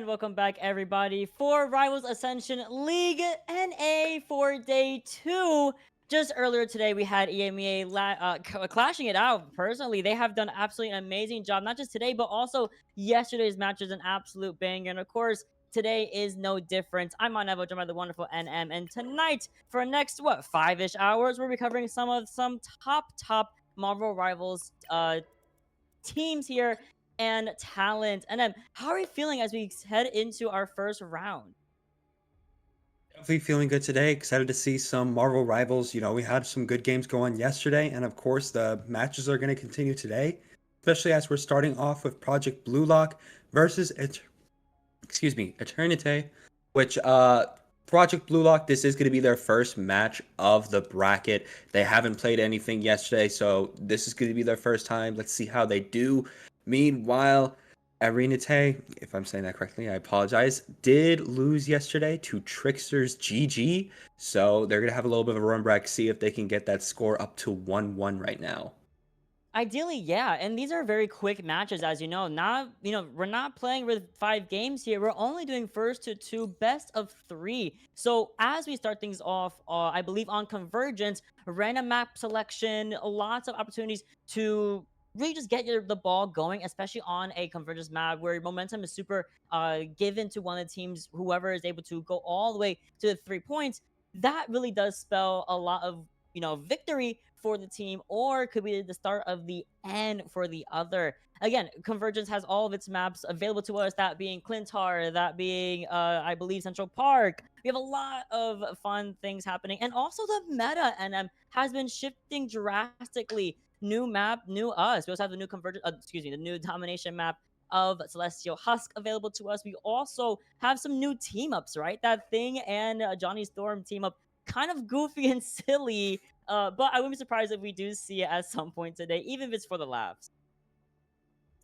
And welcome back, everybody, for Rivals Ascension League NA for day 2. Just earlier today, we had EMEA clashing it out. Personally, they have done absolutely an amazing job, not just today, but also yesterday's match is an absolute banger. And of course, today is no different. I'm Mottineva, joined by the wonderful NM, and tonight, for the next, 5-ish hours, we'll be covering some top Marvel Rivals teams here and talent. And then, how are we feeling as we head into our first round? Definitely feeling good today. Excited to see some Marvel Rivals. We had some good games going yesterday, and of course, the matches are going to continue today, especially as we're starting off with Project Bluelock versus Eternite, which Project Bluelock, this is going to be their first match of the bracket. They haven't played anything yesterday, so this is going to be their first time. Let's see how they do. Meanwhile, Erinite, if I'm saying that correctly, I apologize, did lose yesterday to Trickster's GG, so they're going to have a little bit of a run back, see if they can get that score up to 1-1 right now. Ideally, yeah. And these are very quick matches, as you know. We're not playing with 5 games here. We're only doing first to 2, best of 3. So as we start things off, I believe on Convergence, random map selection, lots of opportunities to really just get the ball going, especially on a Convergence map where momentum is super given to one of the teams, whoever is able to go all the way to the 3 points. That really does spell a lot of victory for the team, or could be the start of the end for the other. Again, Convergence has all of its maps available to us, that being Clintar, that being I believe Central Park. We have a lot of fun things happening, and also the meta NM has been shifting drastically. New map, new us. We also have the new the new domination map of Celestial Husk available to us. We also have some new team ups, right? That Thing and Johnny Storm team up, kind of goofy and silly, but I wouldn't be surprised if we do see it at some point today, even if it's for the laughs.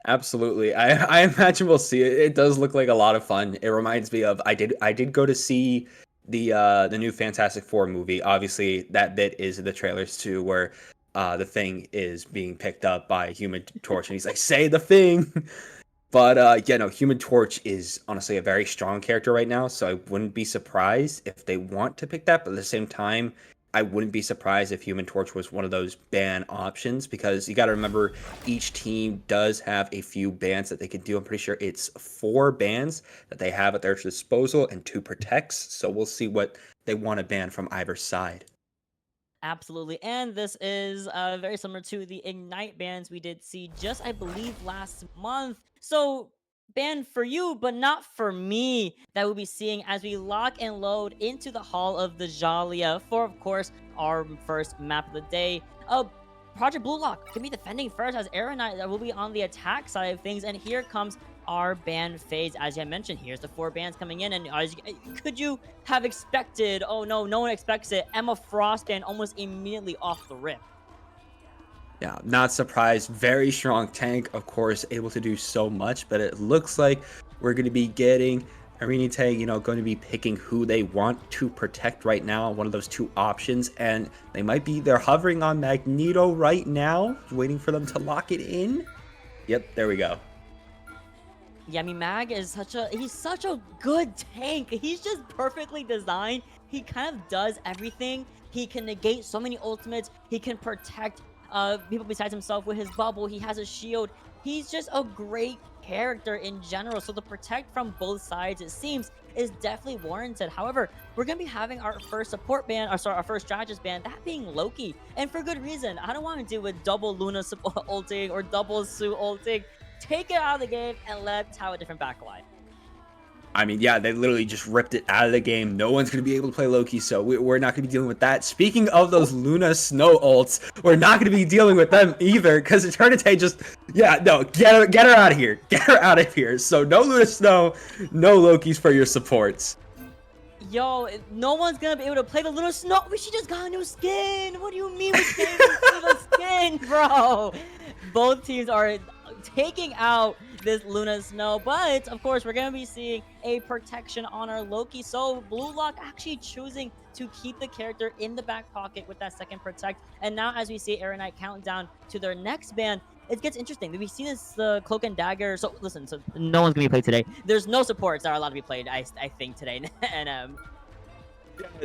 Absolutely. I imagine we'll see it. It does look like a lot of fun. It reminds me of I did go to see the new Fantastic Four movie. Obviously, that bit is in the trailers too, where the Thing is being picked up by Human Torch, and he's like, "Say the thing." But yeah, no, Human Torch is honestly a very strong character right now, so I wouldn't be surprised if they want to pick that. But at the same time, I wouldn't be surprised if Human Torch was one of those ban options, because you got to remember each team does have a few bans that they can do. I'm pretty sure it's 4 bans that they have at their disposal and 2 protects. So we'll see what they want to ban from either side. Absolutely. And this is very similar to the Ignite bans we did see just, I believe, last month. So, ban for you, but not for me, that we'll be seeing as we lock and load into the Hall of the Jalia for, of course, our first map of the day. Project Bluelock can be defending first as Erinite that will be on the attack side of things. And here comes our ban phase. As I mentioned, here's the 4 bans coming in. And could you have expected? Oh no, no one expects it. Emma Frost ban almost immediately off the rip. Yeah, not surprised. Very strong tank, of course, able to do so much, but it looks like we're going to be getting Erinite, going to be picking who they want to protect right now, one of those 2 options, and they're hovering on Magneto right now, waiting for them to lock it in. Yep, there we go. Yeah, I mean, Mag is he's such a good tank. He's just perfectly designed. He kind of does everything. He can negate so many ultimates. He can protect people besides himself with his bubble. He has a shield. He's just a great character in general. So the protect from both sides, it seems, is definitely warranted. However, we're gonna be having our first support ban, or sorry, our first strategist ban, that being Loki, and for good reason. I don't want to deal with double Luna ulting or double Sue ulting. Take it out of the game and let's have a different backline. I mean, yeah, they literally just ripped it out of the game. No one's going to be able to play Loki, so we're not going to be dealing with that. Speaking of those Luna Snow ults, we're not going to be dealing with them either, because Eternite just, yeah, no, get her out of here. Get her out of here. So no Luna Snow, no Lokis for your supports. Yo, no one's gonna be able to play the little snow. She just got a new skin. What do you mean we can't even see the skin, bro? Both teams are taking out this Luna Snow, but of course we're gonna be seeing a protection on our Loki. So Bluelock actually choosing to keep the character in the back pocket with that second protect. And now as we see Erinite count down to their next ban, it gets interesting. We see this Cloak and Dagger. So listen, so no one's gonna be played today. There's no supports that are allowed to be played. I think today, and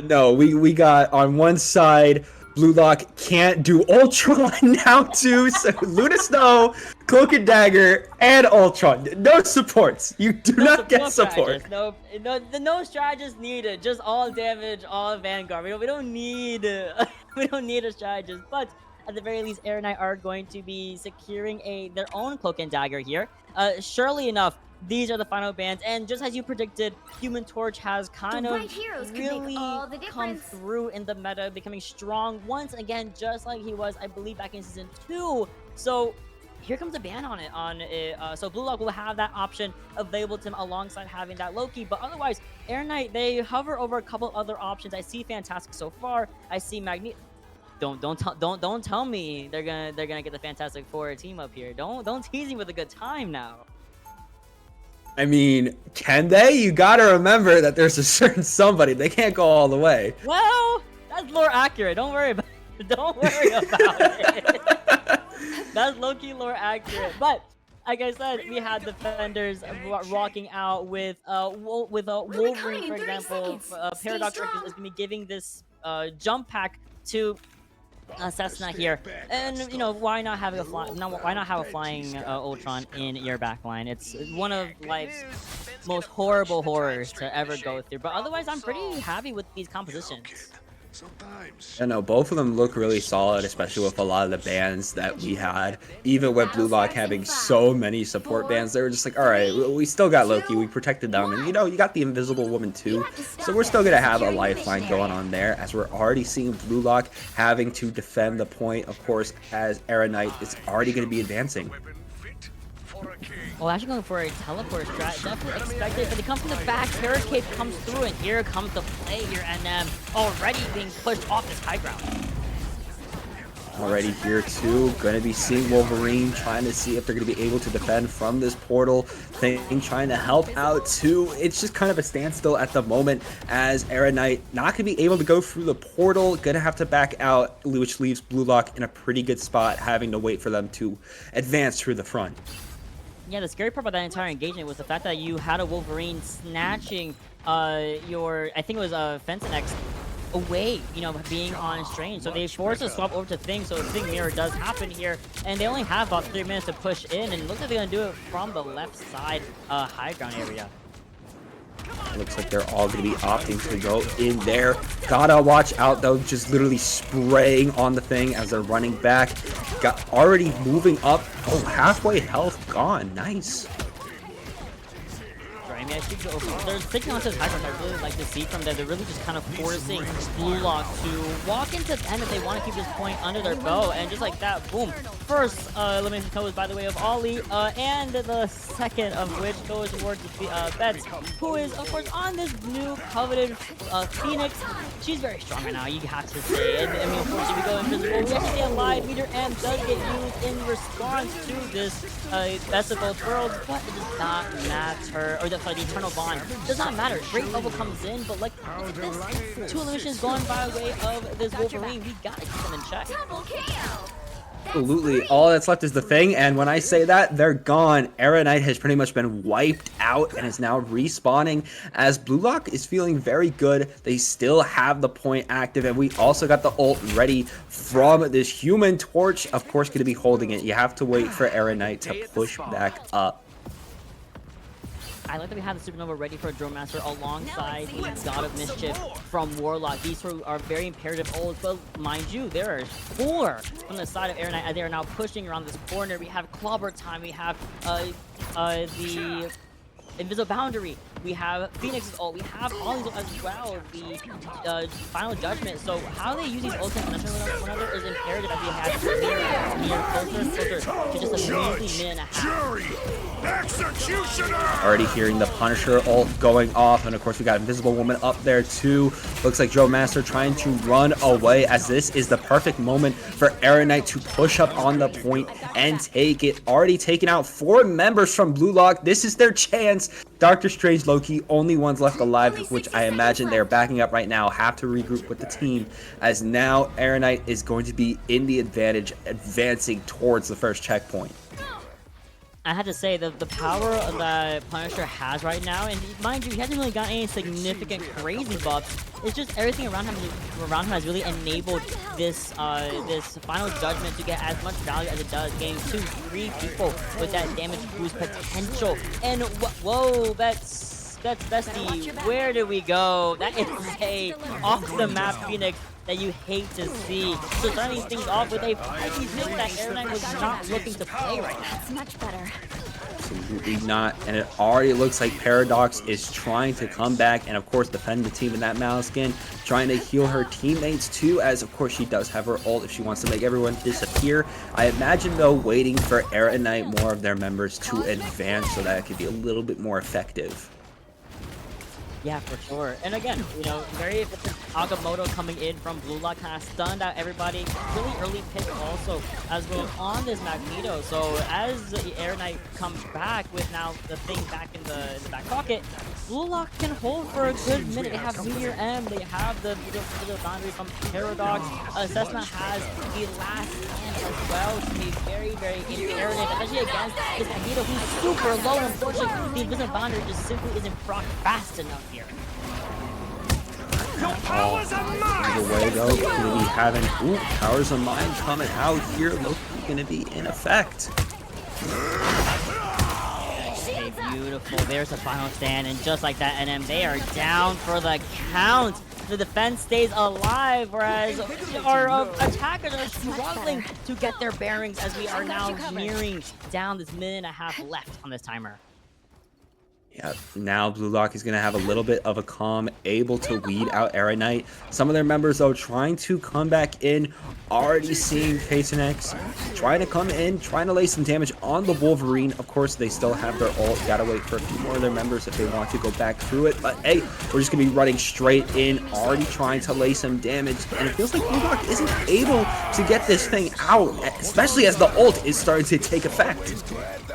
No, we got on one side, Bluelock can't do Ultron now too. So Luna Snow, Cloak and Dagger, and Ultron. No supports. You do not get support. No strategist needed. Just all damage, all Vanguard. We don't need we don't need a strategist. But at the very least, Erinite are going to be securing their own Cloak and Dagger here. Surely enough, these are the final bans, and just as you predicted, Human Torch has kind of really come through in the meta, becoming strong once again, just like he was, I believe, back in Season 2. So here comes a ban on it. So Bluelock will have that option available to him alongside having that Loki, but otherwise, Erinite, they hover over a couple other options. I see Fantastic so far. I see Magneto. Don't tell me they're gonna get the Fantastic Four team up here. Don't tease me with a good time now. I mean, can they? You gotta remember that there's a certain somebody. They can't go all the way. Well, that's lore accurate. Don't worry about it. Don't worry about it. That's low-key lore accurate. But like I said, we had defenders rocking out with Wolverine, for example. Paradox is going to be giving this jump pack to Cessna here, and you know, why not have a flying Ultron in your backline? It's one of life's most horrible horrors to ever go through, but otherwise I'm pretty happy with these compositions. I know both of them look really solid, especially with a lot of the bans that we had. Even with Bluelock having so many support bans, they were just like, all right, we still got Loki, we protected them, and you know, you got the Invisible Woman too, so we're still gonna have a lifeline going on there, as we're already seeing Bluelock having to defend the point, of course, as Erinite is already gonna be advancing. Well, actually going for a teleport strat, definitely expected, but they come from the back, Barricade comes through, and here comes the play here, and already being pushed off this high ground. Already here too, gonna be seeing Wolverine, trying to see if they're gonna be able to defend from this portal thing, trying to help out too. It's just kind of a standstill at the moment, as Erinite not gonna be able to go through the portal, gonna have to back out, which leaves Bluelock in a pretty good spot, having to wait for them to advance through the front. Yeah, the scary part about that entire engagement was the fact that you had a Wolverine snatching your, I think it was Fencenex away, you know, being on Strange. So they forced a swap over to Thing, so Thing Mirror does happen here, and they only have about 3 minutes to push in, and it looks like they're gonna do it from the left side high ground area. Looks like they're all going to be opting to go in there. Gotta watch out though, just literally spraying on the thing as they're running back. Got already moving up. Oh, halfway health gone. Nice. I mean, I think they're sticking onto this high ground. I really like to see from them. They're really just kind of forcing Bluelock to walk into them if they want to keep this point under their bow. And just like that, boom. First elimination goes by the way of Ollie, and the second of which goes towards Bets, who is, of course, on this new coveted Phoenix. She's very strong right now, you have to say. And I mean, unfortunately, we go invisible. We actually see a live meter M does get used in response to this Best of Both Worlds, but it does not matter. Or the Eternal Bond does not matter. Great bubble comes in, but like, look at this. 2 eliminations going by way of this Wolverine. We gotta keep them in check. Absolutely. All that's left is the Thing, and when I say that, they're gone. Erinite has pretty much been wiped out and is now respawning, as Bluelock is feeling very good. They still have the point active, and we also got the ult ready from this Human Torch. Of course, going to be holding it. You have to wait for Erinite to push back up. I like that we have the Supernova ready for a Drone Master alongside the God of Mischief from Warlock. These two are very imperative ults, but mind you, there are 4 from the side of Erinite. They are now pushing around this corner. We have Clobber Time. We have the Invisible Boundary. We have Phoenix's ult. We have all these as well. The Final Judgment. So how they use these ults in connection with one another is imperative as we have near closer and closer to just a measly minute and a half. Executioner! Already hearing the Punisher ult going off, and of course we got Invisible Woman up there too. Looks like Drone Master trying to run away, as this is the perfect moment for Erinite to push up on the point and take it. Already taken out 4 members from Bluelock. This is their chance seconds. Dr. Strange, Loki, only ones left alive, which I imagine they're backing up right now, have to regroup with the team, as now Erinite is going to be in the advantage, advancing towards the first checkpoint. I had to say, the power that Punisher has right now, and mind you, he hasn't really got any significant crazy buffs. It's just everything around him has really enabled this this final judgment to get as much value as it does, getting 2-3 people with that damage boost potential. And whoa, that's bestie. Where do we go? That is a off the map Phoenix that you hate to see. So starting things off with a pretty pick that Erinite was not looking to play right now. That's much better. Absolutely not. And it already looks like Paradox is trying to come back and, of course, defend the team in that mouse skin, trying to heal her teammates too, as, of course, she does have her ult if she wants to make everyone disappear. I imagine, though, waiting for Erinite, more of their members to advance so that it could be a little bit more effective. Yeah, for sure. And again, you know, very efficient Agamotto coming in from Bluelock, kind of stunned out everybody. Really early pick also as well on this Magneto. So as Erinite comes back with now the thing back in the back pocket, Bluelock can hold for a good minute. They have Meteor M, they have the boundary from Paradox. Cessna has the last stand as well to be very, very imperative, especially against this Magneto who's super low. Unfortunately, the invisible boundary just simply isn't proc fast enough here. Either way, though, we have an Powers of Mind coming out here. Loki's going to be in effect. Okay, beautiful. There's the final stand, and just like that, NM, they are down for the count. The defense stays alive, whereas our attackers are struggling to get their bearings as we are now nearing down this minute and a half left on this timer. Yeah, now Bluelock is going to have a little bit of a calm, able to weed out Erinite. Some of their members, though, trying to come back in, already seeing X, trying to come in, trying to lay some damage on the Wolverine. Of course, they still have their ult. Got to wait for a few more of their members if they want to go back through it. But, hey, we're just going to be running straight in, already trying to lay some damage. And it feels like Bluelock isn't able to get this thing out, especially as the ult is starting to take effect.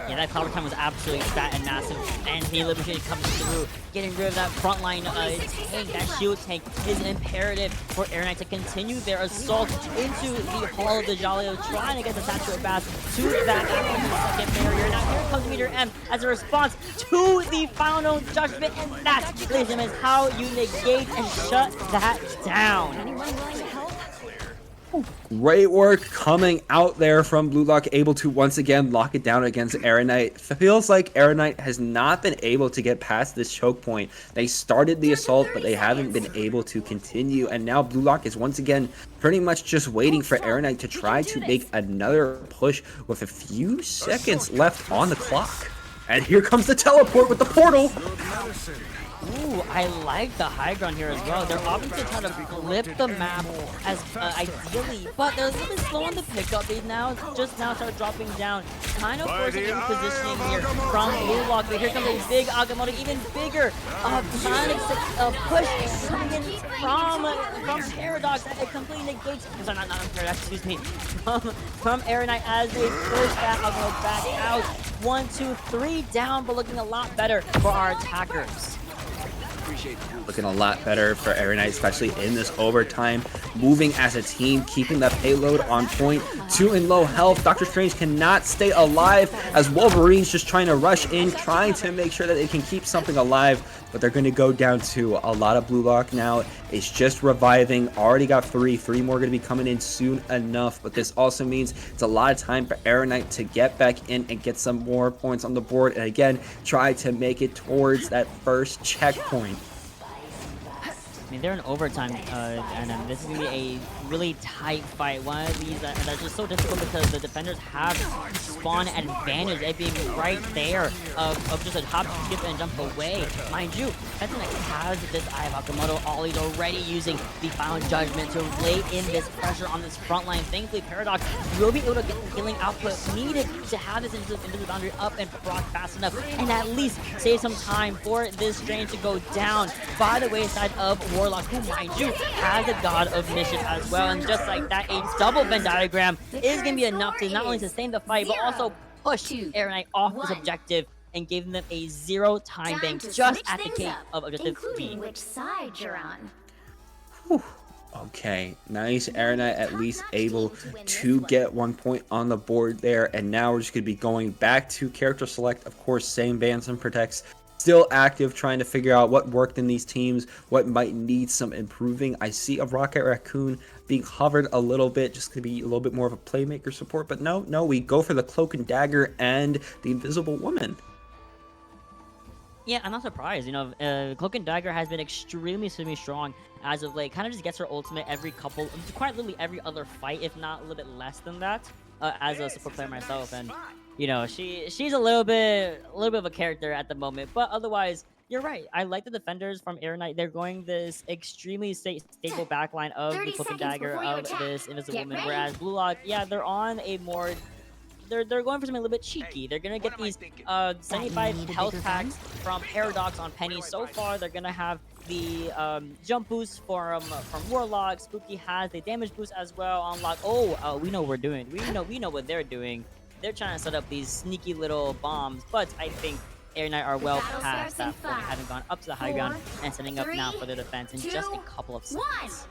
Yeah, that cover time was absolutely fat and massive, and the elimination comes through, getting rid of that frontline tank. That shield tank is imperative for Erinite to continue their assault into the Hall of the Jaleo, trying to get the Satchel Bass to that second barrier. Now here comes Meteor M as a response to the final judgment, and that, ladies and gentlemen, is how you negate and shut that down. Anyone willing to help? Great work coming out there from Bluelock, able to once again lock it down against Erinite. Feels like Erinite has not been able to get past this choke point. They started the assault, but they haven't been able to continue. And now Bluelock is once again pretty much just waiting for Erinite to try to make another push with a few seconds left on the clock. And here comes the teleport with the portal. Ooh, I like the high ground here as well. They're opting to try to flip the map as ideally, but they're a little bit slow on the pickup. They just now start dropping down, kind of forcing in positioning here from Bluelock. But here comes a big Agamotto, even bigger. Trying to push coming in from Paradox. That completely negates. I'm sorry, not Paradox. Excuse me. From Erinite as they push that Agamotto back out. 1, 2, 3 down, but looking a lot better for our attackers. Looking a lot better for Erinite, especially in this overtime. Moving as a team, keeping the payload on point. 2 in low health. Doctor Strange cannot stay alive as Wolverine's just trying to rush in, trying to make sure that they can keep something alive. But they're going to go down to a lot of Bluelock now. It's just reviving. Already got 3 more going to be coming in soon enough. But this also means it's a lot of time for Erinite to get back in and get some more points on the board. And again, try to make it towards that first checkpoint. I mean, they're in overtime, and this is going to be a really tight fight. One of these that's just so difficult because the defenders have spawn advantage, it being right there of just a hop, skip, and jump away. Mind you, Mottineva has this Eye of Agamotto. Ollie's already using the final judgment to lay in this pressure on this front line. Thankfully, Paradox will be able to get the healing output needed to have this invisible boundary up and proc fast enough, and at least save some time for this Strange to go down by the wayside of Warlock, who, mind you, has a God of Mischief as well. And just like that, a double Venn diagram is going to be enough to not only sustain the fight, but also push Erinite off this objective and gave them a 0 time bank just at the cake of objective B. Which side you're on. Whew. Okay, nice. Erinite at least able to get 1 point on the board there. And now we're just going to be going back to character select. Of course, same bans and protects. Still active, trying to figure out what worked in these teams, what might need some improving. I see a Rocket Raccoon being hovered a little bit, just to be a little bit more of a playmaker support. But no, we go for the Cloak and Dagger and the Invisible Woman. Yeah, I'm not surprised. You know, Cloak and Dagger has been extremely strong as of late. Kind of just gets her ultimate every couple, quite literally every other fight, if not a little bit less than that. As a support player myself, and you know, she's a little bit of a character at the moment. But otherwise, you're right. I like the defenders from Erinite. They're going this extremely stable backline of the Cloak and Dagger of this Invisible Woman. Whereas Bluelock, yeah, they're on a more they're going for something a little bit cheeky. They're gonna get these 75 health packs from Paradox on Penny. So far, they're gonna have the jump boost from Warlock. Spooky has the damage boost as well on Lock. Oh, we know what we're doing. We know what they're doing. They're trying to set up these sneaky little bombs, but I think Erinite are well past that point, having gone up to the high ground and setting up now for their defense in just a couple of seconds.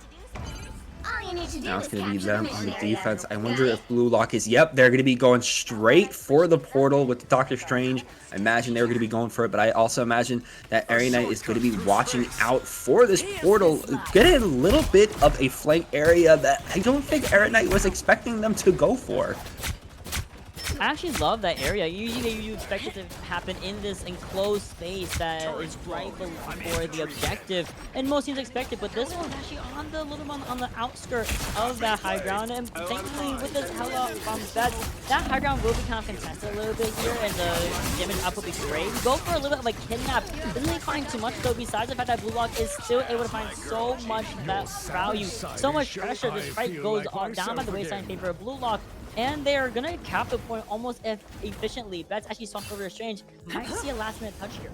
Now it's going to be them on the defense. I wonder if Bluelock is... Yep, they're going to be going straight for the portal with Doctor Strange. I imagine they're going to be going for it, but I also imagine that Erinite is going to be watching out for this portal, getting a little bit of a flank area that I don't think Erinite was expecting them to go for. I actually love that area. Usually you expect it to happen in this enclosed space that is right before the objective, and most teams expect it, but this one's actually on the little one on the outskirts of that high ground, and thankfully with this hella from that high ground will be kind of contested a little bit here, and the damage up will be great. We go for a little bit of a kidnap. Doesn't really find too much though, besides the fact that Bluelock is still able to find so much value, so much pressure. This fight goes all down by the wayside in favor of Bluelock. And they are gonna cap the point almost efficiently. Betts actually swapped over to Strange. Might see a last-minute touch here.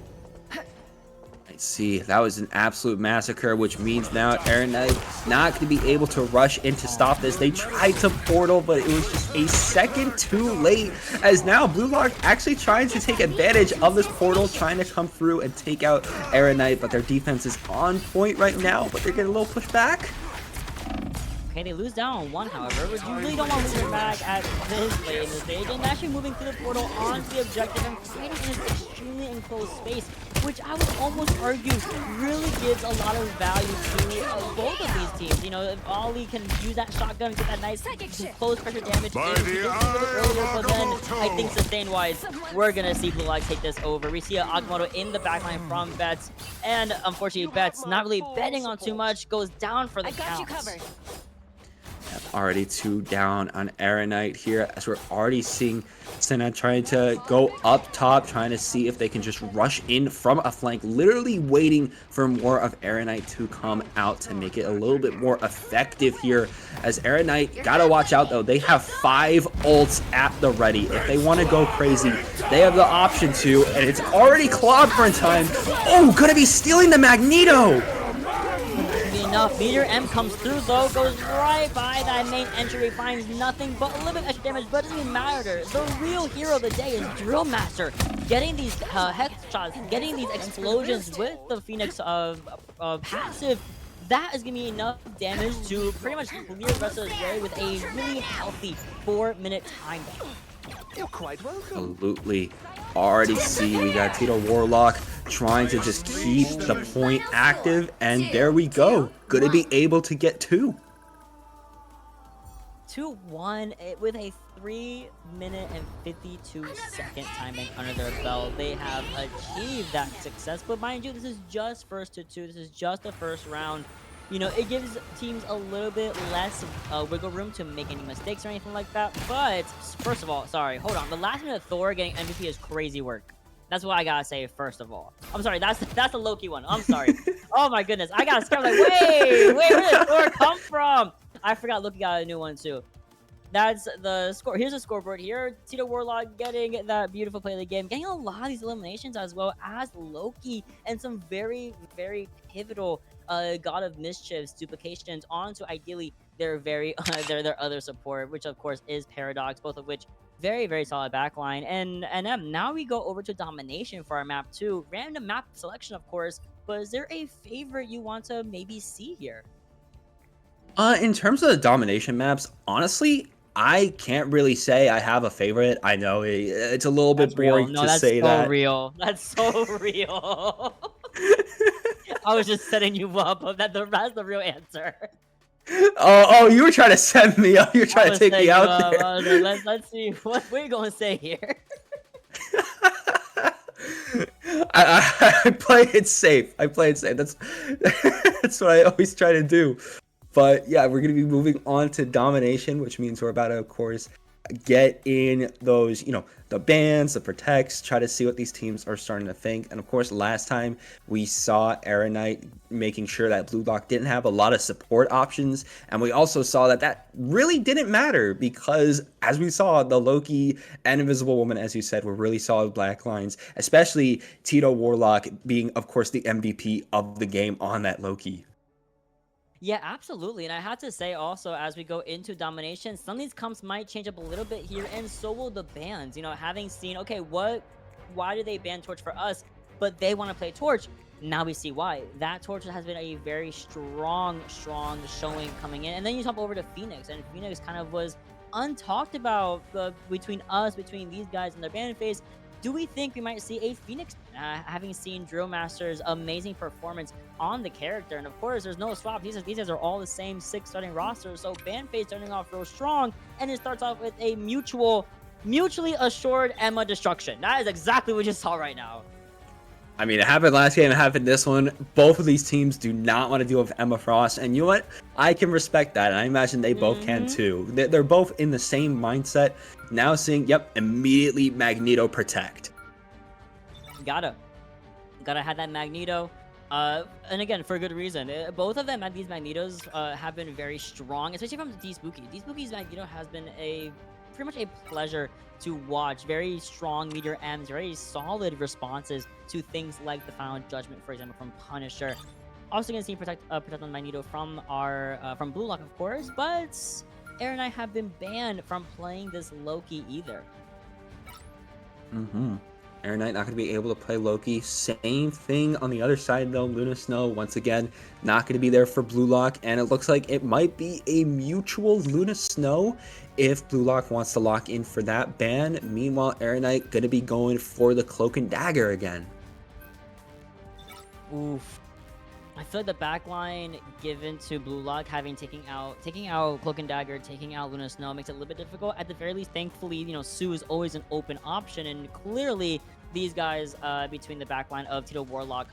I see. That was an absolute massacre, which means now Erinite not going to be able to rush in to stop this. They tried to portal, but it was just a second too late, as now Bluelock actually trying to take advantage of this portal, trying to come through and take out Erinite, but their defense is on point right now, but they're getting a little push back. Okay, they lose down on one, however, but you really don't want to lose your back at this late in the stage. And actually moving through the portal onto the objective and fighting in an extremely enclosed space, which I would almost argue really gives a lot of value to both of these teams. You know, if Ollie can use that shotgun and get that nice close pressure damage, earlier, but then I think sustain-wise, we're going to see Bluelock take this over. We see an Agamotto in the backline from Betts, and unfortunately, Betts not really betting on too much, goes down for the count. Already 2 down on Erinite here, as we're already seeing Senna trying to go up top, trying to see if they can just rush in from a flank, literally waiting for more of Erinite to come out to make it a little bit more effective here. As Erinite, gotta watch out though, they have 5 ults at the ready. If they want to go crazy, they have the option to, and it's already Cloudburn time. Oh, gonna be stealing the Magneto! Enough. Meteor M comes through though, goes right by that main entry, finds nothing but a little bit of extra damage, but it doesn't even matter. The real hero of the day is Drill Master, getting these headshots, getting these explosions with the Phoenix of passive. That is gonna be enough damage to pretty much clear the rest of the way with a really healthy 4-minute time. You're quite welcome. Absolutely. Already see we got Tito Warlock trying to just keep the point active, and there we go. Gonna be able to get 2. 2-1 with a 3-minute and 52-second time bank under their belt. They have achieved that success, but mind you, this is just first to 2. This is just the first round. You know, it gives teams a little bit less wiggle room to make any mistakes or anything like that. But first of all, sorry, hold on. The last minute Thor getting MVP is crazy work. That's what I gotta say first of all. I'm sorry, that's the Loki one. I'm sorry. Oh my goodness, I got scared. Like, wait, where did Thor come from? I forgot Loki got a new one too. That's the score. Here's the scoreboard here. Tito Warlock getting that beautiful play of the game, getting a lot of these eliminations as well as Loki and some very, very pivotal God of Mischiefs duplications onto ideally their other support, which of course is Paradox, both of which Very, very solid backline. And now we go over to domination for our map 2. Random map selection, of course, but is there a favorite you want to maybe see here? In terms of the domination maps, honestly, I can't really say I have a favorite. I know it's a little That's bit real. boring No, to that's say so that. real. That's so real. I was just setting you up, but that's the real answer. Oh, you were trying to set me up. You're I trying to was take me setting you out up. there. I was like, let's see what we're gonna say here. I play it safe. I play it safe. That's that's what I always try to do. But yeah, we're gonna be moving on to domination, which means we're about to, of course, get in those, the bans, the protects, try to see what these teams are starting to think. And of course, last time we saw Erinite making sure that Bluelock didn't have a lot of support options. And we also saw that that really didn't matter because, as we saw, the Loki and Invisible Woman, as you said, were really solid black lines, especially Tito Warlock being, of course, the MVP of the game on that Loki. Yeah, absolutely. And I have to say also, as we go into domination, some of these comps might change up a little bit here, and so will the bans. Having seen, okay, why do they ban Torch for us, but they want to play Torch? Now we see why. That Torch has been a very strong showing coming in. And then you jump over to Phoenix, and Phoenix kind of was untalked about between these guys and their ban phase. Do we think we might see a Phoenix, having seen Drill Master's amazing performance on the character? And of course, there's no swap. These guys are all the same 6 starting rosters. So ban phase starting off real strong, and it starts off with a mutually assured Emma destruction. That is exactly what you saw right now. I mean, it happened last game, it happened this one. Both of these teams do not want to deal with Emma Frost, and you know what? I can respect that, and I imagine they both can too. They're both in the same mindset. Now seeing, yep, immediately Magneto protect. Gotta have that Magneto. And again, for good reason. Both of them, these Magnetos, have been very strong, especially from D-Spooky. D-Spooky's Magneto has been pretty much a pleasure to watch. Very strong meteor M's, very solid responses to things like the Final Judgment, for example, from Punisher. Also gonna see protect on Magneto from from Bluelock, of course, but Aaron and I have been banned from playing this Loki either. Erinite not going to be able to play Loki. Same thing on the other side, though. Luna Snow, once again, not going to be there for Bluelock. And it looks like it might be a mutual Luna Snow if Bluelock wants to lock in for that ban. Meanwhile, Erinite going to be going for the Cloak and Dagger again. Oof. I feel like the backline given to Bluelock, having taking out Cloak and Dagger, taking out Luna Snow, makes it a little bit difficult. At the very least, thankfully, Sue is always an open option, and clearly these guys between the backline of Tito Warlock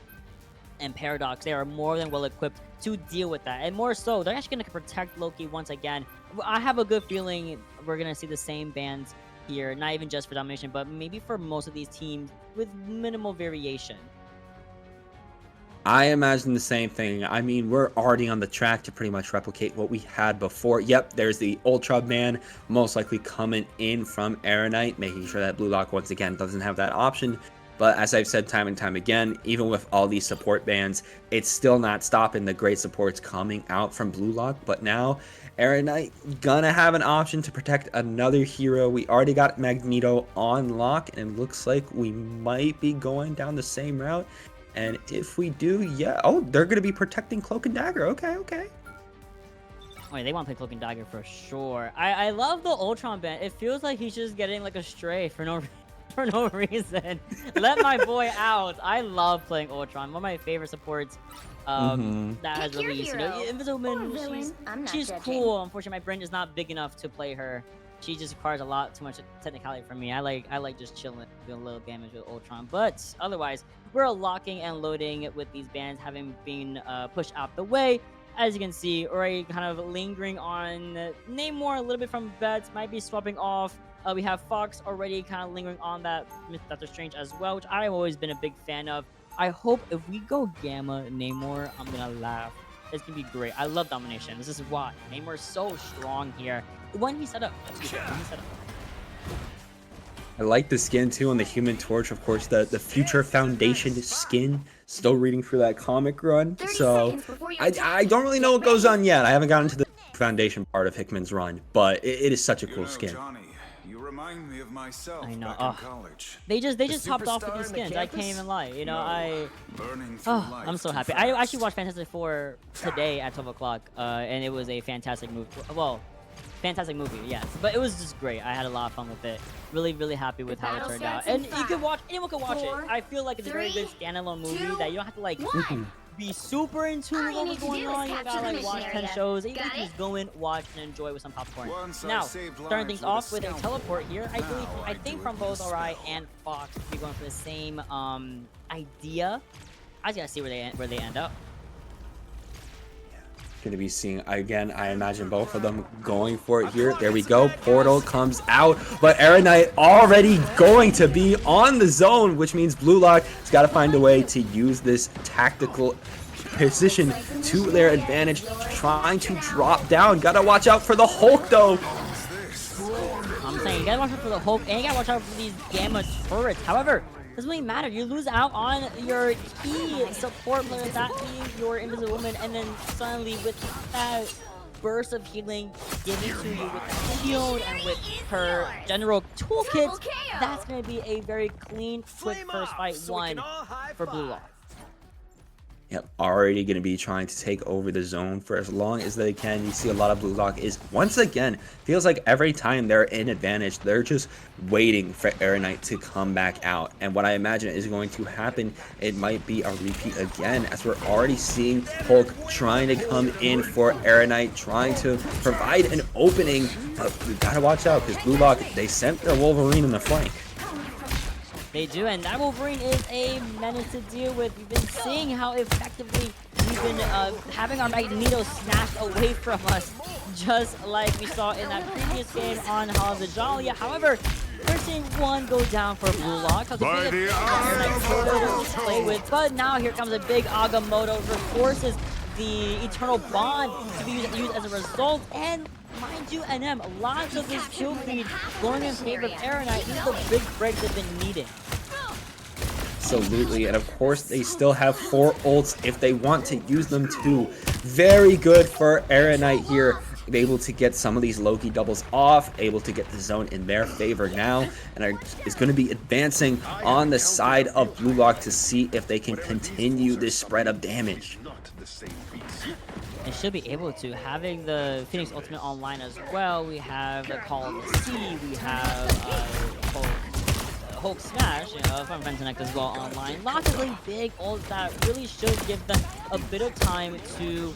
and Paradox, they are more than well equipped to deal with that, and more so, they're actually going to protect Loki once again. I have a good feeling we're going to see the same bans here, not even just for domination, but maybe for most of these teams with minimal variation. I imagine the same thing. I mean, we're already on the track to pretty much replicate what we had before. Yep, there's the Ultra ban, most likely coming in from Erinite, making sure that Bluelock once again doesn't have that option. But as I've said time and time again, even with all these support bans, it's still not stopping the great supports coming out from Bluelock. But now, Erinite gonna have an option to protect another hero. We already got Magneto on lock, and it looks like we might be going down the same route. And if we do, yeah. Oh, they're going to be protecting Cloak and Dagger. Okay. Wait, they want to play Cloak and Dagger for sure. I love the Ultron ban. It feels like he's just getting like a stray for no reason. Let my boy out. I love playing Ultron. One of my favorite supports that has released. Invisible Woman, she's cool. Unfortunately, my brain is not big enough to play her. She just requires a lot too much technicality from me. I like just chilling, doing a little damage with Ultron. But otherwise, we're locking and loading with these bans having been pushed out the way. As you can see, already kind of lingering on Namor a little bit from bets, might be swapping off. We have Fox already kind of lingering on that Doctor Strange as well, which I've always been a big fan of. I hope if we go Gamma Namor, I'm gonna laugh. It's gonna be great. I love domination. This is why Namor's so strong here. When he set up, I like the skin too on the Human Torch. Of course, the Future Foundation skin. Still reading through that comic run, so I don't really know what goes on yet. I haven't gotten to the Foundation part of Hickman's run, but it is such a cool skin. Johnny, you remind me of myself I know. back in college. They just The popped off with superstar these on the skins. I can't campus? even lie. You know, No, burning through life I'm so too happy. I actually fast. watched Fantastic Four today at 12 o'clock, and it was a fantastic movie. Well, fantastic movie, yes. But it was just great. I had a lot of fun with it. Really, really happy with how it turned out. And you can watch, anyone can watch it. I feel like it's a very good standalone movie that you don't have to like be super in tune with what's going on. You gotta like watch 10 shows. You can just go in, watch, and enjoy with some popcorn. Now, starting things off with a teleport here. I think from both Ori and Fox, we're going for the same idea. I just gotta see where they end up. Going to be seeing again, I imagine both of them going for it here. There we go. Portal comes out, but Erinite already going to be on the zone, which means Bluelock has got to find a way to use this tactical position to their advantage, trying to drop down. Got to watch out for the Hulk though. I'm saying you gotta watch out for the Hulk, and you gotta watch out for these Gamma turrets. However, doesn't really matter. You lose out on your key support player, that being your Invisible Woman, and then suddenly with that burst of healing given to you with that shield and with her general toolkit, that's going to be a very clean, quick first fight one for Bluelock. Yep, already going to be trying to take over the zone for as long as they can. You see a lot of Bluelock is, once again, feels like every time they're in advantage, they're just waiting for Erinite to come back out. And what I imagine is going to happen, it might be a repeat again, as we're already seeing Hulk trying to come in for Erinite, trying to provide an opening. But we got to watch out, because Bluelock, they sent their Wolverine in the flank. They do, and that Wolverine is a menace to deal with. We've been seeing how effectively we've been having our Magneto snatched away from us, just like we saw in that previous game on Hall of the Jolly. However, we're seeing one go down for Bluelock. By the Play with, but now here comes a big Agamotto, forces the Eternal Bond to be used as a result, and mind you, NM, lots of this kill feed going in favor of Erinite. This is the big break they've been needing. Absolutely, and of course they still have 4 ults if they want to use them too. Very good for Erinite here, able to get some of these Loki doubles off, able to get the zone in their favor now, and is going to be advancing on the side of Bluelock to see if they can continue this spread of damage. They should be able to. Having the Phoenix Ultimate online as well, we have the Call of the Sea, we have Hulk Smash, you know, from Connect as well online. Lots of really big ults that really should give them a bit of time to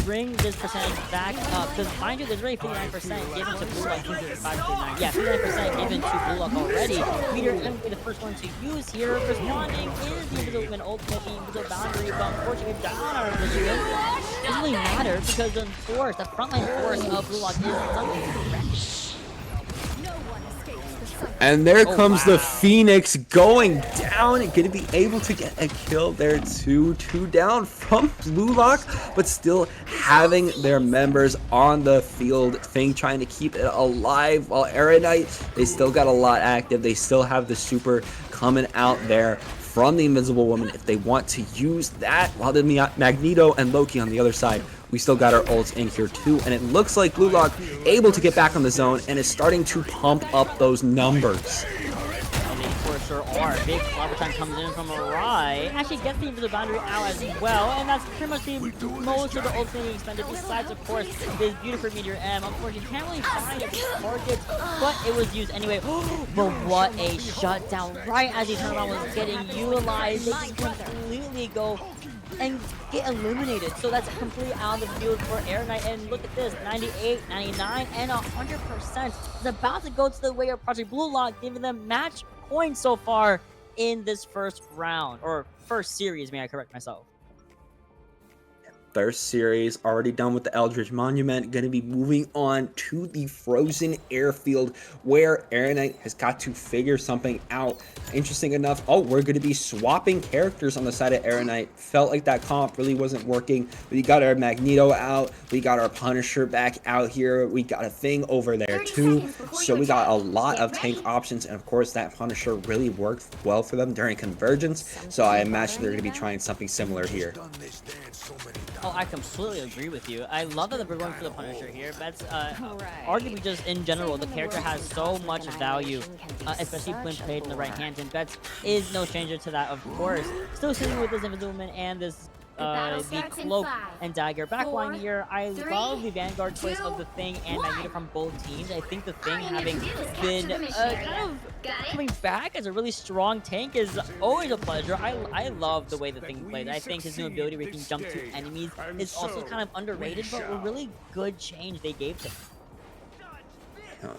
bring this percentage back up. Because mind you, there's already 59% given to Bluelock. Yeah, 59% given to Bluelock already. Meteor M will be the first one to use here. Responding is the Invisible Woman ultimate, the Invisible Boundary, but unfortunately down our Invisible. Doesn't really matter because the force, the frontline force of Bluelock is something to reckon. And there comes the Phoenix going down and going to be able to get a kill there too. 2 down from Bluelock, but still having their members on the field. Thing trying to keep it alive, while Erinite, they still got a lot active. They still have the super coming out there from the Invisible Woman if they want to use that, while the Magneto and Loki on the other side. We still got our ults in here too, and it looks like Bluelock able to get back on the zone and is starting to pump up those numbers. For sure are. Big flower time comes in from Arai. Actually gets the Invisible Boundary out as well, and that's pretty much the most of the ults being expended, besides of course this beautiful Meteor M. Unfortunately, you can't really find a target, but it was used anyway. But what a shutdown right as the turnaround was getting utilized. They just completely go and get eliminated. So that's completely out of the field for Erinite. And look at this, 98, 99, and 100% is about to go to the way of Project Bluelock, giving them match points so far in this first round, or first series, may I correct myself. First series already done with the Eldritch Monument. Going to be moving on to the Frozen Airfield, where Erinite has got to figure something out. Interesting enough, we're going to be swapping characters on the side of Erinite. Felt like that comp really wasn't working. We got our Magneto out. We got our Punisher back out here. We got a Thing over there too. So we got a lot of tank options, and of course that Punisher really worked well for them during Convergence. So I imagine they're going to be trying something similar here. Oh, I completely agree with you. I love that we're going for the Punisher here. That's arguably just in general, the character has so much value, especially when played in the right hands. And Bets is no stranger to that, of course. Still sitting with this Invisible Man and this the cloak and dagger backline here. I love the Vanguard choice of the Thing and Magneto from both teams. I think the Thing having been kind of coming back as a really strong tank is always a pleasure. I love the way the Thing plays. I think his new ability where he can jump to enemies is also kind of underrated, but a really good change they gave to him.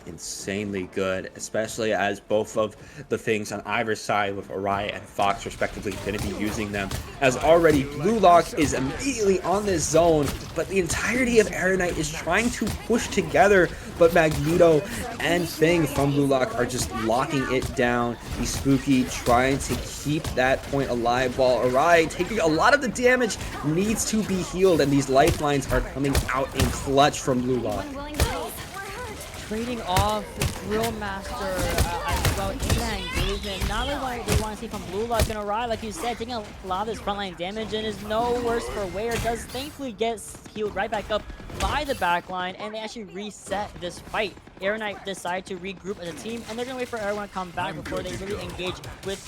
Insanely good, especially as both of the things on either side with Erinite and Fox respectively going to be using them, as already Bluelock is immediately on this zone, but the entirety of Erinite is trying to push together, but Magneto and Thing from Bluelock are just locking it down. The Spooky trying to keep that point alive while Erinite taking a lot of the damage, needs to be healed, and these lifelines are coming out in clutch from Bluelock. Trading off Drill Master as well in that engagement. Not only what they want to see from Bluelock and Erinite, like you said, taking a lot of this frontline damage and is no worse for wear. Does thankfully get healed right back up by the backline, and they actually reset this fight. Erinite decide to regroup as a team, and they're gonna wait for everyone to come back before they really engage with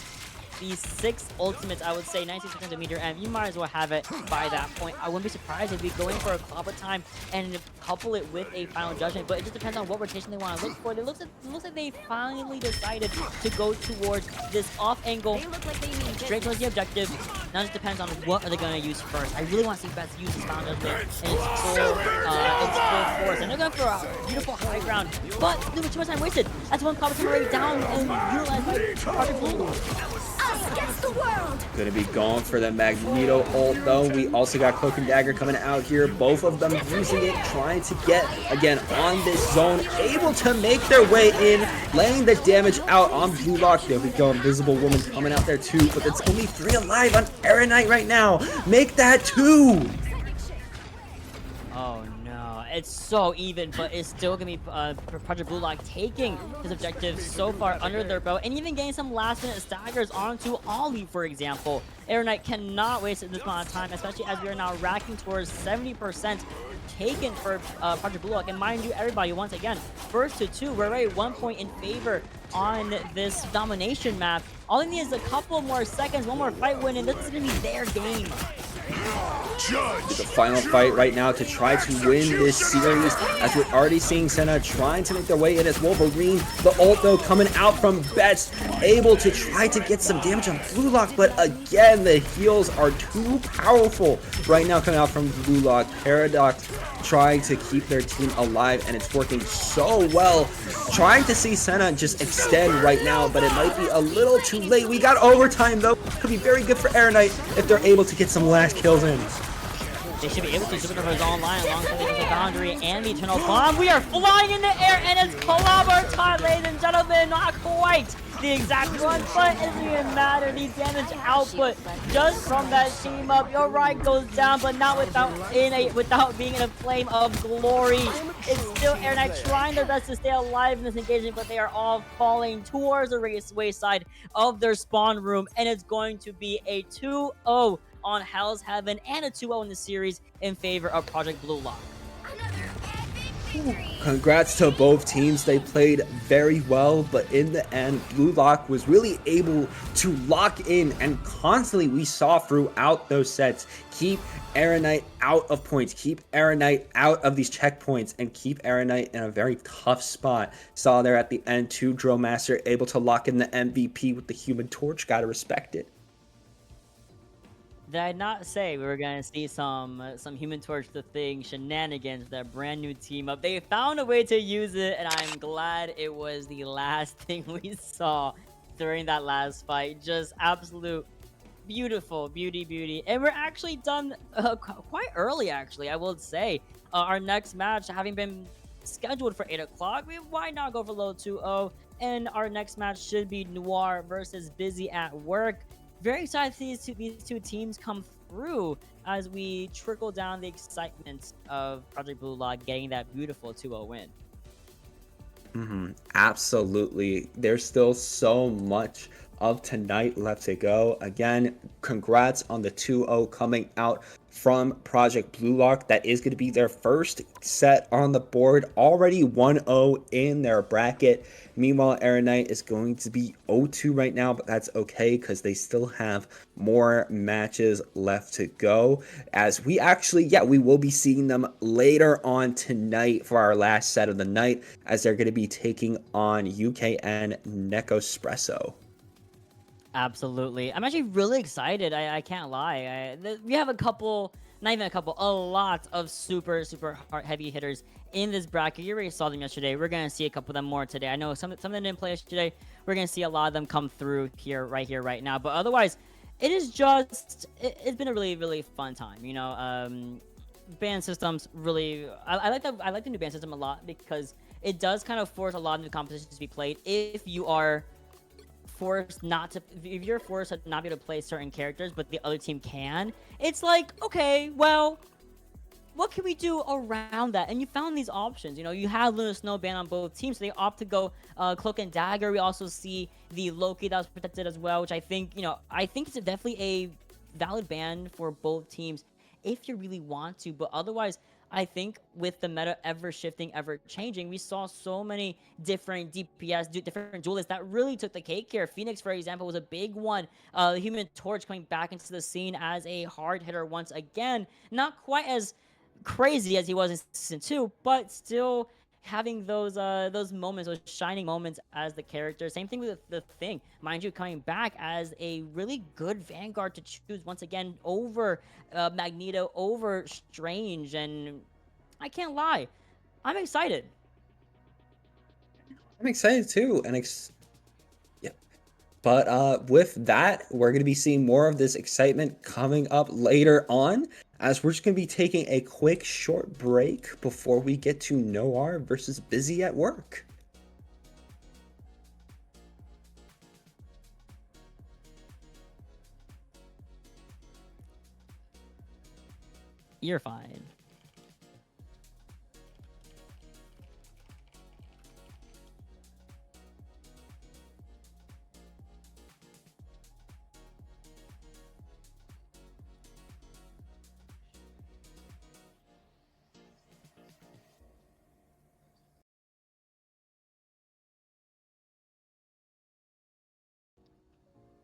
these 6 ultimates. I would say 96 seconds a meter, and you might as well have it by that point. I wouldn't be surprised if we go in for a clobber time and couple it with a final judgment, but it just depends on what rotation they want to look for. It looks like they finally decided to go towards this off angle, straight towards the objective. Now it just depends on what are they going to use first. I really want to see Bets use this final judgment and it's full force, and they're going for a beautiful high ground, but too much time wasted. That's one clobber time already down and utilized by Project Blue. Against the world. Gonna be going for the Magneto ult though. We also got Cloak and Dagger coming out here. Both of them using it, trying to get again on this zone, able to make their way in, laying the damage out on Bluelock. There we go, Invisible Woman coming out there too, but it's only 3 alive on Erinite right now. Make that 2. Oh no, it's so even, but it's still gonna be Project Bluelock taking his objective so far under their belt, and even getting some last minute staggers onto Ollie, for example. Erinite cannot waste this amount of time, especially as we are now racking towards 70% taken for Project Bluelock. And mind you, everybody, once again, first to 2, we're already 1 point in favor on this domination map. All they need is a couple more seconds, one more fight win, and this is gonna be their game. The final fight right now to try to win this series, as we're already seeing Senna trying to make their way in as Wolverine. The ult though coming out from Bets, able to try to get some damage on Bluelock, but again the heals are too powerful right now coming out from Bluelock. Paradox trying to keep their team alive, and it's working so well. Trying to see Senna just extend right now, but it might be a little too late. We got overtime though. Could be very good for Erinite if they're able to get some last kills in. They should be able to. Supernova's online alongside the boundary and the Eternal Bomb. We are flying in the air, and it's clobber time, ladies and gentlemen. Not quite the exact one, but it doesn't even matter. The damage output just from that team up. Your right goes down, but not without being in a flame of glory. It's still Erinite trying their best to stay alive in this engagement, but they are all falling towards the wayside of their spawn room, and it's going to be a 2-0 on Hell's Heaven and a 2-0 in the series in favor of Project Bluelock. Congrats to both teams. They played very well, but in the end, Bluelock was really able to lock in, and constantly we saw throughout those sets, keep Erinite out of points, keep Erinite out of these checkpoints, and keep Erinite in a very tough spot. Saw there at the end too, Drill Master able to lock in the MVP with the Human Torch. Gotta respect it. Did I not say we were gonna see some Human Torch the Thing shenanigans with that brand new team up? They found a way to use it, and I'm glad it was the last thing we saw during that last fight. Just absolute beautiful beauty, and we're actually done quite early, actually. I will say our next match having been scheduled for 8 o'clock. Why not go for low 2-0? And our next match should be Noir versus Busy at Work. Very excited to see these two teams come through as we trickle down the excitement of Project Bluelock getting that beautiful 2-0 win. Absolutely. There's still so much of tonight left to go. Again, congrats on the 2-0 coming out from Project Bluelock. That is going to be their first set on the board. Already 1-0 in their bracket. Meanwhile, Erinite is going to be 0-2 right now, but that's okay because they still have more matches left to go. As we actually, we will be seeing them later on tonight for our last set of the night, as they're going to be taking on UKN Nekospresso. Absolutely. I'm actually really excited. I can't lie. We have a couple, not even a couple, a lot of super heavy hitters in this bracket. You already saw them yesterday. We're going to see a couple of them more today. I know some of them didn't play yesterday. We're going to see a lot of them come through here, right now. But otherwise, it is just, it's been a really fun time. You know, ban systems really, I like the new ban system a lot because it does kind of force a lot of new competitions to be played if you are forced not to, if you're forced to not be able to play certain characters but the other team can. It's like, okay, well, what can we do around that? And you found these options. You know, you have Luna Snow ban on both teams, so they opt to go Cloak and Dagger. We also see the Loki that was protected as well, which I think, you know, I think it's definitely a valid ban for both teams if you really want to. But otherwise, I think with the meta ever shifting, ever changing, we saw so many different DPS, different duelists that really took the cake here. Phoenix, for example, was a big one. The Human Torch coming back into the scene as a hard hitter once again. Not quite as crazy as he was in season 2, but still having those moments, those shining moments as the character. Same thing with the Thing, mind you, coming back as a really good Vanguard to choose once again over Magneto, over Strange, and I can't lie, I'm excited. I'm excited too, and but with that, we're going to be seeing more of this excitement coming up later on, as we're just going to be taking a quick short break before we get to Noir versus Busy at Work. You're fine.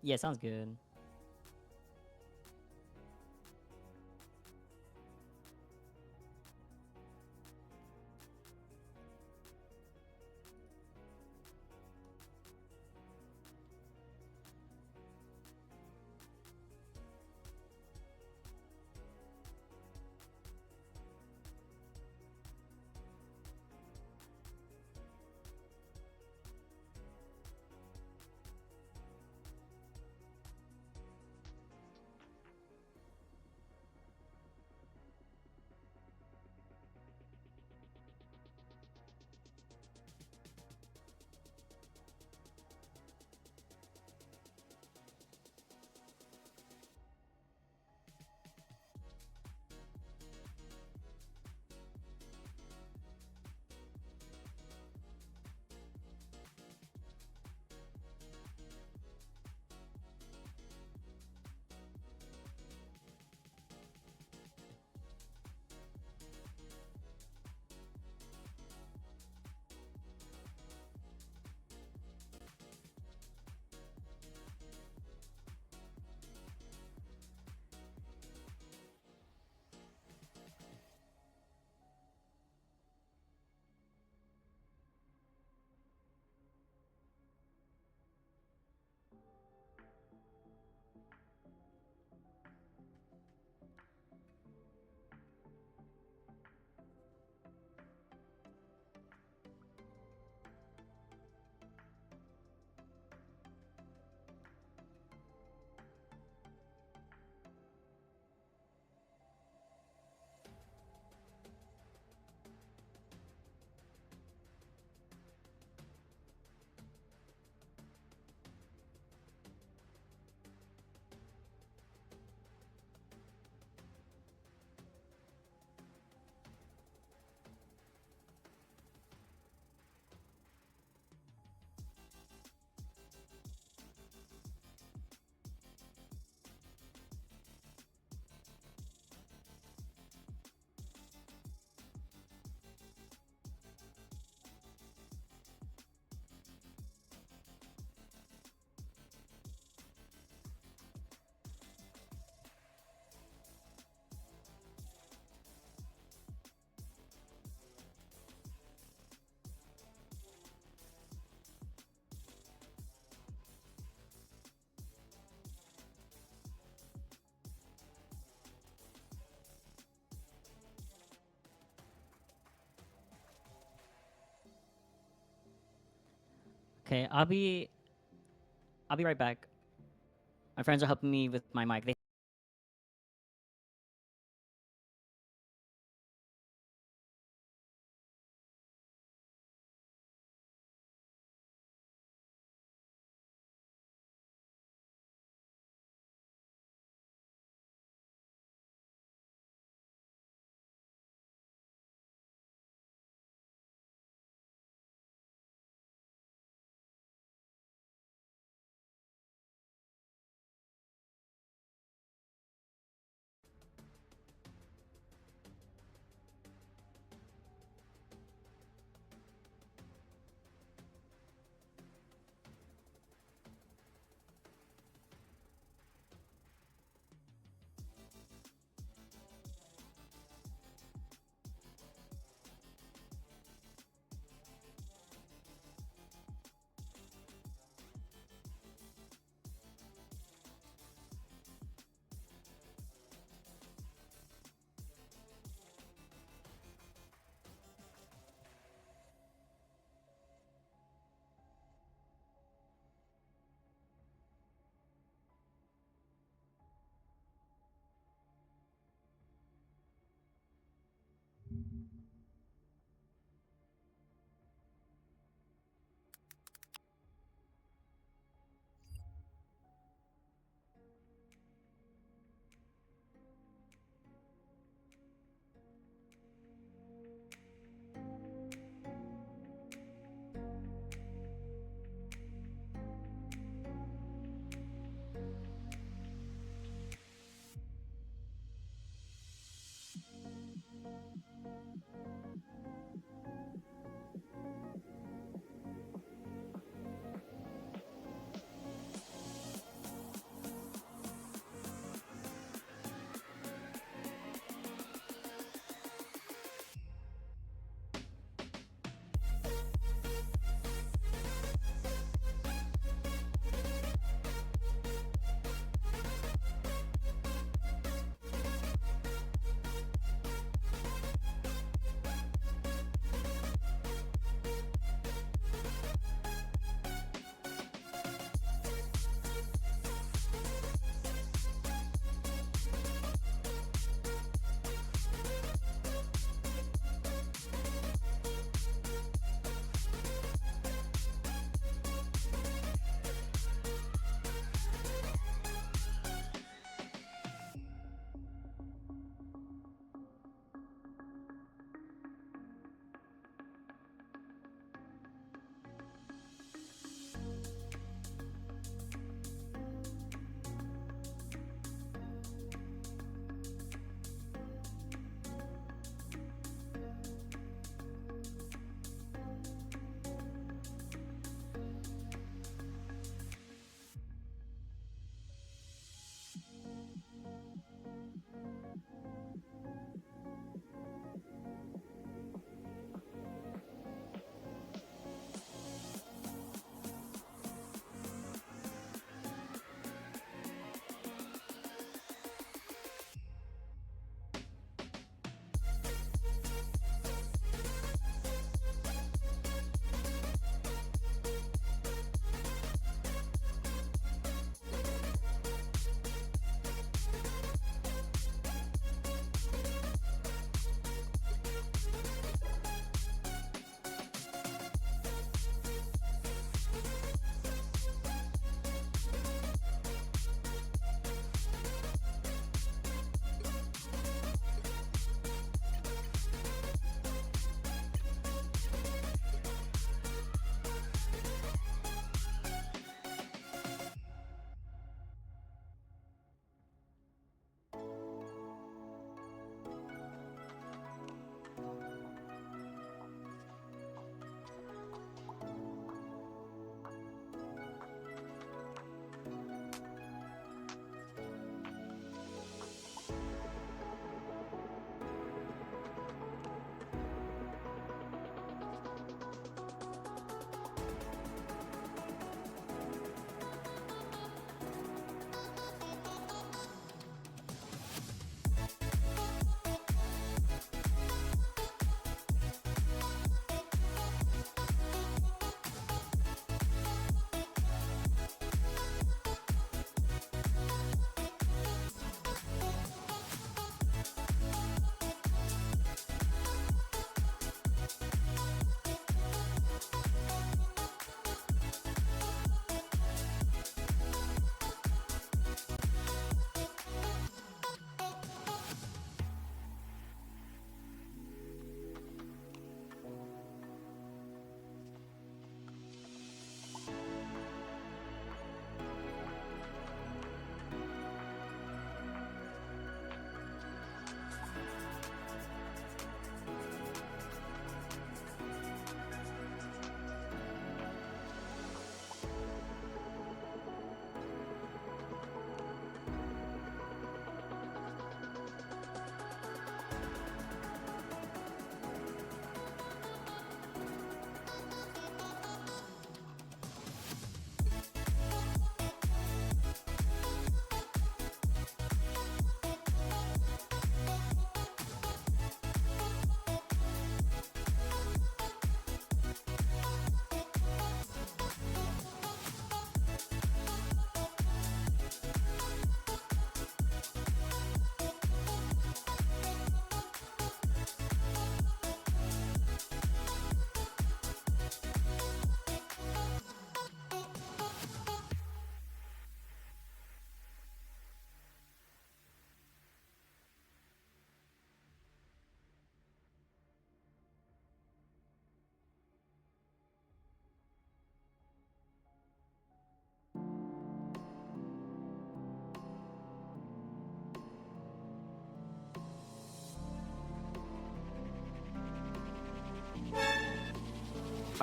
Yeah, sounds good. Okay, I'll be right back. My friends are helping me with my mic. They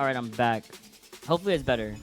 All right, I'm back. Hopefully it's better.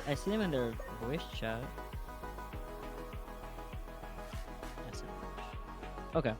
I see them in their voice chat. Okay.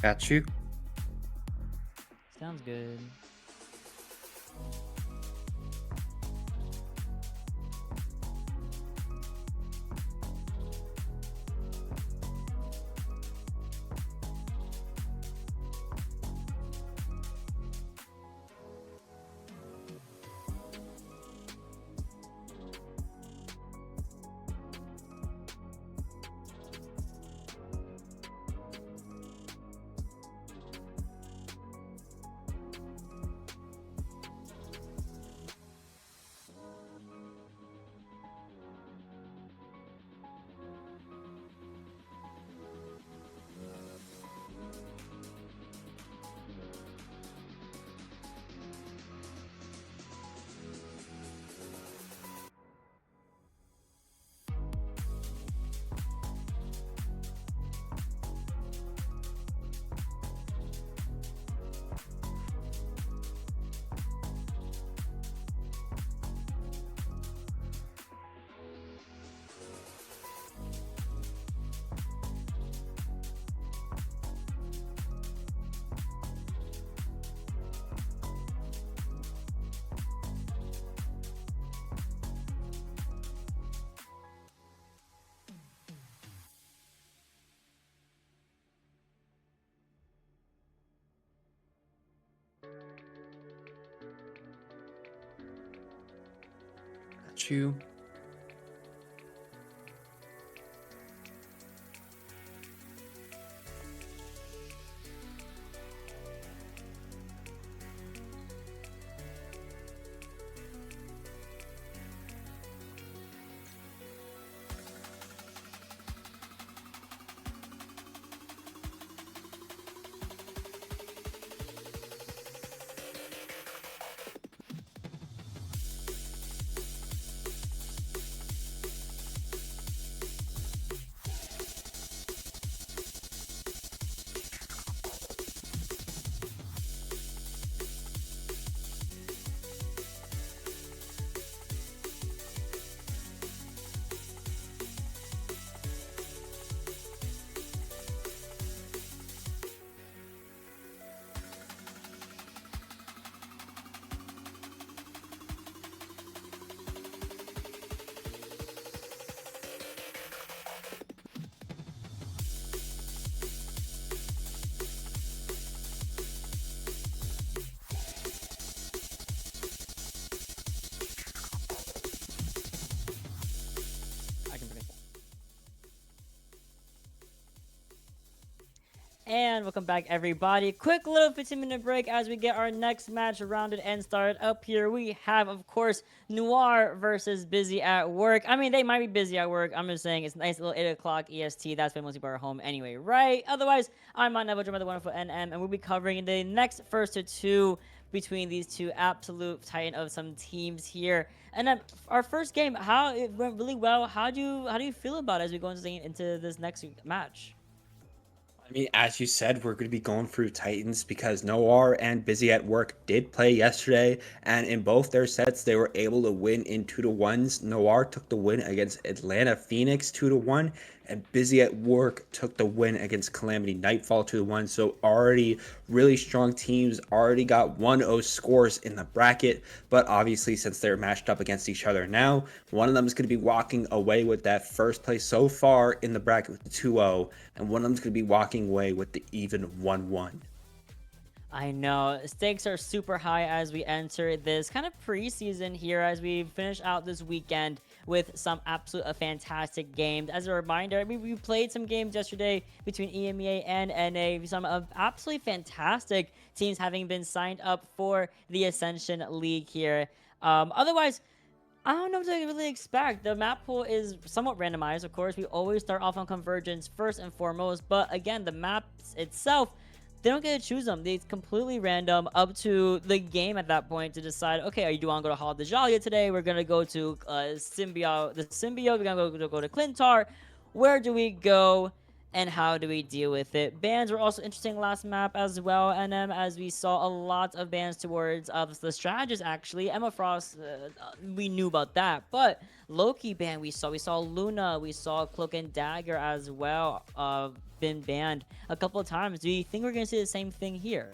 Got you. Sounds good. got you. I can predict that. And welcome back, everybody. Quick little 15-minute break as we get our next match rounded and started up here. We have, of course, Noir versus Busy at Work. I mean, they might be busy at work. I'm just saying it's nice little 8 o'clock EST. That's when most people are home anyway, right? Otherwise, I'm Mottineva, joined by the wonderful NM, and we'll be covering the next first to two between these two absolute titan of some teams here. And then our first game, how it went really well. How do you feel about it as we go into this next match? I mean, as you said, we're going to be going through Titans because Noir and Busy at Work did play yesterday, and in both their sets, they were able to win in 2-1s. Noir took the win against Atlanta Phoenix 2-1, and Busy at Work took the win against Calamity Nightfall 2-1. So already really strong teams, already got 1-0 scores in the bracket, but obviously since they're matched up against each other now, one of them is going to be walking away with that first place so far in the bracket with the 2-0, and one of them is going to be walking away with the even 1-1. I know. Stakes are super high as we enter this kind of preseason here as we finish out this weekend with some absolute fantastic games. As a reminder, we played some games yesterday between EMEA and NA. Some absolutely fantastic teams having been signed up for the Ascension League here. Otherwise, I don't know what to really expect. The map pool is somewhat randomized, of course. We always start off on Convergence first and foremost. But again, the maps itself, they don't get to choose them. It's completely random up to the game at that point to decide, okay, do you want to go to Hall of the Jalia today? We're going to go to the Symbiote. We're going to go to Clintar. Where do we go? And how do we deal with it? Bans were also interesting last map as well, and as we saw a lot of bans towards the strategist actually. Emma Frost, we knew about that, but Loki ban we saw Luna, we saw Cloak and Dagger as well, been banned a couple of times. Do you think we're gonna see the same thing here?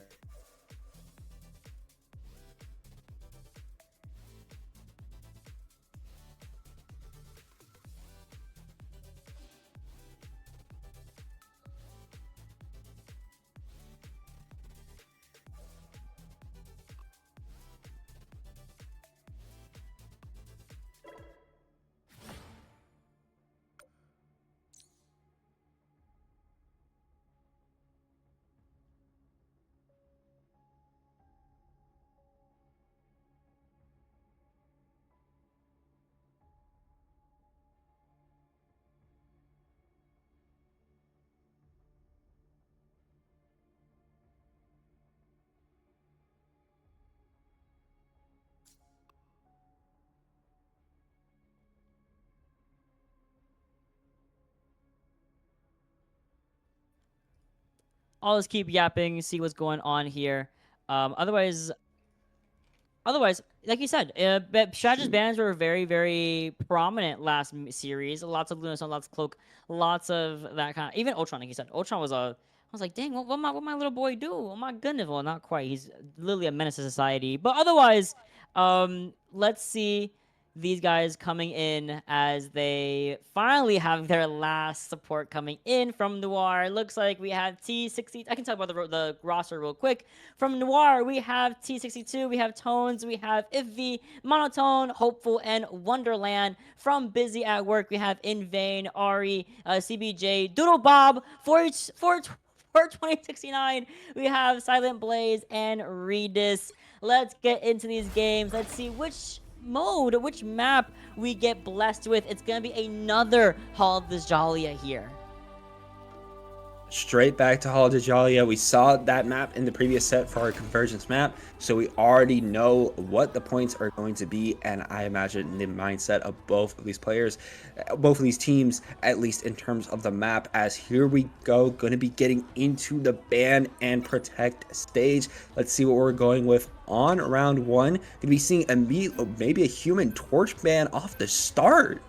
I'll just keep yapping, see what's going on here. Otherwise, like you said, strategist bans were very, very prominent last series. Lots of Lunastone, lots of Cloak, lots of that kind of. Even Ultron, like you said, Ultron was a. I was like, dang, what my little boy do? Oh my goodness, well, not quite. He's literally a menace to society. But otherwise, let's see these guys coming in as they finally have their last support coming in from Noir. Looks like we have T60. I can talk about the roster real quick. From Noir, we have T62, we have Tones, we have Ivy, Monotone, Hopeful, and Wonderland. From Busy at Work, we have In Vain, Ari, CBJ, Doodle Bob, for 2069, we have Silent Blaze and Redis. Let's get into these games. Let's see which map we get blessed with. It's gonna be another Hall of the Jalia here. Straight back to Hall of Jalia. We saw that map in the previous set for our convergence map, so we already know what the points are going to be, and I imagine the mindset of both of these players, both of these teams, at least in terms of the map, as here we go, going to be getting into the ban and protect stage. Let's see what we're going with on round one. Going to be seeing maybe a human torch ban off the start.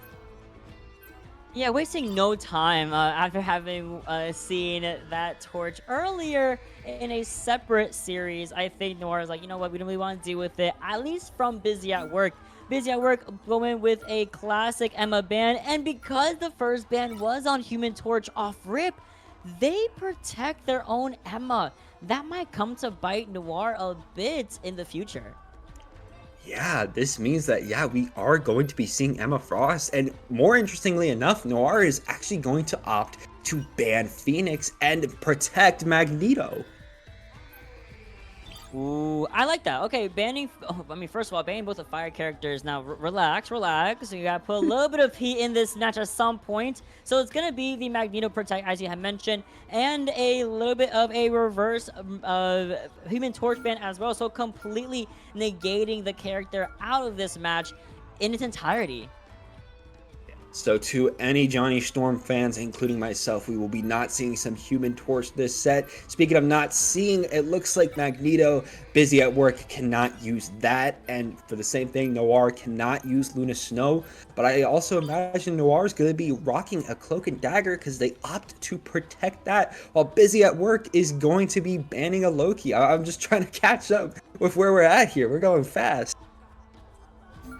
Yeah, wasting no time after having seen that torch earlier in a separate series. I think Noir is like, you know what, we don't really want to deal with it, at least from Busy at Work. Busy at Work going with a classic Emma ban, and because the first ban was on Human Torch off rip, they protect their own Emma. That might come to bite Noir a bit in the future. Yeah, this means that, yeah, we are going to be seeing Emma Frost, and more interestingly enough, Noir is actually going to opt to ban Phoenix and protect Magneto. Ooh, I like that. Okay, banning, first of all, banning both the fire characters. Now, relax. So you gotta put a little bit of heat in this match at some point. So it's gonna be the Magneto Protect, as you have mentioned, and a little bit of a reverse Human Torch ban as well. So completely negating the character out of this match in its entirety. So to any Johnny Storm fans, including myself, we will be not seeing some Human Torch this set. Speaking of not seeing, it looks like Magneto, Busy at Work, cannot use that. And for the same thing, Noir cannot use Luna Snow. But I also imagine Noir is going to be rocking a Cloak and Dagger because they opt to protect that, while Busy at Work is going to be banning a Loki. I'm just trying to catch up with where we're at here. We're going fast.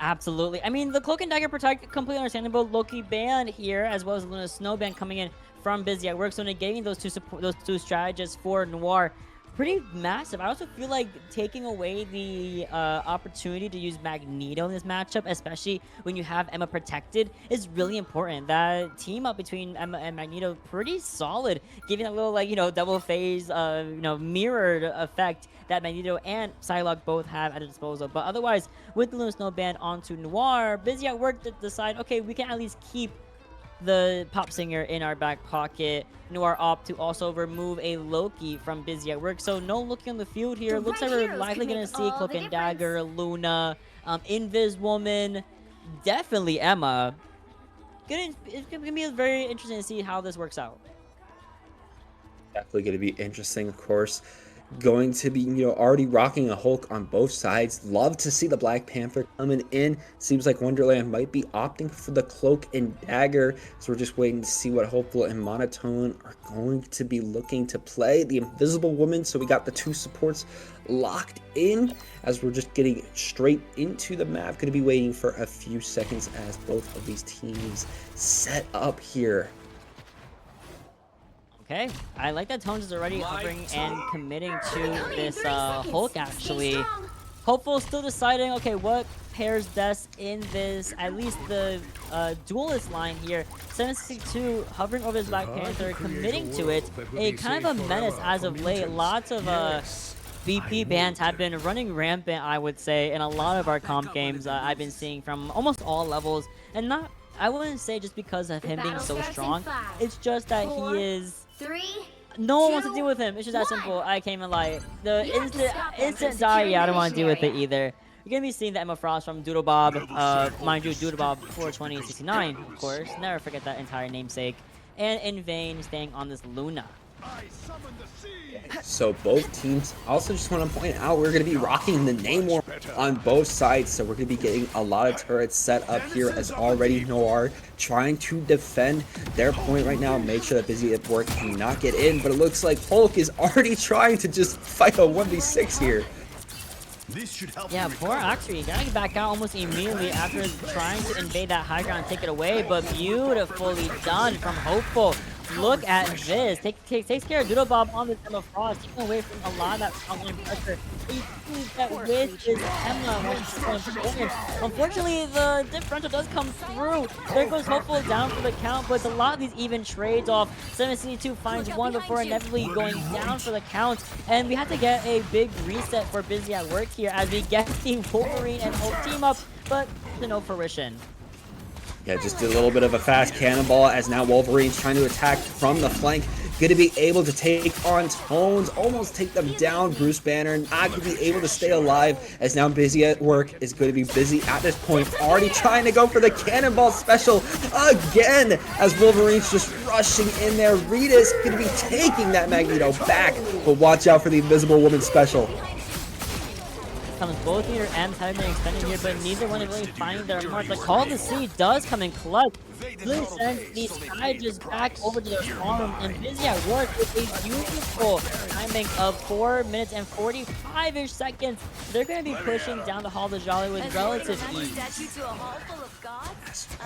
Absolutely. I mean, the Cloak and Dagger Protect, completely understandable. Loki ban here, as well as Luna Snow ban coming in from Busy at Work. So negating those two strategists for Noir, pretty massive. I also feel like taking away the opportunity to use Magneto in this matchup, especially when you have Emma protected, is really important. That team up between Emma and Magneto, pretty solid, giving a little, like, you know, double phase, mirrored effect that Magneto and Psylocke both have at their disposal. But otherwise, with the Luna Snow ban onto Noir, Busy at Work to decide, okay, we can at least keep the pop singer in our back pocket. Noir opt to also remove a Loki from Busy at Work. So no Loki on the field here. Looks like we're likely going to see Cloak and Dagger, Luna, Invis Woman, definitely Emma. It's going to be very interesting to see how this works out. Definitely going to be interesting, of course. Going to be, already rocking a Hulk on both sides. Love to see the Black Panther coming in. Seems like Wonderland might be opting for the Cloak and Dagger. So we're just waiting to see what Hopeful and Monotone are going to be looking to play. The Invisible Woman. So we got the two supports locked in as we're just getting straight into the map. Going to be waiting for a few seconds as both of these teams set up here. Okay, I like that Tones is already hovering and committing to this Hulk, actually. Hopeful still deciding, okay, what pairs best in this, at least the duelist line here. 762 hovering over his Black Panther, committing to it. A kind of a menace as of late. Lots of VP bans have been running rampant, I would say, in a lot of our comp games I've been seeing from almost all levels. And I wouldn't say just because of him being so strong. It's just that he is... No one wants to deal with him. It's just that simple. I can't even lie. The instant die, yeah, I don't want to deal with it either. You're going to be seeing the Emma Frost from Doodle Bob. Mind you, Doodle Bob 42069, of course. Never forget that entire namesake. And In Vain staying on this Luna. So both teams, also just want to point out, we're going to be rocking the Namor on both sides. So we're going to be getting a lot of turrets set up here as already Noir trying to defend their point right now. Make sure that Busy at Work cannot get in. But it looks like Hulk is already trying to just fight a 1v6 here. This should help. Yeah, poor Oxtree gotta get back out almost immediately after trying to invade that high ground and take it away, but beautifully done from Hopeful. Look at this. Takes care of Doodlebob on the Emma Frost, taking away from a lot of that frontline pressure. You see that with this Emma when she's going forward. Unfortunately, the differential does come through. There goes Hopeful down for the count, but it's a lot of these even trades off. 762 finds one before inevitably going down for the count. And we have to get a big reset for Busy at Work here as we get the Wolverine and Hope team up, but to no fruition. Yeah, just a little bit of a fast cannonball as now Wolverine's trying to attack from the flank. Going to be able to take on Tones, almost take them down. Bruce Banner not going to be able to stay alive as now Busy at Work is going to be busy at this point. Already trying to go for the cannonball special again as Wolverine's just rushing in there. Rita's going to be taking that Magneto back, but watch out for the Invisible Woman special. Comes both here and have been extended here, but neither one is really finding their mark. The Call to Sea does come in clutch. Really sends the Sky just back over to their farm, and Busy at Work with a beautiful timing of 4 minutes and 45-ish seconds. They're going to be pushing down the Hall of the Jolly with relative ease.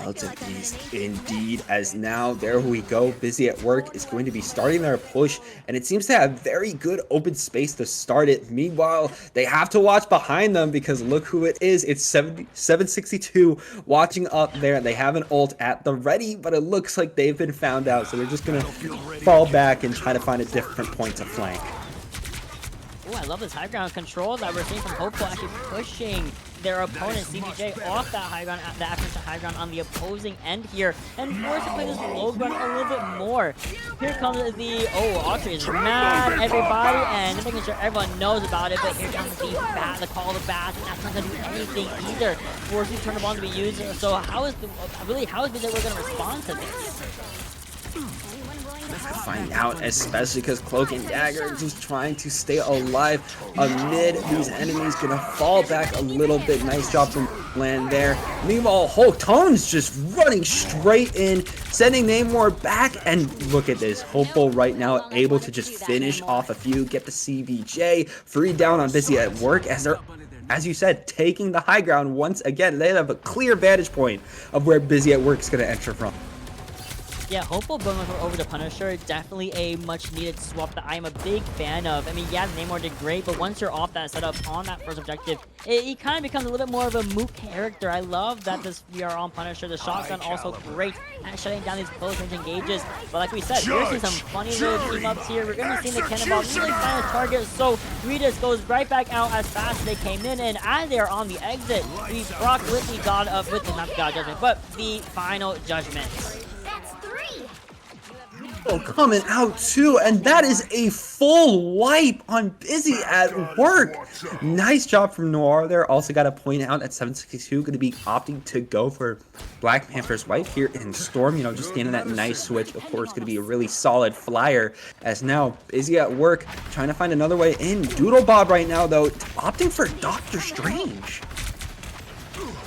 Relative ease indeed, as now there we go. Busy at Work is going to be starting their push, and it seems to have very good open space to start it. Meanwhile, they have to watch behind them because look who it is. It's 762 watching up there. They have an ult at the ready, but it looks like they've been found out, so they're just gonna fall back and try to find a different point to flank. Oh, I love this high ground control that we're seeing from Hopeful, actually pushing their opponent CBJ off that high ground, the aforementioned high ground on the opposing end here, and forced to play this low ground a little bit more. Here comes the Oxtree is mad, everybody, and making sure everyone knows about it. But here comes the bat, the call to bat, and that's not gonna do anything either. Forcing turn on to be used. So how is we're gonna respond to this? Find out, especially because Cloak and Dagger are just trying to stay alive amid these enemies. Gonna fall back a little bit. Nice job from Land there. Meanwhile, Hulk Tones just running straight in, sending Namor back, and look at this. Hopeful right now able to just finish off a few, get the CBJ free down on Busy at Work as they're, as you said, taking the high ground once again. They have a clear vantage point of where Busy at Work is going to enter from. Yeah, Hopeful going over the Punisher, definitely a much needed swap that I am a big fan of. I mean, yeah, Namor did great, but once you're off that setup on that first objective, it kind of becomes a little bit more of a moot character. I love that we are on Punisher. The shotgun also great at shutting down these close range engages. But like we said, we're seeing some funny little team ups here. We're going to see the cannonball really find a target. So Regis goes right back out as fast as they came in, and as they are on the exit, we rock with the God of, not the God Judgment, but the Final Judgment. Oh, coming out too, and that is a full wipe on Busy at Work. Nice job from Noir there. Also got to point out that 762 going to be opting to go for Black Panther's wife here in Storm. You know, just getting that nice switch. Of course, going to be a really solid flyer. As now Busy at Work trying to find another way in. Doodlebob right now though opting for Doctor Strange.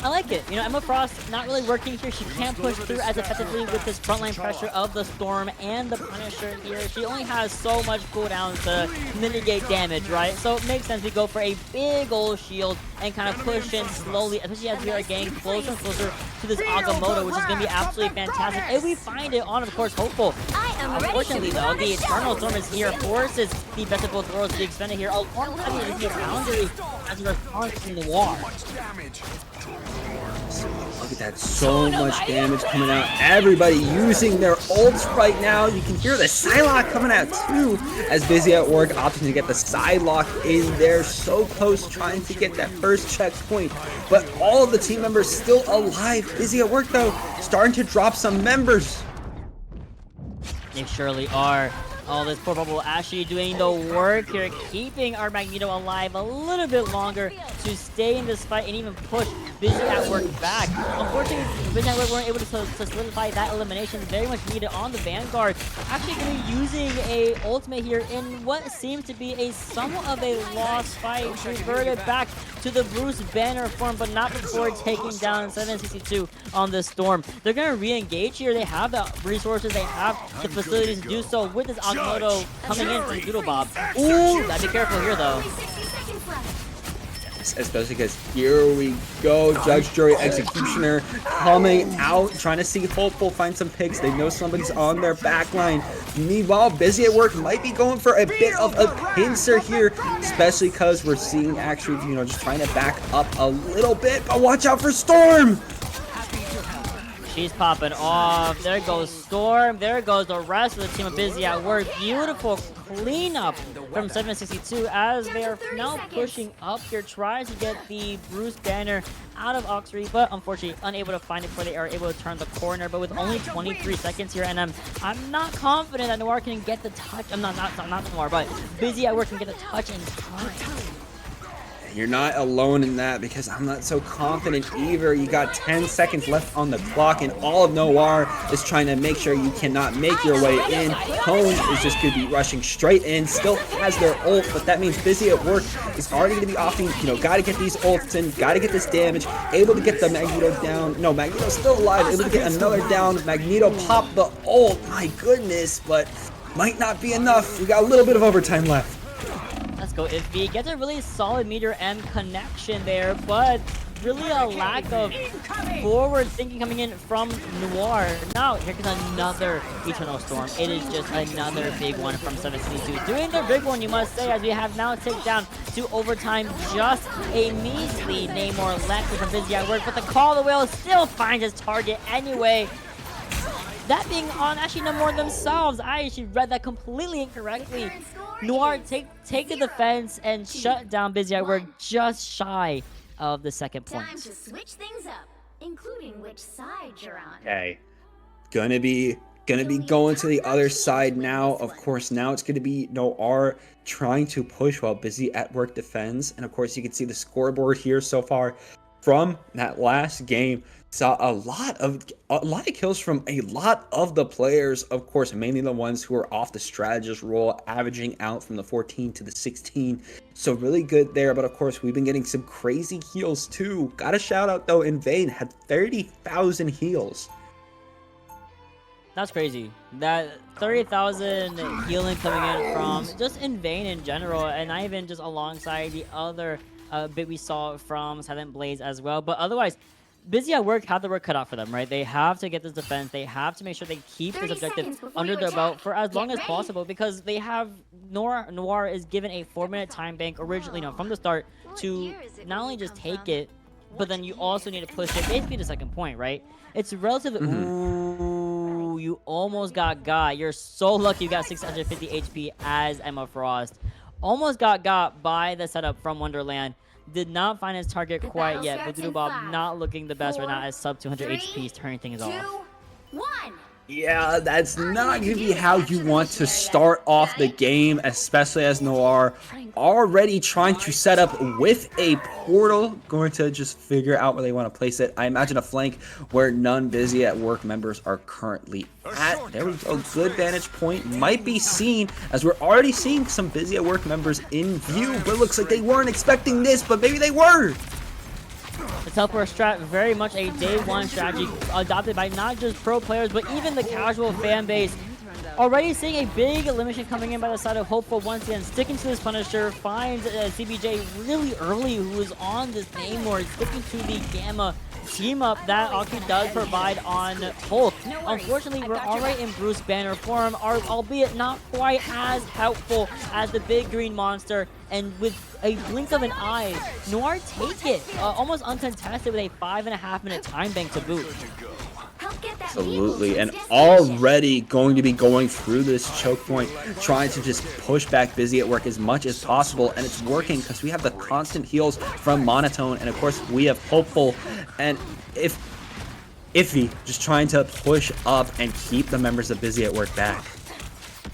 I like it. You know, Emma Frost not really working here. She can't push through as effectively with this frontline pressure of the Storm and the Punisher here. She only has so much cooldown to mitigate damage, right? So it makes sense we go for a big old shield and kind of push in slowly, especially as we are getting closer and closer to this Agamotto, which is going to be absolutely fantastic. If we find it on, of course, Hopeful. Unfortunately, though, the Eternal Storm is here, forces the best of both worlds to be expended here, alongside the boundary as a response from Noir. Look at that, so much damage coming out. Everybody using their ults right now. You can hear the Psylocke coming out too, as Busy at Work opting to get the Psylocke in there. So close, trying to get that first checkpoint, but all of the team members still alive. Busy at Work though, starting to drop some members. They surely are. Oh, this poor Bubble actually doing the work here, keeping our Magneto alive a little bit longer to stay in this fight and even push Busy at Work back. Unfortunately, Busy at Work weren't able to solidify that elimination. Very much needed on the Vanguard. Actually going to be using a ultimate here in what seems to be a somewhat of a lost fight. Reverted back to the Bruce Banner form, but not before taking down 762 on the Storm. They're going to re-engage here. They have the resources, they have the facilities to do so with this Agamotto coming in from Doodlebob. Ooh, gotta be careful here though. next, especially because here we go. Judge, Jury, Executioner coming out, trying to see Hopeful find some picks. They know somebody's on their back line. Meanwhile, Busy at Work might be going for a bit of a pincer here, especially because we're seeing actually, you know, just trying to back up a little bit. But watch out for Storm. She's popping off. There goes Storm. There goes the rest of the team of Busy at Work. Beautiful cleanup from 762 as they are now pushing up here, trying to get the Bruce Banner out of Oxley, but unfortunately unable to find it before they are able to turn the corner. But with only 23 seconds here, and I'm not confident that Noir can get the touch. I'm not Noir, but Busy at Work can get the touch in time. You're not alone in that, because I'm not so confident either. You got 10 seconds left on the clock, and all of Noir is trying to make sure you cannot make your way in. Cone is just going to be rushing straight in, still has their ult, but that means Busy at Work is already going to be offing, you know, got to get these ults in, got to get this damage, able to get the Magneto down. No, Magneto's still alive, able to get another down. Magneto popped the ult, my goodness, but might not be enough. We got a little bit of overtime left. Let's go. If gets a really solid meter M connection there, but really a lack of forward thinking coming in from Noir. Now, here comes another Eternal Storm. It is just another big one from 762. Doing their big one, you must say, as we have now ticked down to overtime. Just a measly Namor left from Busy at Work, but the Call of the Whale still finds his target anyway. That being on actually no more themselves. I actually read that completely incorrectly. Noir take the defense and shut down Busy at Work just shy of the second point. Time to switch things up, including which side you're on. Okay, gonna be going to the other side now. Of course, now it's gonna be Noir trying to push while Busy at Work defends. And of course, you can see the scoreboard here so far from that last game. Saw a lot of kills from a lot of the players, of course, mainly the ones who are off the strategist role, averaging out from the 14 to the 16. So really good there. But of course, we've been getting some crazy heals too. Got a shout out though, Invane had 30,000 heals. That's crazy. That 30,000 healing coming in from just Invane in general, and not even just alongside the other bit we saw from Silent Blaze as well. But otherwise, Busy at Work have the work cut out for them, right? They have to get this defense. They have to make sure they keep this objective under their belt for as long as possible, because they have Noir is given a 4-minute time bank originally, from the start, to not only just take it, but then you also need to push it basically to second point, right? It's relatively... Ooh, you almost got. You're so lucky you got 650 HP as Emma Frost. Almost got by the setup from Wonderland. Did not find his target quite yet, but Doodle Bob not looking the best right now as sub 200 HP is turning things off. 2, 1. Yeah, that's not going to be how you want to start off the game, especially as Noir already trying to set up with a portal, going to just figure out where they want to place it. I imagine a flank where none Busy at Work members are currently at. There we go, good vantage point might be seen, as we're already seeing some Busy at Work members in view, but it looks like they weren't expecting this, but maybe they were. The teleport strat, very much a day one strategy adopted by not just pro players, but even the casual fan base. Already seeing a big elimination coming in by the side of Hopeful once again, sticking to this Punisher, finds CBJ really early, who is on this Namor, sticking to the Gamma team up that Aki does provide on Hulk. Unfortunately, we're already in Bruce Banner form, albeit not quite as helpful as the big green monster, and with a blink of an eye, Noir take it almost uncontested with a 5.5-minute time bank to boot. Absolutely, and already going to be going through this choke point, trying to just push back Busy at Work as much as possible, and it's working because we have the constant heals from Monotone, and of course we have Hopeful, and Iffy just trying to push up and keep the members of Busy at Work back.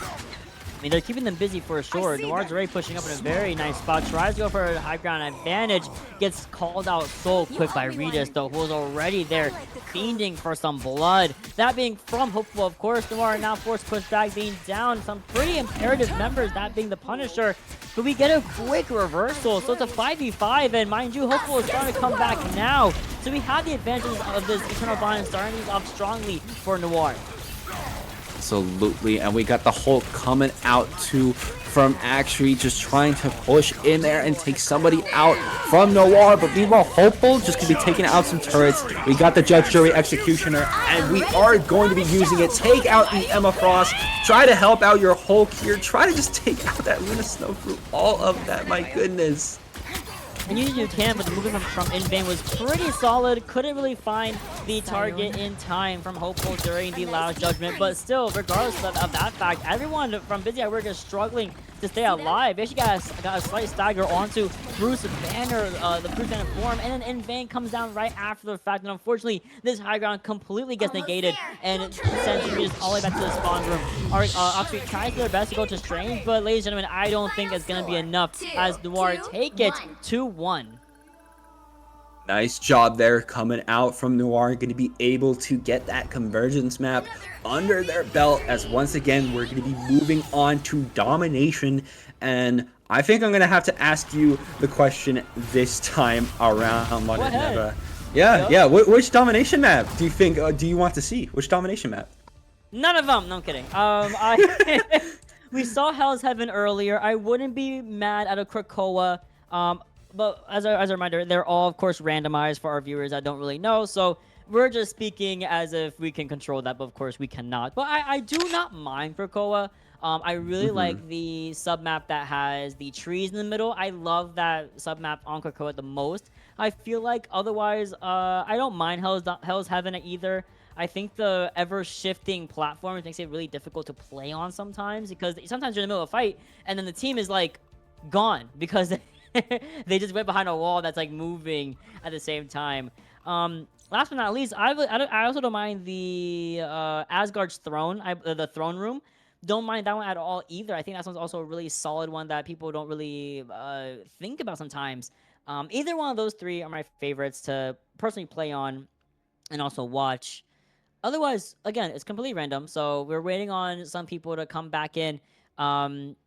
I mean, they're keeping them busy for sure. Noir's already pushing up in a very nice spot. Tries to go for a high ground advantage. Gets called out so quick by Regis, though, who was already there, fiending for some blood. That being from Hopeful, of course. Noir now forced push back, being down some pretty imperative members, that being the Punisher. But we get a quick reversal, so it's a 5v5, and mind you, Hopeful is starting to come back now. So we have the advantages of this Eternal Bond starting these off strongly for Noir. Absolutely. And we got the Hulk coming out too from Actually, just trying to push in there and take somebody out from Noir. But meanwhile, Hopeful just going to be taking out some turrets. We got the Judge, Jury, Executioner, and we are going to be using it. Take out the Emma Frost. Try to help out your Hulk here. Try to just take out that Luna Snow through all of that. My goodness. And usually you can, but the movement from In-Vain was pretty solid. Couldn't really find the target in time from Hopeful during the Loud Judgment. But still, regardless of that fact, everyone from Busy at Work is struggling to stay alive. They actually got a slight stagger onto Bruce Banner, the Bruce Banner form. And then In-Vain comes down right after the fact. And unfortunately, this high ground completely gets negated and sends Regis all the way back to the spawn room. Actually tries their best to go to Strange, but ladies and gentlemen, I don't think it's going to be enough as Noir take it 2-1. Nice job there coming out from Noir. Going to be able to get that convergence map under their belt as once again we're going to be moving on to domination. And I think I'm going to have to ask you the question this time around, Mottineva. Yeah. Which domination map do you think, do you want to see? Which domination map? None of them. No, I'm kidding. We saw Hell's Heaven earlier. I wouldn't be mad at a Krakoa. But as a reminder, they're all, of course, randomized for our viewers that don't really know. So we're just speaking as if we can control that, but of course we cannot. But I do not mind Krakoa. I really like the submap that has the trees in the middle. I love that submap on Krakoa the most. I feel like otherwise, I don't mind Hell's Heaven either. I think the ever-shifting platform makes it really difficult to play on sometimes because sometimes you're in the middle of a fight and then the team is like gone because they just went behind a wall that's like moving at the same time. Last but not least, I also don't mind the Asgard's throne, the throne room. Don't mind that one at all either. I think that one's also a really solid one that people don't really think about sometimes. Either one of those three are my favorites to personally play on and also watch. Otherwise, again, it's completely random. So we're waiting on some people to come back in.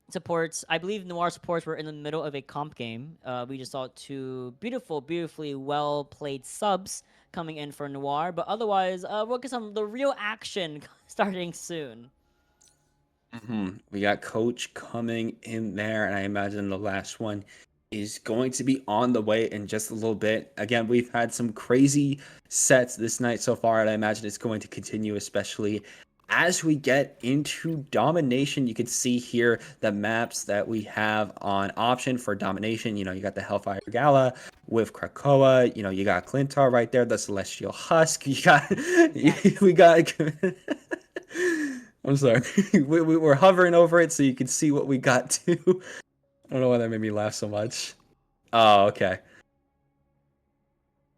Supports, I believe Noir supports were in the middle of a comp game. We just saw two beautifully well played subs coming in for Noir, but otherwise, we'll get the real action starting soon. We got Coach coming in there, and I imagine the last one is going to be on the way in just a little bit. Again, we've had some crazy sets this night so far, and I imagine it's going to continue, especially as we get into domination. You can see here the maps that we have on option for domination. You know, you got the Hellfire Gala with Krakoa. You know, you got Clintar right there, the Celestial Husk. You got, we got. I'm sorry, we were hovering over it so you can see what we got too. I don't know why that made me laugh so much. Oh, okay.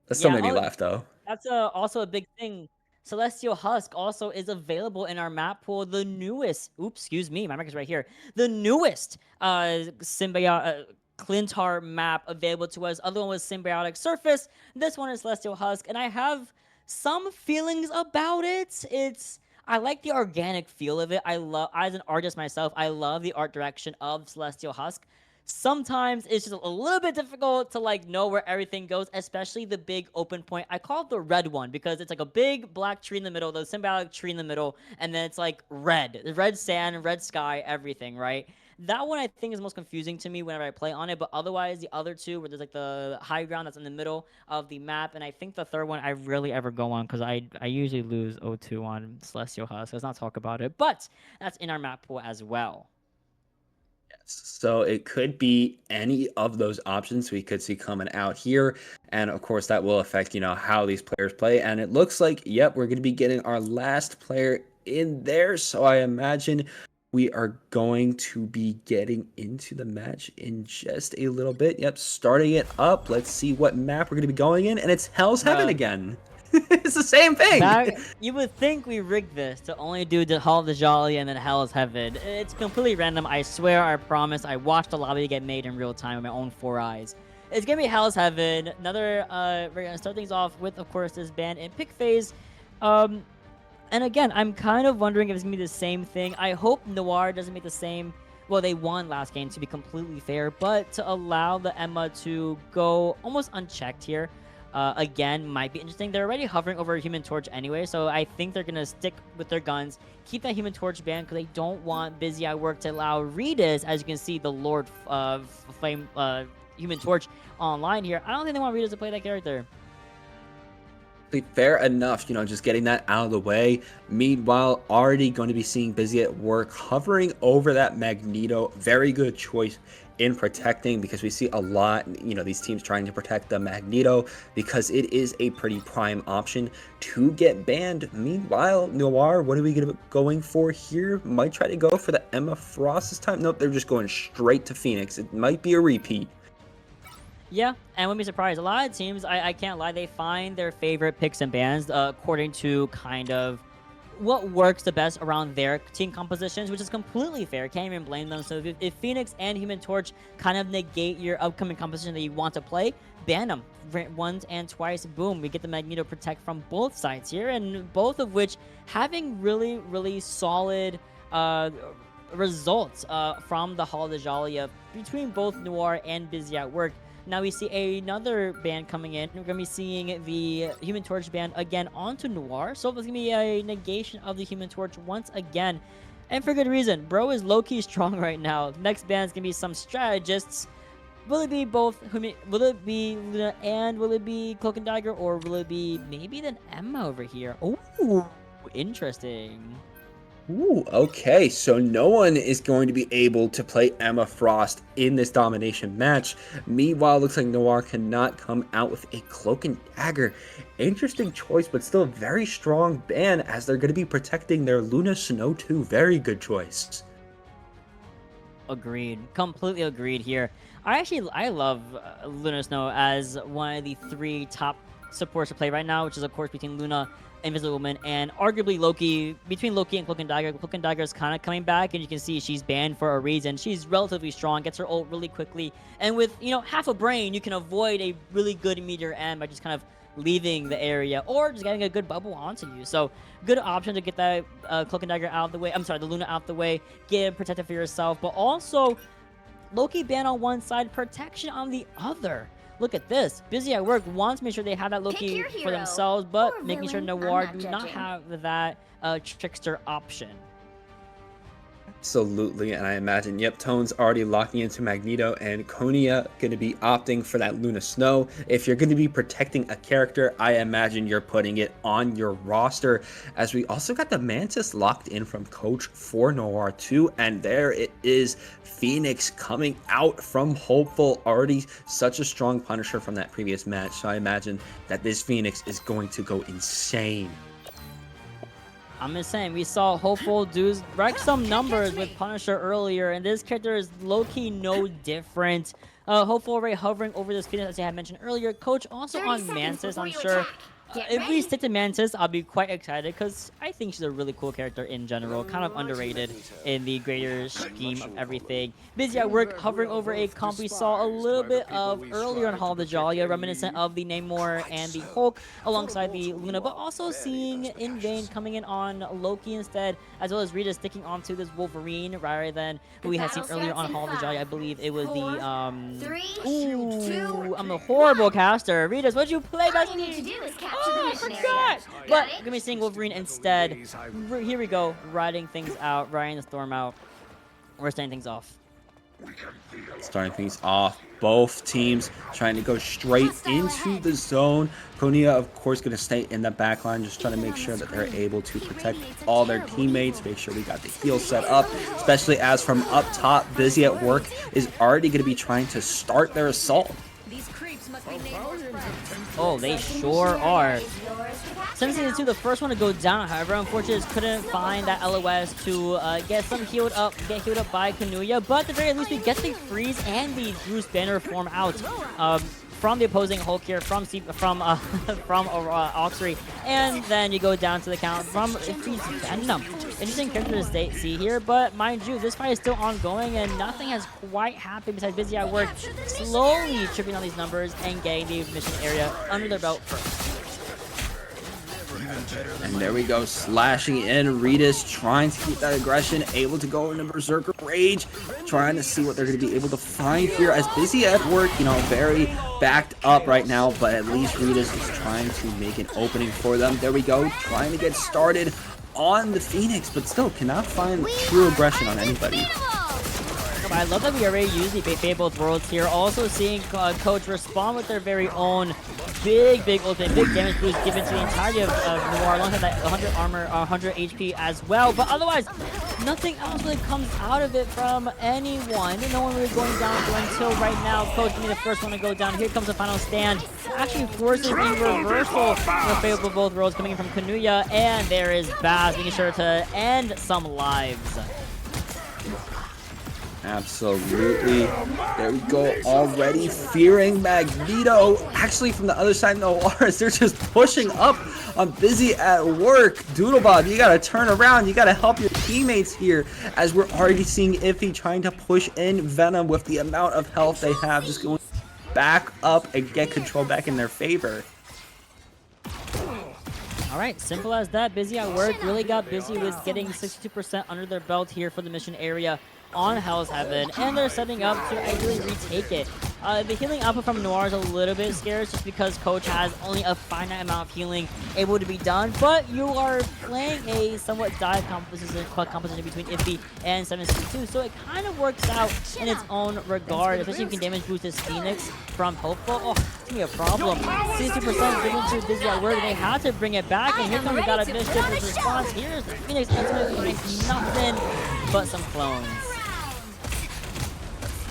That still made me laugh though. That's also a big thing. Celestial Husk also is available in our map pool. The newest, excuse me, my mic is right here. The newest symbiotic Clintar map available to us. Other one was Symbiotic Surface. This one is Celestial Husk, and I have some feelings about it. I like the organic feel of it. As an artist myself, I love the art direction of Celestial Husk. Sometimes it's just a little bit difficult to like know where everything goes, especially the big open point. I call it the red one because it's like a big black tree in the middle, the symbiotic tree in the middle, and then it's like red sand, red sky, everything, right? That one I think is most confusing to me whenever I play on it, but otherwise the other two where there's like the high ground that's in the middle of the map, and I think the third one I rarely ever go on because I usually lose 0-2 on Celestial Husk. Let's not talk about it, but that's in our map pool as well. So it could be any of those options we could see coming out here. And of course, that will affect, you know, how these players play. And it looks like, yep, we're going to be getting our last player in there. So I imagine we are going to be getting into the match in just a little bit. Yep, starting it up. Let's see what map we're going to be going in. And it's Hell's Heaven again. It's the same thing. You would think we rigged this to only do the Hall of the Jolly and then Hell's Heaven. It's completely random. I swear, I promise. I watched the lobby get made in real time with my own 4 eyes. It's gonna be Hell's Heaven. We're gonna start things off with, of course, this band in pick phase. And again, I'm kind of wondering if it's gonna be the same thing. I hope Noir doesn't make the same. Well, they won last game, to be completely fair, but to allow the Emma to go almost unchecked here. again, might be interesting. They're already hovering over Human Torch anyway, so I think they're going to stick with their guns, keep that Human Torch banned because they don't want Busy at Work to allow Redis, as you can see, the Lord of Flame Human Torch online here. I don't think they want Redis to play that character. Fair enough, just getting that out of the way. Meanwhile, already going to be seeing Busy at Work hovering over that Magneto. Very good choice in protecting, because we see a lot, these teams trying to protect the Magneto because it is a pretty prime option to get banned. Meanwhile, Noir, what are we going for here? Might try to go for the Emma Frost this time. Nope, they're just going straight to Phoenix. It might be a repeat. Yeah, and wouldn't be surprised. A lot of teams, I can't lie, they find their favorite picks and bans according to kind of what works the best around their team compositions, which is completely fair. Can't even blame them. So if Phoenix and Human Torch kind of negate your upcoming composition that you want to play, ban them once and twice. Boom, we get the Magneto protect from both sides here, and both of which having really, really solid results from the Hall of Djalia between both Noir and Busy at Work. Now we see another ban coming in. We're going to be seeing the Human Torch ban again onto Noir. So there's going to be a negation of the Human Torch once again. And for good reason. Bro is low-key strong right now. Next ban is going to be some strategists. Will it be both? Will it be Luna and will it be Cloak and Dagger? Or will it be maybe then Emma over here? Ooh, interesting. Ooh, okay, so no one is going to be able to play Emma Frost in this domination match. Meanwhile, looks like Noir cannot come out with a Cloak and Dagger. Interesting choice, but still a very strong ban, as they're going to be protecting their Luna Snow too. Very good choice. Agreed. Completely agreed here. I love Luna Snow as one of the 3 top supports to play right now, which is of course between Luna, Invisible Woman, and arguably Loki. Between Loki and Cloak and Dagger, Cloak and Dagger is kind of coming back, and you can see she's banned for a reason. She's relatively strong, gets her ult really quickly, and with half a brain, you can avoid a really good meteor end by just kind of leaving the area or just getting a good bubble onto you. So good option to get that Cloak and Dagger out of the way. I'm sorry, the Luna out of the way, get protected for yourself, but also Loki ban on one side, protection on the other. Look at this. Busy at Work wants to make sure they have that Loki for themselves, but making sure Noir do not have that trickster option. Absolutely, and I imagine, Tone's already locking into Magneto, and Konya going to be opting for that Luna Snow. If you're going to be protecting a character, I imagine you're putting it on your roster, as we also got the Mantis locked in from Coach for Noir too, and there it is, Phoenix coming out from Hopeful, already such a strong Punisher from that previous match, so I imagine that this Phoenix is going to go insane. I'm just saying, we saw Hopeful wreck some numbers with Punisher earlier, and this character is low-key no different. Hopeful already hovering over this Phoenix, as I had mentioned earlier. Coach also on Mantis, I'm sure. If we stick to Mantis, I'll be quite excited, because I think she's a really cool character in general, kind of underrated in the greater scheme of everything. Busy at Work, hovering over a comp we saw a little bit of earlier in Hall of Djalia, reminiscent of the Namor and the Hulk alongside the Luna, but also seeing In Vain coming in on Loki instead, as well as Rita sticking onto this Wolverine rather than who we had seen earlier on Hall of Djalia. I believe it was the ooh, I'm a horrible caster. Rita, what'd you play, Bestie? Oh, I forgot! But we're gonna be seeing Wolverine instead. Here we go, riding things out, riding the storm out. We're starting things off. Starting things off, both teams trying to go straight into the zone. Konya, of course, going to stay in the back line, just trying to make sure that they're able to protect all their teammates, make sure we got the heal set up, especially as from up top, Busy at Work is already going to be trying to start their assault. Oh, they sure are. 17-2, the first one to go down. However, unfortunately, couldn't find that LOS to get healed up by Kanuya. But at the very least, we get the freeze and the Bruce Banner form out from the opposing Hulk here, from Oxry, and then you go down to the count from Venom. Interesting character to see here, but mind you, this fight is still ongoing and nothing has quite happened besides Busy at Work slowly tripping on these numbers and getting the mission area under their belt first. And there we go, slashing in. Regis trying to keep that aggression, able to go into Berserker Rage, trying to see what they're going to be able to find here. As busy at work, you know, very backed up right now, but at least Regis is trying to make an opening for them. There we go, trying to get started on the Phoenix, but still cannot find true aggression on anybody. I love that we already used the Fate both worlds here. Also seeing Coach respond with their very own big ultimate, big damage boost given to the entirety of Noir, alongside that 100 armor, 100 HP as well. But otherwise, nothing else really comes out of it from anyone. No one really going down until right now. Coach being the first one to go down. Here comes the final stand. Actually forces the reversal of the Fate of both worlds coming in from Kanuya. And there is Baz making sure to end some lives. Absolutely. There we go, already fearing Magneto. Actually, from the other side, Noir, they're just pushing up on Busy at work. Doodlebob, you gotta turn around. You gotta help your teammates here, as we're already seeing Iffy trying to push in Venom with the amount of health they have, just going back up and get control back in their favor. All right, simple as that. Busy at work, really got busy with getting 62% under their belt here for the mission area on Hell's Heaven, and they're setting up to ideally retake it. The healing output from Noir is a little bit scarce just because Coach has only a finite amount of healing able to be done, but you are playing a somewhat dive composition between Iffy and 762, so it kind of works out in its own regard, especially if you can damage boost this Phoenix from Hopeful. Oh, it's gonna be a problem. 60% given to Busy at work, they had to bring it back, and here comes the God of Mischief with response. Here's the Phoenix ultimate, makes nothing but some clones.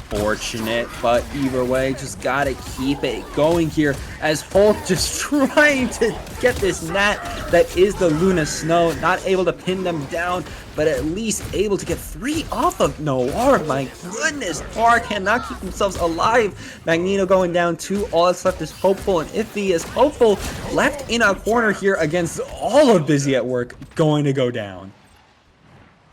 Fortunate, but either way, just gotta keep it going here as Hulk just trying to get this Nat that is the Luna Snow, not able to pin them down, but at least able to get 3 off of Noir. My goodness, Noir cannot keep themselves alive. Magneto going down 2, all that's left is Hopeful, and Iffy is Hopeful left in a corner here against all of Busy at work, going to go down.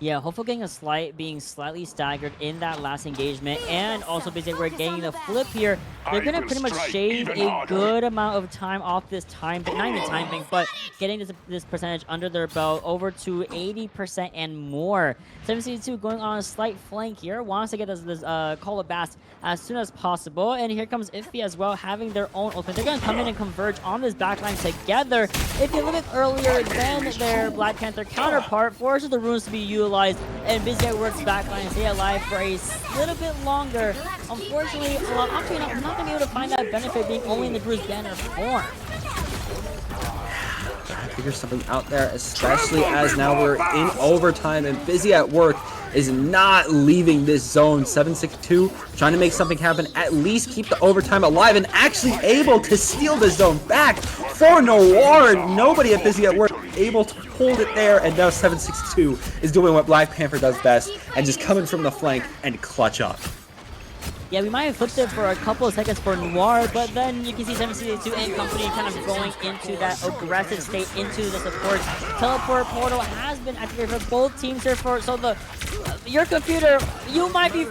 Yeah, Hopeful getting being slightly staggered in that last engagement, and also Busy we're getting the flip here. They're gonna pretty much shave a good amount of time off this time, but not even time thing, but getting this percentage under their belt over to 80% and more. 762 going on a slight flank here, wants to get this Call of Bass as soon as possible, and here comes Iffy as well, having their own ultimate. They're gonna come in and converge on this backline together. Iffy a little bit earlier than their Black Panther counterpart, forces the runes to be utilized, and Busy at Work's backline stay alive for a little bit longer. Unfortunately, I'm not gonna be able to find that benefit being only in the Bruce Banner form. Gotta figure something out there, especially as now we're in overtime and Busy at Work is not leaving this zone. 762 trying to make something happen, at least keep the overtime alive, and actually able to steal the zone back for Noir. Nobody at Busy at Work able to hold it there, and now 762 is doing what Black Panther does best and just coming from the flank and clutch up. Yeah, we might have flipped it for a couple of seconds for Noir, but then you can see 762 and company kind of going into that aggressive state into the support. Teleport portal has been activated for both teams here. So your computer, you might be,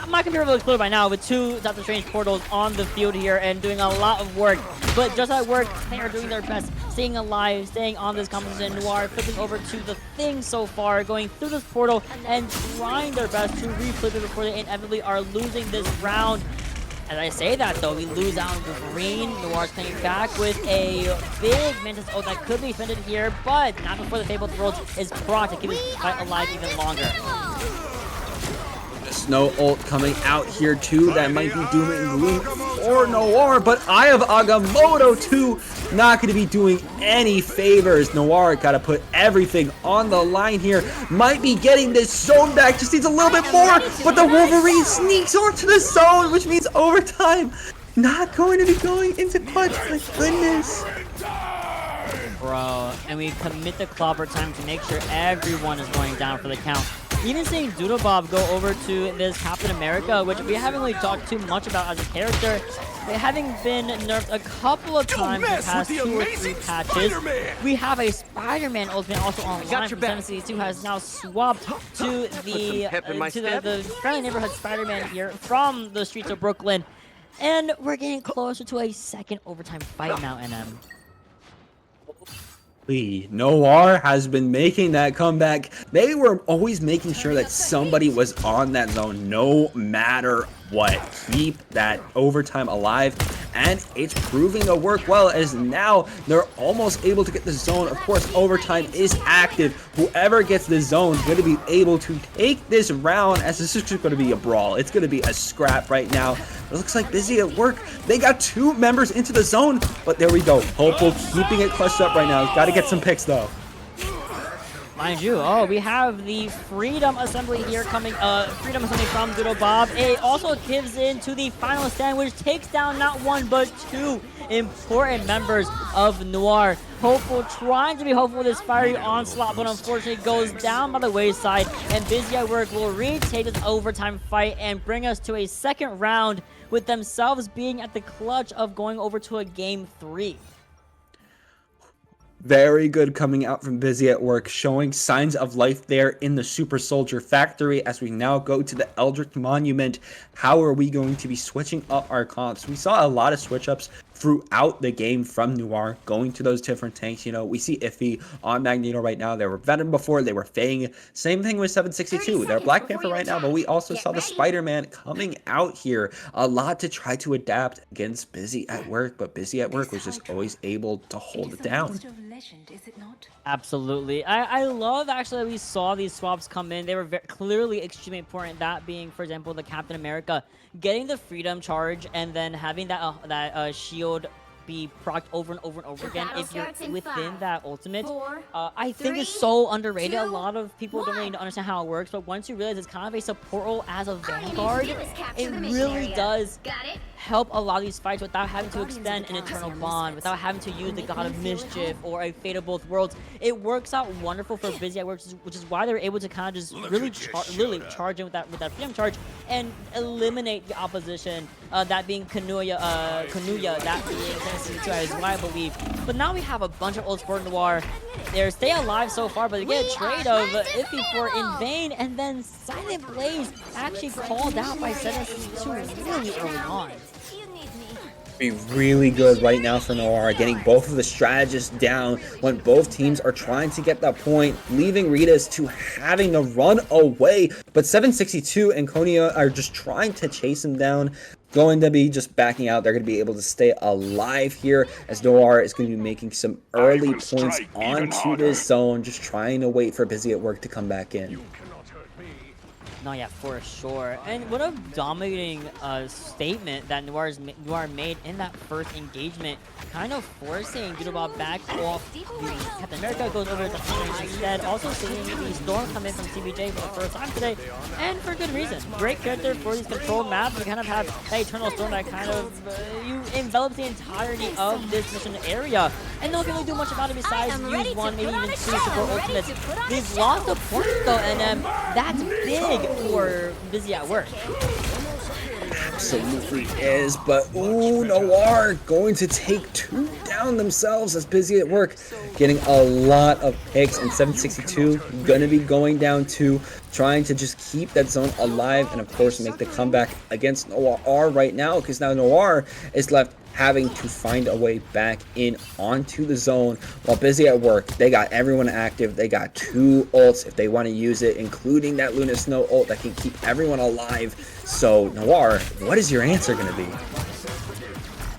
my computer will explode by now with 2 Doctor Strange portals on the field here and doing a lot of work. But just at work, they are doing their best, staying alive, staying on this composition. Noir flipping over to the Thing so far, going through this portal and trying their best to reflip it before they inevitably are losing this round. As I say that though, we lose out on the green. Noir's playing back with a big Mantis ult that could be defended here, but not before the Fabled Worlds is brought to keep this fight alive even longer. Snow ult coming out here too, that might be doom and gloom for Noir, but Eye of Agamotto too, not going to be doing any favors. Noir got to put everything on the line here, might be getting this zone back, just needs a little bit more, but the Wolverine sneaks onto the zone, which means overtime. Not going to be going into clutch, my goodness. Bro, and we commit the clobber time to make sure everyone is going down for the count. Even seeing Doodlebob go over to this Captain America, which we haven't really talked too much about as a character, having been nerfed a couple of times in the past 2 or 3 patches. We have a Spider-Man ultimate also online. 762 has now swapped to the friendly neighborhood Spider-Man here from the streets of Brooklyn, and we're getting closer to a second overtime fight now, NM. Noir has been making that comeback. They were always making sure that somebody was on that zone no matter what. Keep that overtime alive, and it's proving to work well, as now they're almost able to get the zone. Of course, overtime is active. Whoever gets the zone is going to be able to take this round, as this is just going to be a brawl. It's going to be a scrap right now. It looks like Busy at Work. They got 2 members into the zone, but there we go. Hopeful keeping it clutched up right now. Got to get some picks though. Mind you, we have the Freedom Assembly here coming, Freedom Assembly from Doodle Bob. It also gives in to the final stand, which takes down not 1, but 2 important members of Noir. Hopeful, trying to be hopeful with this fiery onslaught, but unfortunately goes down by the wayside, and Busy at Work will retake this overtime fight and bring us to a second round, with themselves being at the clutch of going over to a game 3. Very good coming out from Busy at Work, showing signs of life there in the Super Soldier Factory. As we now go to the Eldritch Monument, how are we going to be switching up our comps? We saw a lot of switch ups throughout the game from Noir, going to those different tanks. You know, we see Iffy on Magneto right now. They were Venom before, they were Fang. Same thing with 762. They're Black Panther right now, but we also saw the Spider-Man coming out here. A lot to try to adapt against Busy at Work, but Busy at Work was just always able to hold it down. Absolutely. I love actually that we saw these swaps come in. They were clearly extremely important, that being, for example, the Captain America getting the Freedom charge and then having that shield be procced over and over and over again if you're within that ultimate. I think it's so underrated. A lot of people don't really understand how it works, but once you realize it's kind of a support role as a Vanguard, it really does help a lot of these fights without having to extend an Eternal Bond, without having to use the God of Mischief or a Fate of Both Worlds. It works out wonderful for Busy at Work, which is why they're able to kind of just really charge in with that Freedom charge and eliminate the opposition, that being Kanuya, that being Tennessee 2 as well, I believe. But now we have a bunch of ults for Noir. They're stay alive so far, but they get a trade of Iffy for In Vain, and then Silent Blaze actually called out by 762 really early on. Be really good right now for Noir, getting both of the strategists down when both teams are trying to get that point, leaving Ritas to having to run away. But 762 and Konya are just trying to chase him down, going to be just backing out. They're going to be able to stay alive here, as Noir is going to be making some early points onto this zone, just trying to wait for Busy at Work to come back in. No, yeah, for sure. And what a dominating statement that Noir made in that first engagement, kind of forcing Doodlebop back off the Captain America, goes over to the Hunter instead. Also seeing the Storm come in from CBJ for the first time today, and for good reason. Great character for these controlled maps. You kind of have that Eternal Storm that kind of you envelop the entirety of this mission area, and no one can really do much about it besides use 1, maybe even 2 support ultimates. They've lost the points though, and that's big for Busy at Work. Absolutely is, but ooh, Noir going to take 2 down themselves as Busy at Work, getting a lot of picks, and 762 gonna be going down 2, trying to just keep that zone alive and of course make the comeback against Noir right now, because now Noir is left having to find a way back in onto the zone, while Busy at Work, they got everyone active. They got 2 ults if they want to use it, including that Luna Snow ult that can keep everyone alive. So Noir, what is your answer going to be?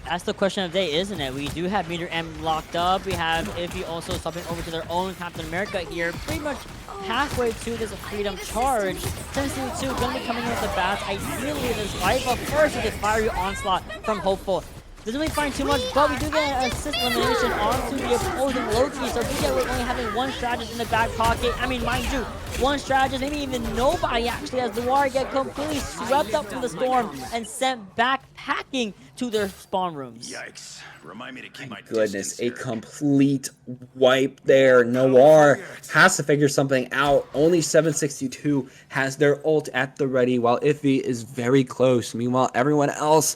That's the question of the day, isn't it? We do have Meteor M locked up. We have Iffy also swapping over to their own Captain America here, pretty much halfway to this Freedom charge. 762 going to be coming in with the bats, ideally this fight, but first with this fiery onslaught from Hopeful. Doesn't really find too much, but we do get an assist elimination onto the opposing Loki. So we get only having 1 strategist in the back pocket. I mean, mind you, 1 strategist, maybe even nobody actually, as Noir get completely swept up from the storm and sent back packing to their spawn rooms. Yikes. Remind me to keep my Goodness, a complete wipe there. Noir has to figure something out. Only 762 has their ult at the ready, while Iffy is very close. Meanwhile, everyone else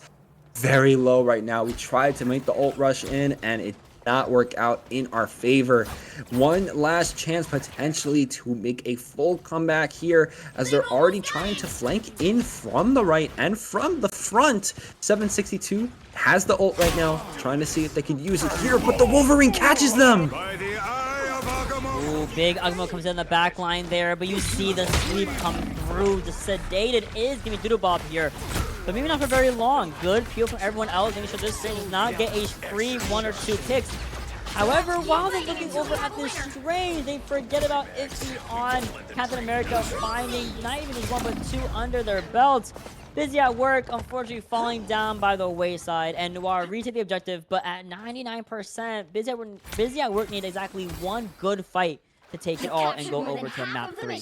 very low right now. We tried to make the ult rush in, and it did not work out in our favor. One last chance potentially to make a full comeback here, as they're already trying to flank in from the right and from the front. 762 has the ult right now, trying to see if they can use it here, but the Wolverine catches them. By the big. Ugmo comes in the back line there, but you see the sleep come through. The sedated is gonna be Doodle Bob here, but maybe not for very long. Good peel from everyone else, making sure this does not get a free 1 or 2 picks. However, while they're looking over at this strange, they forget about Iffy on Captain America, finding not even just 1 but 2 under their belts. Busy at work, unfortunately falling down by the wayside, and Noir retake the objective, but at 99%, Busy at work needs exactly 1 good fight to take it all and go over to map 3.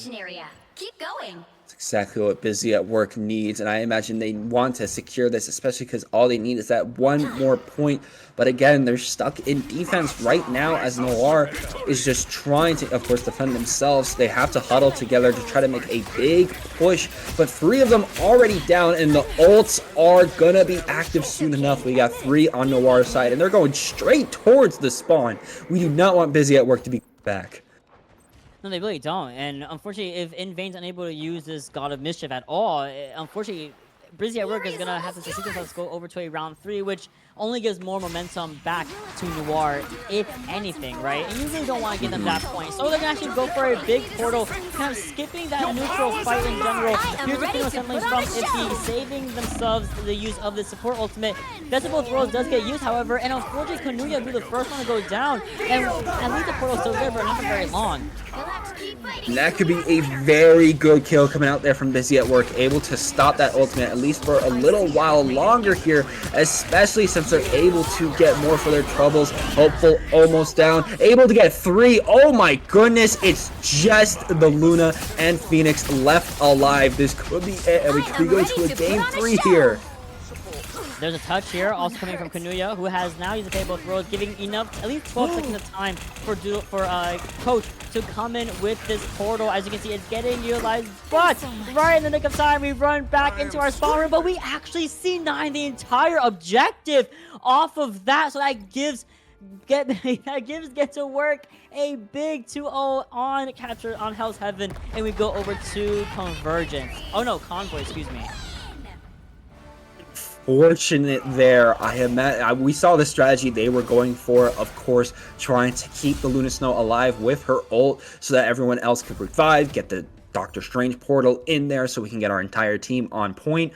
Keep going. It's exactly what Busy at Work needs, and I imagine they want to secure this, especially because all they need is that 1 more point. But again, they're stuck in defense right now as Noir is just trying to, of course, defend themselves. They have to huddle together to try to make a big push, but 3 of them already down, and the ults are gonna be active soon enough. We got 3 on Noir's side, and they're going straight towards the spawn. We do not want Busy at Work to be back. No, they really don't. And unfortunately, if Invane's unable to use this God of Mischief at all, unfortunately, Busy at Work is going to have to succeed themselves go over to a round 3, which only gives more momentum back to Noir, if anything, right? And you really don't want to give them that point. So they're going to actually go for a big portal, kind of skipping that neutral fight in general. Here's the Kino Assemblies from Iffy, saving themselves the use of the support ultimate. Best of both worlds does get used, however, and unfortunately, Kanuya will be the first one to go down. And at least the portal's still there, but not for very long. And that could be a very good kill coming out there from Busy at Work, able to stop that ultimate at least for a little while longer here, especially since they're able to get more for their troubles. Hopeful almost down, able to get 3. Oh my goodness, it's just the Luna and Phoenix left alive. This could be it, and we could go to a game 3 here. There's a touch here, also coming from Kanuya, who has now used the pay both roads, giving enough, at least 12 seconds of time for Coach to come in with this portal. As you can see, it's getting utilized, but right in the nick of time, we run back into our spawn room, but we actually C9 the entire objective off of that, so that gives Get to work a big 2-0 on capture on Hell's Heaven, and we go over to Convergence. Oh no, Convoy, excuse me. Fortunate there. We saw the strategy they were going for, of course, trying to keep the Luna Snow alive with her ult so that everyone else could revive, get the Doctor Strange portal in there so we can get our entire team on point.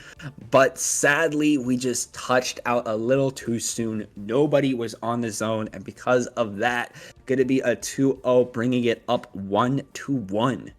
But sadly, we just touched out a little too soon. Nobody was on the zone, and because of that, gonna be a 2-0, bringing it up 1-1.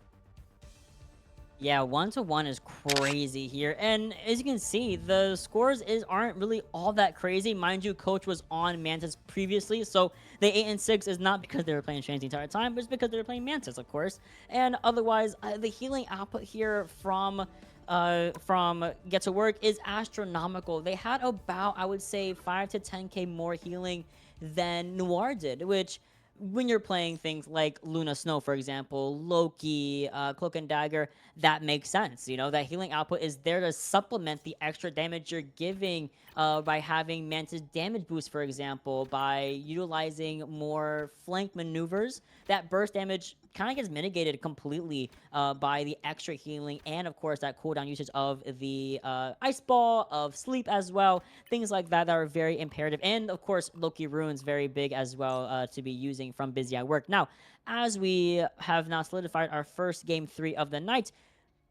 Yeah, 1-1 is crazy here, and as you can see, the scores aren't really all that crazy. Mind you, Coach was on Mantis previously, so the 8-6 is not because they were playing Strange the entire time, but it's because they were playing Mantis, of course. And otherwise, the healing output here from Get to Work is astronomical. They had about, I would say, 5 to 10k more healing than Noir did, which, when you're playing things like Luna Snow, for example, Loki, Cloak and Dagger, that makes sense. You know, that healing output is there to supplement the extra damage you're giving by having Mantis damage boost, for example, by utilizing more flank maneuvers. That burst damage kind of gets mitigated completely by the extra healing, and of course that cooldown usage of the Ice Ball, of Sleep as well. Things like that are very imperative, and of course Loki Rune's very big as well to be using from Busy at Work. Now, as we have now solidified our first game 3 of the night,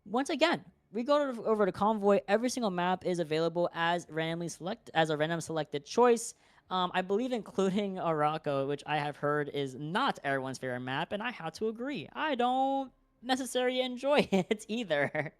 once again, we go over to Convoy. Every single map is available as a random selected choice. I believe including Arako, which I have heard is not everyone's favorite map, and I have to agree. I don't necessarily enjoy it either.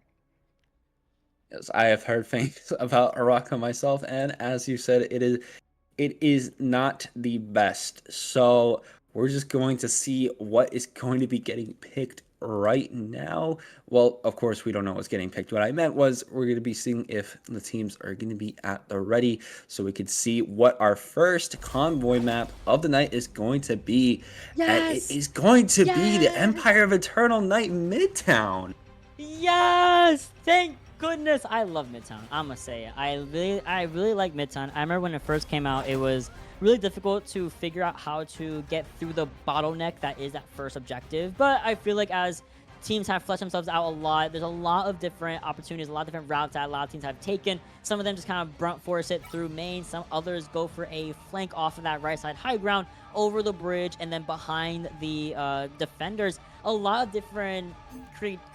Yes, I have heard things about Arako myself, and as you said, it is not the best. So we're just going to see what is going to be getting picked right now. Well, of course, we don't know what's getting picked. What I meant was we're going to be seeing if the teams are going to be at the ready so we could see what our first Convoy map of the night is going to be. Yes! And it is going to be the Empire of Eternal Night Midtown. Yes! Thank goodness. I love Midtown. I'm gonna say it. I really like Midtown. I remember when it first came out, it was really difficult to figure out how to get through the bottleneck that is that first objective. But I feel like as teams have fleshed themselves out a lot, there's a lot of different opportunities, a lot of different routes that a lot of teams have taken. Some of them just kind of brunt force it through main. Some others go for a flank off of that right side high ground. over the bridge, and then behind the defenders. A lot of different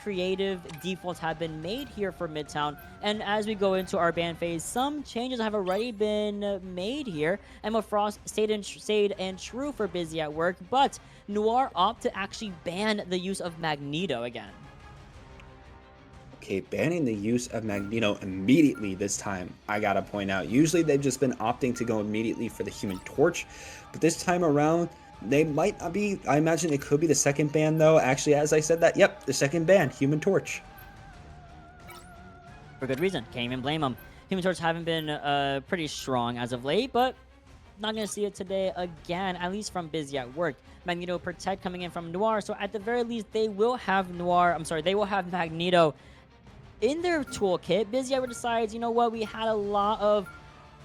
creative defaults have been made here for Midtown. And as we go into our ban phase, some changes have already been made here. Emma Frost stayed and true for Busy at Work, but Noir opt to actually ban the use of Magneto again. Okay, banning the use of Magneto immediately this time, I gotta point out. Usually they've just been opting to go immediately for the Human Torch, but this time around, they might not be. I imagine it could be the second ban, though. Actually, as I said that, yep, the second ban, Human Torch. For good reason. Can't even blame them. Human Torch haven't been pretty strong as of late, but not going to see it today again, at least from Busy at Work. Magneto Protect coming in from Noir, so at the very least, they will have they will have Magneto in their toolkit. Busy at Work decides, you know what, we had a lot of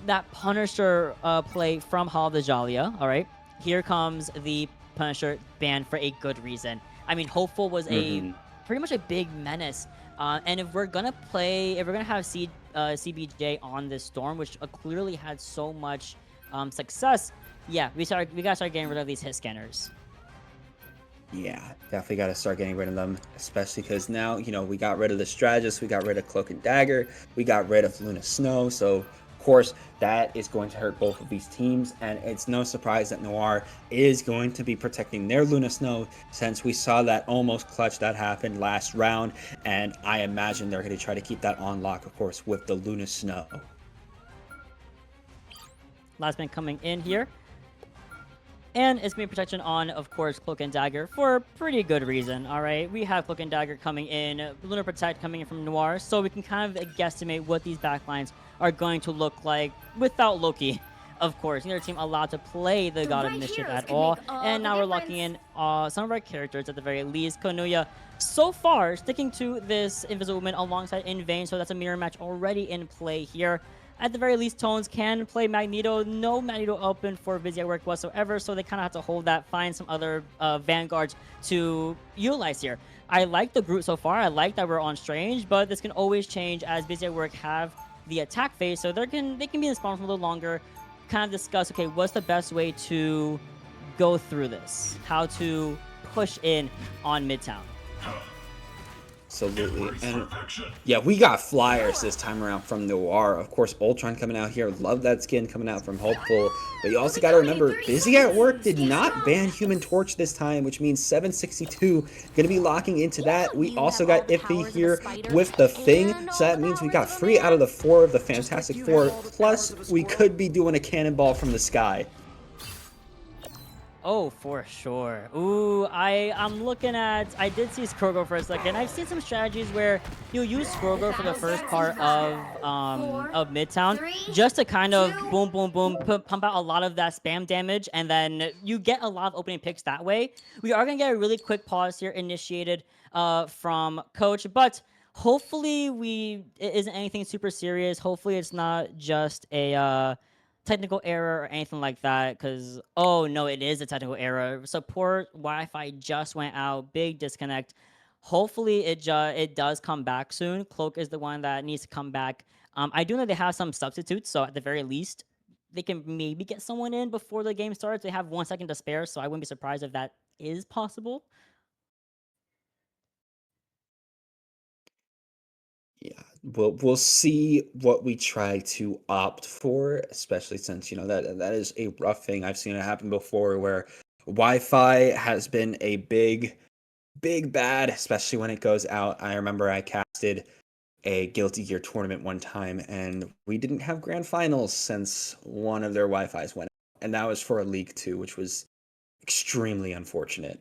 that Punisher play from Hall of the Jalia, all right? Here comes the Punisher ban for a good reason. I mean, Hopeful was a pretty much a big menace. And if we're gonna have CBJ on this Storm, which clearly had so much success, yeah, we gotta start getting rid of these hit scanners. Yeah, definitely got to start getting rid of them, especially because now, we got rid of the Strategist, we got rid of Cloak and Dagger, we got rid of Luna Snow, so of course that is going to hurt both of these teams, and it's no surprise that Noir is going to be protecting their Luna Snow since we saw that almost clutch that happened last round, and I imagine they're going to try to keep that on lock, of course, with the Luna Snow. Last man coming in here. And it's going to be protection on, of course, Cloak and Dagger for a pretty good reason, all right? We have Cloak and Dagger coming in, Lunar Protect coming in from Noir, so we can kind of guesstimate what these backlines are going to look like without Loki. Of course, neither team allowed to play the God of Mischief at all. And now we're locking in some of our characters at the very least. Konuya, so far, sticking to this Invisible Woman alongside In Vain, so that's a mirror match already in play here. At the very least, Tones can play Magneto. No Magneto open for Busy at Work whatsoever, so they kind of have to hold that, find some other vanguards to utilize here. I like the Groot so far. I like that we're on Strange, but this can always change as Busy at Work have the attack phase, so they can be in the spawn for a little longer, kind of discuss, okay, what's the best way to go through this? How to push in on Midtown. Absolutely. And yeah, we got flyers this time around from Noir. Of course, Ultron coming out here. Love that skin coming out from Hopeful. But you also got to remember, Busy at Work did not ban Human Torch this time, which means 762 going to be locking into that. We also got Iffy here with the Thing. So that means we got 3 out of the 4 of the Fantastic Four. Plus, we could be doing a cannonball from the sky. Oh, for sure. Ooh, I'm looking at... I did see Scrogo for a second. I've seen some strategies where you'll use Scrogo for the first part of Midtown just to kind of boom, boom, boom, pump out a lot of that spam damage, and then you get a lot of opening picks that way. We are going to get a really quick pause here initiated from Coach, but hopefully it isn't anything super serious. Hopefully it's not just a... technical error or anything like that, because oh no, it is a technical error. Support Wi-Fi just went out, big disconnect. Hopefully it does come back soon. Cloak is the one that needs to come back. I do know they have some substitutes, so at the very least they can maybe get someone in before the game starts. They have 1 second to spare, so I wouldn't be surprised if that is possible. Yeah, we'll see what we try to opt for, especially since that is a rough thing. I've seen it happen before where Wi-Fi has been a big bad, especially when it goes out. I remember I casted a Guilty Gear tournament one time, and we didn't have grand finals since one of their Wi-Fi's went out, and that was for a League 2, which was extremely unfortunate.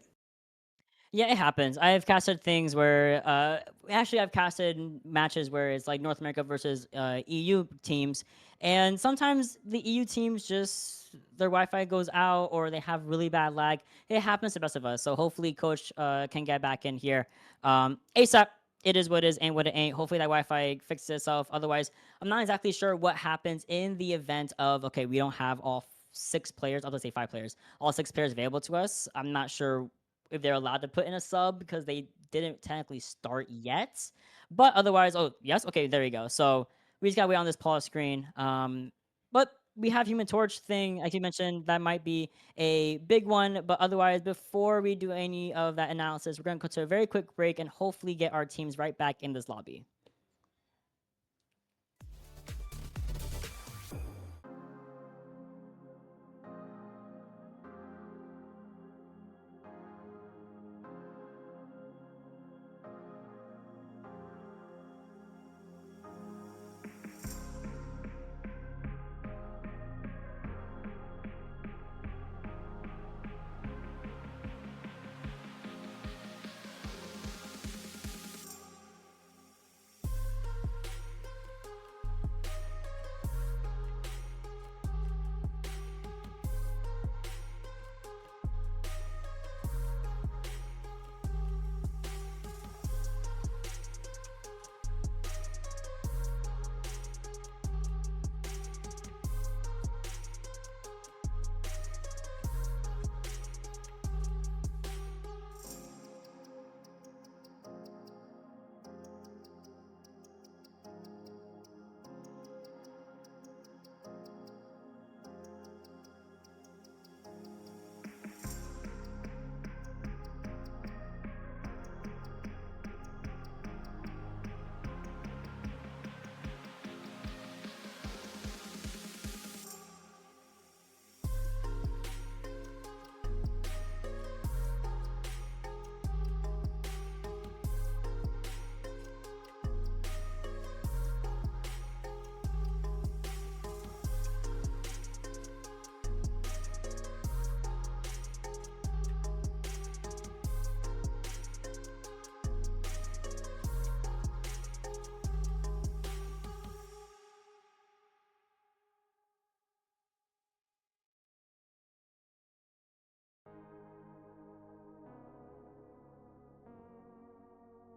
Yeah, it happens. I've casted things where, actually, I've casted matches where it's like North America versus EU teams, and sometimes the EU teams just their Wi-Fi goes out or they have really bad lag. It happens to the best of us. So hopefully, Coach can get back in here ASAP. It is what it is, ain't what it ain't. Hopefully that Wi-Fi fixes itself. Otherwise, I'm not exactly sure what happens in the event of okay, we don't have all 6 players. I'll just say 5 players. All 6 players available to us. I'm not sure if they're allowed to put in a sub because they didn't technically start yet. But otherwise, oh, yes? Okay, there you go. So we just got to wait on this pause screen. But we have Human Torch thing, like you mentioned, that might be a big one. But otherwise, before we do any of that analysis, we're going to go to a very quick break and hopefully get our teams right back in this lobby.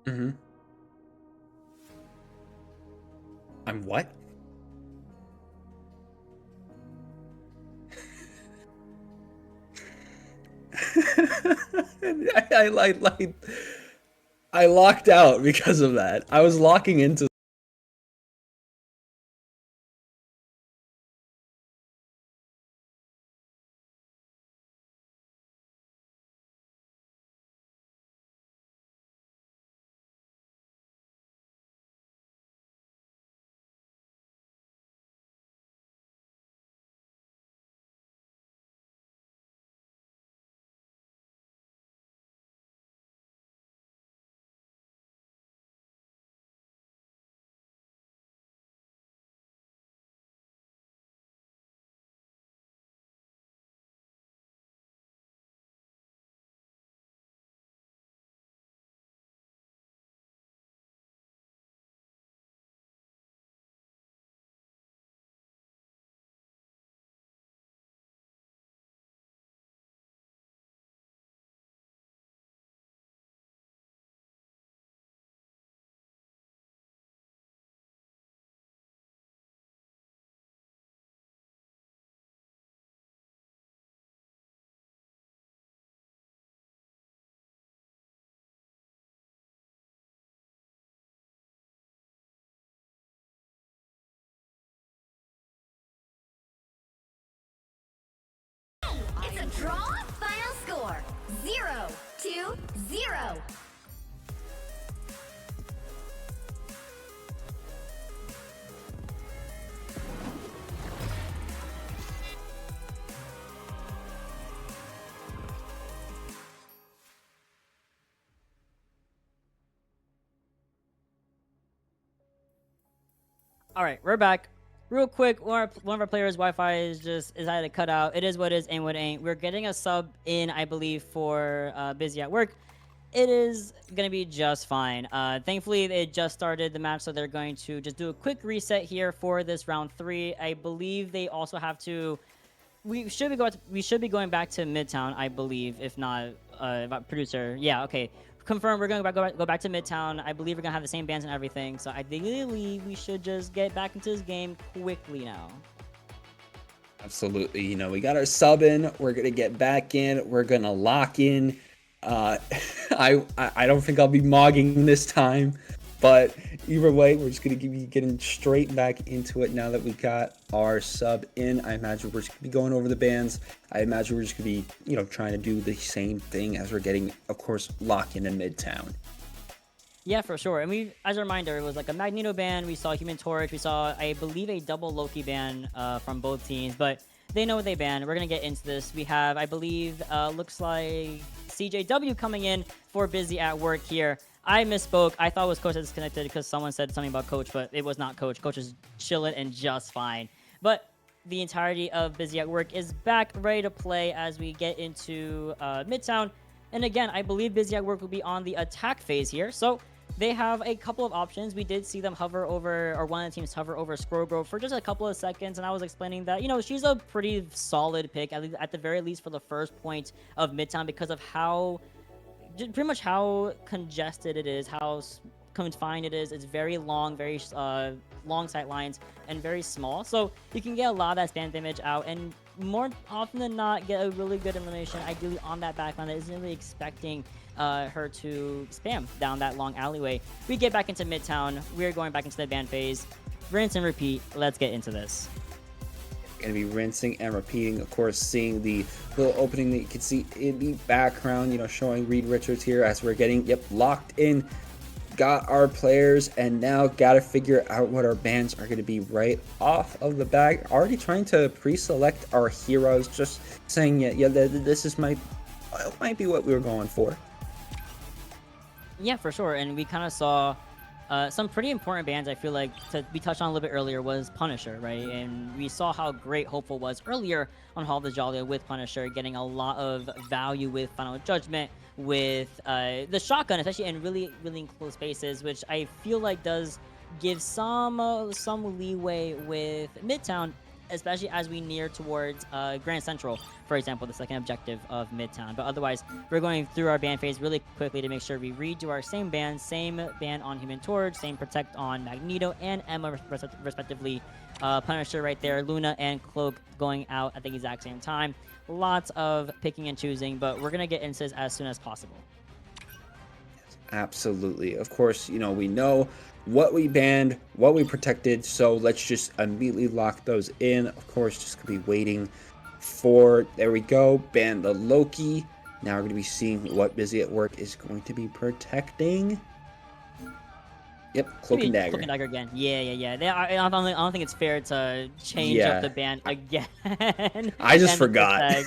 Mm-hmm. I'm what? I locked out because of that. I was locking into. It's a draw. Final score 0-0. All right, we're back. Real quick, one of our players' Wi-Fi is just decided to cut out. It is what it is, ain't what it ain't. We're getting a sub in, I believe, for busy at work. It is gonna be just fine. Thankfully, they just started the match, so they're going to just do a quick reset here for this round 3. I believe they also have to. We should be going back to Midtown, I believe. If not, producer, yeah, okay. Confirm. We're going to go back to Midtown. I believe we're gonna have the same bands and everything. So ideally, we should just get back into this game quickly now. Absolutely. You know, we got our sub in. We're gonna get back in. We're gonna lock in. I don't think I'll be mogging this time. But either way, we're just going to be getting straight back into it now that we got our sub in. I imagine we're just going to be going over the bans. I imagine we're just going to be, trying to do the same thing as we're getting, of course, locked into Midtown. Yeah, for sure. And as a reminder, it was like a Magneto ban. We saw Human Torch. We saw, I believe, a double Loki ban from both teams. But they know what they banned. We're going to get into this. We have, I believe, looks like CJW coming in for Busy at Work here. I misspoke. I thought it was Coach that disconnected because someone said something about Coach, but it was not Coach. Coach is chilling and just fine. But the entirety of Busy at Work is back, ready to play as we get into Midtown. And again, I believe Busy at Work will be on the attack phase here. So they have a couple of options. We did see them hover over, or one of the teams hover over Scrowgrove for just a couple of seconds, and I was explaining that, she's a pretty solid pick, at the very least for the first point of Midtown, because of pretty much how congested it is, how confined it is. It's very long, very long sight lines, and very small. So you can get a lot of that spam damage out, and more often than not, get a really good elimination, ideally on that backline that isn't really expecting her to spam down that long alleyway. We get back into Midtown. We're going back into the ban phase. Rinse and repeat. Let's get into this. Going to be rinsing and repeating, of course, seeing the little opening that you can see in the background, showing Reed Richards here as we're getting, locked in. Got our players, and now got to figure out what our bans are going to be right off of the bat. Already trying to pre-select our heroes, just saying, this might be what we were going for. Yeah, for sure. And we kind of saw some pretty important bans. I feel like we touched on a little bit earlier was Punisher, right? And we saw how great Hopeful was earlier on Hall of the Jolly with Punisher, getting a lot of value with Final Judgment, with the shotgun, especially in really, really enclosed spaces, which I feel like does give some leeway with Midtown, especially as we near towards Grand Central, for example, the second objective of Midtown. But otherwise, we're going through our ban phase really quickly to make sure we redo our same ban on Human Torch, same Protect on Magneto and Emma, respectively. Punisher right there, Luna and Cloak going out at the exact same time. Lots of picking and choosing, but we're going to get into this as soon as possible. Absolutely. Of course, we know what we banned, what we protected, so let's just immediately lock those in. Of course, just gonna be waiting for, there we go, ban the Loki. Now we're gonna be seeing what Busy at Work is going to be protecting. Yep, Cloak and Dagger. Cloak and Dagger again. Yeah. I don't think it's fair to change up the ban again. I just forgot.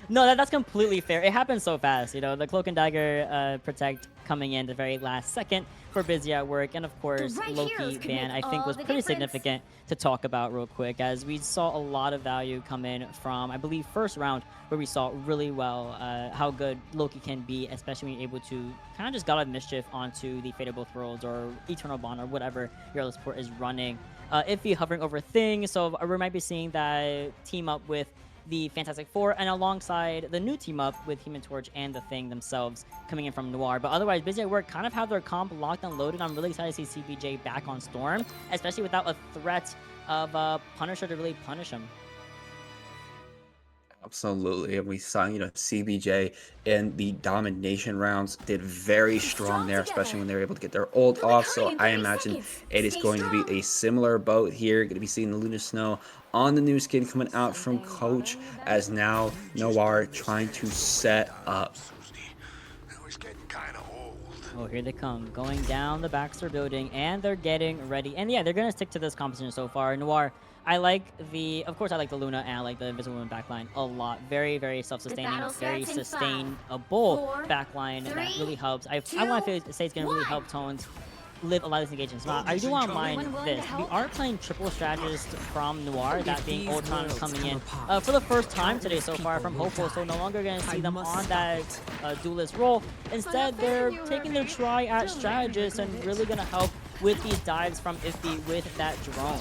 No, that's completely fair. It happens so fast, the Cloak and Dagger protect coming in the very last second for Busy at Work, and of course Loki ban I think was pretty significant to talk about real quick, as we saw a lot of value come in from, I believe, first round, where we saw really well how good Loki can be, especially when you're able to kind of just God of Mischief onto the Fate of Both Worlds or Eternal Bond or whatever your other support is running. Iffy hovering over things, so we might be seeing that team up with the Fantastic Four, and alongside the new team up with Human Torch and the Thing themselves coming in from Noir. But otherwise, Busy at Work kind of have their comp locked and loaded. I'm really excited to see CBJ back on Storm, especially without a threat of Punisher to really punish him. Absolutely. And we saw, CBJ in the domination rounds did very strong there, especially when they were able to get their ult off. So I imagine it is going to be a similar boat here. Going to be seeing the Luna Snow on the new skin coming out from Coach, as now Noir trying to set up. Oh, here they come, going down the Baxter building, and they're getting ready. And yeah, they're going to stick to this composition so far. Noir, of course I like the Luna and I like the Invisible Woman backline a lot. Very, very self-sustaining, very sustainable backline that really helps. I want to say it's going to really help Tones live a lot of these engagements. Now, I do want to mind this. We are playing triple strategist from Noir, that being Ultron coming in for the first time today so far from Hopeful, so no longer going to see them on that duelist role. Instead, they're taking their try at strategist and really going to help with these dives from Iffy with that drone.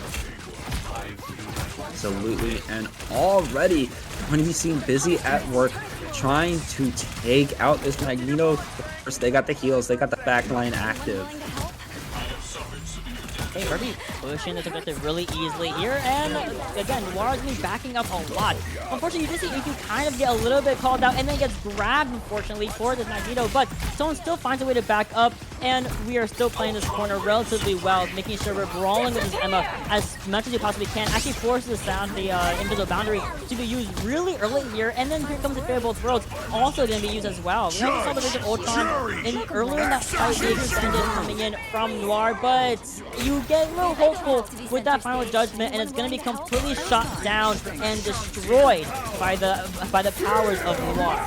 Absolutely, and already going to be seeing Busy at Work trying to take out this Magneto. Of course, they got the heals, they got the backline active. Okay, Herbie pushing this objective really easily here, and again, Noir is going to be backing up a lot. Unfortunately, you do see EQ kind of get a little bit called out, and then gets grabbed, unfortunately, for this Magneto, but Tone still finds a way to back up, and we are still playing this corner relatively well, making sure we're brawling with this Emma as much as you possibly can. Actually forces the sound, the invisible boundary to be used really early here, and then here comes the favorable throws, also going to be used as well. We also saw the Vision Ultron earlier in that fight, they extended coming in from Noir, but you get a little hopeful with that final judgment, and it's going to be completely shot down and destroyed by the powers of Noir.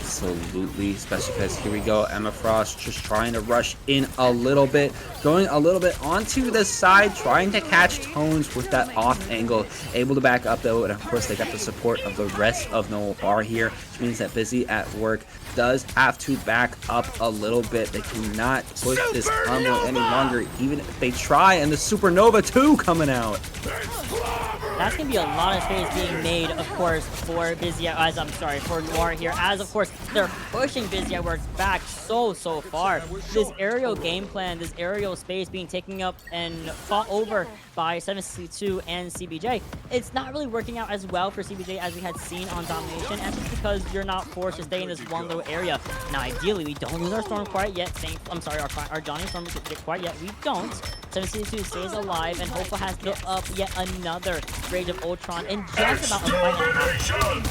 Absolutely, especially because here we go, Emma Frost just trying to rush in a little bit, going a little bit onto the side, trying to catch Tones with that off angle, able to back up though, and of course they got the support of the rest of Noir here, which means that Busy at Work does have to back up a little bit. They cannot push this combo any longer, even if they try, and the Supernova 2 coming out. That's going to be a lot of space being made, of course, for for Noir here, as of course they're pushing Busy at Work back so far. This aerial game plan, this aerial space being taken up and fought over by 762 and CBJ. It's not really working out as well for CBJ as we had seen on Domination, and it's because you're not forced to stay in this one little area. Now, ideally, we don't lose our Storm quite yet. Our Johnny Storm quite yet. We don't. 762 stays alive, and Hopeful has built up yet another Rage of Ultron in just about a fight and a half.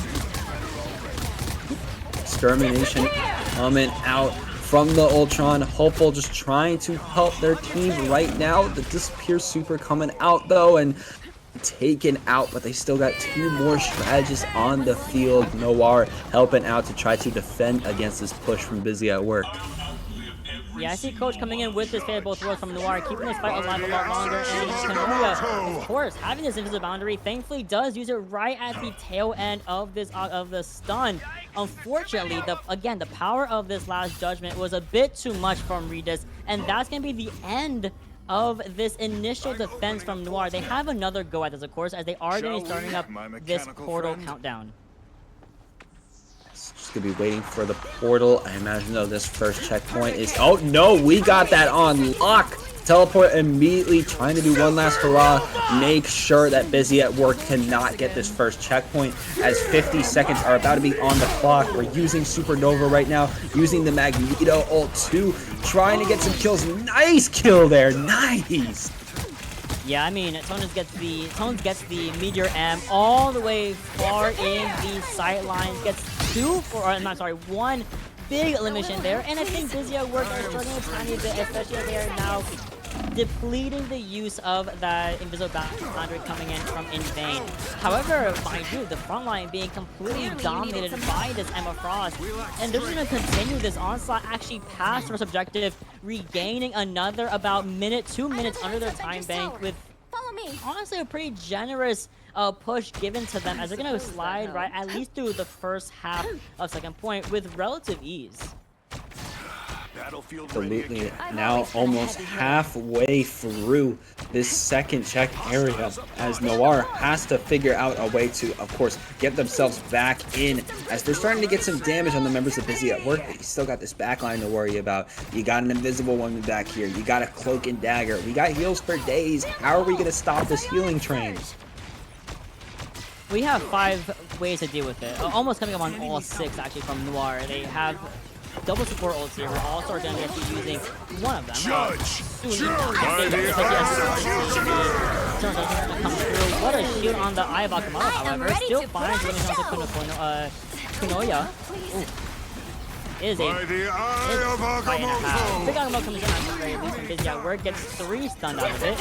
Extermination coming out from the Ultron. Hopeful just trying to help their team right now. The Disappear Super coming out though and taken out, but they still got two more strategists on the field. Noir helping out to try to defend against this push from Busy at Work. Yeah, I see Coach coming in with this favorable throws from Noir, keeping this fight alive a lot longer, and Kanoya, of course, having this invisible boundary, thankfully does use it right at the tail end of this of the stun. Unfortunately, the power of this last judgment was a bit too much from Regis, and that's going to be the end of this initial defense from Noir. They have another go at this, of course, as they are going to be starting up this portal countdown. Just gonna be waiting for the portal. I imagine though this first checkpoint is, oh no, we got that on lock. Teleport immediately, trying to do one last hurrah, make sure that Busy at Work cannot get this first checkpoint, as 50 seconds are about to be on the clock. We're using Supernova right now, using the Magneto ult 2, trying to get some kills. Nice kill there, nice. Yeah, I mean, Tones gets the Meteor M all the way far in the sight lines, gets one big elimination there, and I think Busy at Work are struggling a tiny bit, especially as they are now depleting the use of that invisible boundary coming in from in vain. However, mind you, the front line being completely dominated by this Emma Frost, and they're just going to continue this onslaught, actually past first objective, regaining another about 2 minutes under their time bank with honestly a pretty generous push given to them, as they're going to slide right at least through the first half of second point with relative ease. Absolutely. Now almost halfway through this second check area, as Noir has to figure out a way to, of course, get themselves back in, as they're starting to get some damage on the members of Busy at Work, but you still got this backline to worry about. You got an invisible one back here. You got a cloak and dagger. We got heals for days. How are we going to stop this healing train? We have 5 ways to deal with it. Almost coming up on all 6 actually from Noir. They have double support ults here. We're also going to get to using one of them. What a shield on the Eye of Akamaru, however. Still finds when it comes to Kunoya. Is a fight and a half. Big Agamo comes in at the very least, and Busy at Work gets 3 stunned out of it.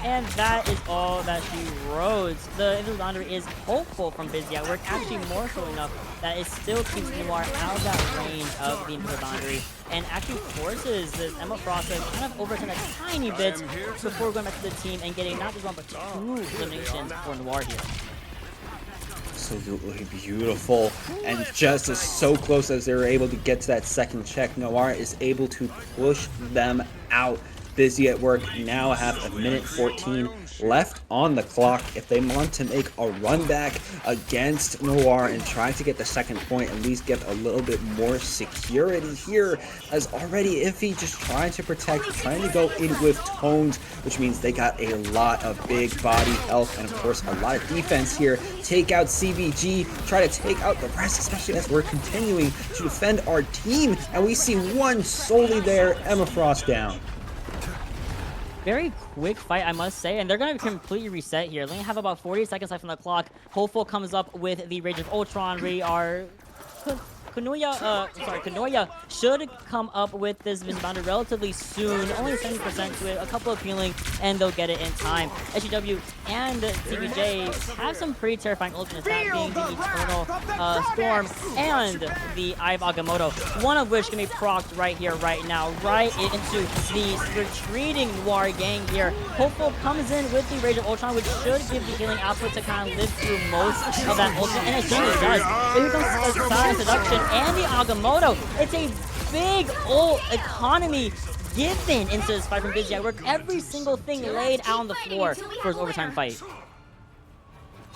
And that is all that she rose. The invisible boundary is hopeful from Busy at Work, actually more so enough that it still keeps Noir out of that range of the invisible boundary, and actually forces this Emma Frost to kind of overturn a tiny bit before going back to the team and getting not just 1 but 2 eliminations for Noir here. Absolutely beautiful, and just as so close as they were able to get to that second check, Noir is able to push them out Busy at Work now have a minute 14 left on the clock. If they want to make a run back against Noir and try to get the second point, at least get a little bit more security here, as already Iffy just trying to protect, trying to go in with tones, which means they got a lot of big body health and of course a lot of defense here. Take out CBG, try to take out the rest, especially as we're continuing to defend our team, and we see one solely there, Emma Frost down. Very quick fight, I must say, and they're going to completely reset here. They only have about 40 seconds left on the clock. Hopeful comes up with the Rage of Ultron. We are... Kanoya should come up with this boundary relatively soon. Only 70% to it, a couple of healing, and they'll get it in time. SGW and TBJ have some pretty terrifying ultimates, that being the Eternal Storm and the Eye of Agamotto, one of which can be procced right here, right now, right into the retreating Noir gang here. Hopeful comes in with the Rage of Ultron, which should give the healing output to kind of live through most of that ultimate, and it certainly does. Here comes the Silent Seduction and the Agamotto. It's a big ult economy given into this fight from Busy at Work. Every single thing laid out on the floor for his overtime fight.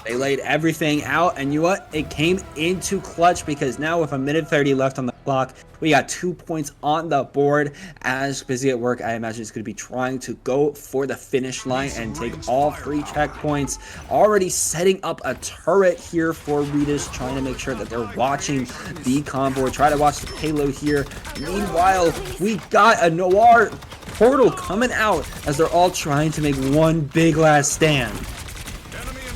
They laid everything out, and you know what? It came into clutch because now with a minute 30 left on the clock, we got 2 points on the board. As Busy at Work, I imagine, is going to be trying to go for the finish line and take all 3 checkpoints. Already setting up a turret here for Ritas, trying to make sure that they're watching the convoy. Try to watch the payload here. Meanwhile, we got a Noir portal coming out as they're all trying to make one big last stand.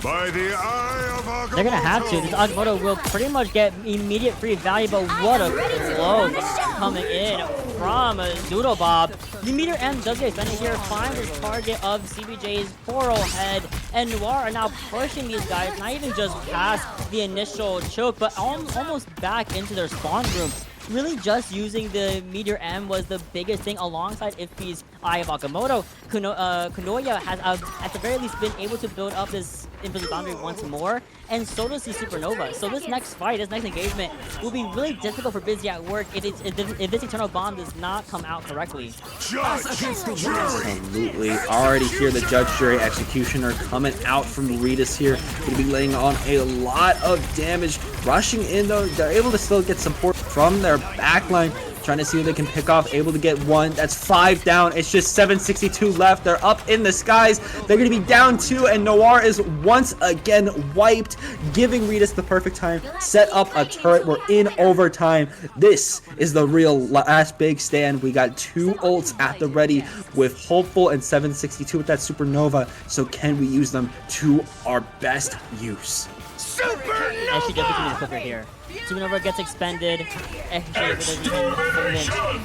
By the eye of Agamotto. They're gonna have to. This Agamotto will pretty much get immediate free value, but what a blow coming in from Doodle Bob. The meter M does get extended here, finds his target of CBJ's Coral Head, and Noir are now pushing these guys, not even just past the initial choke, but almost back into their spawn room. Really just using the Meteor M was the biggest thing alongside Iffy's Eye of Agamotto. Kanoya has, at the very least, been able to build up this invisible boundary once more, and so does the Supernova. So this next fight, this next engagement, will be really difficult for Busy at Work if this Eternal Bomb does not come out correctly. Absolutely. Already here, the Judge, Jury, Executioner coming out from Ritas here. Going to be laying on a lot of damage. Rushing in, though, they're able to still get support from their backline, trying to see what they can pick off. Able to get one. That's 5 down. It's just 762 left. They're up in the skies. They're going to be down 2, and Noir is once again wiped, giving Ritas the perfect time. Set up a turret. We're in overtime. This is the real last big stand. We got 2 ults at the ready with Hopeful and 762 with that Supernova. So can we use them to our best use? Actually, definitely quicker here. Supernova gets expended.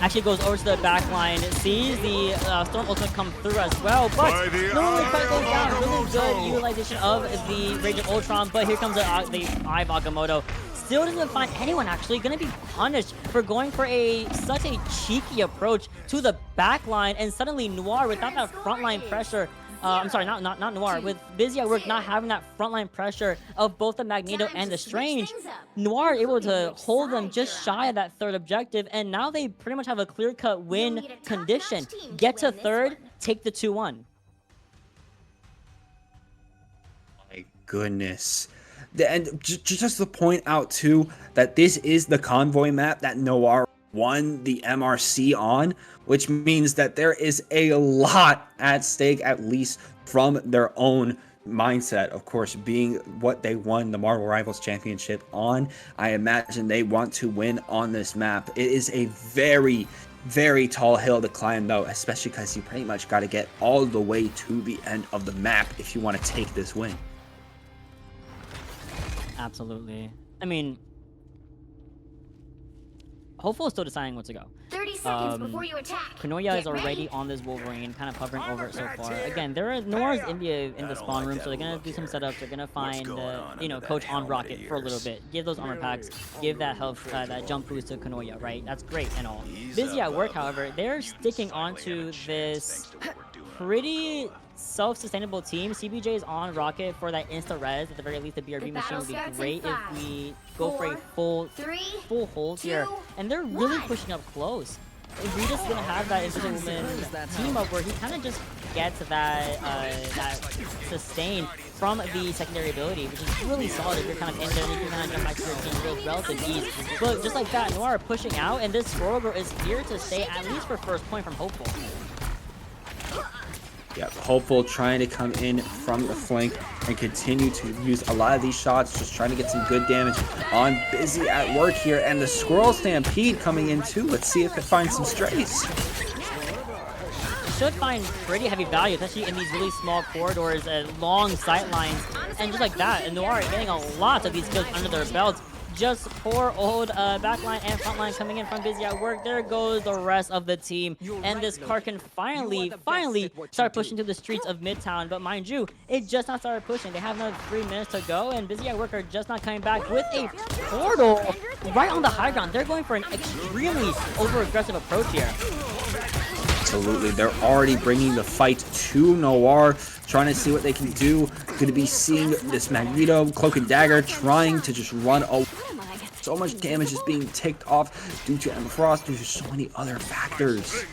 Actually goes over to the back line, sees the Storm Ultimate come through as well, but no one quite goes down. Really good utilization of the Rage of Ultron, but here comes the Eye of Agamotto. Still doesn't find anyone actually going to be punished for going for such a cheeky approach to the back line, and suddenly Noir, without that frontline pressure, I'm sorry, not Noir. With Busy at Work not having that frontline pressure of both the Magneto and the Strange, Noir able to hold them just shy of that third objective, and now they pretty much have a clear-cut win condition. Get to third, take the 2-1. My goodness. And just to point out, too, that this is the convoy map that Noir won the MRC on, which means that there is a lot at stake, at least from their own mindset. Of course, being what they won the Marvel Rivals Championship on, I imagine they want to win on this map. It is a very, very tall hill to climb, though, especially because you pretty much got to get all the way to the end of the map if you want to take this win. Absolutely. I mean, Hopeful is still deciding what to go. 30 seconds before you attack. Kanoya is already on this Wolverine, kind of hovering over it so far. Again, Noir's in the spawn room, so they're gonna do some setups. They're gonna find Coach on Rocket for a little bit, give those armor packs, give that health, that jump boost to Kanoya, right? That's great and all. Busy at Work, however, they're sticking onto this pretty self-sustainable team. CBJ is on Rocket for that insta-res. At the very least, the BRB machine would be great if we go for a full hold here. And they're really pushing up close. Regis didn't have that Invisible Woman team up where he kind of just gets that sustain from the secondary ability, which is really solid if you're kind of in there and you can kind of jump back to your team with relative ease. But just like that, Noir pushing out, and this Squirrel Girl is here to stay at least for first point from Hopeful. Yeah, Hopeful trying to come in from the flank and continue to use a lot of these shots, just trying to get some good damage on Busy at work here. And the Squirrel Stampede coming in too. Let's see if it finds some strays. Should find pretty heavy value, especially in these really small corridors and long sight lines. And just like that, and Noir getting a lot of these kills under their belts. Just poor old backline and frontline coming in from Busy at work. There goes the rest of the team. And this car can finally start pushing to the streets of Midtown. But mind you, it just not started pushing. They have another 3 minutes to go, and Busy at work are just not coming back with a portal right on the high ground. They're going for an extremely over-aggressive approach here. Absolutely, they're already bringing the fight to Noir, trying to see what they can do. Going to be seeing this Magneto, Cloak and Dagger, trying to just run away. So much damage is being ticked off due to Emma Frost, due to so many other factors.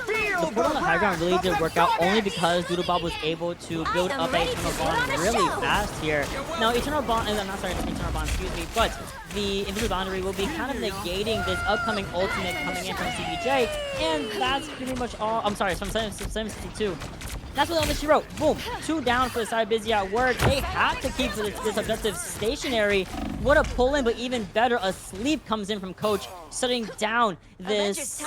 The portal on the high ground really did work out only because Doodlebob was able to build up a Eternal Bond really fast here. Now, Eternal Bond, I'm not sorry, Eternal Bond, excuse me, but the Invisible Boundary will be kind of negating this upcoming ultimate coming in from CBJ, and that's pretty much all. I'm sorry, it's from 762. That's what she wrote. Boom. 2 down for the side Busy at work. They have to keep this objective stationary. What a pull-in, but even better, a sleep comes in from Coach, shutting down this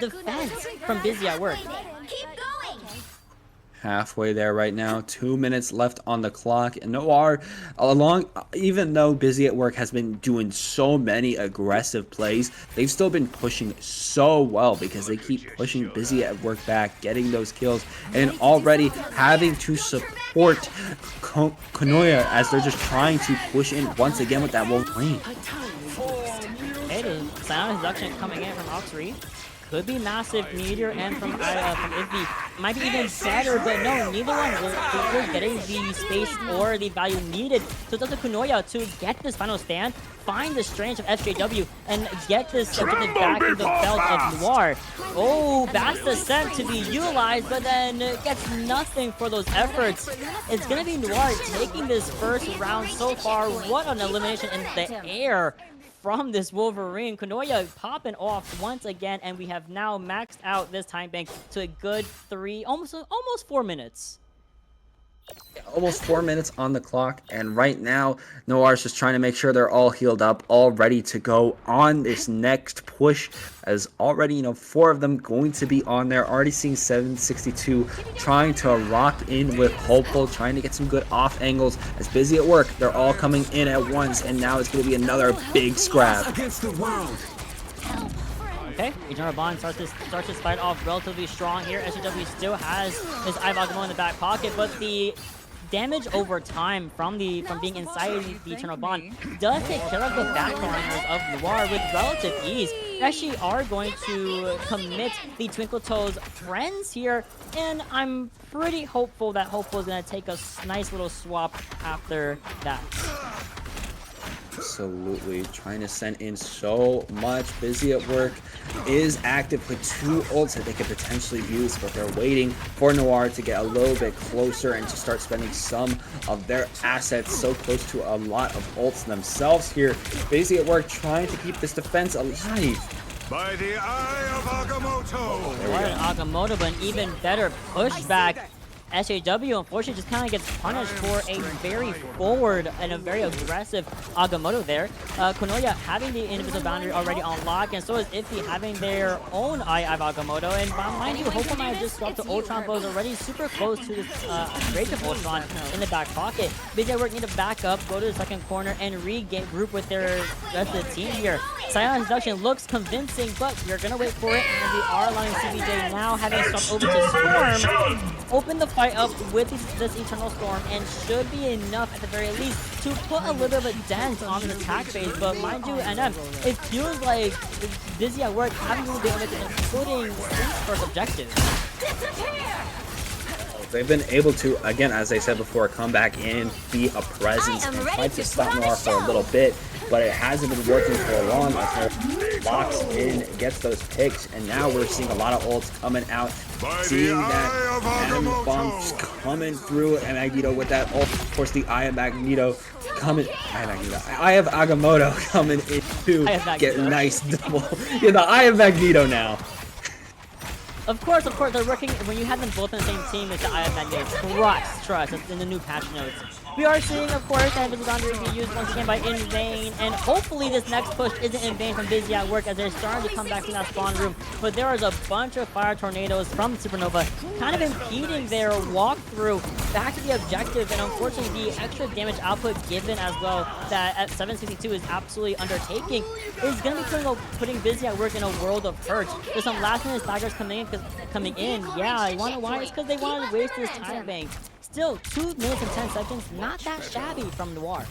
defense from Busy at work. Keep going. Halfway there right now, 2 minutes left on the clock, and Noir, even though Busy at work has been doing so many aggressive plays, they've still been pushing so well because they keep pushing Busy at work back, getting those kills, and already having to support Konoya as they're just trying to push in once again with that Wolverine. It is Silent Seduction coming in from Oxry. Could be massive Meteor and from Ivy. Might be even better, but no, neither one was getting the space or the value needed. So it's up to Konoya to get this final stand, find the strange of SJW, and get this objective back in the belt of Noir. Oh, Bast Descent to be utilized, but then gets nothing for those efforts. It's going to be Noir taking this first round so far. What an elimination in the air from this Wolverine. Konoya popping off once again, and we have now maxed out this time bank to a good almost 4 minutes. Almost 4 minutes on the clock, and right now Noir's just trying to make sure they're all healed up, all ready to go on this next push, as already 4 of them going to be on there. Already seeing 762 trying to rock in with Hopeful, trying to get some good off angles. As Busy at work, they're all coming in at once, and now it's going to be another big scrap. Okay, Eternal Bond starts this fight off relatively strong here. SJW still has his Ivagamo in the back pocket, but the damage over time from being inside the Eternal Bond does take care of the backliners of Noir with relative ease. They actually are going to commit the Twinkle Toes friends here, and I'm pretty hopeful that Hopeful is going to take a nice little swap after that. Absolutely, trying to send in so much. Busy at work is active with 2 ults that they could potentially use, but they're waiting for Noir to get a little bit closer and to start spending some of their assets so close to a lot of ults themselves here. Busy at work trying to keep this defense alive. By the eye of Agamotto. What an Agamotto, but an even better pushback. SJW unfortunately just kind of gets punished for a very forward and a very aggressive Agamotto there. Konoya having the Invisible Boundary already on lock, and so is Iffy having their own Eye of Agamotto. And mind you, Hopeful might have just swapped to Ultron Blows already super close to this Rage of Ultron in the back pocket. Busy at work need to back up, go to the second corner, and regroup with their rest of the team here. Silent Seduction looks convincing, but you're going to wait for it, and we are allowing CBJ now having swapped over to Storm. Open the fight up with this Eternal Storm, and should be enough at the very least to put a little bit of a dent on the attack phase. But mind you, NM, it feels like it's Busy at work, having a little bit of it, including first objective. They've been able to, again, as I said before, come back in, be a presence, and try to stop Noir for a little bit, but it hasn't been working for long. As locks in, gets those picks, and now we're seeing a lot of ults coming out, seeing that M bumps coming through, and Magneto with that ult. Of course, the Eye of Magneto coming, Eye of Agamotto coming in to get nice double. Yeah, the Eye of Magneto now. Of course, they're working, when you have them both on the same team, it's the Eye of Magneto. Trust, it's in the new patch notes. We are seeing, of course, that Invisible Boundary being used once again by In Vain, and hopefully this next push isn't In Vain from Busy at Work as they're starting to come back from that spawn room. But there is a bunch of fire tornadoes from Supernova kind of impeding their walkthrough back to the objective, and unfortunately the extra damage output given as well that at 762 is absolutely undertaking is going to be putting Busy at Work in a world of hurt. There's some last minute staggers coming in. Yeah, you wanna know why? It's because they wanted to waste this time bank. Still, 2 minutes and 10 seconds, not that shabby from Noir.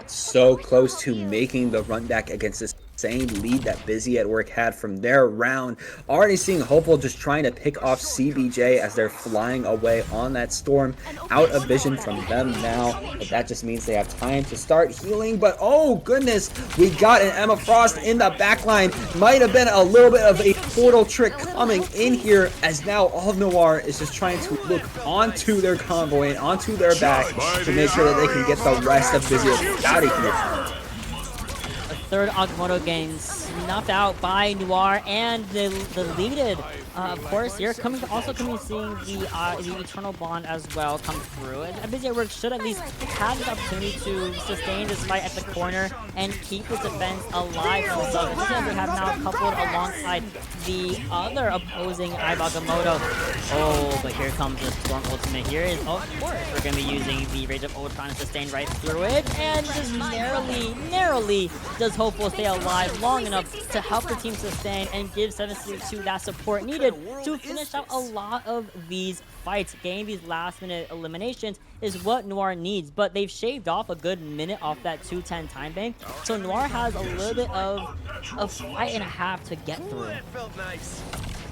So close to making the run back against this same lead that Busy at Work had from their round. Already seeing Hopeful just trying to pick off CBJ as they're flying away on that storm. Out of vision from them now, but that just means they have time to start healing. But oh goodness, we got an Emma Frost in the backline. Might have been a little bit of a portal trick coming in here, as now all of Noir is just trying to look onto their convoy and onto their back to make sure that they can get the rest of Busy out of here. Third Agamotto game snuffed out by Noir and the deleted. Of course, here seeing the Eternal Bond as well come through. And Busy at Work should at least have the opportunity to sustain this fight at the corner and keep its defense alive for themselves. Busy at Work have now coupled alongside the other opposing Agamotto. Oh, but here comes the Storm Ultimate. Here is, of course, we're going to be using the Rage of Ultron to sustain right through it. And just narrowly does Hopeful stay alive long enough to help the team sustain and give 762 that support needed to finish out a lot of these fights. Getting these last minute eliminations is what Noir needs, but they've shaved off a good minute off that 2:10 time bank, so Noir has a little bit of a fight and a half to get through.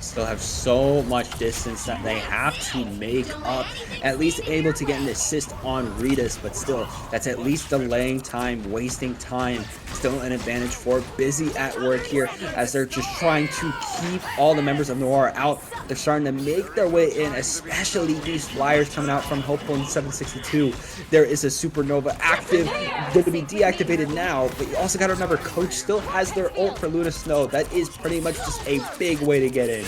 Still have so much distance that they have to make up, at least able to get an assist on Ritas, but still, that's at least delaying time, wasting time. Still an advantage for Busy at Work here, as they're just trying to keep all the members of Noir out. They're starting to make their way in, especially these flyers coming out from Hopeful in 762. There is a Supernova active, going to be deactivated now, but you also got to remember, Coach still has their ult for Luna Snow. That is pretty much just a big way to get in.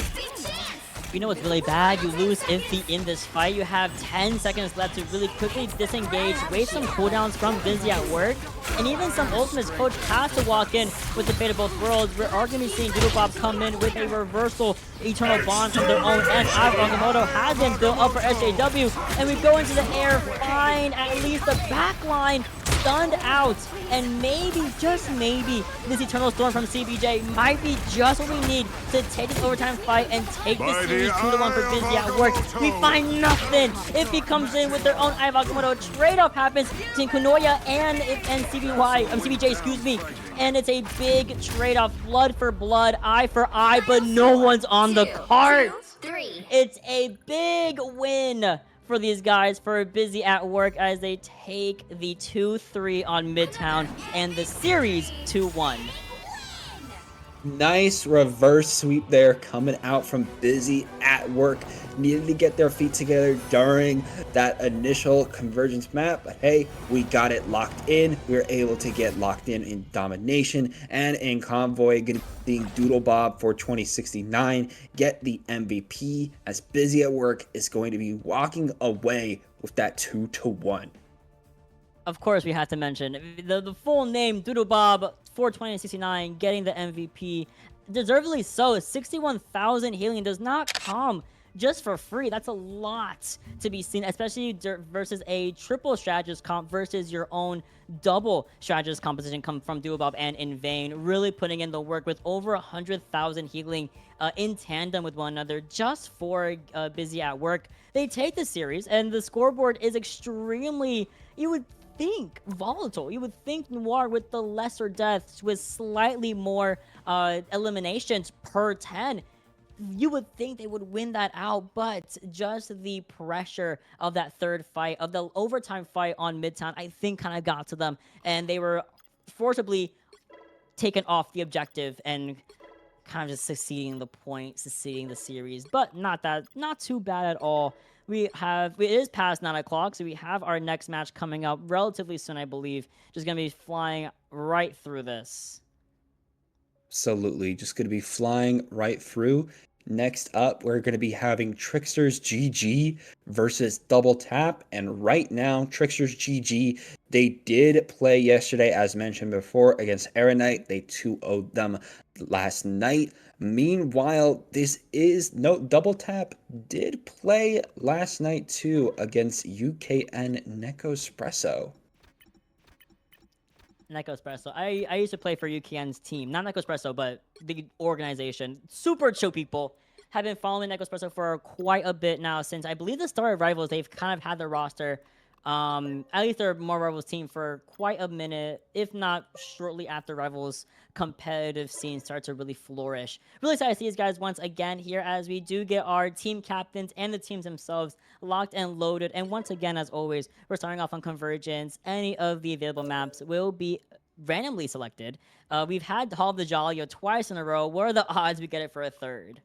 You know what's really bad? You lose Iffy in this fight. You have 10 seconds left to really quickly disengage, waste some cooldowns from Busy at Work, and even some ultimates. Coach has to walk in with the fate of both worlds. We're going to be seeing Doodlebob come in with a reversal Eternal Bond from their own end. Agamotto has been built up for SJW, and we go into the air, find at least the back line stunned out, and maybe, just maybe, this Eternal Storm from CBJ might be just what we need to take this overtime fight and take this series 2-1 for Busy at Work. We find nothing. Iffy comes in with their own Eye of Agamotto. Trade-off happens between Kunoya and CBJ, excuse me. And it's a big trade-off, blood for blood, eye for eye, but no one's on the cart. It's a big win for these guys, for Busy at Work, as they take the 2-3 on Midtown and the series 2-1. Nice reverse sweep there coming out from Busy at Work. Needed to get their feet together during that initial convergence map, but hey, we got it locked in. We were able to get locked in Domination and in Convoy, getting Doodlebob for 2069, get the MVP, as Busy at Work is going to be walking away with that 2-1. Of course, we have to mention the full name, Doodlebob for 2069, getting the MVP. Deservedly so. 61,000 healing does not come just for free. That's a lot to be seen, especially versus a triple strategist comp versus your own double strategist composition come from Doodlebob and In Vain, really putting in the work with over 100,000 healing in tandem with one another just for Busy at Work. They take the series, and the scoreboard is extremely, you would think, volatile. You would think Noir with the lesser deaths, with slightly more eliminations per 10, you would think they would win that out, but just the pressure of that third fight, of the overtime fight on Midtown, I think kind of got to them, and they were forcibly taken off the objective and kind of just succeeding the point, succeeding the series, but not too bad at all. It is past 9 o'clock, so we have our next match coming up relatively soon, I believe. Just gonna be flying right through this. Absolutely. Just going to be flying right through. Next up, we're going to be having Tricksters GG versus Double Tap. And right now, Tricksters GG, they did play yesterday, as mentioned before, against Erinite. They 2-0'd them last night. Meanwhile, Double Tap did play last night too against UKN Nekospresso. Nekospresso. I used to play for UKN's team. Not Nekospresso, but the organization. Super chill people. Have been following Nekospresso for quite a bit now since I believe the start of Rivals. They've kind of had their roster, at least their more Rivals team for quite a minute, if not shortly after Rivals competitive scene starts to really flourish. Really excited to see these guys once again here as we do get our team captains and the teams themselves locked and loaded. And once again, as always, we're starting off on Convergence. Any of the available maps will be randomly selected. We've had Hall of the Jolly twice in a row. What are the odds we get it for a third?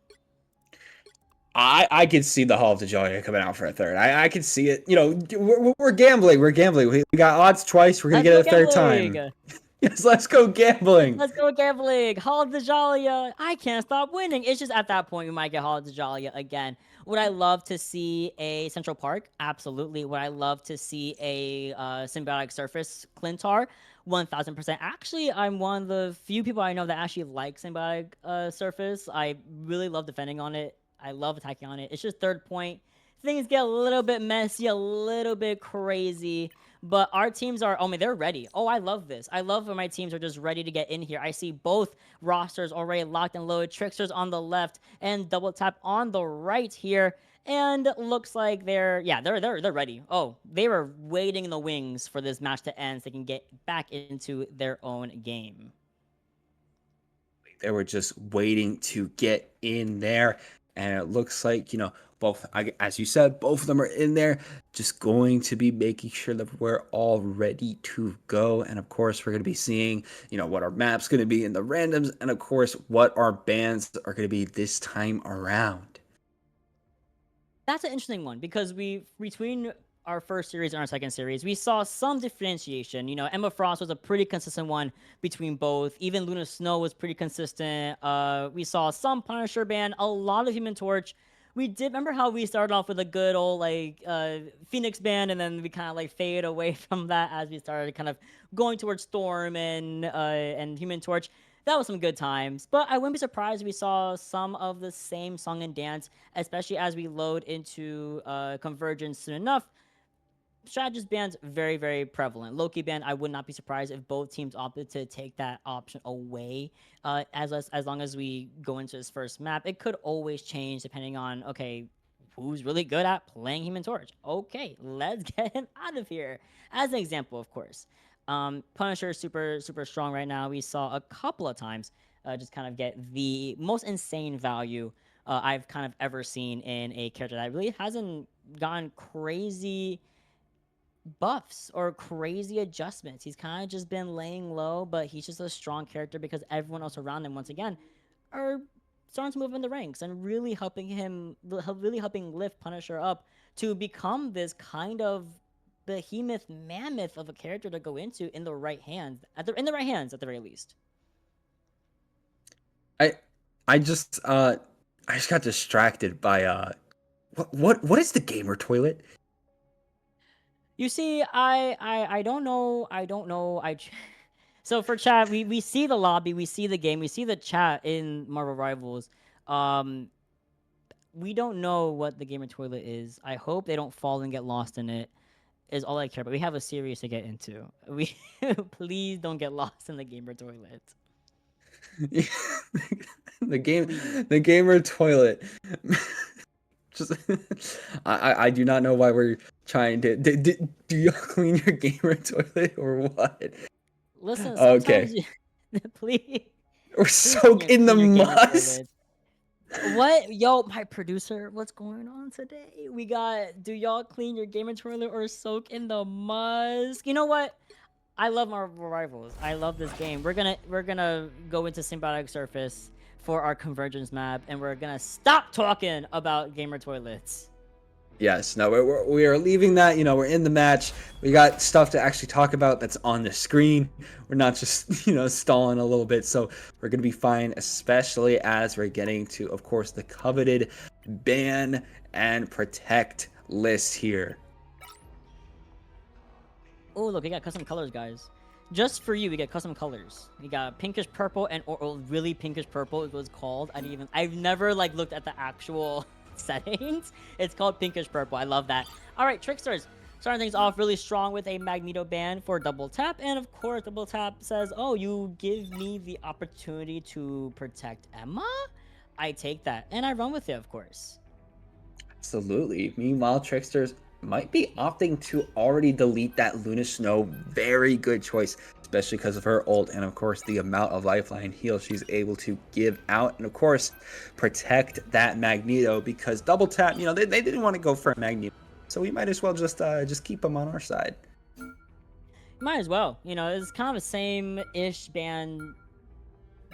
I could see the Hall of the Jolly coming out for a third. I could see it. You know, we're gambling. We're gambling. We got odds twice. We're gonna Let's get go it a third time. gambling! Yes, let's go gambling. Let's go gambling! Hall of the Jalia! I can't stop winning. It's just at that point we might get Hall of the Jalia again. Would I love to see a Central Park? Absolutely. Would I love to see a Symbiotic Surface Clintar? 1000%. Actually, I'm one of the few people I know that actually like Symbiotic Surface. I really love defending on it. I love attacking on it. It's just third point. Things get a little bit messy, a little bit crazy. But our teams are, oh man, they're ready. Oh, I love this. I love when my teams are just ready to get in here. I see both rosters already locked and loaded. Tricksters on the left and Double Tap on the right here. And looks like they're ready. Oh, they were waiting in the wings for this match to end so they can get back into their own game. They were just waiting to get in there, and it looks like, both, as you said, both of them are in there, just going to be making sure that we're all ready to go. And of course, we're going to be seeing, what our map's going to be in the randoms, and of course, what our bans are going to be this time around. That's an interesting one because between our first series and our second series, we saw some differentiation. Emma Frost was a pretty consistent one between both. Even Luna Snow was pretty consistent. We saw some Punisher ban, a lot of Human Torch. We did remember how we started off with a good old Phoenix ban, and then we kind of faded away from that as we started kind of going towards Storm and Human Torch. That was some good times, but I wouldn't be surprised if we saw some of the same song and dance, especially as we load into Convergence soon enough. Strategist ban's very, very prevalent. Loki ban, I would not be surprised if both teams opted to take that option away. As long as we go into this first map, it could always change depending on, okay, who's really good at playing Human Torch. Okay, let's get him out of here. As an example, of course. Punisher is super, super strong right now. We saw a couple of times just kind of get the most insane value I've kind of ever seen in a character that really hasn't gone crazy buffs or crazy adjustments. He's kind of just been laying low, but he's just a strong character because everyone else around him, once again, are starting to move in the ranks and really helping lift Punisher up to become this kind of behemoth mammoth of a character to go into in the right hands, at the very least. I just got distracted by what is the gamer toilet? You see, I don't know. So for chat, we see the lobby, we see the game, we see the chat in Marvel Rivals. We don't know what the gamer toilet is. I hope they don't fall and get lost in it. Is all I care about. We have a series to get into. We please don't get lost in the gamer toilet. The gamer toilet. Just I do not know why we're trying to. Do you clean your gamer toilet or what? Listen, Okay. please Or soak in the mud. What? Yo, my producer, what's going on today? We got, do y'all clean your gamer toilet or soak in the musk? You know what? I love Marvel Rivals. I love this game. We're gonna go into Symbiotic Surface for our convergence map, and we're gonna stop talking about gamer toilets. Yes, no, we are leaving that. You know, we're in the match. We got stuff to actually talk about that's on the screen. We're not just, stalling a little bit. So we're going to be fine, especially as we're getting to, of course, the coveted ban and protect list here. Oh, look, we got custom colors, guys. Just for you, we get custom colors. We got pinkish purple and or really pinkish purple is what it's called. I've never like looked at the actual settings. It's called pinkish purple. I love that. All right, Tricksters. Starting things off really strong with a Magneto ban for double tap. And of course, double tap says, oh, you give me the opportunity to protect Emma? I take that. And I run with it, of course. Absolutely. Meanwhile, Tricksters might be opting to already delete that Luna Snow. Very good choice, especially because of her ult and, of course, the amount of lifeline heal she's able to give out. And, of course, protect that Magneto because double tap, they didn't want to go for a Magneto. So we might as well just keep them on our side. Might as well. It's kind of the same-ish ban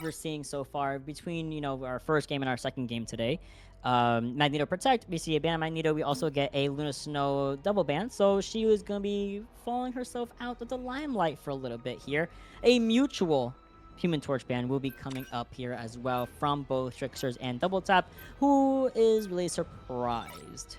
we're seeing so far between, our first game and our second game today. Magneto Protect, we see a ban on Magneto. We also get a Luna Snow double ban. So she was going to be falling herself out of the limelight for a little bit here. A mutual Human Torch ban will be coming up here as well from both Tricksters and Double Tap, who is really surprised.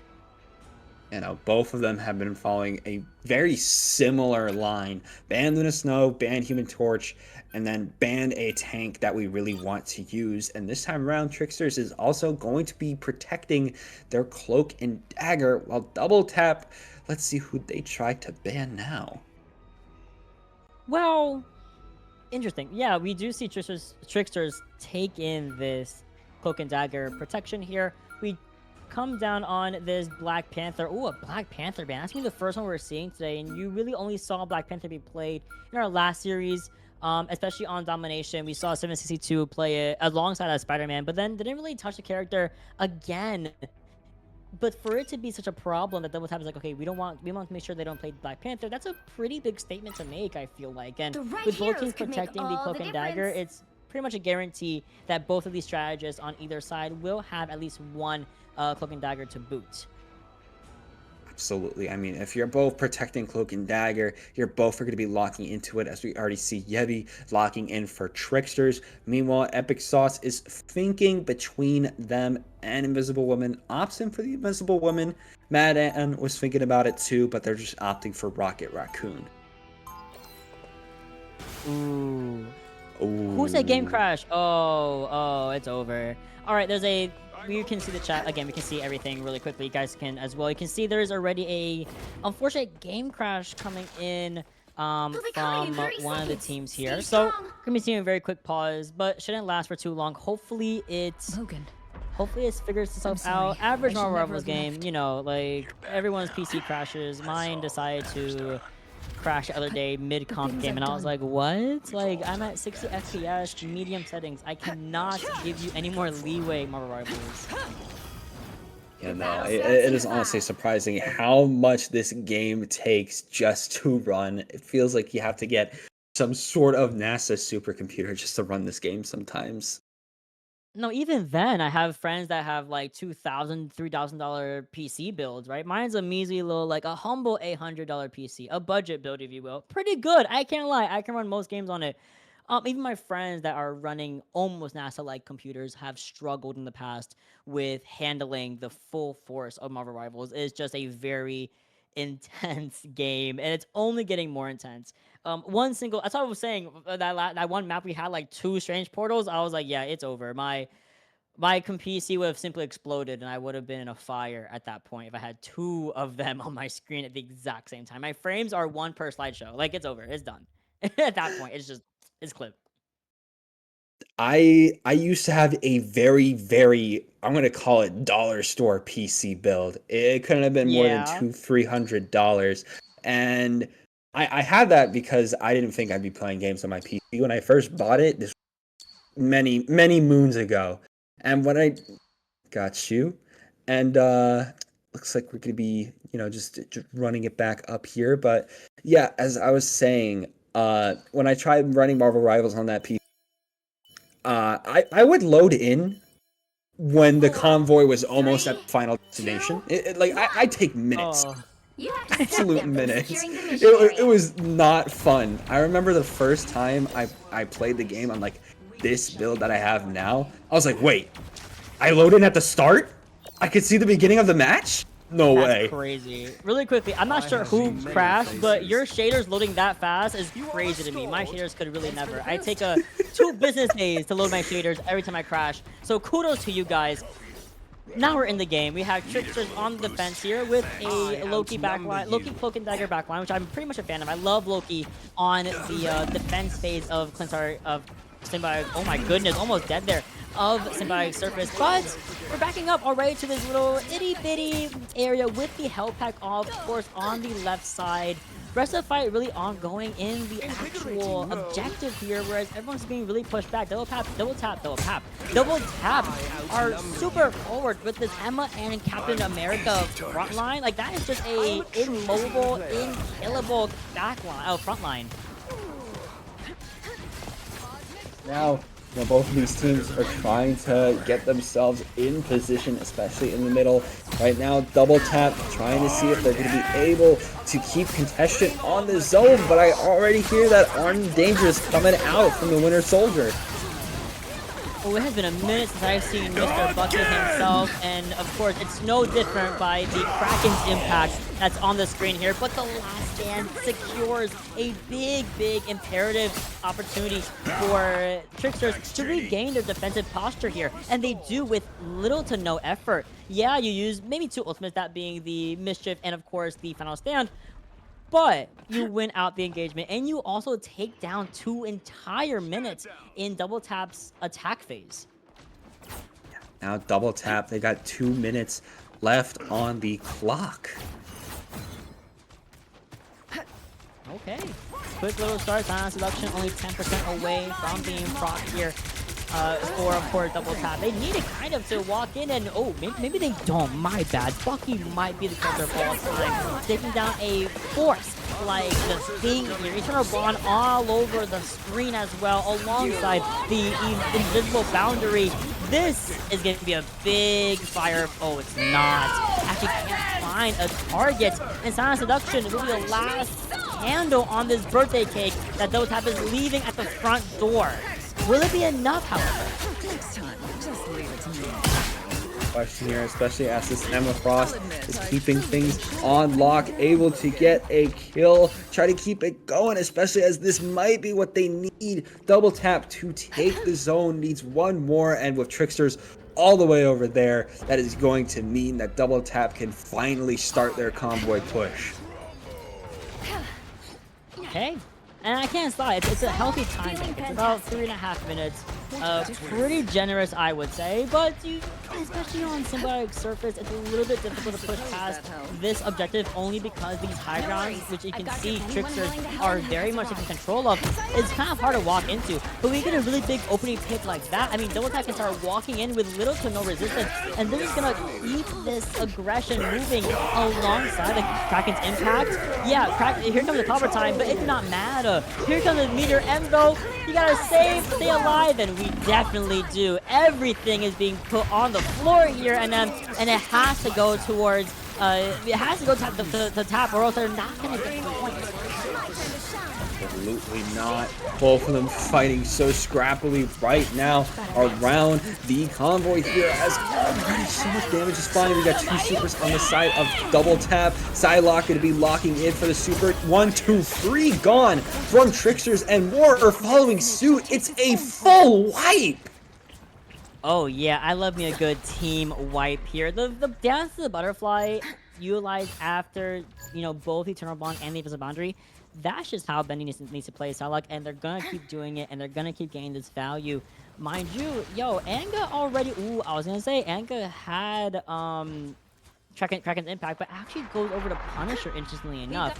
Both of them have been following a very similar line. Ban Luna Snow, ban Human Torch, and then ban a tank that we really want to use. And this time around, Tricksters is also going to be protecting their Cloak and Dagger, while Double Tap, let's see who they try to ban now. Well, interesting. Yeah, we do see Tricksters take in this Cloak and Dagger protection here. We come down on this Black Panther. Ooh, a Black Panther ban. That's gonna be the first one we're seeing today, and you really only saw Black Panther be played in our last series, especially on Domination. We saw 762 play it alongside a Spider-Man, but then didn't really touch the character again. But for it to be such a problem that Double Tap is like, okay, we want to make sure they don't play Black Panther. That's a pretty big statement to make, I feel like. And with both teams protecting the Cloak and Dagger, it's pretty much a guarantee that both of these strategists on either side will have at least one Cloak and Dagger to boot. Absolutely. I mean, if you're both protecting Cloak and Dagger, you're both going to be locking into it, as we already see Yebi locking in for Tricksters. Meanwhile, Epic Sauce is thinking between them and Invisible Woman, opting for the Invisible Woman. Mad Ann was thinking about it too, but they're just opting for Rocket Raccoon. Ooh. Ooh. Who said game crash? Oh, it's over. All right, you can see the chat again. We can see everything really quickly. You guys can as well. You can see there's already a unfortunate game crash coming in from one of the teams here. So gonna be seeing a very quick pause, but shouldn't last for too long. Hopefully it figures itself out. Average Marvel Rivals game, like everyone's PC crashes. Mine decided to crash the other day mid-comp game, and I was like, what? Like, I'm at 60 FPS, medium settings. I cannot give you any more leeway, Marvel Rivals. Yeah, no, it is honestly surprising how much this game takes just to run. It feels like you have to get some sort of NASA supercomputer just to run this game sometimes. No, even then, I have friends that have like $2,000, $3,000 PC builds, right? Mine's a measly little, like a humble $800 PC, a budget build, if you will. Pretty good. I can't lie. I can run most games on it. Even my friends that are running almost NASA-like computers have struggled in the past with handling the full force of Marvel Rivals. It's just a very intense game, and it's only getting more intense. That's what I was saying. That one map we had like 2 strange portals. I was like, yeah, it's over. My PC would have simply exploded, and I would have been in a fire at that point if I had 2 of them on my screen at the exact same time. My frames are 1 per slideshow. Like, it's over. It's done. At that point, it's clipped. I used to have a very, very, I'm gonna call it dollar store PC build. It couldn't have been more than Yeah. $200-300. And I had that because I didn't think I'd be playing games on my PC when I first bought it. This many, many moons ago. And when I Got you. And looks like we're gonna be, just running it back up here. But yeah, as I was saying, when I tried running Marvel Rivals on that PC, I would load in when the convoy was almost at final destination. I take minutes. Oh. You have to stop Absolute them from minutes. securing the mission It area. was not fun. I remember the first time I played the game on like this build that I have now. I was like, wait, I load in at the start? I could see the beginning of the match? No That's way. crazy. Really quickly, I'm not sure who crashed, but your shaders loading that fast is crazy to me. My shaders could really never. I take 2 business days to load my shaders every time I crash. So kudos to you guys. Now we're in the game. We have Tricksters on the defense here with a Loki backline, Loki Cloak and Dagger backline, which I'm pretty much a fan of. I love Loki on the defense phase of Symbiotic. Oh my goodness, almost dead there. Of Symbiotic Surface, but we're backing up already to this little itty-bitty area with the health pack of course on the left side. Rest of the fight really ongoing in the actual objective here, whereas everyone's being really pushed back. Double tap, double tap, double tap. Double tap are super forward with this Emma and Captain America front line. Like, that is just a immobile, inkillable front line. Now, both of these teams are trying to get themselves in position, especially in the middle. Right now, Double Tap trying to see if they're going to be able to keep contention on the zone, but I already hear that Armed Dangerous coming out from the Winter Soldier. Oh, it has been a minute since I've seen Mr. Bucket himself, and of course, it's no different by the Kraken's impact that's on the screen here, but the last stand secures a big imperative opportunity for Tricksters to regain their defensive posture here, and they do with little to no effort. Yeah, you use maybe 2 ultimates, that being the Mischief and of course the Final Stand, but you win out the engagement, and you also take down 2 entire minutes in Double Tap's attack phase. Now Double Tap, they got 2 minutes left on the clock. Okay, quick little start. Silent Seduction only 10% away from being proc here. For of course Double Tap. They need it kind of to walk in, and oh, maybe they don't. My bad. Bucky might be the character of all time, taking down a force like the Thing here. Eternal Bond all over the screen as well, alongside the invisible boundary. This is going to be a big fire. Oh, it's not. Actually can't find a target, and Silent Seduction will be the last handle on this birthday cake that Double Tap is leaving at the front door. Will it be enough, however? Next time, just leave it to me. Question here, especially as this Emma Frost is keeping things on lock, able to get a kill, try to keep it going, especially as this might be what they need. Double Tap to take the zone, needs 1 more, and with Tricksters all the way over there, that is going to mean that Double Tap can finally start their convoy push. Okay. And I can't lie, it's a healthy time. It's about 3.5 minutes. Pretty generous, I would say, but especially on Symbiotic Surface, it's a little bit difficult to push past this objective only because these high grounds, which you can see Tricksters are very much in control of, it's kind of hard to walk into. But we get a really big opening pick like that, I mean, Double Tap can start walking in with little to no resistance, and they're just gonna keep this aggression moving alongside the Kraken's impact. Yeah, here comes the cover time, but it's not mad. Here comes the meter M though. You gotta stay alive, and we definitely do. Everything is being put on the floor here, and it has to go towards the tap, or else they're not gonna get the points. Absolutely not. Both of them fighting so scrappily right now around the convoy here, as already so much damage is flying. We got 2 supers on the side of Double Tap. Psylocke going to be locking in for the super. 1, 2, 3 gone from Tricksters, and more are following suit. It's a full wipe. Oh yeah, I love me a good team wipe here. The dance to the butterfly utilized after, both Eternal Bond and the Invisible Boundary. That's just how Benny needs to play Psylocke, and they're gonna keep doing it, and they're gonna keep getting this value. Mind you, Anga already, I was gonna say Anga had Kraken's impact, but actually goes over to Punisher, interestingly enough.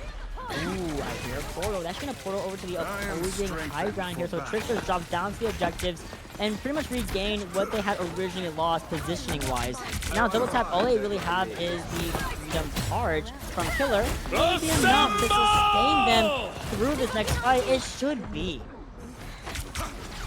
Ooh, I hear a portal. That's gonna portal over to the opposing high ground here. So Tricksters drop down to the objectives and pretty much regain what they had originally lost positioning-wise. Now Double Tap, all they really have is the freedom charge from Killer. Maybe enough to sustain them through this next fight. It should be.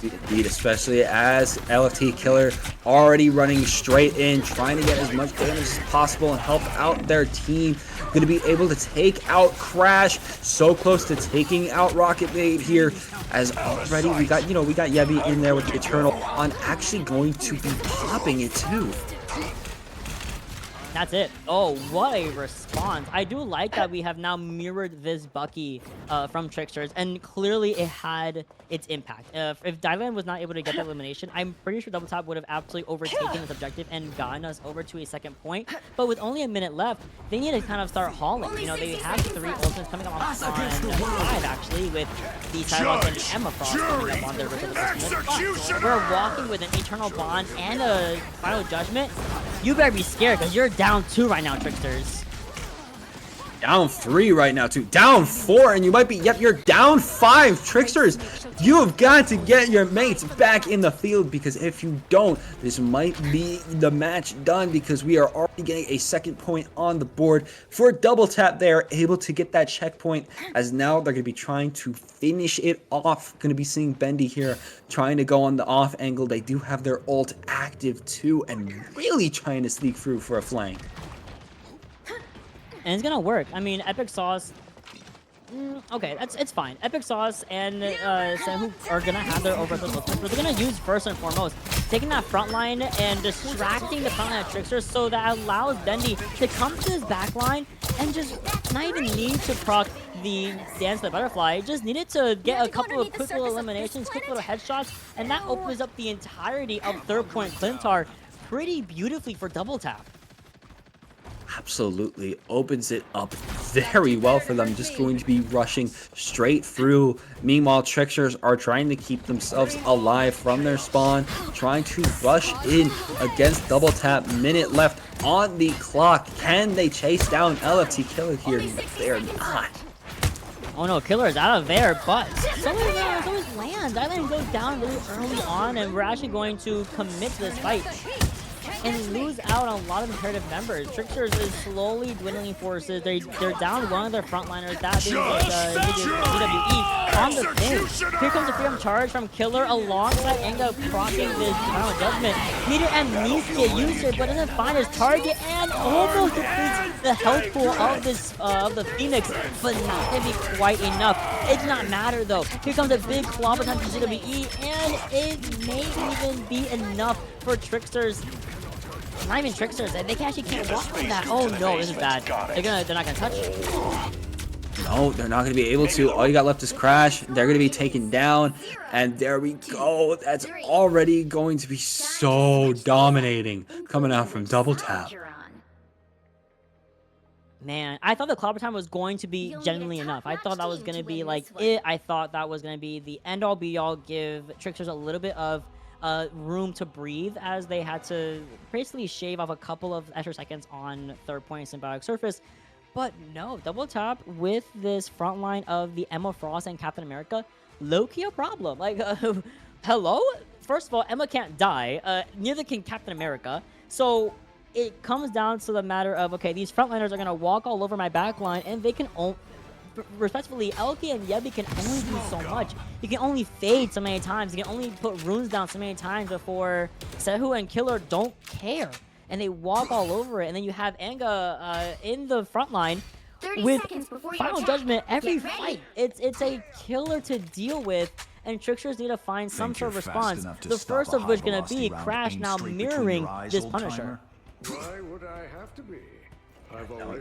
Indeed, especially as LFT Killer already running straight in, trying to get as much damage as possible and help out their team. Going to be able to take out Crash, so close to taking out Rocket Maid here, as already we got Yebi in there with the Eternal on, actually going to be popping it too. That's it. Oh, what a response. I do like that we have now mirrored this Bucky from Tricksters, and clearly it had its impact. If Dylan was not able to get the elimination, I'm pretty sure Double Tap would have absolutely overtaken this objective and gotten us over to a second point. But with only a minute left, they need to kind of start hauling. You know, they have 3 ultimates coming up on 5, actually, with the Cylox and the Emma Frost coming up on their But we're walking with an Eternal Bond and a Final Judgment. You better be scared, because you're down 2 right now, Tricksters. Down 3 right now, too. Down 4, and you might be, yep, you're down 5. Tricksters, you have got to get your mates back in the field, because if you don't, this might be the match done, because we are already getting a second point on the board. For Double Tap, they are able to get that checkpoint, as now they're going to be trying to finish it off. Going to be seeing Bendy here trying to go on the off angle. They do have their ult active, too, and really trying to sneak through for a flank. And it's gonna work. I mean, Epic Sauce. Okay, it's fine. Epic Sauce and Senhu are gonna have their overthrow ultimates, but they're gonna use first and foremost taking that front line and distracting the front line of Tricksters, so that allows Bendy to come to his back line and just not even need to proc the Dance the Butterfly. Just needed to get a couple of quick little eliminations, quick little headshots, and that opens up the entirety of third point Clintar pretty beautifully for Double Tap. Absolutely opens it up very well for them. Just going to be rushing straight through. Meanwhile, Tricksters are trying to keep themselves alive from their spawn, trying to rush in against Double Tap. Minute left on the clock. Can they chase down LFT Killer here? They are not. Oh no, Killer is out of there, but someone's land. Dylan goes down really early on, and we're actually going to commit to this fight and lose out on a lot of imperative members. Tricksters is slowly dwindling forces. They're down one of their frontliners, that being DWE on the thing. Here comes the freedom charge from Killer alongside Enga proccing this Final Judgment. Needed Amnesia used it, but doesn't find his target and almost depletes the health pool of this of the Phoenix, but not gonna be quite enough. It does not matter though. Here comes a big clobber time from DWE, and it may even be enough for Tricksters. Not even Tricksters, they actually can't walk from that. Oh no, this is bad. They're not gonna touch it. No, they're not gonna be able to. All you got left is Crash. They're gonna be taken down, and there we go. That's already going to be so dominating coming out from Double Tap. Man, I thought the clobber time was going to be genuinely enough. I thought that was gonna be like it. I thought that was gonna be the end all be all, give Tricksters a little bit of room to breathe, as they had to basically shave off a couple of extra seconds on third point Symbiotic Surface. But no, Double Tap with this front line of the Emma Frost and Captain America, low-key a problem. Like, hello? First of all, Emma can't die. Neither can Captain America. So it comes down to the matter of, okay, these frontliners are going to walk all over my back line, and they can respectively, LK and Yebi can only do so much. You can only fade so many times. You can only put runes down so many times before Sehu and Killer don't care, and they walk all over it. And then you have Anga in the front line with Final Judgment every fight. It's a killer to deal with, and Tricksters need to find some sort of response. The first of which going to be Crash now mirroring this Punisher. Why would I have to be?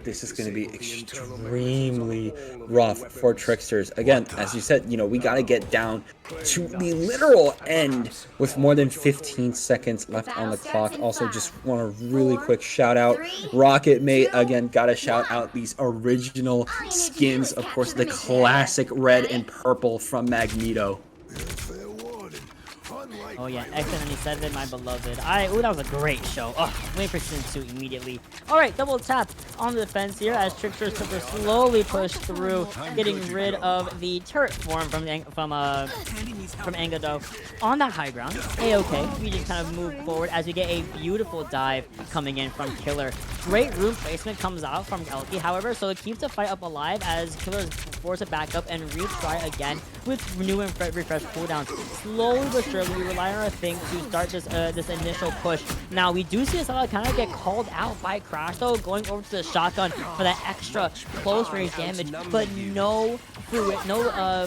This is going to be extremely rough for Tricksters. Again, as you said, we got to get down to the literal end with more than 15 seconds left on the clock. Also, just want a really quick shout out. Rocket Mate, again, got to shout out these original skins. Of course, the classic red and purple from Magneto. Oh yeah, X97, my beloved. Ooh, that was a great show. Oh, waiting for season 2 immediately. All right, double tap on the defense here as Trickster start to slowly push through, getting rid of the turret form from Angado on that high ground. A-okay, we just kind of move forward as we get a beautiful dive coming in from Killer. Great room placement comes out from Elky, however, so it keeps the fight up alive as Killer is forced to back up and retry again with new and refresh cooldowns. Slowly but surely, we rely on our thing to start this initial push. Now, we do see Asala kind of get called out by Crash, though, going over to the shotgun for that extra close range damage, but no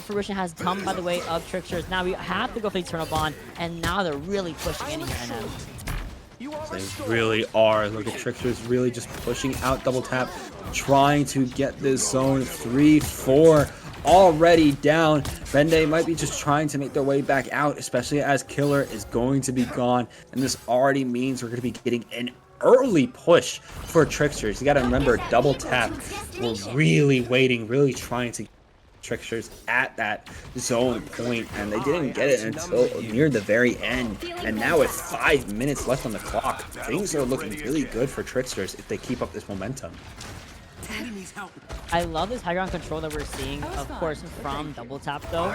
fruition has come by the way of Tricksters. Now we have to go for the Eternal Bond, and now they're really pushing in here, NM. They really are. Look at Tricksters really just pushing out double tap, trying to get this zone 3-4 already down. Bende might be just trying to make their way back out, especially as Killer is going to be gone, and this already means we're going to be getting an early push for Tricksters. You got to remember, double tap, we're really waiting, really trying to get Tricksters at that zone point, and they didn't get it until near the very end. And now with 5 minutes left on the clock, things are looking really good for Tricksters if they keep up this momentum. I love this high ground control that we're seeing, of course, from double tap though.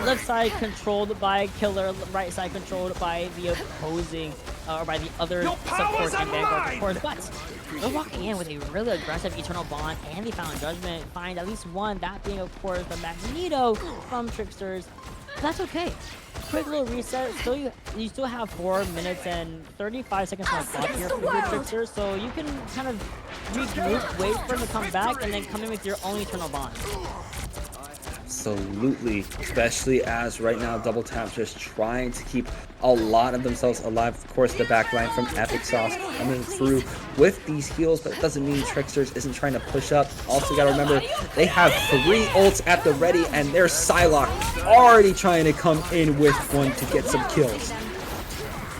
Left side controlled by Killer, right side controlled by the opposing, or by the other support and Vanguard, of course. But they're walking in with a really aggressive Eternal Bond, and they found Judgment, find at least one, that being, of course, the Magneto from Tricksters. But that's okay. Quick little reset. You still have 4 minutes and 35 seconds on the clock here for your Tricksters, so you can kind of regroup, wait for them to come back, and then come in with your own Eternal Bond. Absolutely, especially as right now double tap just trying to keep a lot of themselves alive. Of course, the back line from Epic Sauce coming through with these heals, but it doesn't mean Tricksters isn't trying to push up. Also got to remember, they have 3 ults at the ready, and their Psylocke already trying to come in with one to get some kills.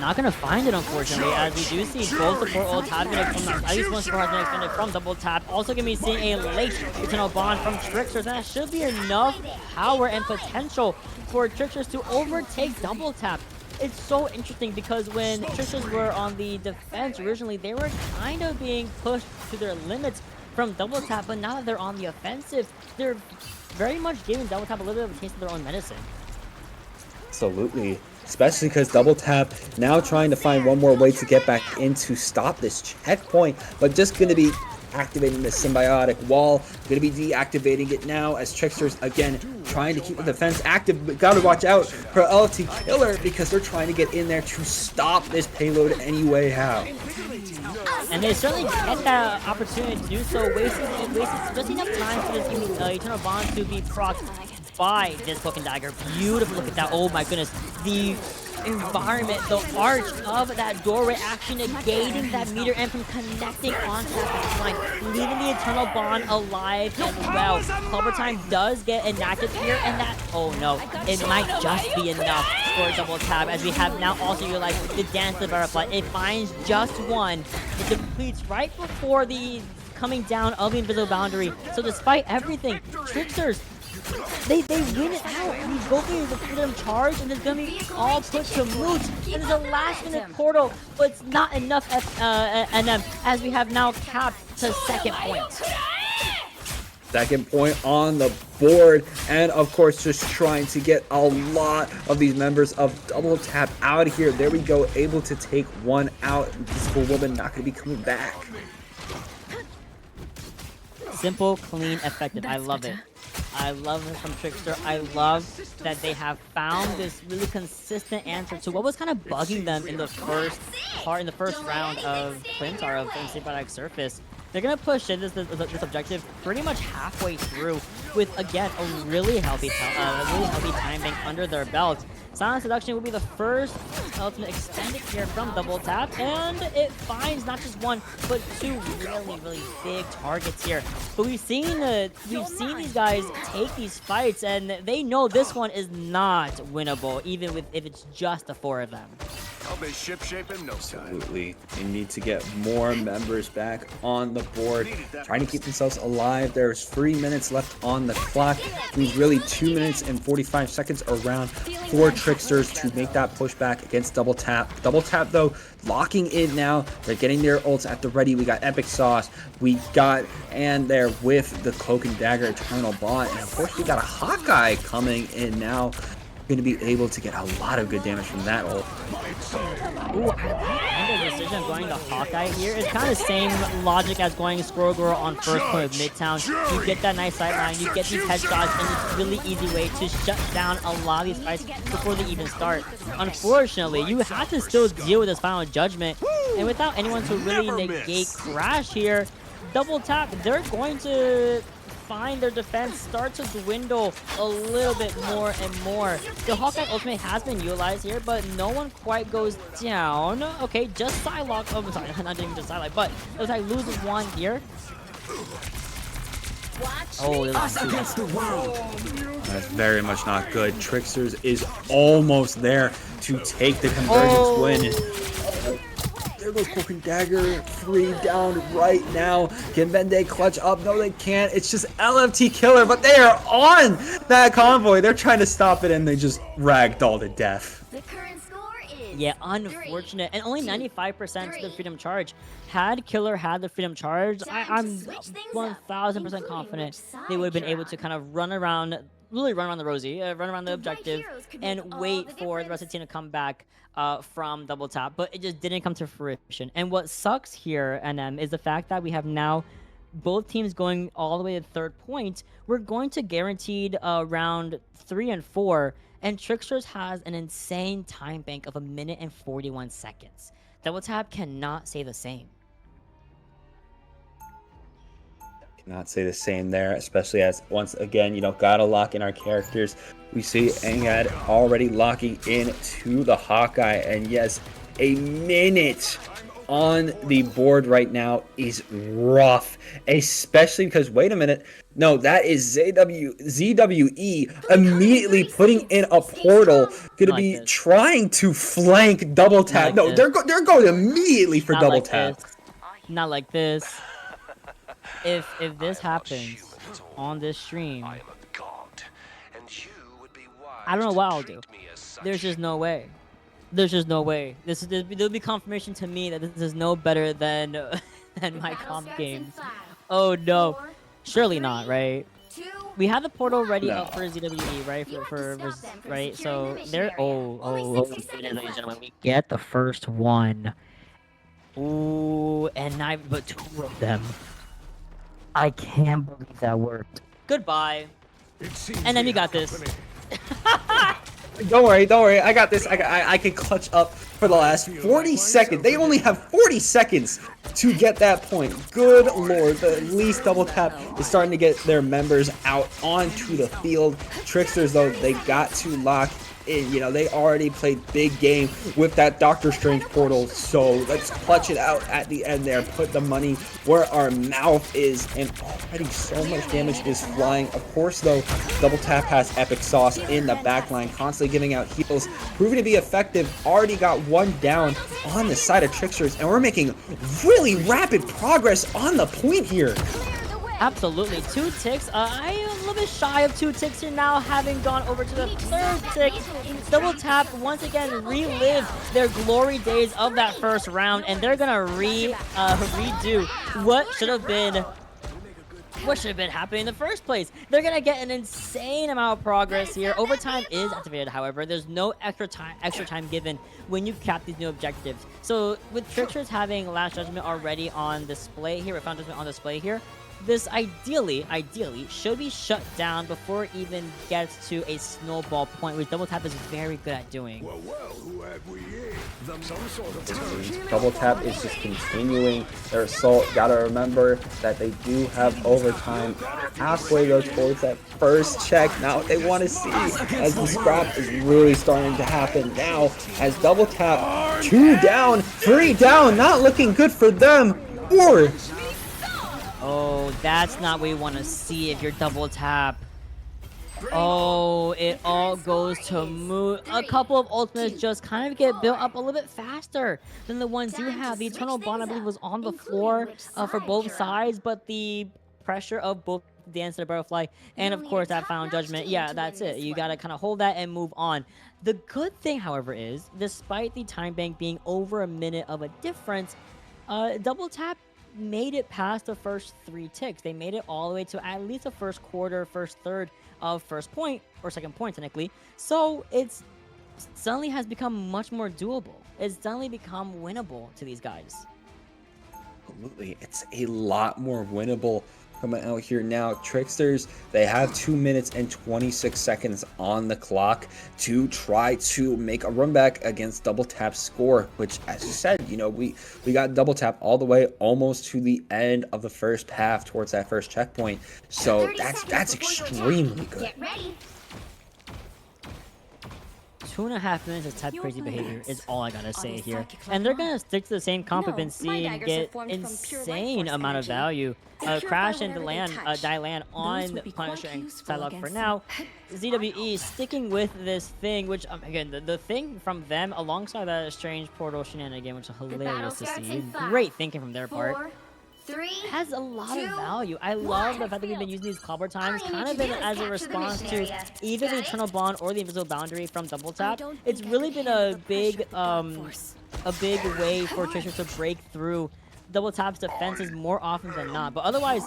Not gonna find it, unfortunately, as we do see both support ults have been extended, at least one support has been extended from double tap. Also gonna be seeing a late Eternal Bond from Tricksters, and that should be enough power and potential for Tricksters to overtake double tap. It's so interesting because when Tricksters were on the defense originally, they were kind of being pushed to their limits from double tap, but now that they're on the offensive, they're very much giving double tap a little bit of a taste of their own medicine. Absolutely. Especially because double tap now trying to find one more way to get back in to stop this checkpoint, but just going to be activating the symbiotic wall, going to be deactivating it now as Tricksters again trying to keep the defense active, but got to watch out for LT Killer because they're trying to get in there to stop this payload any way how. And they certainly get that opportunity to do so, wasting just enough time for this Eternal Bond to be procced by this Cloak and Dagger. Beautiful, look at that, oh my goodness. The environment, the arch of that doorway actually negating that meter and from connecting onto that line, leaving the Eternal Bond alive as well. Clubber Time does get enacted here, and that, oh no, it might just be enough for double tap as we have now also utilized the Dance of the Butterfly. It finds just one. It completes right before the coming down of the invisible boundary. So despite everything, Tricksters, they win it out. And we go for them charge, and it's gonna be all put to moot. And there's a last minute portal, but it's not enough NM as we have now capped to second point. Second point on the board, and of course just trying to get a lot of these members of double tap out of here. There we go, able to take one out. Invisible Woman not going to be coming back. Simple, clean, effective. I love it. I love it from Trickster. I love that they have found this really consistent answer to what was kind of bugging them in the first round of Clintar of Symbiotic Surface. They're gonna push in this objective pretty much halfway through with, again, a really healthy time bank under their belt. Silent Seduction will be the first ultimate extended here from double tap, and it finds not just one but 2 really big targets here. But we've seen these guys take these fights, and they know this one is not winnable, even if it's just the 4 of them. I'll be ship-shape in no time. Absolutely. They need to get more members back on the board, trying to keep themselves alive. There's 3 minutes left on on the clock. Leaves really 2 minutes and 45 seconds around for Tricksters to make that pushback against Double Tap. Double Tap, though, locking in now. They're getting their ults at the ready. We got Epic Sauce. We got, and there with the Cloak and Dagger Eternal Bond. And of course, we got a Hawkeye coming in now. Going to be able to get a lot of good damage from that ult. Ooh, I like the decision of going to Hawkeye here. It's kind of the same logic as going Squirrel Girl on first point of Midtown. You get that nice sight line, you get these headshots, and it's a really easy way to shut down a lot of these fights before they even start. Unfortunately, you have to still deal with this final judgment, and without anyone to really negate Crash here, Double Tap, they're going to find their defense start to dwindle a little bit more and more. The Hawkeye ultimate has been utilized here, but no one quite goes down. Okay, just Psylocke. Oh, sorry, not even just Psylocke, but it was like loses one here. Oh, Us against the world. That's very much not good. Tricksters is almost there to take the convergence win. There goes Cloak and Dagger, 3 down right now. Can they clutch up? No, they can't. It's just LFT Killer, but they are on that convoy. They're trying to stop it, and they just ragdoll to death. The current score is Yeah, unfortunate. And only 95% to the Freedom Charge. Had Killer had the Freedom Charge, I'm 1000% confident they would have been able to kind of run around, really run around the Rosie, run around the objective, and wait for the rest of the team to come back from Double Tap. But it just didn't come to fruition. And what sucks here, NM, is the fact that we have now both teams going all the way to third point. We're going to guaranteed round 3 and 4, and Tricksters has an insane time bank of 1 minute and 41 seconds. Double Tap cannot say the same. Cannot say the same there, especially as once again, gotta lock in our characters. We see Angad already locking in to the Hawkeye, and yes, a minute on the board right now is rough, especially because, wait a minute, no, that is ZWE immediately putting in a portal, gonna be trying to flank Double Tap. No, they're going immediately for Double Tap. Not like this. If this happens on this stream, I don't know what I'll do. There's just no way. There's just no way. There'll be confirmation to me that this is no better than my comp games. Oh no, surely not, right? We have the portal ready up for ZWE, right? Right. So they're ladies and gentlemen, we get the first one. Ooh, and not but 2 of them. I can't believe that worked. Goodbye. And then you got this. Don't worry. I got this. I can clutch up for the last 40 seconds. They only have 40 seconds to get that point. Good lord. At least Double Tap is starting to get their members out onto the field. Tricksters, though, they got to lock in. They already played big game with that Doctor Strange portal. So let's clutch it out at the end there. Put the money where our mouth is. And already so much damage is flying. Of course, though, Double Tap has Epic Sauce in the backline, constantly giving out heals, proving to be effective. Already got 1 down on the side of Tricksters, and we're making really rapid progress on the point here. Absolutely. 2 ticks. I am a little bit shy of 2 ticks here now, having gone over to the 3rd tick. Double Tap once again relive their glory days of that first round, and they're gonna redo what should have been happening in the first place. They're gonna get an insane amount of progress here. Overtime is activated, however. There's no extra time given when you cap these new objectives. So with Tricksters having Last Judgment already on display here, Found Judgment on display here, this ideally should be shut down before it even gets to a snowball point, which Double Tap is very good at doing. Who have we here? Some sort of Double Tap is just continuing their assault. Gotta remember that they do have overtime halfway though towards that first check. Now what they want to see, as the scrap is really starting to happen now, as Double Tap 2 down, 3 down, not looking good for them. Or oh, that's not what you want to see if you're Double Tap. Oh, it all goes to Moot. A couple of ultimates just kind of get built up a little bit faster than the ones you have. The Eternal Bond, I believe, was on the floor for both sides, but the pressure of both dance to the butterfly, and of You'll need course a that final top-notch judgment. team Yeah, to that's win it. this You gotta one. kind of hold that and move on. The good thing, however, is despite the time bank being over a minute of a difference, Double Tap made it past the first 3 ticks. They made it all the way to at least the first quarter, first third of first point, or second point technically. So it's suddenly has become much more doable. It's suddenly become winnable to these guys. Absolutely. It's a lot more winnable coming out here now. Tricksters, they have 2 minutes and 26 seconds on the clock to try to make a run back against Double Tap's score, which, as you said, you know, we got Double Tap all the way almost to the end of the first half towards that first checkpoint. So 30 that's seconds before you attack. extremely good. Get ready. 2.5 minutes of type Your crazy behavior blades is all I gotta are say they here. psychic And they're like gonna stick to the same comp we've No, been my seeing daggers are get formed from pure life insane force amount of energy. value. They purify Crashing whatever they land, touch. Dylan Those on would be Punisher quite and useful Psylocke for against now. them. ZWE sticking with this thing, which again, the thing from them alongside that strange portal shenanigan, which is The battle hilarious to starts see. in 5, Great thinking from their part. 4, 3, Has a lot 2, of value. I love the 1. fact that we've been using these clobber times All you kind need of to been do is as a capture the response mission to area. either the Got it? Eternal Bond or the Invisible Boundary from Double I Tap. don't It's think I really could been handle a the pressure big of the dark force. a big way for Trickster to break through Double Tap's defenses more often than not. But otherwise,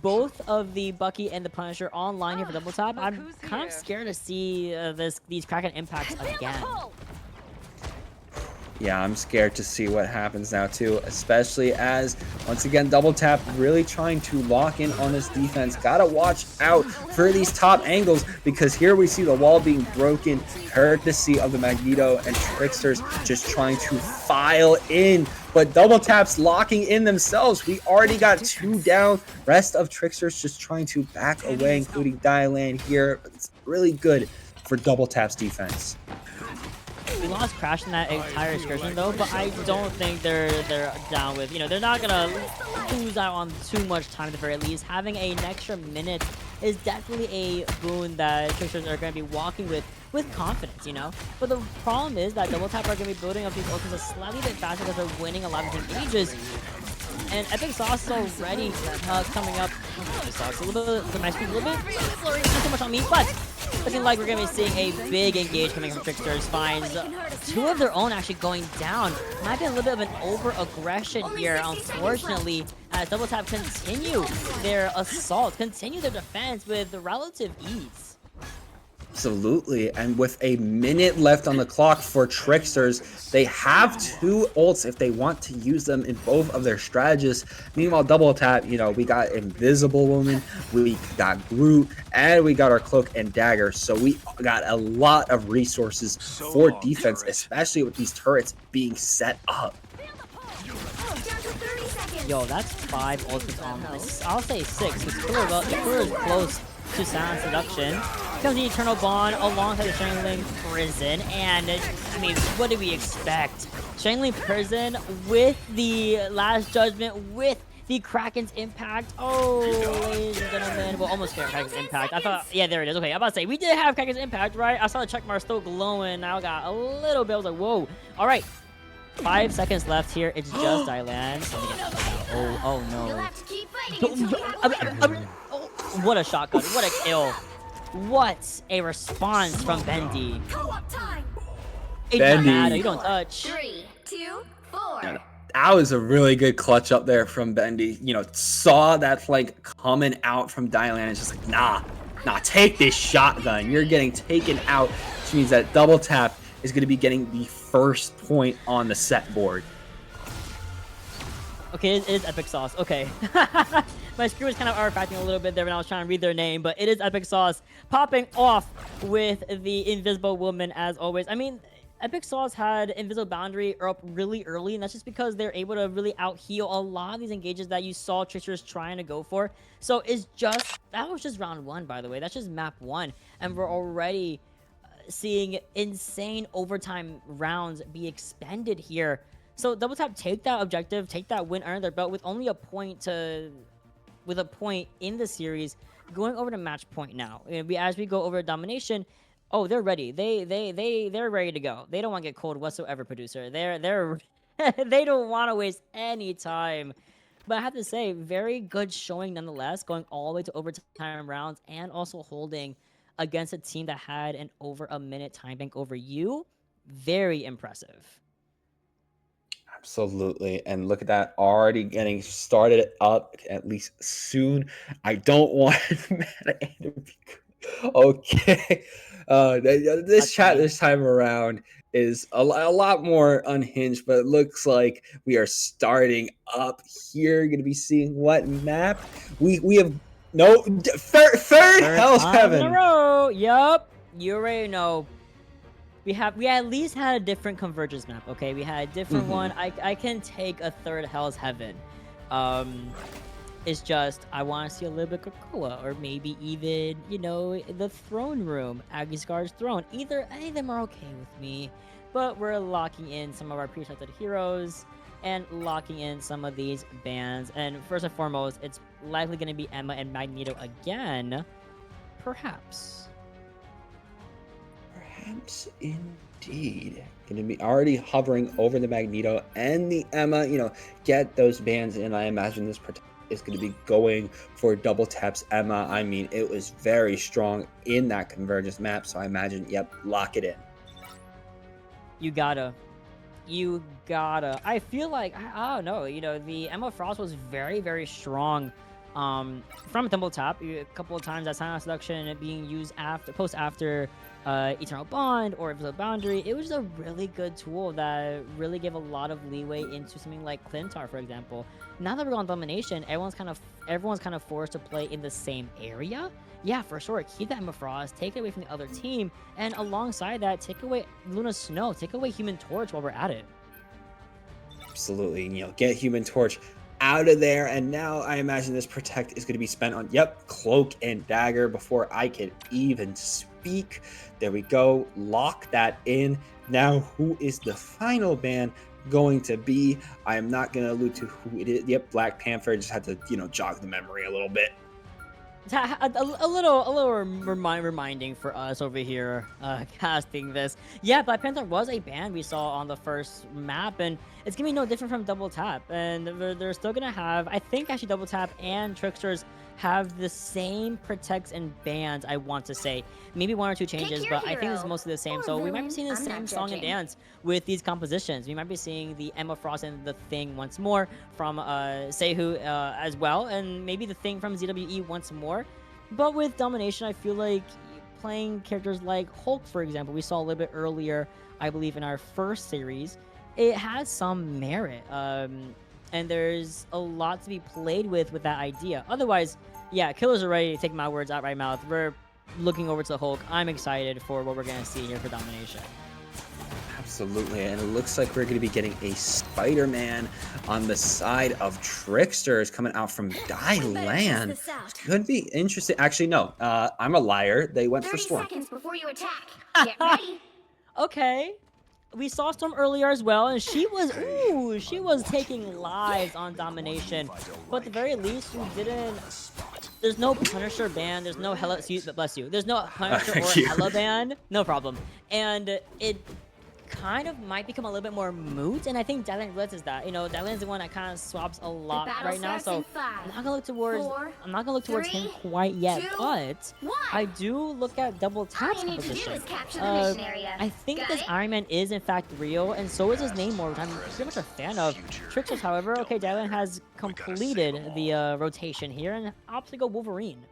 both of the Bucky and the Punisher online here for Double Tap. Look I'm who's kind of here. scared to see these Kraken impacts again. Yeah, I'm scared to see what happens now too, especially as, once again, Double Tap really trying to lock in on this defense. Gotta watch out for these top angles, because here we see the wall being broken, courtesy of the Magneto, and Tricksters just trying to file in. But Double Tap's locking in themselves. We already got 2 down. Rest of Tricksters just trying to back away, including Dylan here. It's really good for Double Tap's defense. We lost Crash in that entire excursion though, but I don't think they're down with, they're not gonna lose out on too much time at the very least. Having an extra minute is definitely a boon that Tricksters are gonna be walking with confidence, But the problem is that Double Tap are gonna be building up these ultimates a slightly bit faster because they're winning a lot of these engages. And Epic Sauce is already coming up. Epic Sauce, a little bit, my screen a little bit blurry, not too much on me, but looking like we're going to be seeing a big engage coming from Tricksters. Finds 2 of their own actually going down. Might be a little bit of an over-aggression here, unfortunately, as Double Tap continue their assault, continue their defense with relative ease. Absolutely, and with a minute left on the clock for Tricksters, they have 2 ults if they want to use them in both of their strategies. Meanwhile, Double Tap, we got Invisible Woman, we got Groot, and we got our Cloak and Dagger. So we got a lot of resources for defense, especially with these turrets being set up. Yo, that's 5 ultimates on this. I'll say 6, because Killer is close to Silent Seduction. Comes the Eternal Bond alongside the Strangling Prison, and I mean, what do we expect? Strangling Prison with the Last Judgment, with the Kraken's Impact. Oh, ladies and gentlemen, well, almost fair Kraken's Impact. I thought, yeah, there it is. Okay, I'm about to say, we did have Kraken's Impact, right? I saw the check mark still glowing. Now I got a little bit, I was like, whoa. All right, 5 seconds left here. It's just Dylan. Oh no. You'll have to keep fighting until you What a shotgun. What a kill. What a response from Bendy. co-op time. It doesn't Bendy. matter. You don't touch. 3, 2, 4. That was a really good clutch up there from Bendy. Saw that flank coming out from Dylan, and it's just like, nah, take this shotgun. You're getting taken out, which means that Double Tap is going to be getting the first point on the set board. Okay, it is Epic Sauce. Okay. My screen was kind of artifacting a little bit there when I was trying to read their name, but it is Epic Sauce popping off with the Invisible Woman as always. I mean, Epic Sauce had Invisible Boundary up really early, and that's just because they're able to really out-heal a lot of these engages that you saw Tricksters trying to go for. So that was just round 1, by the way. That's just map 1, and we're already seeing insane overtime rounds be expended here. So Double Tap take that objective, take that win under their belt with only a point in the series, going over to match point now. As we go over domination, oh, they're ready. They're ready to go. They don't want to get cold whatsoever, producer. They don't want to waste any time. But I have to say, very good showing nonetheless, going all the way to overtime rounds and also holding against a team that had an over a minute time bank over you. Very impressive. Absolutely. And look at that, already getting started up at least soon. I don't want Meta to be okay. This That's chat funny. this time around is a lot more unhinged, but it looks like we are starting up here. You're gonna be seeing what map? We have no third Third Hell's time in a Heaven. row. Yup. You already know. We at least had a different convergence map. Okay, we had a different one. I can take a third Hell's Heaven. Um, it's just I want to see a little bit of Krakoa, or maybe even the throne room, Agiskar's throne. Any of them are okay with me, but we're locking in some of our pre-selected heroes and locking in some of these bands. And first and foremost, it's likely going to be Emma and Magneto again, perhaps. Perhaps indeed. Going to be already hovering over the Magneto and the Emma. Get those bands in. I imagine this is going to be going for double taps Emma. I mean, it was very strong in that convergence map. So I imagine, yep, lock it in. You gotta. I feel like I don't know. The Emma Frost was very, very strong. From double tap, a couple of times that silent seduction being used after Eternal Bond or Invisible Boundary. It was a really good tool that really gave a lot of leeway into something like Clintar, for example. Now that we're on domination, everyone's kind of forced to play in the same area. Yeah, for sure. Keep that Emma Frost, take it away from the other team, and alongside that, take away Luna Snow, take away Human Torch while we're at it. Absolutely. Get Human Torch out of there. And now I imagine this protect is going to be spent on, Cloak and Dagger before I can even speak. There we go. Lock that in. Now, who is the final ban going to be? I am not going to allude to who it is. Yep, Black Panther. Just had to, jog the memory a little bit. A little reminding for us over here casting this. Yeah, Black Panther was a band we saw on the first map, and it's gonna be no different from Double Tap. And they're still gonna have, I think actually Double Tap and Tricksters have the same protects and bans, I want to say. Maybe one or two changes, but I think it's mostly the same. So we might be seeing the same song and dance with these compositions. We might be seeing the Emma Frost and the Thing once more from Sehu as well, and maybe the Thing from ZWE once more. But with Domination, I feel like playing characters like Hulk, for example, we saw a little bit earlier, I believe in our first series, it has some merit. And there's a lot to be played with that idea. Otherwise, yeah, Killers are ready to take my words out right mouth. We're looking over to the Hulk. I'm excited for what we're going to see here for Domination. Absolutely, and it looks like we're going to be getting a Spider-Man on the side of Tricksters coming out from Die Land. Could be interesting. Actually, no, I'm a liar. They went for 30 Storm. seconds before you attack. Get ready. Okay. We saw Storm earlier as well, and she was taking lives on Domination. But at the very least, we didn't. There's no Punisher ban. There's no Hella. Bless you. There's no Punisher or Hella ban. No problem. And it kind of might become a little bit more moot, and I think Dylan realizes that. Dylan's the one that kind of swaps a lot right now, so I'm not gonna look towards him quite yet, but I do look at Double Tap's composition. I think this Iron Man is in fact real, and so is his Namor, which I'm pretty much a fan of. Tricksters, however, okay, Dylan has completed the rotation here and opts to go Wolverine.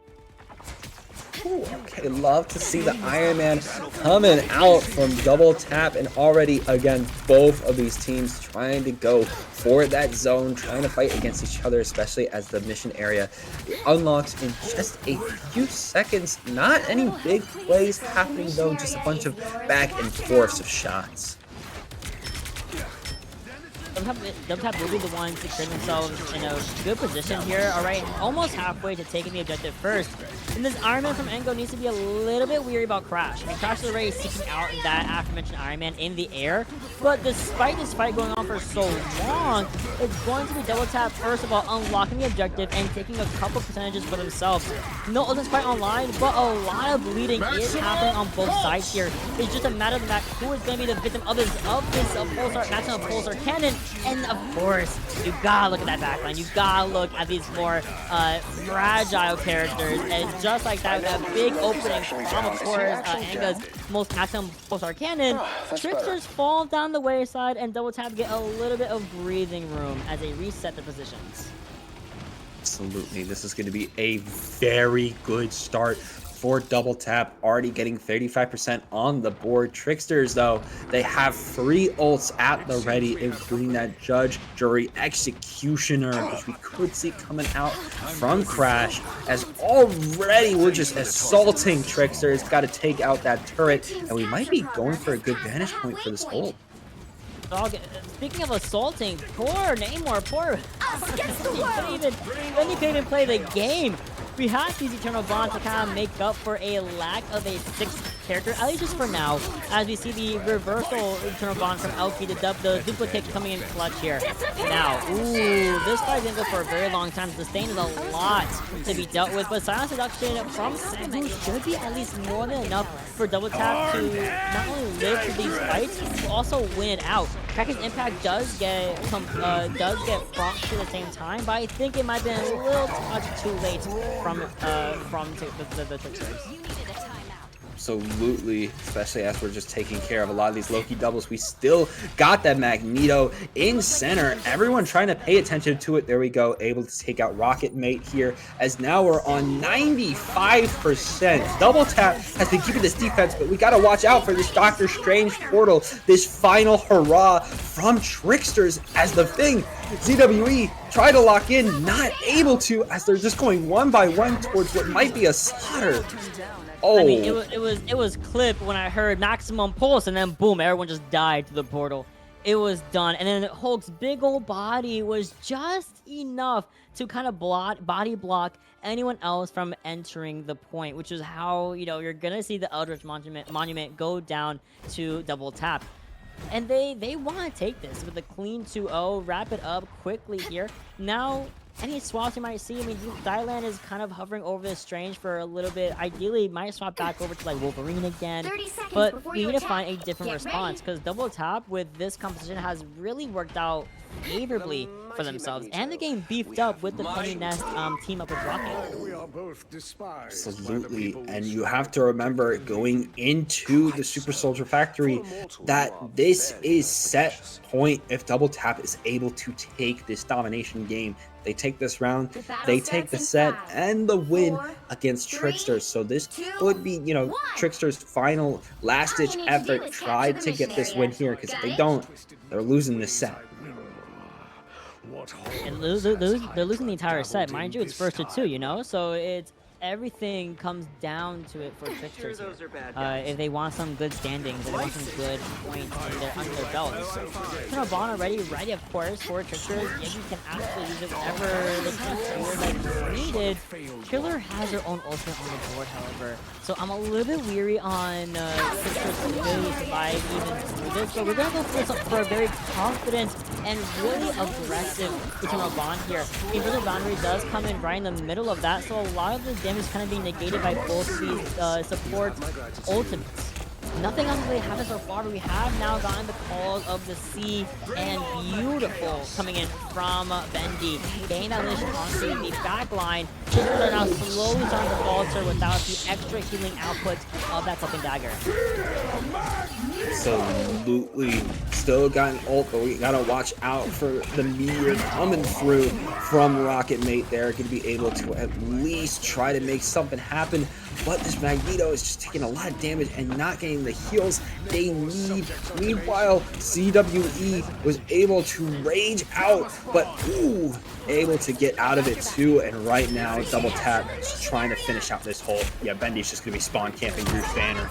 Ooh, okay, love to see the Iron Man coming out from Double Tap, and already, again, both of these teams trying to go for that zone, trying to fight against each other, especially as the mission area unlocks in just a few seconds. Not any big plays happening, though, just a bunch of back and forths of shots. Double Tap will be the ones to create themselves in a good position here. All right, almost halfway to taking the objective first. And this Iron Man from Engo needs to be a little bit weary about Crash. I mean, Crash is already seeking out that aforementioned Iron Man in the air. But despite this fight going on for so long, it's going to be Double Tap, first of all, unlocking the objective and taking a couple percentages for themselves. No Ultimate's quite online, but a lot of bleeding is happening on both sides here. It's just a matter of the fact who is going to be the victim of this Pulsar, Maximum Pulsar Cannon. And of course, you gotta look at that backline. You gotta look at these more fragile characters. And just like that, with that big opening from, of course, Anga's most maximum pulsar cannon, Tricksters fall down the wayside, and DaWhat get a little bit of breathing room as they reset their positions. Absolutely. This is going to be a very good start for DaWhat. Already getting 35% on the board. Tricksters, though, they have 3 ults at the ready, including that Judge, Jury, Executioner, which we could see coming out from Crash, as already we're just assaulting Tricksters. Got to take out that turret, and we might be going for a good vantage point for this ult. Speaking of assaulting, poor Namor, poor he couldn't even play the game. We have these Eternal Bonds to kind of make up for a lack of a 6th character, at least just for now, as we see the reversal Eternal Bond from LP to the duplicate coming in clutch here. Now, ooh, this fight's gonna go for a very long time. The Sustain is a lot to be dealt with, but Silent Seduction from Samu should be at least more than enough for DaWhat to not only live through these fights, but also win it out. Kraken's impact does get prompted at the same time, but I think it might have been a little touch too late from the Tricksters. Absolutely, especially as we're just taking care of a lot of these Loki doubles. We still got that Magneto in center. Everyone trying to pay attention to it. There we go, able to take out Rocket Mate here, as now we're on 95%. DaWhat has been keeping this defense, but we got to watch out for this Doctor Strange portal, this final hurrah from Tricksters, as the thing, ZWE, try to lock in, not able to, as they're just going one by one towards what might be a slaughter. Oh. I mean, it was clip when I heard maximum pulse, and then boom, everyone just died to the portal. It was done, and then Hulk's big old body was just enough to kind of body block anyone else from entering the point, which is how, you know, you're gonna see the Eldritch Monument go down to DaWhat. And they want to take this with a clean 2-0, wrap it up quickly here. Now, any swaps you might see, I mean, Dylan is kind of hovering over this Strange for a little bit. Ideally, might swap back over to like Wolverine again, but we need to find a different response, because DaWhat with this composition has really worked out favorably for themselves, and the game beefed up with the Penny Nest team up with Rocket. Absolutely, and you have to remember going into the Super Soldier Factory that this is set point if DaWhat is able to take this domination game. They take this round, they take the set and the win against Tricksters. So this could be, you know, Tricksters' final last-ditch effort. Tried to get this win here, because if they don't, they're losing this set. And they're losing the entire set. Mind you, it's first to 2, you know? So it's everything comes down to it for Tricksters here. If they want some good standings, if they want some good points under their belt. Eternal Bond already ready, of course, for Tricksters. Yegi can absolutely use it whenever they can feel like needed. Killer has their own ultimate on the board, however. So I'm a little bit weary on Tricksters' ability to survive even through this. But we're going to go for a very confident and really aggressive Eternal Bond here. The Invisible Boundary does come in right in the middle of that, so a lot of the damage is kind of being negated by both of these support ultimates. Nothing else really happened so far, but we have now gotten the calls of the sea, and beautiful coming in from Bendy. Getting that initial onto the back line. Tricksters are now slowly starting to falter without the extra healing output of that Cloak and Dagger. Absolutely. Still got an ult, but we gotta watch out for the meteor coming through from Rocket Mate there. Gonna be able to at least try to make something happen, but this Magneto is just taking a lot of damage and not getting the heals they need. Meanwhile, CWE was able to rage out, but ooh, able to get out of it too. And right now, DaWhat is trying to finish out this hole. Yeah, Bendy's just gonna be spawn camping Bruce Banner.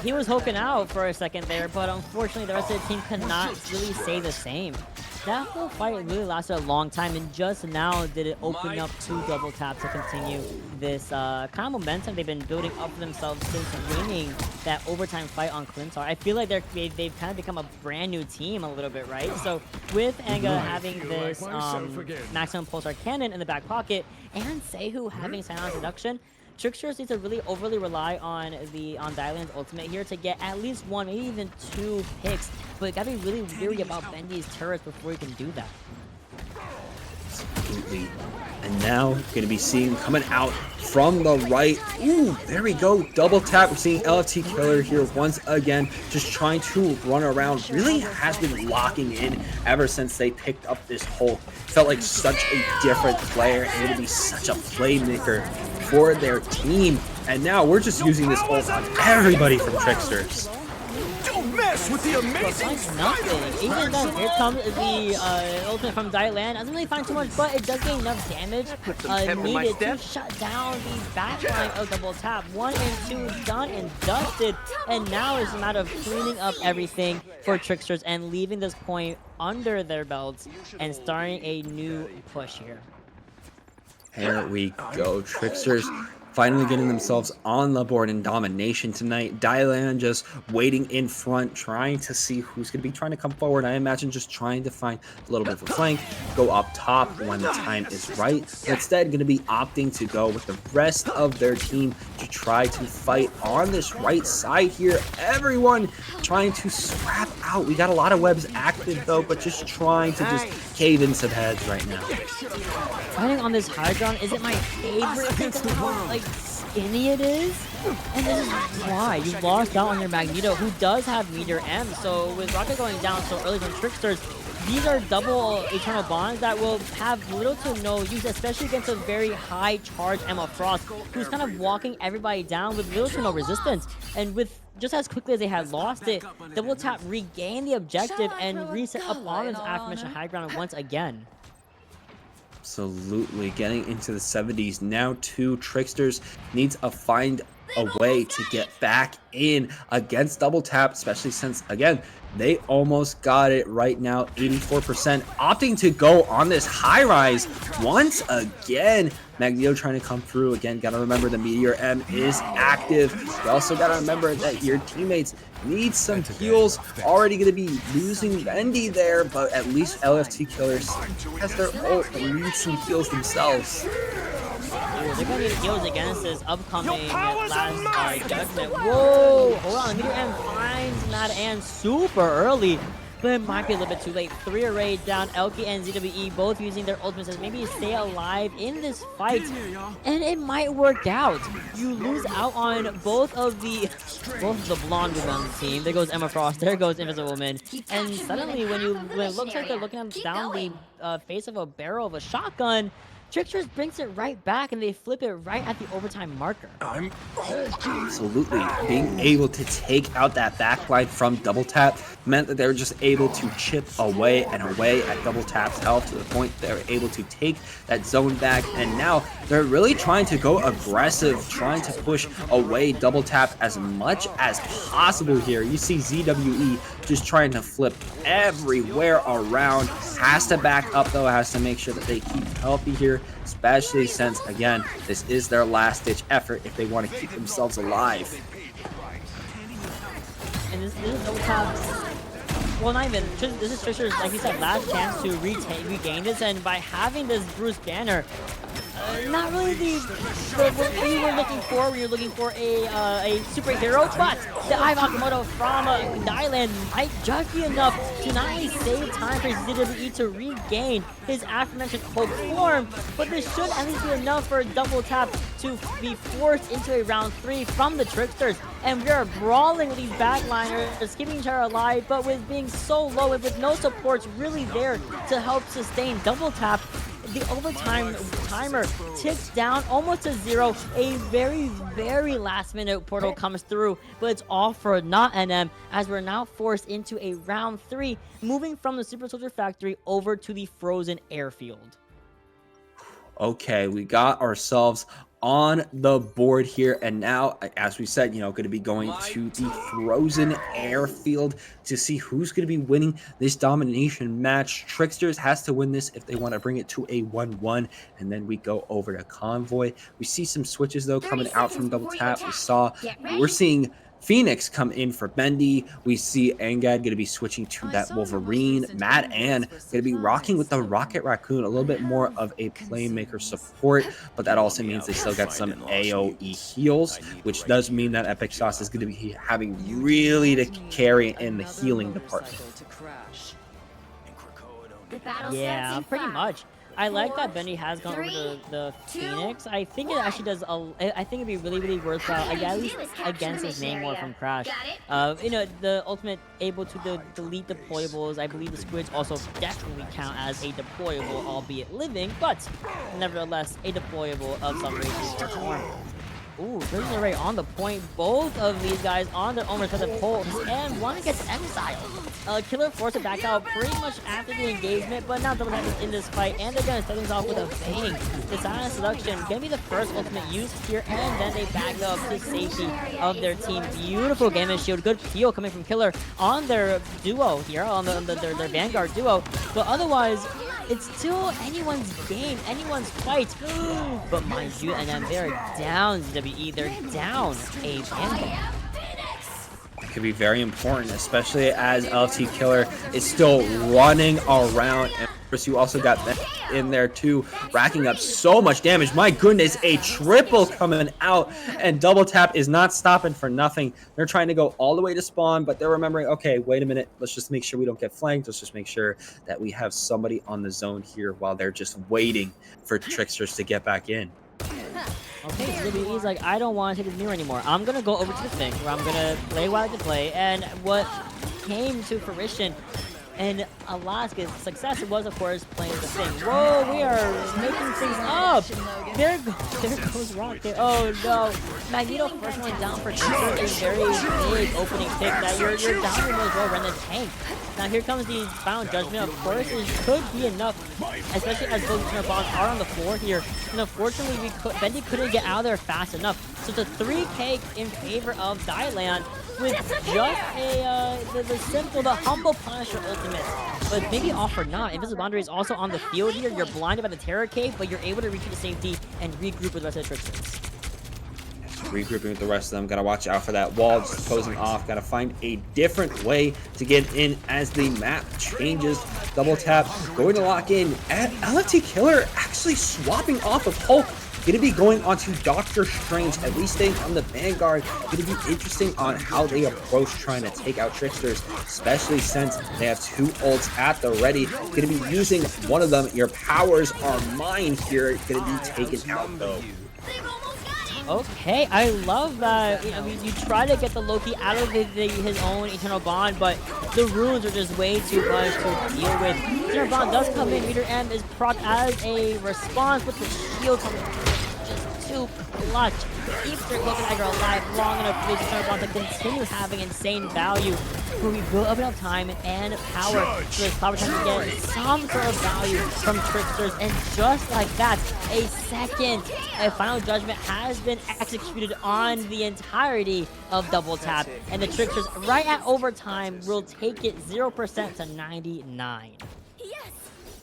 He was hulking out for a second there, but unfortunately the rest of the team could not really say the same. That whole fight really lasted a long time, and just now did it open up to DaWhat to continue this kind of momentum they've been building up for themselves since winning that overtime fight on Clintar. I feel like they've kind of become a brand new team a little bit, right? So with Anga having this maximum pulsar cannon in the back pocket, and Sehu having Silent Seduction, Tricksters need to really overly rely on Dylan's ultimate here to get at least 1, maybe even 2 picks but you gotta be really weary about Bendy's turrets before you can do that. Absolutely. And now going to be seeing coming out from the right. Ooh, there we go. Double tap. We're seeing LFT Killer here once again, just trying to run around. Really has been locking in ever since they picked up this Hulk. Felt like such a different player, able to be such a playmaker for their team. And now we're just using this ult on everybody from Tricksters. Don't mess with the amazing Nothing. Even though here comes the ultimate from DaWhat. Doesn't really find too much, but it does get enough damage needed to shut down the backline of Double Tap. 1 and 2 done and dusted, and now it's a matter of cleaning up everything for Tricksters and leaving this point under their belts and starting a new push here. Here we go. Tricksters finally getting themselves on the board in domination tonight. DaWhat just waiting in front, trying to see who's going to be trying to come forward. I imagine just trying to find a little bit of a flank, go up top when the time is right. But instead, going to be opting to go with the rest of their team to try to fight on this right side here. Everyone trying to scrap out. We got a lot of webs active though, but just trying to just cave in some heads right now. Fighting on this high ground isn't my favorite because of how like skinny it is, and this is why you lost out on your Magneto, who does have Meteor M. So with Rocket going down so early from Tricksters, these are double Eternal Bonds that will have little to no use, especially against a very high charge Emma Frost, who's kind of walking everybody down with little to no resistance. And with just as quickly as they had lost it, Double Tap regained the objective and reset up on its aforementioned high ground once again. Absolutely getting into the 70s now too. Tricksters needs to find a way to get back in against Double Tap, especially since again they almost got it right now. 84% opting to go on this high rise once again. Magneto trying to come through again. Gotta remember the Meteor M is active. You also gotta remember that your teammates need some heals. Already gonna be losing Bendy there, but at least LFT Killers has their ult and need some heals themselves. They're gonna need heals against this upcoming last judgment. Whoa! Hold on, Meteor M finds Mad and super early, but it might be a little bit too late. 3 array down. Elky and ZWE both using their ultimates as maybe stay alive in this fight, and it might work out. You lose out on both of the blonde women on the team. There goes Emma Frost. There goes Invisible Woman. And suddenly, when it looks like they're looking down the face of a barrel of a shotgun, Tricksters brings it right back, and they flip it right at the overtime marker. Absolutely. Being able to take out that backline from Double Tap meant that they were just able to chip away and away at Double Tap's health to the point they were able to take that zone back. And now they're really trying to go aggressive, trying to push away Double Tap as much as possible here. You see ZWE just trying to flip everywhere around. Has to back up though, has to make sure that they keep healthy here, especially since again this is their last ditch effort if they want to keep themselves alive. And this is Double Tap's, well, not even, this is Trickster's, like you said, last chance to regain this, and by having this Bruce Banner, not really what you were looking for when you're looking for a superhero, but the Eye of Akamoto from DaWhat might just be enough to not only save time for ZWE to regain his aforementioned Hulk form, but this should at least be enough for Double Tap to be forced into a round 3 from the Tricksters. And we are brawling with these backliners, keeping each other alive, but with being so low and with no supports really there to help sustain Double Tap. The overtime timer ticks down almost to 0. A very, very last minute portal comes through, but it's all for not NM as we're now forced into a round 3, moving from the Super Soldier Factory over to the Frozen Airfield. Okay, we got ourselves on the board here, and now, as we said, going to be going to the Frozen Airfield to see who's going to be winning this domination match. Tricksters has to win this if they want to bring it to a 1-1, and then we go over to Convoy. We see some switches though coming out from Double Tap. We're seeing Phoenix come in for Bendy. We see Angad going to be switching to that Wolverine. Matt Ann going to be rocking with the Rocket Raccoon, a little bit more of a playmaker support, but that also means they still got some AoE heals, which does mean that Epic Sauce is going to be having really to carry in the healing department. Yeah, pretty much. I like that Bendy has gone over to the Phoenix. I think it actually does. I think it'd be really worthwhile. At least against his Namor from Crash. The ultimate able to delete deployables. I believe the squids also definitely count as a deployable, albeit living, but nevertheless a deployable of some races form. Ooh, Prisoners already on the point. Both of these guys on their own respective poles, and one gets exiled. Killer forced to back out pretty much after the engagement, but now DaWhat is in this fight, and they're gonna set things off with a bang. The Silent Seduction gonna be the first ultimate used here, and then they back up to safety of their team. Beautiful damage shield, good peel coming from Killer on their duo here, on their Vanguard duo, but otherwise, it's still anyone's game, anyone's fight. But mind you, and then they're down, ZWE, they're down a Vanguard. Could be very important, especially as LT Killer is still running around. And of course, you also got Ben in there too, racking up so much damage. My goodness, a triple coming out, and DaWhat is not stopping for nothing. They're trying to go all the way to spawn, but they're remembering, okay, wait a minute, let's just make sure we don't get flanked. Let's just make sure that we have somebody on the zone here while they're just waiting for Tricksters to get back in. Okay, ZWE's like, I don't want to take this mirror anymore. I'm going to go over to the thing where I'm going to play what I can play. And what came to fruition in Alaska's success was, of course, playing the thing. Whoa, we are making things up. There goes Rocket. Oh, no. Magneto first one down for Trigger is very big opening pick that you're down in as well, run the tank. Now here comes the Final Judgment. Of course, it could be enough, especially as both Turner Bonds are on the floor here. And unfortunately, Bendy couldn't get out of there fast enough. So it's a 3K in favor of Dylan with just the humble Punisher ultimate. But maybe off or not, Invisible Boundary is also on the field here. You're blinded by the Terror Cave, but you're able to reach to safety and regroup with the rest of the Tricksters. Regrouping with the rest of them. Gotta watch out for that wall just closing off. Gotta find a different way to get in as the map changes. DaWhat going to lock in. And LFT Killer actually swapping off of Hulk. Gonna be going onto Doctor Strange, at least staying on the Vanguard. Gonna be interesting on how they approach trying to take out Tricksters, especially since they have 2 ults at the ready. Gonna be using one of them. Your powers are mine here. Gonna be taken out though. Okay, I love that. I mean, you try to get the Loki out of his own Eternal Bond, but the runes are just way too much to deal with. Eternal Bond does come in. Meter M is proc as a response, but the shield comes just too clutch. Keeps their Cloak and Dagger alive long enough for the Eternal Bond to continue having insane value. Where we build up enough time and power for this Cloud Time to get some sort of value from Tricksters, and just like that, a Final Judgment has been executed on the entirety of DaWhat, and the Tricksters right at overtime will take it 0% to 99.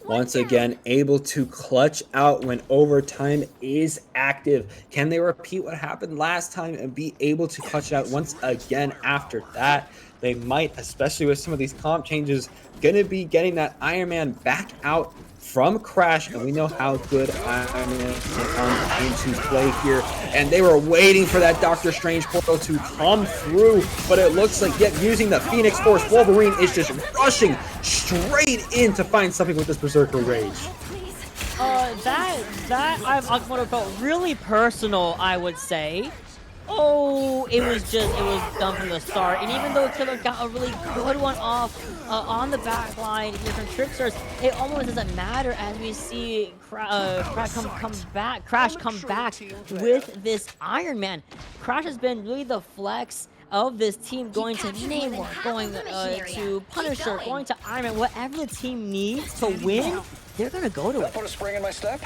Once again, able to clutch out when overtime is active. Can they repeat what happened last time and be able to clutch out once again after that? They might, especially with some of these comp changes, gonna be getting that Iron Man back out from Crash, and we know how good Iron Man can come into play here. And they were waiting for that Doctor Strange portal to come through, but it looks like yet using the Phoenix Force, Wolverine is just rushing straight in to find something with this Berserker Rage. That Akimoto felt really personal, I would say. Oh, it was done from the start. And even though Killer got a really good one off on the back line here from Tricksters, it almost doesn't matter as we see Crash come back with this Iron Man. Crash has been really the flex of this team, going to Namor, going to Punisher, going to Iron Man. Whatever the team needs to win, they're going to go to it. Put a spring in my step.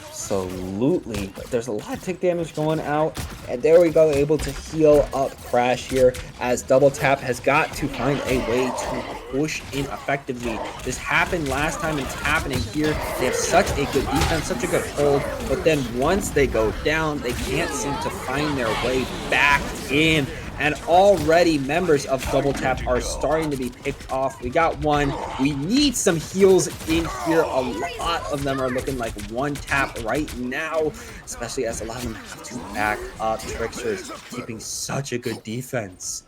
Absolutely, but there's a lot of tick damage going out, and there we go, able to heal up Crash here as DaWhat has got to find a way to push in effectively. This happened last time, and it's happening here. They have such a good defense, such a good hold, but then once they go down, they can't seem to find their way back in and already members of Double Tap are starting to be picked off. We got one. We need some heals in here. A lot of them are looking like one tap right now, especially as a lot of them have to back up. Tricksters keeping such a good defense.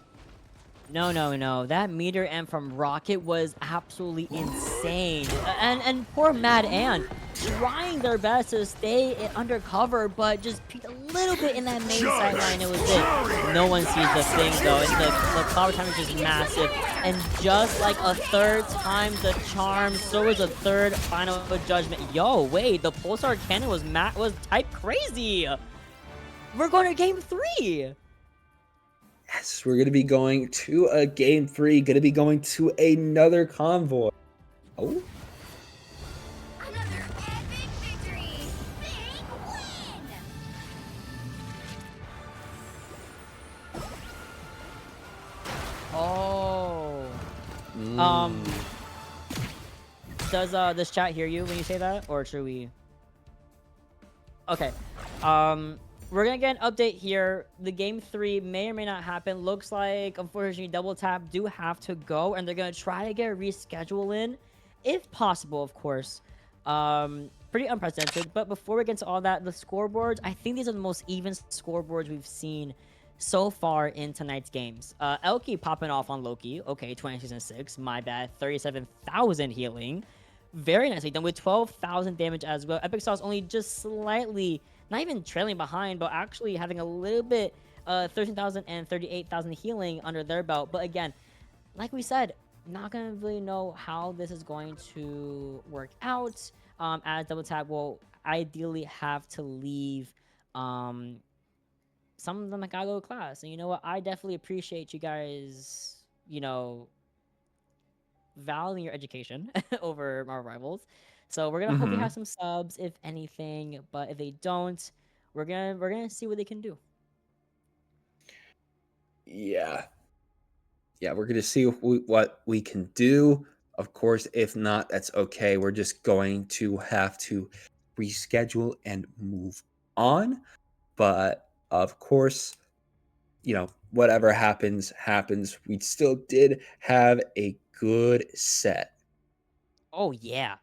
No, no, no. That meter M from Rocket was absolutely insane. And poor Mad Ann trying their best to stay undercover, but just peeked a little bit in that main sideline. It was it. No one sees the thing though. And the power time is just massive. And just like a third time the charm, so was a third final judgment. Yo, wait, the pulsar cannon was type crazy. We're going to game 3. Yes, we're going to be going to a game 3, going to be going to another convoy. Oh. Another epic victory! Big win! Oh. Does this chat hear you when you say that, or should we? Okay. We're gonna get an update here. The game 3 may or may not happen. Looks like, unfortunately, Double Tap do have to go, and they're gonna try to get a reschedule in, if possible, of course. Pretty unprecedented. But before we get into all that, the scoreboards, I think these are the most even scoreboards we've seen so far in tonight's games. Elky popping off on Loki. Okay, 26 and 6. My bad. 37,000 healing. Very nicely done with 12,000 damage as well. Epic Sauce only just slightly, not even trailing behind, but actually having a little bit, 13,000 and 38,000 healing under their belt. But again, like we said, not gonna really know how this is going to work out. As Double Tap will ideally have to leave. Some of them gotta go to class, and you know what? I definitely appreciate you guys, valuing your education over our rivals. So we're gonna hopefully have some subs, if anything. But if they don't, we're gonna see what they can do. Yeah, we're gonna see what we can do. Of course, if not, that's okay. We're just going to have to reschedule and move on. But of course, whatever happens. We still did have a good set. Oh yeah.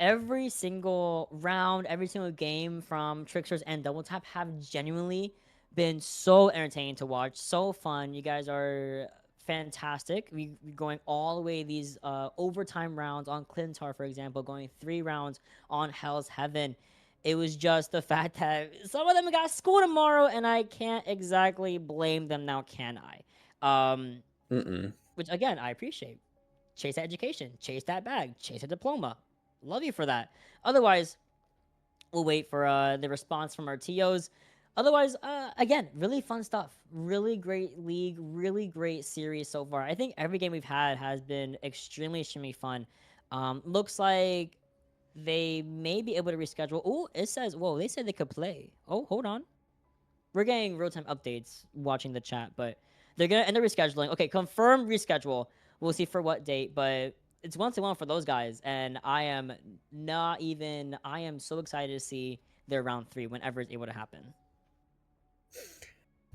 Every single round, every single game from Tricksters and Double Tap have genuinely been so entertaining to watch, so fun. You guys are fantastic. We're going all the way these overtime rounds on Clintar, for example, going 3 rounds on Hell's Heaven. It was just the fact that some of them got school tomorrow, and I can't exactly blame them now, can I? Which again, I appreciate. Chase that education, chase that bag, chase a diploma. Love you for that. Otherwise, we'll wait for the response from our TOs. Otherwise, again, really fun stuff. Really great league, really great series so far. I think every game we've had has been extremely fun. Looks like they may be able to reschedule. Oh, it says, whoa, they said they could play. Oh, hold on. We're getting real-time updates watching the chat, but they're going to end up rescheduling. Okay, confirm reschedule. We'll see for what date, but it's 1-1 for those guys, and I am so excited to see their round 3 whenever it's able to happen.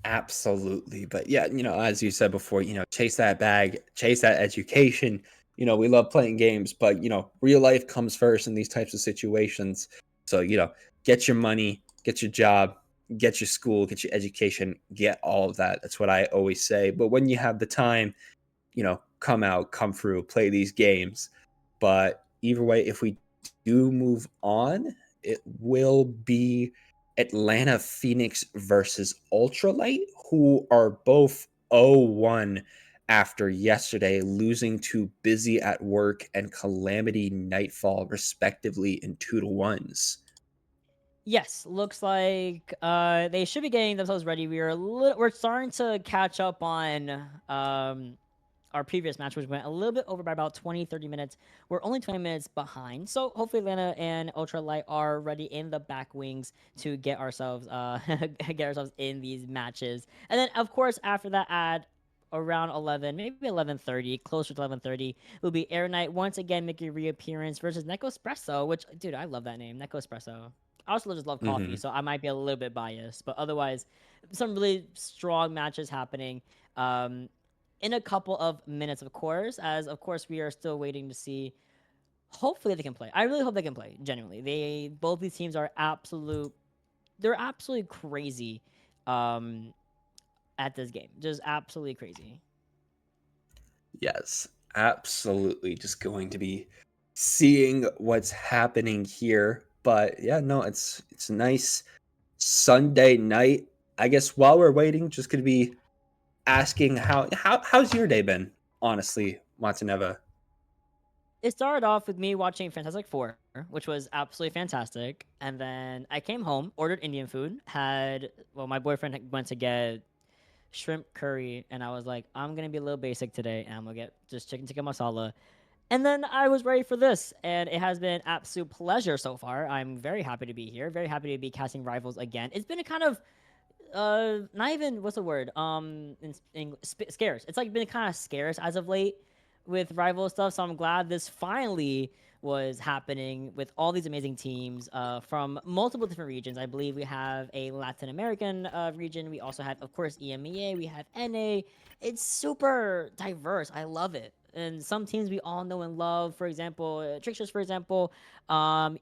Absolutely. But yeah, as you said before, chase that bag, chase that education. We love playing games, but real life comes first in these types of situations. So, get your money, get your job, get your school, get your education, get all of that. That's what I always say. But when you have the time, come out, come through, play these games. But either way, if we do move on, it will be Atlanta Phoenix versus UltraLight, who are both 0-1 after yesterday, losing to Busy at Work and Calamity Nightfall, respectively, in 2-1s. Yes, looks like they should be getting themselves ready. We're starting to catch up on our previous match, which went a little bit over by about 20-30 minutes. We're only 20 minutes behind, so hopefully Atlanta and UltraLight are ready in the back wings to get ourselves in these matches. And then of course after that, at around 11, maybe 11:30, closer to 11:30, will be Erinite once again making a reappearance versus Nekospresso, which, dude, I love that name, Nekospresso. I also just love coffee, Hmm. so I might be a little bit biased. But otherwise, some really strong matches happening. Um, in a couple of minutes, of course, as of course we are still waiting to see. Hopefully they can play. I really hope they can play. Genuinely, they both these teams are absolute. They're absolutely crazy at this game. Just absolutely crazy. Yes, absolutely. Just going to be seeing what's happening here. But yeah, no, it's a nice Sunday night. I guess while we're waiting, just gonna be asking how's your day been, honestly, Mottineva? It started off with me watching Fantastic Four, which was absolutely fantastic. And then I came home, ordered Indian food, my boyfriend went to get shrimp curry, and I was like, I'm gonna be a little basic today, and I'm gonna get just chicken tikka masala. And then I was ready for this, and it has been absolute pleasure so far. I'm very happy to be here, very happy to be casting Rivals again. It's been a kind of not even what's the word scarce. It's like been kind of scarce as of late with rival stuff, so I'm glad this finally was happening with all these amazing teams from multiple different regions. I believe we have a Latin American region. We also have, of course, EMEA. We have NA. It's super diverse. I love it. And some teams we all know and love. For example, Tricksters, for example, EXO,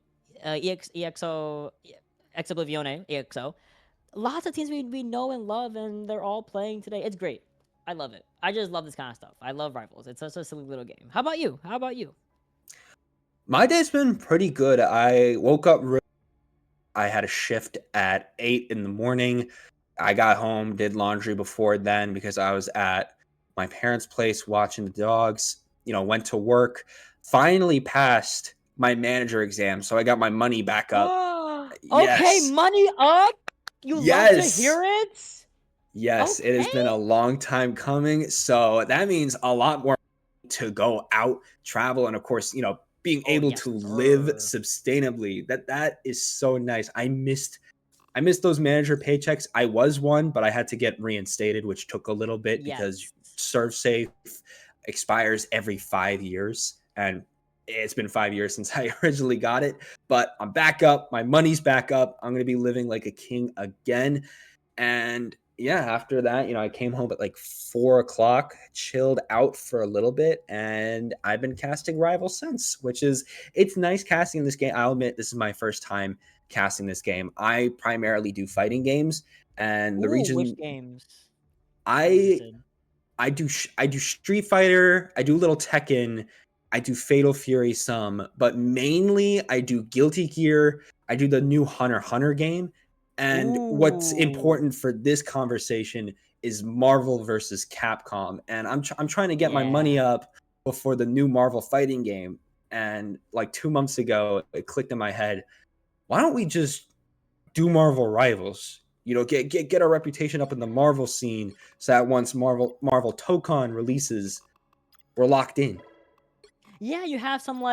Ex Oblivione, EXO. Lots of teams we know and love, and they're all playing today. It's great. I love it. I just love this kind of stuff. I love Rivals. It's such a silly little game. How about you? How about you? My day's been pretty good. I woke up I had a shift at 8 in the morning. I got home, did laundry before then because I was at my parents' place watching the dogs, went to work, finally passed my manager exam. So I got my money back up. Okay, Yes. money up. You love to Yes. hear it. Yes. It has Okay. been a long time coming. So that means a lot more to go out, travel, and of course, being Oh able yes, to live sir. sustainably. That is so nice. I missed those manager paychecks. I was one, but I had to get reinstated, which took a little bit because Yes. ServeSafe expires every 5 years. And it's been 5 years since I originally got it. But I'm back up. My money's back up. I'm going to be living like a king again. And yeah, after that, I came home at like 4 o'clock, chilled out for a little bit, and I've been casting Rival since, it's nice casting this game. I'll admit this is my first time casting this game. I primarily do fighting games, and the Ooh, which region games? I'm I interested. I do Street Fighter, I do a little Tekken, I do Fatal Fury some, but mainly I do Guilty Gear, I do the new Hunter x Hunter game. And what's Ooh. important for this conversation is Marvel versus Capcom, and I'm trying to get my money Yeah. up before the new Marvel fighting game. And like 2 months ago, it clicked in my head, why don't we just do Marvel Rivals? Get our reputation up in the Marvel scene, so that once Marvel Tokon releases, we're locked in. Yeah, you have some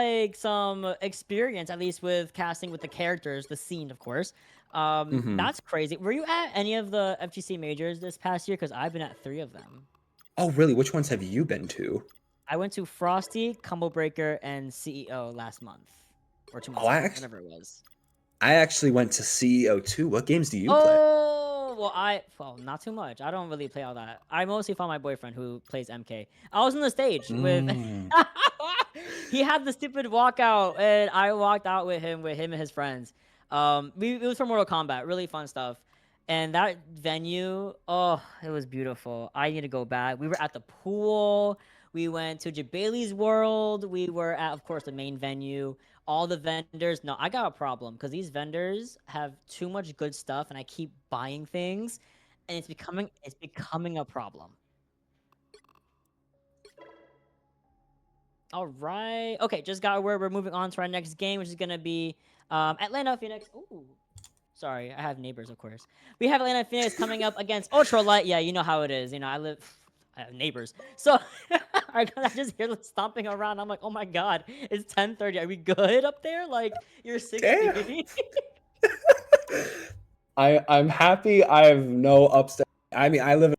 experience at least with casting with the characters, the scene, of course. Hmm. That's crazy. Were you at any of the FGC majors this past year? Because I've been at 3 of them. Oh, really? Which ones have you been to? I went to Frosty, Combo Breaker, and CEO last month or 2 Oh, months ago, whatever it was. I actually went to CEO too. What games do you play? Oh, well, not too much. I don't really play all that. I mostly follow my boyfriend who plays MK. I was on the stage with. Mm. He had the stupid walkout, and I walked out with him and his friends. It was for Mortal Kombat, really fun stuff. And that venue, oh, it was beautiful. I need to go back. We were at the pool. We went to Jabali's World. We were at, of course, the main venue. All the vendors. No, I got a problem because these vendors have too much good stuff, and I keep buying things, and it's becoming a problem. All right. Okay, just got where we're moving on to our next game, which is gonna be Atlanta Phoenix. Ooh, sorry, I have neighbors, of course. We have Atlanta Phoenix coming up against UltraLight. Yeah, you know how it is. I have neighbors, so I just hear them stomping around. I'm like, oh my god, it's 10:30. Are we good up there? Like you're Damn. 60. I'm happy I have no upstairs. I mean, I live in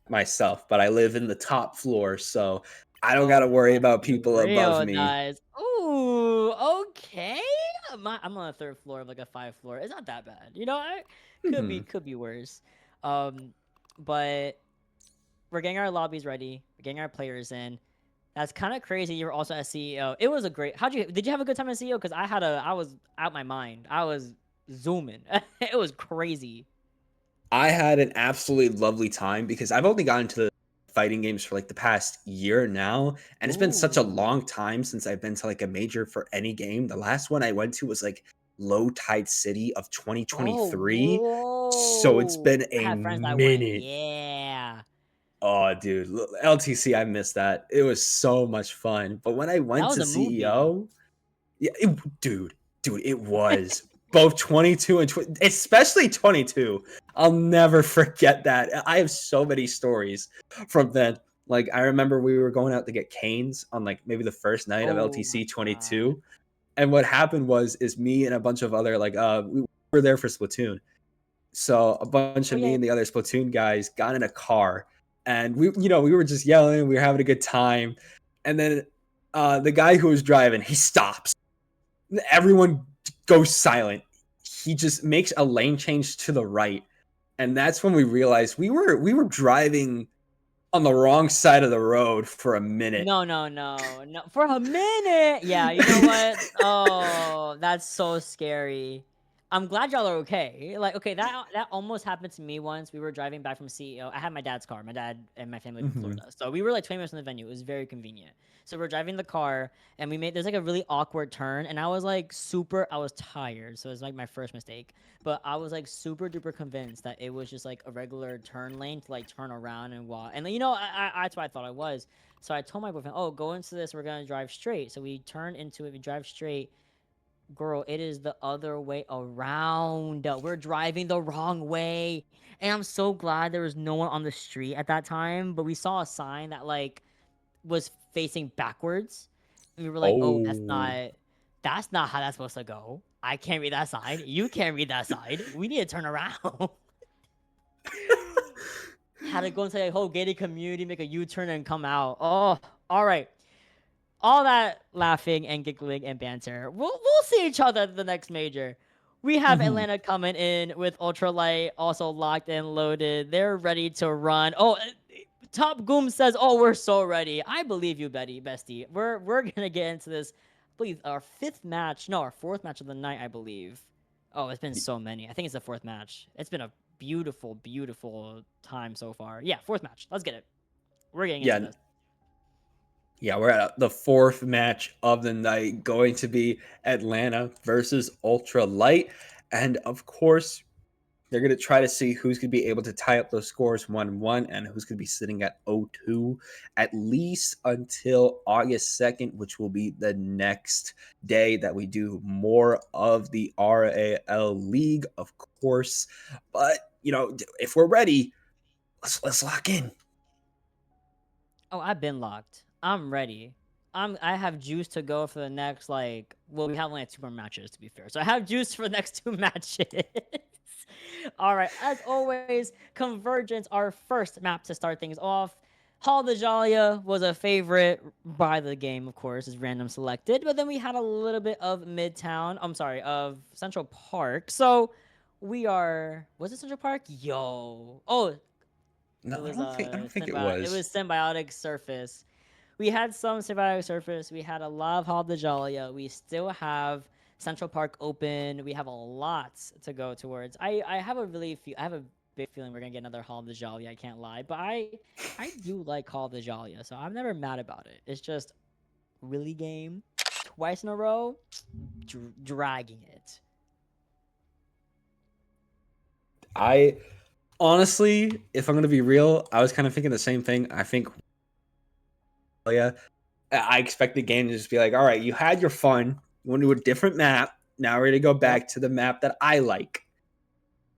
myself, but I live in the top floor, so I don't got Oh, to worry must about be people above real me. nice. Ooh, okay. I'm on the third floor of like a 5th floor. It's not that bad, you know. Mhm. Could be worse. But we're getting our lobbies ready. We're getting our players in. That's kind of crazy. You were also a CEO. It was a great. Did you have a good time as CEO? Because I was out my mind. I was zooming. It was crazy. I had an absolutely lovely time because I've only gotten to the fighting games for like the past year now, and it's been such a Ooh. long time since I've been to like a major for any game. The last one I went to was like Low Tide City of Oh, 2023. So it's whoa. been I a had friends that went. minute. Yeah. Oh, dude, LTC, I missed that. It was so much fun. But when I That went was to a movie. CEO, yeah, dude, it was both 22 and especially 22. I'll never forget that. I have so many stories from then. Like I remember we were going out to get canes on like maybe the first night of Oh my LTC god. 22, and what happened was is me and a bunch of other like we were there for Splatoon. So a bunch Oh of me yeah. and the other Splatoon guys got in a car, and we were just yelling, we were having a good time, and then the guy who was driving, he stops. Everyone goes silent. He just makes a lane change to the right, and that's when we realized we were driving on the wrong side of the road for a minute. No, no, no, no. For a minute. Yeah, you know what? Oh, that's so scary. I'm glad y'all are okay. Like, okay, that almost happened to me once. We were driving back from CEO. I had my dad's car. My dad and my family live in Mhm. Florida. So we were like 20 minutes from the venue. It was very convenient. So we're driving the car and there's like a really awkward turn. And I was like I was tired. So it was like my first mistake. But I was like super duper convinced that it was just like a regular turn lane to like turn around and walk. And you know, that's what I thought I was. So I told my boyfriend, "Oh, go into this. We're gonna drive straight." So we turn into it. We drive straight. Girl, it is the other way around. We're driving the wrong way, and I'm so glad there was no one on the street at that time. But we saw a sign that like was facing backwards, and we were like, "Oh, Oh. that's not how that's supposed to go. I can't read that side. You can't read that side. We need to turn around." Had to go into a whole gated community, make a U-turn, and come out. Oh, all right. All that laughing and giggling and banter. We'll see each other at the next major. We have Mhm. Atlanta coming in with Ultralight also locked and loaded. They're ready to run. Oh, Top Goom says, "Oh, we're so ready." I believe you, Betty, bestie. We're gonna get into this. I believe our 4th match of the night. I believe. Oh, it's been so many. I think it's the 4th match. It's been a beautiful, beautiful time so far. Yeah, 4th match. Let's get it. We're getting into Yeah, this. yeah, we're at the fourth match of the night, going to be Atlanta versus Ultra Light. And of course, they're going to try to see who's going to be able to tie up those scores 1-1 and who's going to be sitting at 0-2 at least until August 2nd, which will be the next day that we do more of the RAL League, of course. But, if we're ready, let's lock in. Oh, I've been locked. I'm ready. I have juice to go for the next we have only 2 more matches to be fair. So I have juice for the next 2 matches. All right, as always, Convergence, our first map to start things off. Hall de Jalia was a favorite by the game, of course, is random selected, but then we had a little bit of of Central Park. So was it Central Park? Yo. Oh, No, it was I don't think it was. symbiotic surface. We had some symbiotic surface. We had a lot of Hall de Jalia. We still have Central Park open. We have a lot to go towards. I have a big feeling we're gonna get another Hall de Jalia. I can't lie, but I do like Hall de Jalia, so I'm never mad about it. It's just really game twice in a row, dragging it. I honestly, if I'm gonna be real, I was kind of thinking the same thing. I think, yeah, I expect the game to just be like, all right, you had your fun. You want to do a different map. Now we're gonna go Yep. back to the map that I like.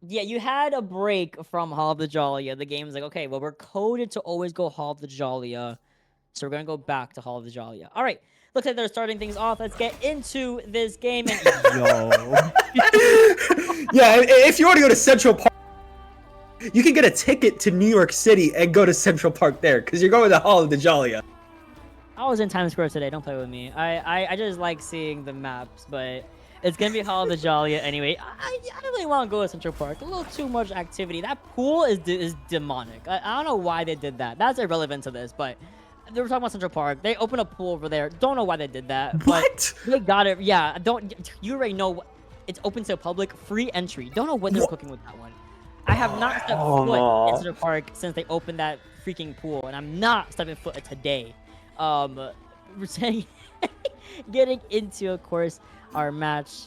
Yeah, you had a break from Hall of the Jalia. The game's like, okay, well, we're coded to always go Hall of the Jalia. So we're going to go back to Hall of the Jalia. All right. Looks like they're starting things off. Let's get into this game. And yo. Yeah, if you want to go to Central Park, you can get a ticket to New York City and go to Central Park there because you're going to Hall of the Jalia. I was in Times Square today. Don't play with me. I just like seeing the maps, but it's gonna be Hall of the Jolly anyway. I don't really want to go to Central Park. A little too much activity. That pool is demonic. I don't know why they did that. That's irrelevant to this, but they were talking about Central Park. They opened a pool over there. Don't know why they did that. What? But they got it. Yeah. Don't. You already know. It's open to public, free entry. Don't know what they're cooking with that one. I have not stepped foot in Central Park since they opened that freaking pool, and I'm not stepping foot today. We're saying, getting into, of course, our match,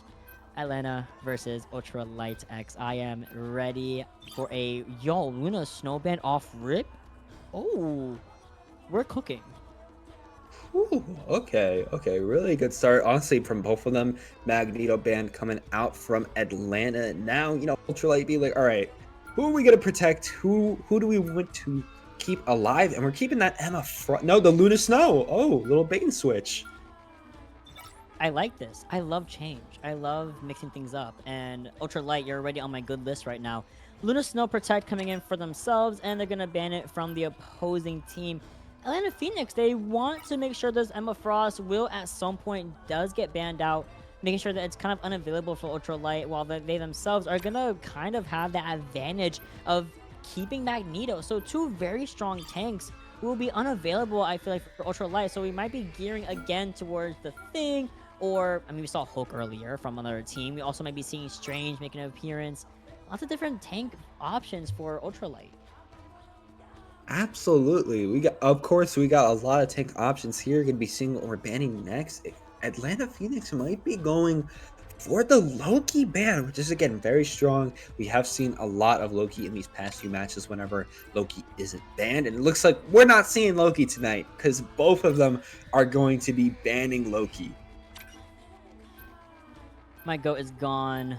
Atlanta versus UltraLight X. I am ready for a Luna snowband off rip. Oh, we're cooking. Ooh, okay, really good start. Honestly, from both of them, Magneto band coming out from Atlanta. Now, UltraLight be like, all right, who are we gonna protect? Who do we want to keep alive? And we're keeping that Emma no, the Luna Snow. Oh, little bait and switch. I like this. I love change. I love mixing things up. And UltraLight, you're already on my good list right now. Luna Snow Protect coming in for themselves, and they're gonna ban it from the opposing team. Atlanta Phoenix, they want to make sure this Emma Frost will at some point does get banned out, making sure that it's kind of unavailable for UltraLight, while they themselves are gonna kind of have that advantage of keeping Magneto. So two very strong tanks will be unavailable, I feel like, for UltraLight. So we might be gearing again towards the Thing, or, I mean, we saw Hulk earlier from another team. We also might be seeing Strange making an appearance. Lots of different tank options for UltraLight. Absolutely. We got a lot of tank options here. Gonna be seeing what we're banning next. Atlanta Phoenix might be going for the Loki ban, which is again very strong. We have seen a lot of Loki in these past few matches whenever Loki isn't banned, and it looks like we're not seeing Loki tonight because both of them are going to be banning Loki. My goat is gone.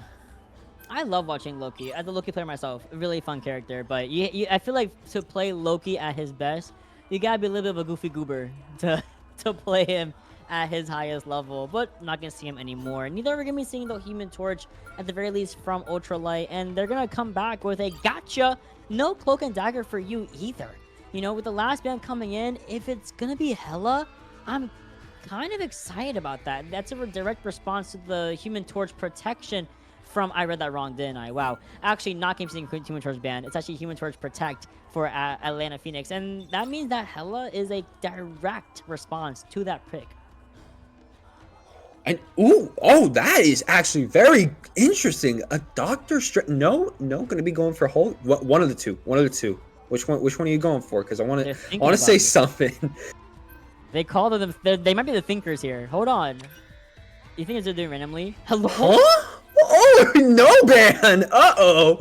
I love watching Loki. As a Loki player myself, a really fun character. But I feel like to play Loki at his best, you gotta be a little bit of a goofy goober to play him at his highest level. But not gonna see him anymore. Neither are we gonna be seeing the Human Torch at the very least from UltraLight, and they're gonna come back with a gotcha. No cloak and dagger for you either. With the last ban coming in, if it's gonna be Hela, I'm kind of excited about that. That's a direct response to the Human Torch protection from, I read that wrong, didn't I? Wow. Actually, not game seeing Human Torch ban. It's actually Human Torch Protect for Atlanta Phoenix. And that means that Hela is a direct response to that pick. And that is actually very interesting. A Doctor Strange. No, gonna be going for Hulk. One of the two. Which one are you going for? Because I want to say something. They call them. They might be the thinkers here. Hold on. You think they're doing randomly? Hello? Huh? Oh, no ban! Uh-oh!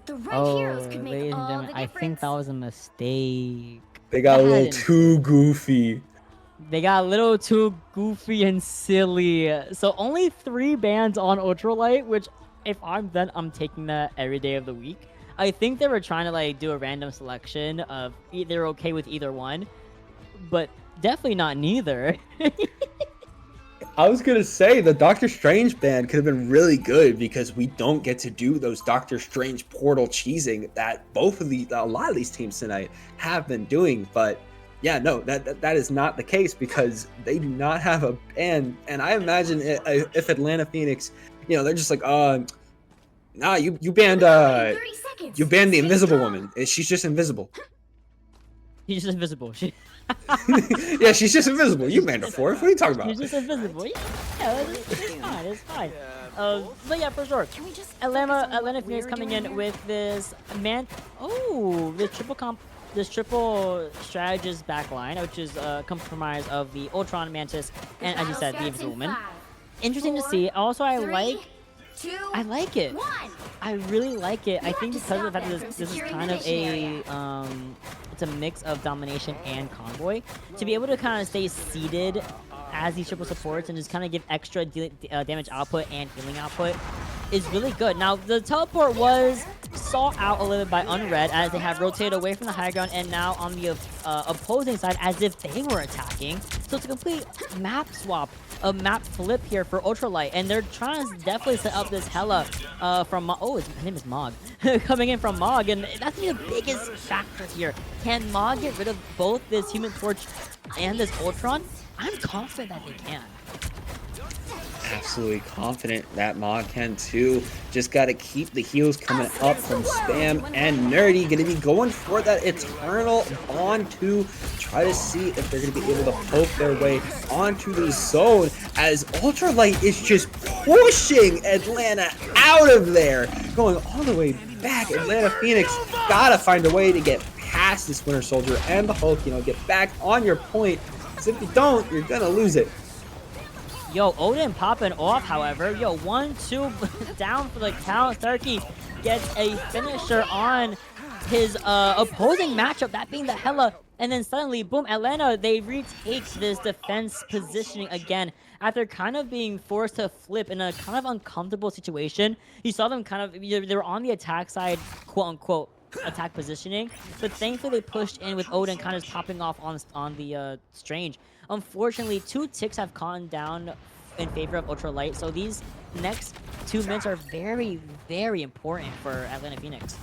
The right heroes could make ladies and all the gentlemen, difference. I think that was a mistake. They got a little too goofy. They got a little too goofy and silly. So only 3 bans on UltraLight, which if I'm them, I'm taking that every day of the week. I think they were trying to do a random selection of they're okay with either one, but definitely not neither. I was gonna say the Doctor Strange ban could have been really good because we don't get to do those Doctor Strange portal cheesing that a lot of these teams tonight have been doing. But yeah, no, that is not the case because they do not have a ban. And I imagine if Atlanta Phoenix, they're just like, nah, you banned 30 seconds. you banned the Stay Invisible strong. Woman. She's just invisible. She's just invisible. Yeah, she's just invisible. You banned her for it. What are you talking about? She's just invisible. Yeah, it's fine. It's fine. But yeah, for sure. Can we just Atlanta Phoenix coming in with this this triple strategist backline, which is comprised of the Ultron Mantis and, as you said, the Invisible Woman. Interesting to see. Also, I like it. I really like it. I think because of the fact that this is kind of it's a mix of domination and convoy. To be able to kind of stay seated as these triple supports and just kind of give extra damage output and healing output is really good. Now, the teleport was saw out a little bit by Unread as they have rotated away from the high ground and now on the opposing side as if they were attacking. So it's a complete map swap, a map flip here for UltraLight, and they're trying to definitely set up this Hela from his name is Mog, coming in from Mog, and that's the biggest factor here. Can Mog get rid of both this Human Torch and this Ultron? I'm confident that they can. Absolutely confident that Mog can too. Just got to keep the heals coming up from Spam and Nerdy. Going to be going for that Eternal onto try to see if they're going to be able to poke their way onto the zone as UltraLight is just pushing Atlanta out of there. Going all the way back. Atlanta Phoenix got to find a way to get past this Winter Soldier and the Hulk. You know, get back on your point. Because if you don't, you're going to lose it. Yo, Odin popping off, however. Yo, 1-2 down for the count. Starkey gets a finisher on his opposing matchup, that being the Hela. And then suddenly, boom, Atlanta, they retake this defense positioning again after kind of being forced to flip in a kind of uncomfortable situation. You saw them kind of, they were on the attack side, quote-unquote, attack positioning, but thankfully they pushed in with Odin kind of popping off on the Strange. Unfortunately, 2 ticks have gone down in favor of UltraLight, so these next 2 minutes are very, very important for Atlanta Phoenix.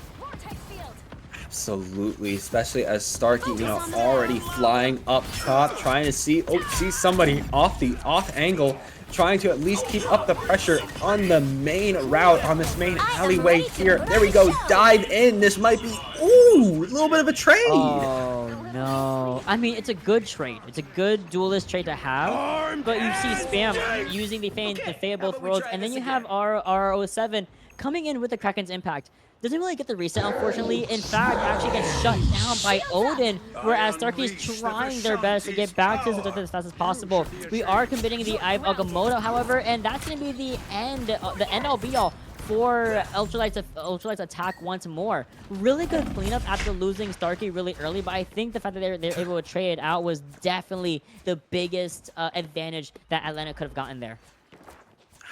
Absolutely, especially as Starkey, you know, already flying up top, trying to see somebody off the angle, trying to at least keep up the pressure on the main route, on this main alleyway here. There we go, dive in. This might be, a little bit of a trade. Oh, no. I mean, it's a good trade. It's a good duelist trade to have, but you see Spam using the Fae of both worlds, and then you have R07 coming in with the Kraken's Impact. Doesn't really get the reset, unfortunately. In fact, actually gets shut down by Odin, whereas Starkey is trying their best to get back to the as fast as possible. We are committing the Eye of Agamotto, however, and that's going to be the end-all be-all for UltraLight's attack once more. Really good cleanup after losing Starkey really early, but I think the fact that they're able to trade it out was definitely the biggest advantage that Atlanta could have gotten there.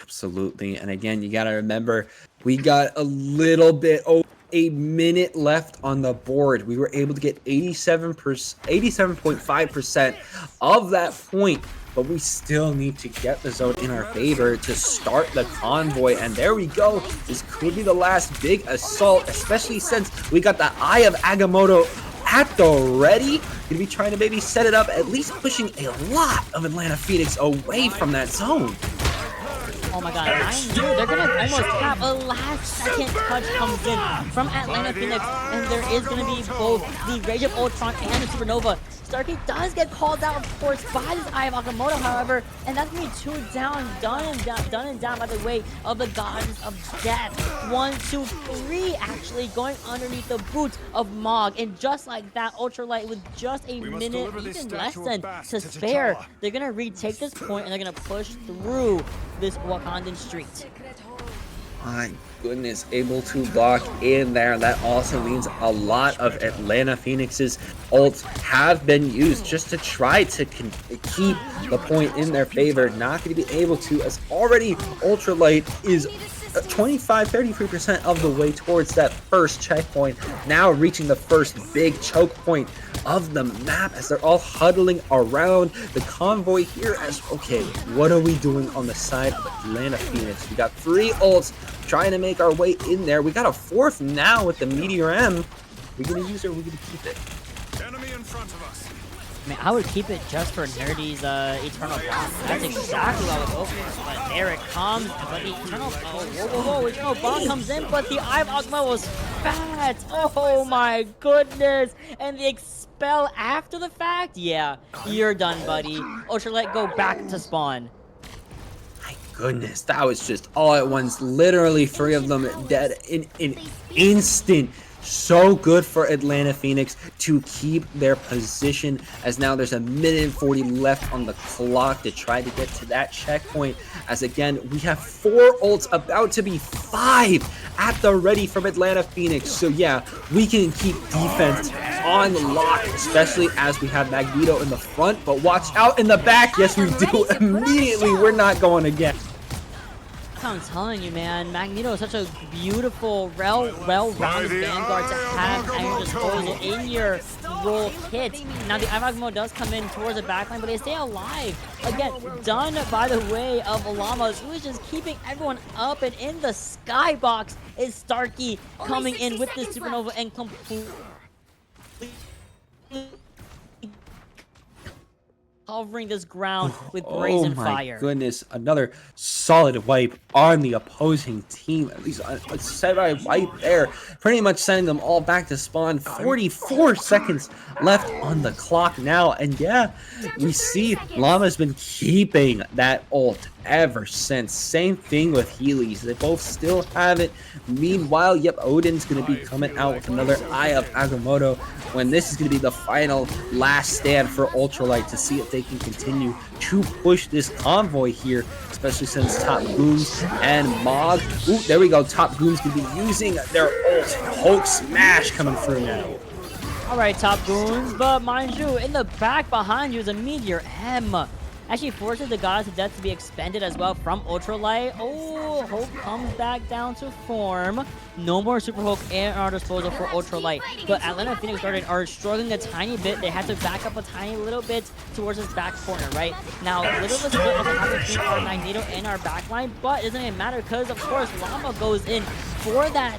Absolutely. And again, you got to remember, we got a little bit over a minute left on the board. We were able to get 87.5% of that point, but we still need to get the zone in our favor to start the convoy. And there we go. This could be the last big assault, especially since we got the Eye of Agamotto at the ready. Gonna be trying to maybe set it up, at least pushing a lot of Atlanta Phoenix away from that zone. Oh my god, I knew they're gonna almost have a last-second touch comes in from Atlanta Phoenix, and there is gonna be both the Rage of Ultron and the Supernova. Starkey does get called out, of course, by this Eye of Agamotto, however, and that's gonna be 2 down, done and down by the way of the Goddess of Death. 1, 2, 3, actually going underneath the boots of Mog, and just like that, UltraLight with just a minute, even less than, to spare, they're gonna retake this point and they're gonna push through this Wakandan street. My goodness, able to block in there. That also means a lot of Atlanta Phoenix's ults have been used just to try to keep the point in their favor. Not going to be able to, as already UltraLight is 25-33% of the way towards that first checkpoint. Now reaching the first big choke point of the map as they're all huddling around the convoy here. As okay, what are we doing on the side of Atlanta Phoenix? We got 3 ults trying to make our way in there. We got a 4th now with the Meteor M. We're gonna use it or we're gonna keep it? Enemy in front of us. I mean, I would keep it just for Nerdy's Eternal Bomb. That's exactly what I would go for. But there it comes. But the Eternal... whoa. Eternal Bomb comes in, but the Eye of Agamotto was fat. Oh my goodness. And the Expel after the fact? Yeah, you're done, buddy. UltraLight, go back to spawn. My goodness, that was just all at once. Literally 3 of them dead in an instant. So good for Atlanta Phoenix to keep their position, as now there's a minute and 40 left on the clock to try to get to that checkpoint. As again, we have 4 ults, about to be 5 at the ready from Atlanta Phoenix. So yeah, we can keep defense on lock, especially as we have Magneto in the front, but watch out in the back. Yes, we do. Immediately, we're not going again. what I'm telling you, man. Magneto is such a beautiful, well-rounded vanguard to have at your disposal in your roll kit. Now, the Ivagmo does come in towards the backline, but they stay alive. Again, done by the way of Llamas, who is just keeping everyone up. And in the skybox is Starkey coming in with this supernova and completely covering this ground with brazen fire. Oh my goodness, another solid wipe on the opposing team. At least a semi wipe there, pretty much sending them all back to spawn. 44 seconds left on the clock now, and yeah, we see Llama's been keeping that ult ever since. Same thing with Heelys, they both still have it. Meanwhile, yep, Odin's gonna be coming out with another Eye of Agamotto, when this is going to be the final last stand for UltraLight to see if they can continue to push this convoy here, especially since Top Goons and Mog. Ooh, there we go. Top Goons going to be using their ult. Hulk Smash coming through now. All right, Top Goons, but mind you, in the back behind you is a Meteor M. Actually forces the Goddess of Death to be expended as well from UltraLight. Oh, Hulk comes back down to form. No more Super Hulk at our disposal for UltraLight. But Atlanta Phoenix Guardian are struggling a tiny bit. They had to back up a tiny little bit towards this back corner, right? Now, little bit of a happening between our Magneto and our backline, but it doesn't even matter because, of course, Llama goes in for that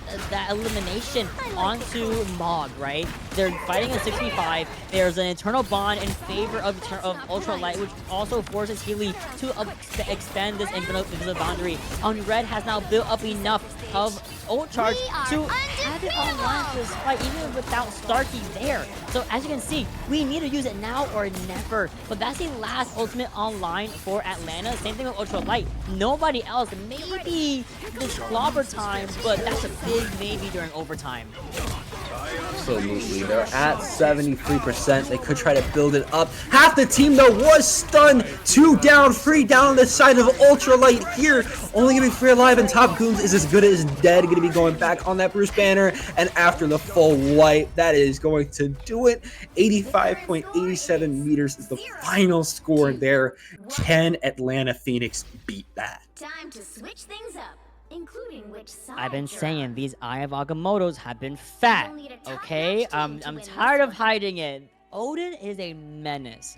elimination onto Mog, right? They're fighting a 6v5. There's an Eternal Bond in favor of UltraLight, which also forces Healy to extend this invisible boundary. On Red has now built up enough of ult charge to have it online this fight, even without Starkey there. So as you can see, we need to use it now or never. But that's the last ultimate online for Atlanta. Same thing with UltraLight. Nobody else. Maybe this clobber time, but that's a big maybe during overtime. Absolutely. They're at 73%. They could try to build it up. Half the team, though, was stunned. 2 down, 3 down on the side of UltraLight here. Only giving 3 alive, and Top Goons is as good as dead. Going to be going back on that Bruce banner. And after the full wipe, that is going to do it. 85.87 meters is the final score there. Can Atlanta Phoenix beat that? Time to switch things up, including which side. I've been you're saying on. these Eye of Agamottos have been fat, You'll need a top-notch okay? team I'm to win tired this of one. hiding it. Odin is a menace.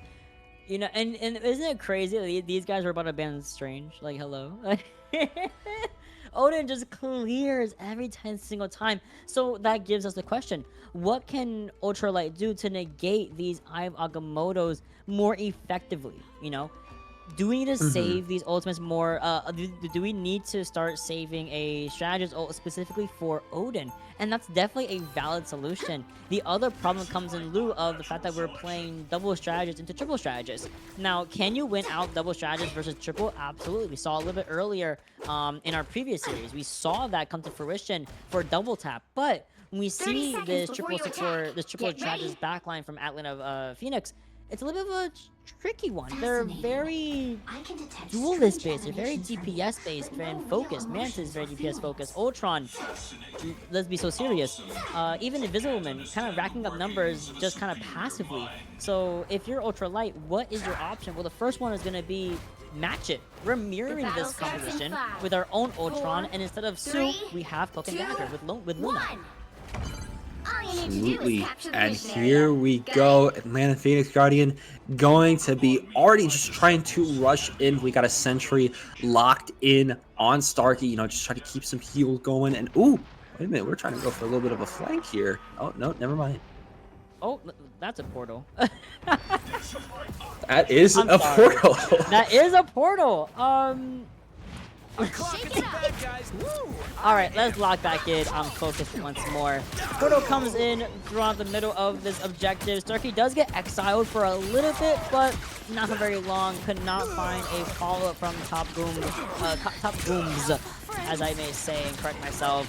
You know, and isn't it crazy that these guys were about to ban Strange? Like, hello? Odin just clears every single time. So that gives us the question. What can UltraLight do to negate these Eye of Agamottos more effectively, you know? Do we need to save these ultimates more? Do we need to start saving a strategist specifically for Odin? And that's definitely a valid solution. The other problem comes in lieu of the fact that we're playing double strategists into triple strategists. Now, can you win out double strategists versus triple? Absolutely. We saw a little bit earlier in our previous series. We saw that come to fruition for double tap. But when we see this triple strategist backline from Atlanta Phoenix, it's a little bit of a tricky one. They're very duelist based, they're very DPS based and focused. Manta is very DPS focused. Ultron, let's be so serious. Even Invisible Man kind of racking up numbers just kind of passively. So if you're UltraLight, what is your option? Well, the first one is going to be match it. We're mirroring this composition with our own Ultron, and instead of Sue, we have Cloak and Dagger with Luna. Absolutely. And here we go. Atlanta Phoenix Guardian going to be already just trying to rush in. We got a sentry locked in on Starkey, you know, just try to keep some heal going. And ooh, wait a minute, we're trying to go for a little bit of a flank here. Oh, no, never mind. Oh, that's a portal. That is I'm a sorry. portal. That is a portal. All right, let's lock back in. I'm focused once more. Portal comes in throughout the middle of this objective. Starkey does get exiled for a little bit, but not for very long. Could not find a follow-up from Top Gooms, as I may say and correct myself.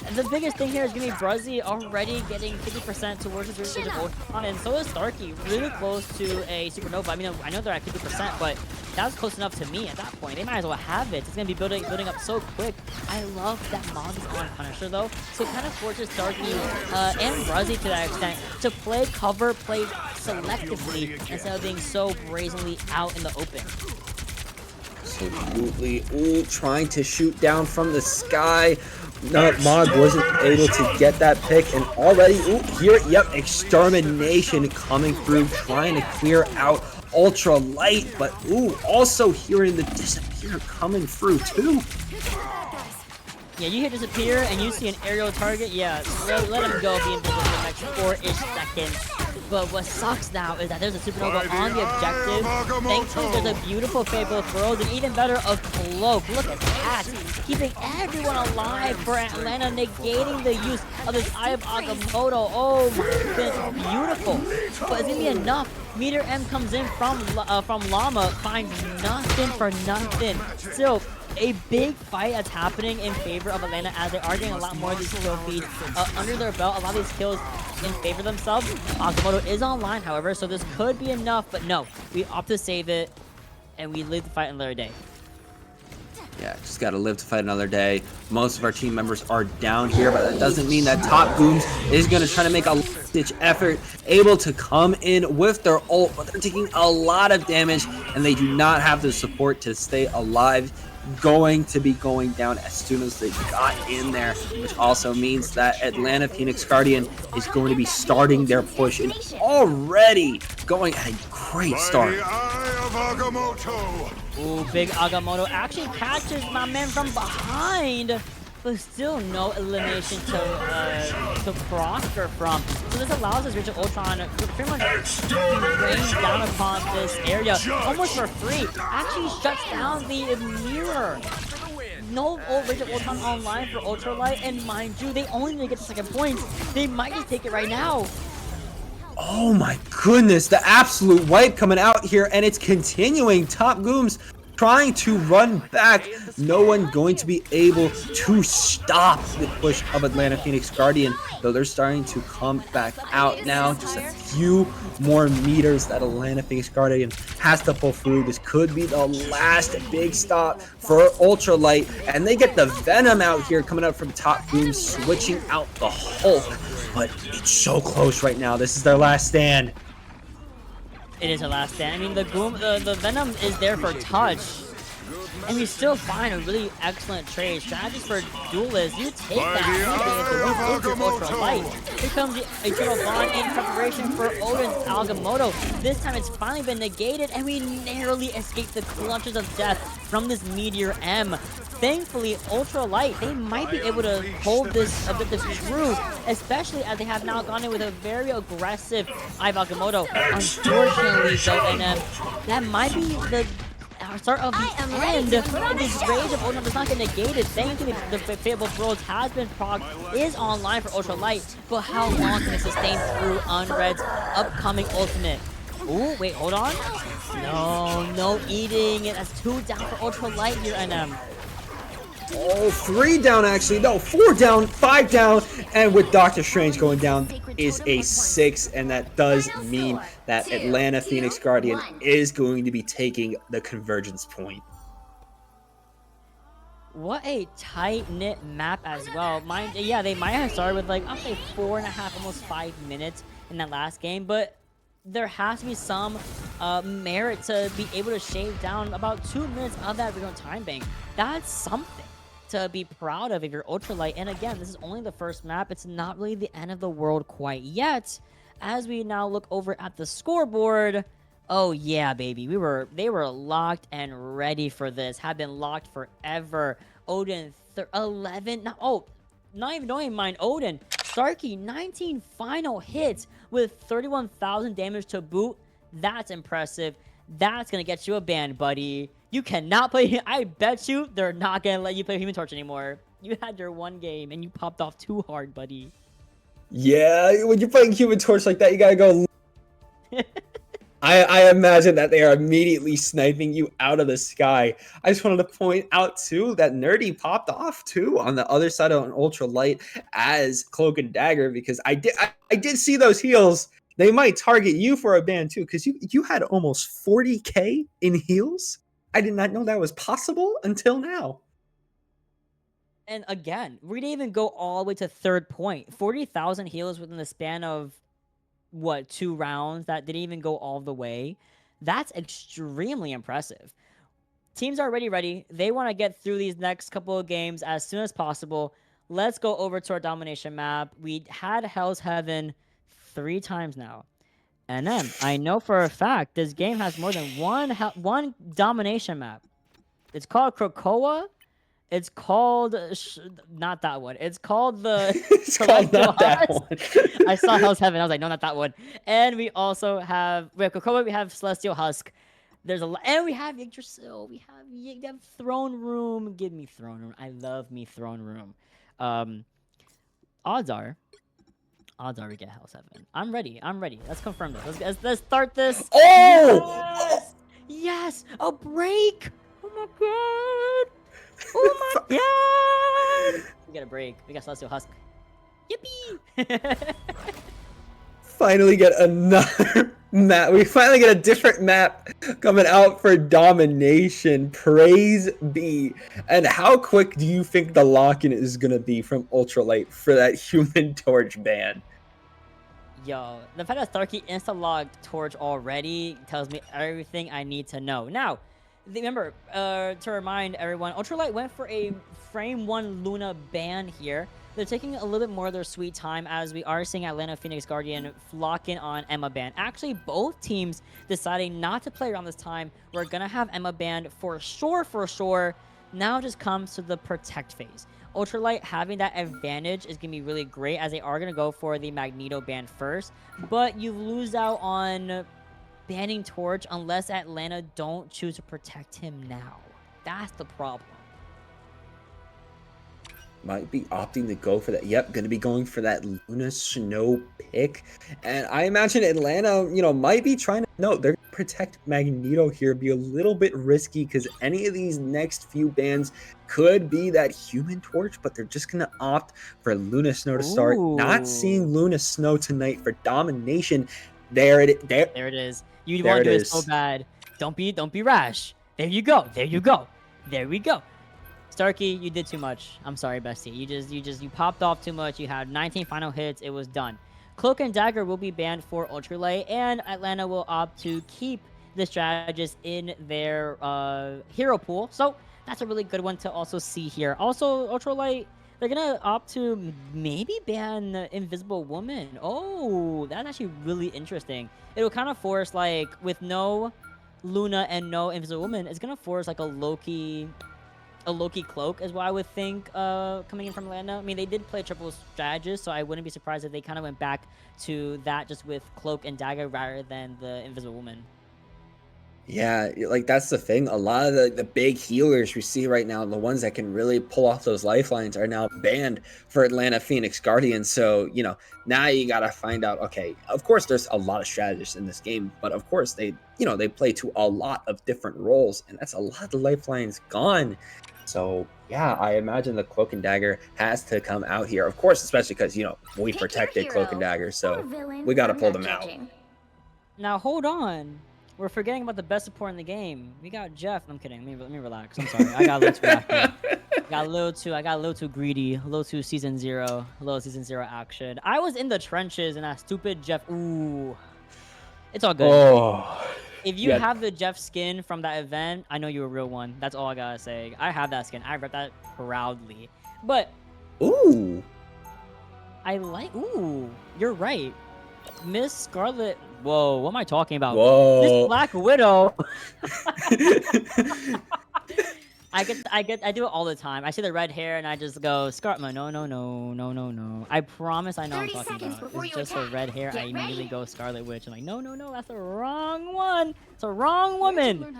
And the biggest thing here is going to be Bruzzy already getting 50% towards his usage of Ultron, and so is Starkey, really close to a Supernova. I mean, I know they're at 50%, but that's close enough to me at that point. They might as well have it. It's going to be building up so quick. I love that Mog is on Punisher, though, so it kind of forces Starkey and Bruzzy to that extent to play cover, play selectively, instead of being so brazenly out in the open. Absolutely. Ooh, trying to shoot down from the sky. Mog wasn't able to get that pick, and already, ooh, here, yep, extermination coming through, trying to clear out UltraLight, but ooh, also hearing the disappear coming through too. Yeah, you hear disappear and you see an aerial target. Yeah, let him go be invisible for the next 4-ish seconds. But what sucks now is that there's a supernova on the objective. Thankfully, there's a beautiful Fable throws, and even better, a cloak. Look at that. Keeping everyone alive for Atlanta, negating the use of this Eye of Agamotto. Oh my goodness, beautiful. But it's going to be enough. Meteor M comes in from Llama, finds nothing for nothing. Still, a big fight that's happening in favor of Atlanta as they are getting a lot more of these kill feeds under their belt. A lot of these kills in favor of themselves. Agamotto is online, however, so this could be enough, but no, we opt to save it and we live to fight another day. Yeah, just gotta live to fight another day. Most of our team members are down here, but that doesn't mean that Top Gooms is gonna try to make a last-ditch effort, able to come in with their ult, but they're taking a lot of damage, and they do not have the support to stay alive. Going to be going down as soon as they got in there, which also means that Atlanta Phoenix Guardian is going to be starting their push and already going at a great start. Ooh, big Agamotto actually catches my man from behind, but still no elimination to prosper from. So this allows us Rachel Ultron to pretty much rain down upon this area almost for free. Actually shuts down the mirror. No Rachel Ultron online for UltraLight, and mind you, they only need to get the second point. They might just take it right now. Oh my goodness, the absolute wipe coming out here, and it's continuing. Top Gooms trying to run back. No one going to be able to stop the push of Atlanta Phoenix Guardian, though they're starting to come back out now. Just a few more meters that Atlanta Phoenix Guardian has to pull through. This could be the last big stop for UltraLight, and they get the Venom out here coming up from Top Gooms, switching out the Hulk, but it's so close right now. This is their last stand. It is a last stand. I mean, the Venom is there for touch. And we still find a really excellent trade. Strategies for duelists. You take that into UltraLight. Here comes the Eternal Bond in preparation for Odin's Agamotto. This time it's finally been negated, and we narrowly escaped the clutches of death from this Meteor M. Thankfully, UltraLight, they might be able to hold this a bit true, especially as they have now gone in with a very aggressive Eye of Agamotto. Unfortunately, though, and that might be the start of the end. This rage of Ultron does not get negated. Thankfully, the Fable Throws has been proc, is online for UltraLight, but how long can it sustain through Unred's upcoming ultimate? Ooh, wait, hold on. No eating. That's 2 down for UltraLight here, and Oh, 3 down actually. No, 4 down, 5 down, and with Doctor Strange going down is a 6, and that does mean that Atlanta Phoenix Guardian is going to be taking the convergence point. what a tight-knit map as well. Yeah, they might have started with like, I'll say 4.5, almost 5 minutes in that last game, but there has to be some merit to be able to shave down about 2 minutes of that original time bank. That's something to be proud of if you're UltraLight. And again, this is only the first map. It's not really the end of the world quite yet. As we now look over at the scoreboard, oh yeah, baby, they were locked and ready for this. Have been locked forever. Odin 11. Not even knowing mine. Odin Starkey 19 final hits with 31,000 damage to boot. That's impressive. That's gonna get you a ban, buddy. You cannot play. I bet you they're not gonna let you play Human Torch anymore. You had your one game and you popped off too hard, buddy. Yeah, when you're playing Human Torch like that, you gotta go. I imagine that they are immediately sniping you out of the sky. I just wanted to point out too that Nerdy popped off too on the other side of an UltraLight as Cloak and Dagger, because I did see those heals. They might target you for a ban too, because you had almost 40k in heals. I did not know that was possible until now. And again, we didn't even go all the way to third point. 40,000 heals within the span of, what, 2 rounds that didn't even go all the way. That's extremely impressive. teams are already ready. They want to get through these next couple of games as soon as possible. Let's go over to our domination map. We had Hell's Heaven 3 times now. And then I know for a fact this game has more than one domination map. It's called Krakoa. It's called not that one. It's called the It's called Celestial not that Husk. one. I saw Hell's Heaven. I was like, no, not that one. And we also have Krakoa. We have Celestial Husk. There's a lot, and we have Yggdrasil. We have Throne Room. Give me Throne Room. I love me Throne Room. Odds are we get Hell's Heaven. I'm ready. Let's confirm this. Let's start this. Oh! Yes! A break! Oh my god! Oh my god! We got a break. We got Celestial Husk. Yippee! Finally get another map. We finally get a different map coming out for domination. Praise be. And how quick do you think the lock-in is going to be from UltraLight for that Human Torch ban? Yo, the fact that Starkey insta-logged Torch already tells me everything I need to know. Now, remember, to remind everyone, UltraLight went for a Frame 1 Luna ban here. They're taking a little bit more of their sweet time as we are seeing Atlanta Phoenix Guardian flock in on Emma ban. Actually, both teams deciding not to play around this time. We're going to have Emma banned for sure. Now it just comes to the protect phase. UltraLight having that advantage is going to be really great as they are going to go for the Magneto ban first. But you lose out on banning Torch unless Atlanta don't choose to protect him now. That's the problem. Might be opting to go for that. Yep, going to be going for that Luna Snow pick. And I imagine Atlanta, might be trying to... No, they're going to protect Magneto here. Be a little bit risky because any of these next few bans could be that Human Torch, but they're just going to opt for Luna Snow to start. Ooh. Not seeing Luna Snow tonight for domination. There it is. You want to do it so bad. Don't be rash. There you go. There we go. Starkey, you did too much. I'm sorry, bestie. You popped off too much. You had 19 final hits. It was done. Cloak and Dagger will be banned for UltraLight, and Atlanta will opt to keep the strategist in their hero pool. So that's a really good one to also see here. Also, UltraLight, they're gonna opt to maybe ban Invisible Woman. Oh, that's actually really interesting. It'll kind of force, like, with no Luna and no Invisible Woman, it's gonna force like a Loki cloak is what I would think coming in from Atlanta. I mean, they did play triple strategist, so I wouldn't be surprised if they kind of went back to that just with cloak and dagger rather than the Invisible Woman. Yeah, like that's the thing. A lot of the big healers we see right now, the ones that can really pull off those lifelines, are now banned for Atlanta Phoenix Guardians. So, now you got to find out, okay, of course there's a lot of strategists in this game, but of course they play to a lot of different roles, and that's a lot of the lifelines gone. So, yeah, I imagine the Cloak and Dagger has to come out here. Of course, especially because, we protected Cloak and Dagger, so we got to pull them out. Now, hold on. We're forgetting about the best support in the game. We got Jeff. I'm kidding. Let me relax. I'm sorry. I got a little too active. I got a little too greedy. A little too season zero action. I was in the trenches and that stupid Jeff. Ooh. It's all good. Oh. If you have the Jeff skin from that event, I know you're a real one. That's all I gotta say. I have that skin. I rep that proudly. But ooh. Ooh, you're right. Miss Scarlet. Whoa, what am I talking about? Whoa. Miss Black Widow. I do it all the time. I see the red hair and I just go, Scarlet. No. I promise I know what I'm talking about. It's just the red hair. I immediately go Scarlet Witch. I'm like, no, that's the wrong one. It's a wrong woman.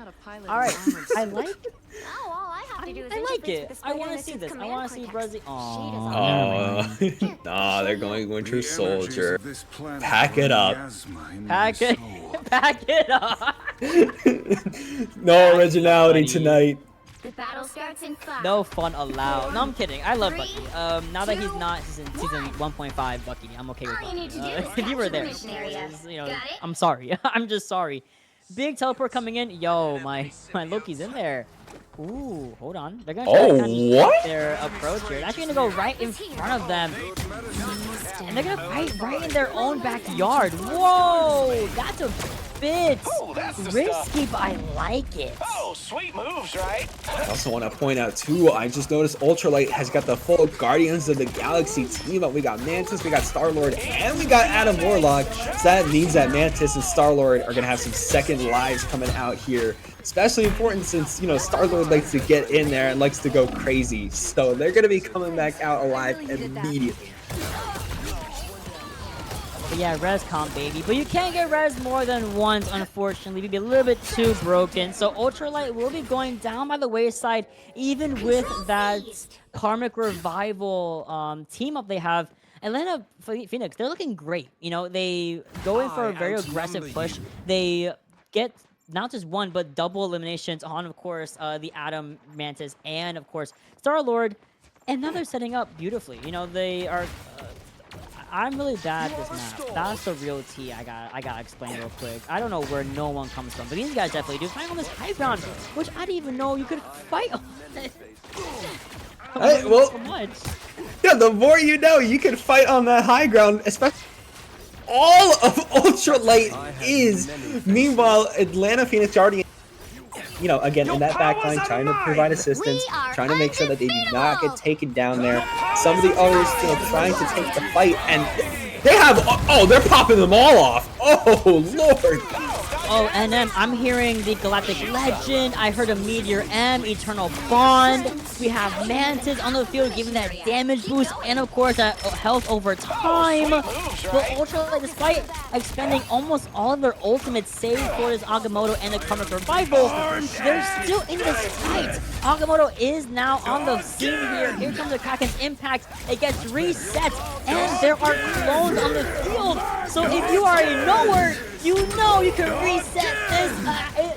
All right, I like it. Oh, all I have to do is I like interface with it. this I way want to on see its this. I command want to see cortex. Bruzzy. Oh, nah, they're going Winter The Soldier. energies of this planet Pack it up. miasma in my Pack it, soul. pack it up. No originality tonight. The battle starts in 5. No fun allowed. No, I'm kidding. I love 3, Bucky. Now that he's 2, not season 1.5 Bucky, I'm okay with All you need to Bucky. do is If you were capture there, the mission area. Got it? I'm sorry. I'm just sorry. Big teleport coming in. Yo, my Loki's in there. Ooh, hold on. They're gonna try to kind of what? their approach here. They're actually gonna go right in front of them, and they're gonna fight right in their own backyard. Whoa, that's a bit Oh, that's the stuff. risky, but I like it. Oh, sweet moves, right? I also want to point out too, I just noticed UltraLight has got the full Guardians of the Galaxy team up. We got Mantis, we got Star-Lord, and we got Adam Warlock. So that means that Mantis and Star-Lord are going to have some second lives coming out here. Especially important since, you know, Star-Lord likes to get in there and likes to go crazy. So they're going to be coming back out alive immediately. But yeah, res comp, baby. But you can't get res more than once, unfortunately. You'd be a little bit too broken. So UltraLight will be going down by the wayside, even with that Karmic Revival team up they have. Atlanta Phoenix, they're looking great. You know, they go in for a very aggressive push. They get not just one, but double eliminations on, of course, the Adam, Mantis, and, of course, Star-Lord. And now they're setting up beautifully. You know, they are... I'm really bad at this map. That's the real tea I gotta explain real quick. I don't know where no one comes from, but these guys definitely do. Fighting on this high ground, which I didn't even know you could fight on it. Hey, well, So much. yeah, the more you know, you can fight on that high ground, especially all of UltraLight is. Meanwhile, Atlanta Phoenix Guardian, you know, again, in that backline, trying to provide assistance, trying to make sure that they do not get taken down there. Some of the others still trying to take the fight, and they have, oh, they're popping them all off. Oh, Lord. Oh, and then I'm hearing the Galactic Legend. I heard a Meteor M, Eternal Bond. We have Mantis on the field giving that damage boost, and of course that health over time. But UltraLight, despite expending almost all of their ultimates, save for this Agamotto and the Karmic Revival, they're still in this fight. Agamotto is now on the scene here. Here comes the Kraken's impact. It gets reset, and there are clones on the field. So if you are a Noir, you know you can reset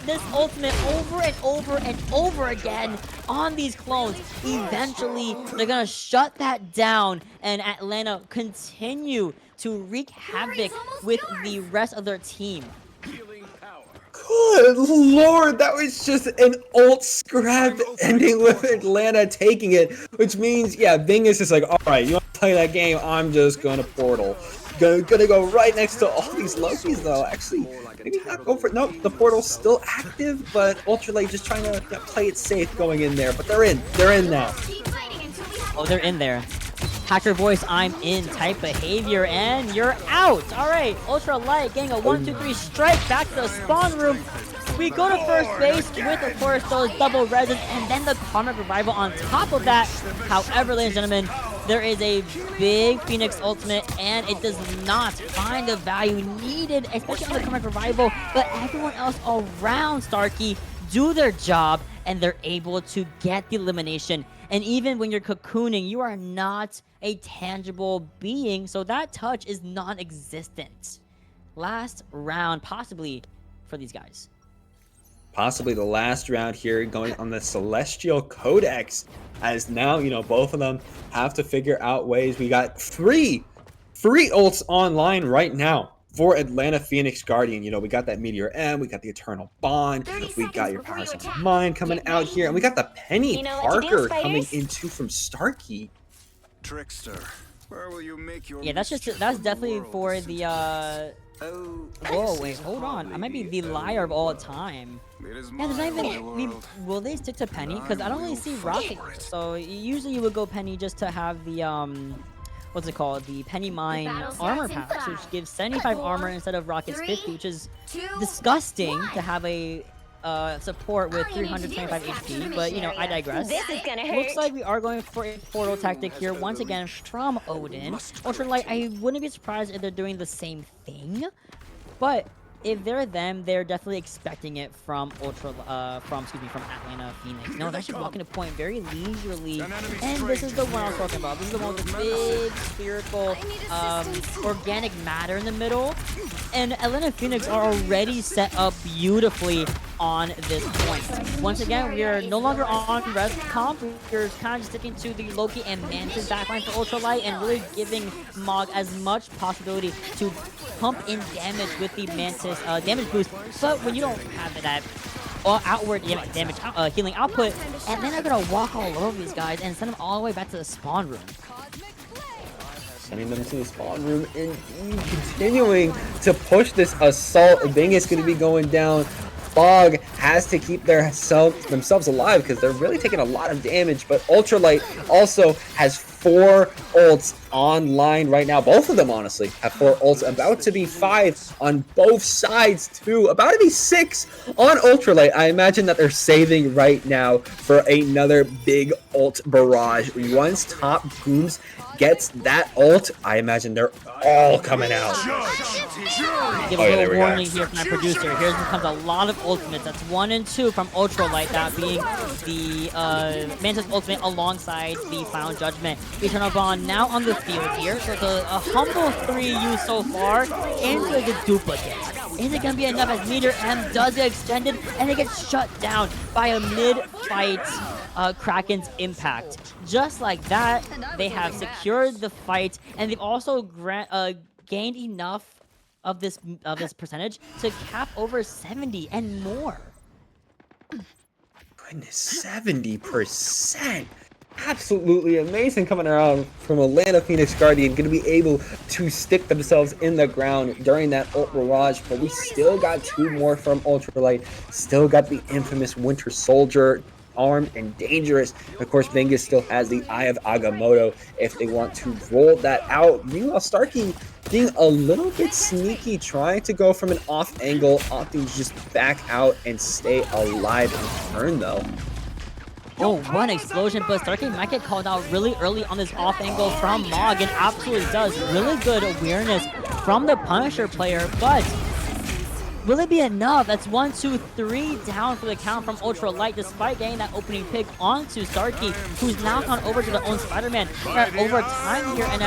this ultimate over and over and over again on these clones. Eventually, they're gonna shut that down, and Atlanta continue to wreak havoc with the rest of their team. Good Lord, that was just an ult scrap ending with Atlanta taking it, which means, yeah, Bing is just like, all right, you want to play that game? I'm just gonna portal. Gonna go right next to all these Lokis, though. Actually, maybe not go for it. Nope, the portal's still active, but UltraLight just trying to play it safe going in there. But they're in. They're in now. Oh, they're in there. Hacker voice, I'm in type behavior, and you're out. All right, UltraLight getting a 1-2-3 strike back to the spawn room. We go to first base with, of course, those double reses, and then the Karmic Revival on top of that. However, ladies and gentlemen, there is a big Phoenix ultimate, and it does not find the value needed, especially on the Karmic Revival, but everyone else around Starkey do their job, and they're able to get the elimination. And even when you're cocooning, you are not a tangible being, so that touch is non-existent. Last round, possibly, for these guys. Possibly the last round here going on the Celestial Codex, as now, you know, both of them have to figure out ways. We got three ults online right now for Atlanta Phoenix Guardian. You know, we got that Meteor M, we got the Eternal Bond, we got your Powers of Mind coming out here, and we got the Penny Parker coming in too from Starkey. Trickster, where will you make your Yeah, that's definitely for the whoa, wait, hold on. I might be the liar of all time. Yeah, there's not even... will they stick to Penny? Because I don't really see Rocket. So usually you would go Penny just to have the what's it called? The Penny Mine armor packs, which gives 75 armor instead of Rocket's 50, which is disgusting to have a support with 325 HP, but you know, I digress. This is gonna hurt. Looks like we are going for a portal tactic here once again from Odin. UltraLight, I wouldn't be surprised if they're doing the same thing, but if they're them, they're definitely expecting it from Atlanta Phoenix. No, they're actually walking to point very leisurely, and this is the one I was talking about. This is the one with the big spherical organic matter in the middle, and Atlanta Phoenix are already set up beautifully on this point. Once again, we are no longer on res comp. We're kind of sticking to the Loki and Mantis backline for UltraLight and really giving Mog as much possibility to pump in damage with the Mantis damage boost. But when you don't have that outward damage healing output, and then they're gonna walk all over these guys and send them all the way back to the spawn room. sending them to the spawn room and continuing to push this assault. Bing is going to be going down. Fog has to keep themselves alive because they're really taking a lot of damage, but UltraLight also has 4 ults online right now. Both of them, honestly, have 4 ults. About to be 5 on both sides, too. About to be 6 on UltraLight. I imagine that they're saving right now for another big ult barrage. Once Top Gooms gets that ult, I imagine they're all coming out. Give a little warning here from my producer. Here comes a lot of ultimates. That's 1 and 2 from UltraLight, that being the Mantis ultimate alongside the Final Judgment. Eternal Bond now on the field here. So it's a humble 3 used so far into the duplicate. Is it going to be enough as Meter M does get extended and it gets shut down by a mid-fight Kraken's impact? Just like that, they have secured the fight, and they've also gained enough of this percentage to cap over 70 and more. Goodness, 70%. Absolutely amazing coming around from Atlanta Phoenix Guardian. Going to be able to stick themselves in the ground during that ult barrage, but we still got 2 more from UltraLight. Still got the infamous Winter Soldier, armed and dangerous. Of course, Vengus still has the Eye of Agamotto if they want to roll that out. Meanwhile, Starkey being a little bit sneaky, trying to go from an off angle, opting to just back out and stay alive in turn though. Oh, one explosion, but Starkey might get called out really early on this off angle from Mog, and absolutely does. Really good awareness from the Punisher player, but will it be enough? That's 1, 2, 3 down for the count from UltraLight, despite getting that opening pick onto Starkey, who's now gone over to the own Spider-Man. Got over time here, and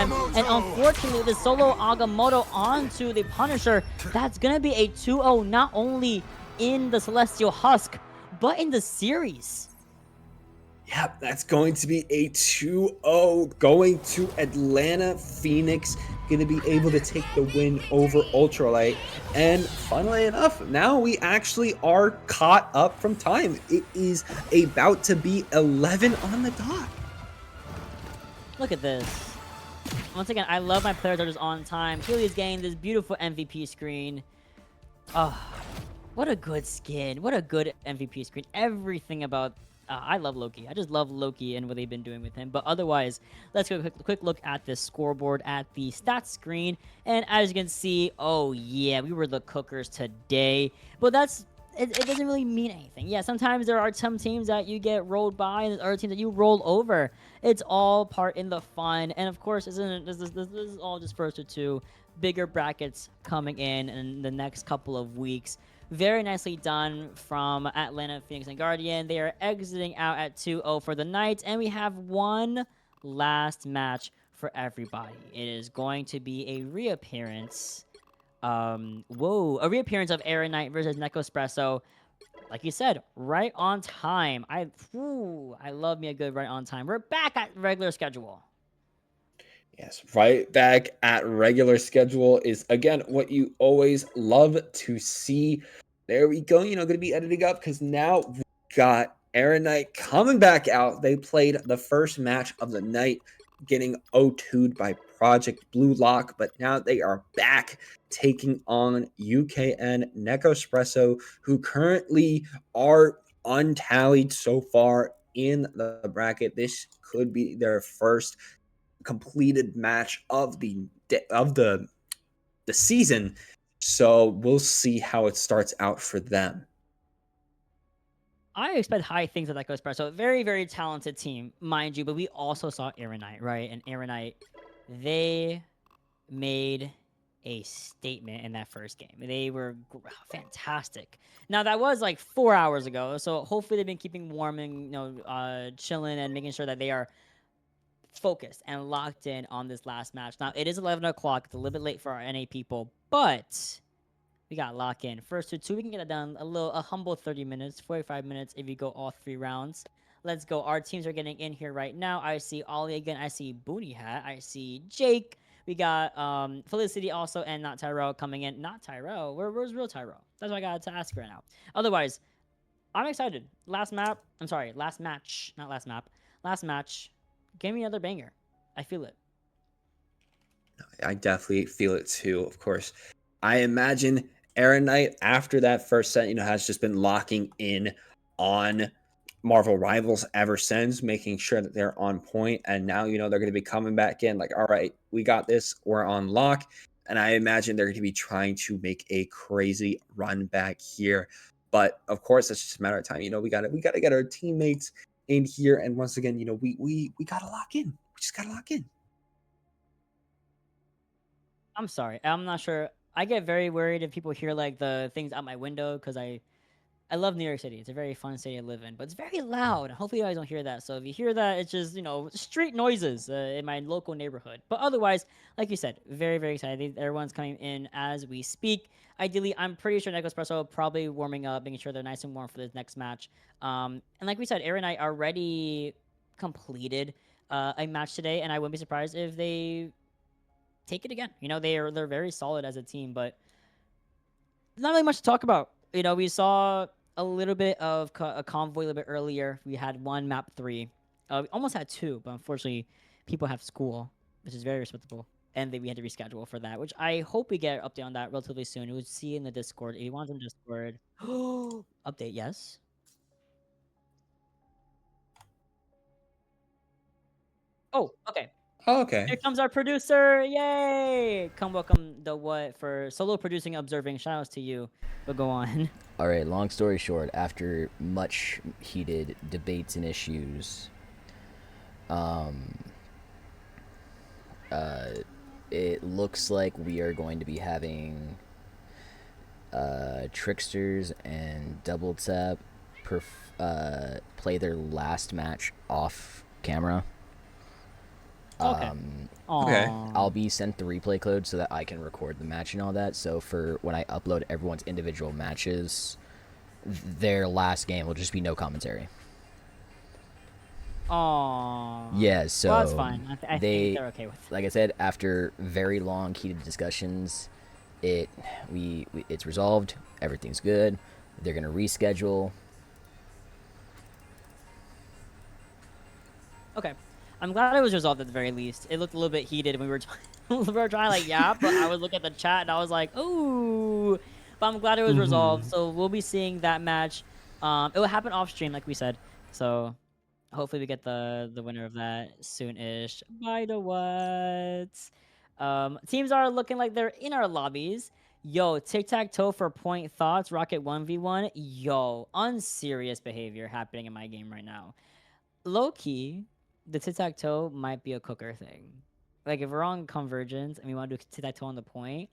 unfortunately, the solo Agamotto onto the Punisher. That's gonna be a 2-0, not only in the Celestial Husk, but in the series. Yep, that's going to be a 2-0 going to Atlanta Phoenix. Going to be able to take the win over UltraLight. And funnily enough, now we actually are caught up from time. It is about to be 11 on the dot. Look at this. Once again, I love my player charges on time. Healy's getting this beautiful MVP screen. Oh, what a good skin. What a good MVP screen. Everything about... I love Loki. I just love Loki and what they've been doing with him. But otherwise, let's go quick look at the scoreboard at the stats screen. And as you can see, oh yeah, we were the cookers today. But it doesn't really mean anything. Yeah, sometimes there are some teams that you get rolled by and there's other teams that you roll over. It's all part in the fun. And of course, this is all just first to 2 bigger brackets coming in the next couple of weeks. Very nicely done from Atlanta Phoenix and Guardian. They are exiting out at 2-0 for the night, and we have one last match for everybody. It is going to be a reappearance. A reappearance of Erinite versus Nekospresso. Like you said, right on time. I love me a good right on time. We're back at regular schedule. Yes, right back at regular schedule is, again, what you always love to see. There we go. Going to be editing up because now we got Erinite coming back out. They played the first match of the night, getting 0-2'd by Project Bluelock, but now they are back taking on UKN Nekospresso, who currently are untallied so far in the bracket. This could be their first completed match of the season, so we'll see how it starts out for them. I expect high things with Nekospresso. Very, very talented team, mind you, but we also saw Erinite, right? And Erinite, they made a statement in that first game. They were fantastic. Now, that was like 4 hours ago, so hopefully they've been keeping warm and chilling and making sure that they are focused and locked in on this last match. Now, it is 11 o'clock. It's a little bit late for our NA people, but we got lock in. First to 2, we can get it done a humble 30 minutes, 45 minutes if you go all 3 rounds. Let's go. Our teams are getting in here right now. I see Ollie again. I see Booty Hat. I see Jake. We got Felicity also, and not Tyrell coming in. Not Tyrell. Where's real Tyrell? That's what I got to ask right now. Otherwise, I'm excited. Last match. Not last map. Last match. Give me another banger. I feel it. I definitely feel it too. Of course, I imagine Erinite after that first set, has just been locking in on Marvel Rivals ever since, making sure that they're on point. And now, they're going to be coming back in like, all right, we got this. We're on lock. And I imagine they're going to be trying to make a crazy run back here. But of course, it's just a matter of time. We got to get our teammates in here. And once again, we got to lock in. We just got to lock in. I'm sorry. I'm not sure. I get very worried if people hear like the things out my window because I love New York City. It's a very fun city to live in, but it's very loud. Hopefully, you guys don't hear that. So if you hear that, it's just street noises in my local neighborhood. But otherwise, like you said, very very excited. Everyone's coming in as we speak. Ideally, I'm pretty sure Nekospresso probably warming up, making sure they're nice and warm for this next match. And like we said, Erinite already completed a match today, and I wouldn't be surprised if they take it again. They're very solid as a team, but not really much to talk about. We saw a little bit of a convoy a little bit earlier. We had one map 3. We almost had 2, but unfortunately, people have school, which is very respectable. And then we had to reschedule for that, which I hope we get an update on that relatively soon. We'll see in the Discord. If you want in Discord. Update, yes. Oh, okay. Oh, okay. Here comes our producer. Yay! Come welcome DaWhat for solo producing, observing. Shout outs to you. But go on. All right, long story short, after much heated debates and issues, it looks like we are going to be having Tricksters and Double Tap play their last match off camera. Okay. Okay. I'll be sent the replay code so that I can record the match and all that. So for when I upload everyone's individual matches, their last game will just be no commentary. Aww. Yeah, so well, that's fine. I think they're okay with it. Like I said, after very long heated discussions, it's resolved. Everything's good. They're gonna reschedule. Okay. I'm glad it was resolved at the very least. It looked a little bit heated when we were trying like yap, but I would look at the chat and I was like, ooh. But I'm glad it was resolved. So we'll be seeing that match. It will happen off stream, like we said. So hopefully we get the winner of that soon-ish. By the what? Teams are looking like they're in our lobbies. Yo, tic-tac-toe for point thoughts. Rocket 1v1. Yo, unserious behavior happening in my game right now. Low-key, the tic-tac-toe might be a cooker thing. Like, if we're on Convergence and we want to do tic-tac-toe on the point...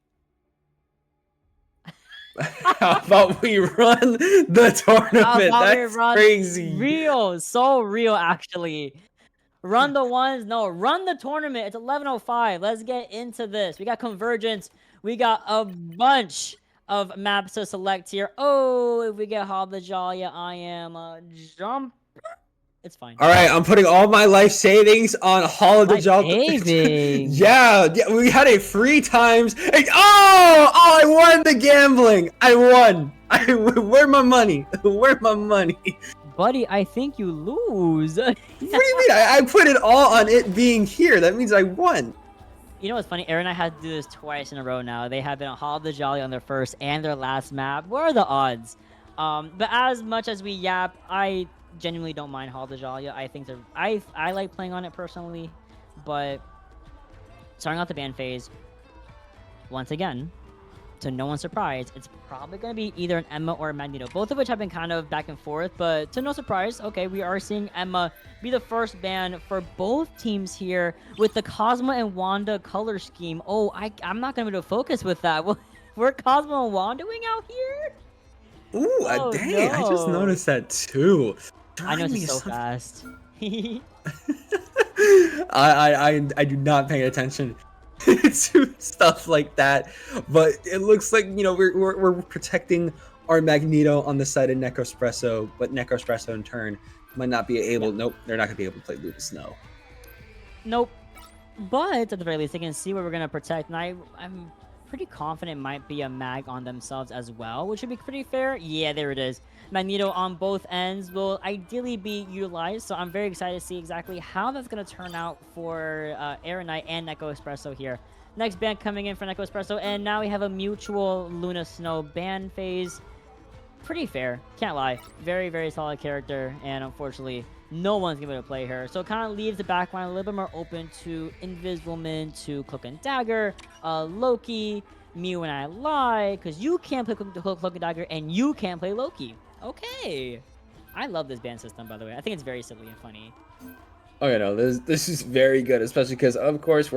How about we run the tournament? That's crazy. Real. So real, actually. Run the ones. No, run the tournament. It's 11:05. Let's get into this. We got Convergence. We got a bunch of maps to select here. Oh, if we get Hoblajalia, I am a jump. It's fine. All right, I'm putting all my life savings on Holiday Job. Yeah, we had it 3 times. I won the gambling. I won. Where my money? Where my money? Buddy, I think you lose. What do you mean? I put it all on it being here. That means I won. You know what's funny? Aaron and I had to do this twice in a row now. They have been on Holiday Jolly on their first and their last map. What are the odds? But as much as we yap, I genuinely don't mind Hall de Jalia. I think I like playing on it personally, but starting out the ban phase, once again, to no one's surprise, it's probably going to be either an Emma or a Magneto, both of which have been kind of back and forth, but to no surprise, okay, we are seeing Emma be the first ban for both teams here with the Cosmo and Wanda color scheme. Oh, I'm not going to be able to focus with that. We're Cosmo and Wandaing out here? Ooh, dang, no. I just noticed that too. I know it's so fast. I do not pay attention to stuff like that, but it looks like, you know, we're protecting our Magneto on the side of Nekospresso, but Nekospresso in turn might not be able. Nope, they're not gonna be able to play Lucas. No. Nope. But at the very least, they can see what we're gonna protect, and I'm pretty confident might be a mag on themselves as well, which would be pretty fair. Yeah, there it is. Magneto on both ends will ideally be utilized, so I'm very excited to see exactly how that's going to turn out for Erinite and Nekospresso here. Next ban coming in for Nekospresso, and now we have a mutual Luna Snow ban phase. Pretty fair, can't lie. Very, very solid character, and unfortunately, no one's going to be able to play her. So it kind of leaves the backline a little bit more open to Invisibleman, to Cloak and Dagger, Loki, Mew and I lie, because you can't play Cloak and Dagger, and you can't play Loki. Okay. I love this ban system, by the way. I think it's very silly and funny. Oh, yeah, no, this is very good, especially because, of course,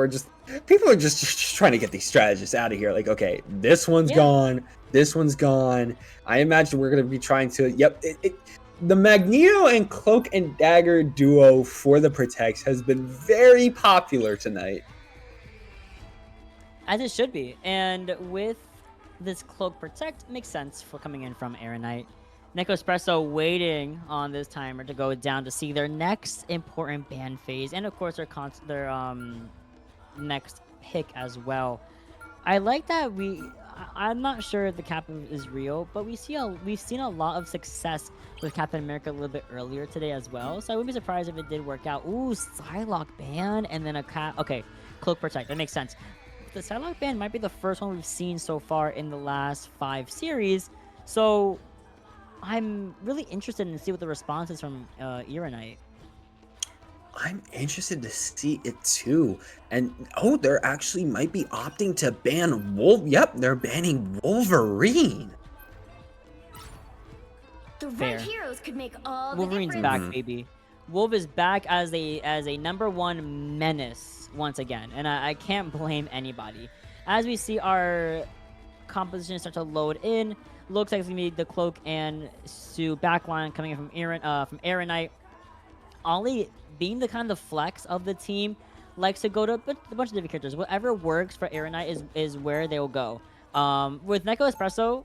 people are just trying to get these strategists out of here. Like, okay, this one's gone, this one's gone. I imagine we're going to be trying to, the Magneto and Cloak and Dagger duo for the Protects has been very popular tonight. As it should be. And with this Cloak Protect, makes sense for coming in from Erinite. Nekospresso waiting on this timer to go down to see their next important ban phase, and of course their next pick as well. I like that I'm not sure if the cap is real, but we've seen a lot of success with Captain America a little bit earlier today as well. So I wouldn't be surprised if it did work out. Ooh, Psylocke ban and then a cap. Okay, Cloak Protect. That makes sense. The Psylocke ban might be the first one we've seen so far in the last 5 series. So I'm really interested in see what the response is from Erinite. I'm interested to see it too. And they're actually might be opting to ban Yep, they're banning Wolverine. The Fair. right heroes could make all Wolverine's the back, difference. baby. Wolf is back as a #1 menace once again, and I can't blame anybody. As we see our composition start to load in, looks like it's gonna be the Cloak and Sue backline coming in from Erinite. Ollie, being the kind of flex of the team, likes to go to a bunch of different characters. Whatever works for Erinite is where they will go. With Nekospresso,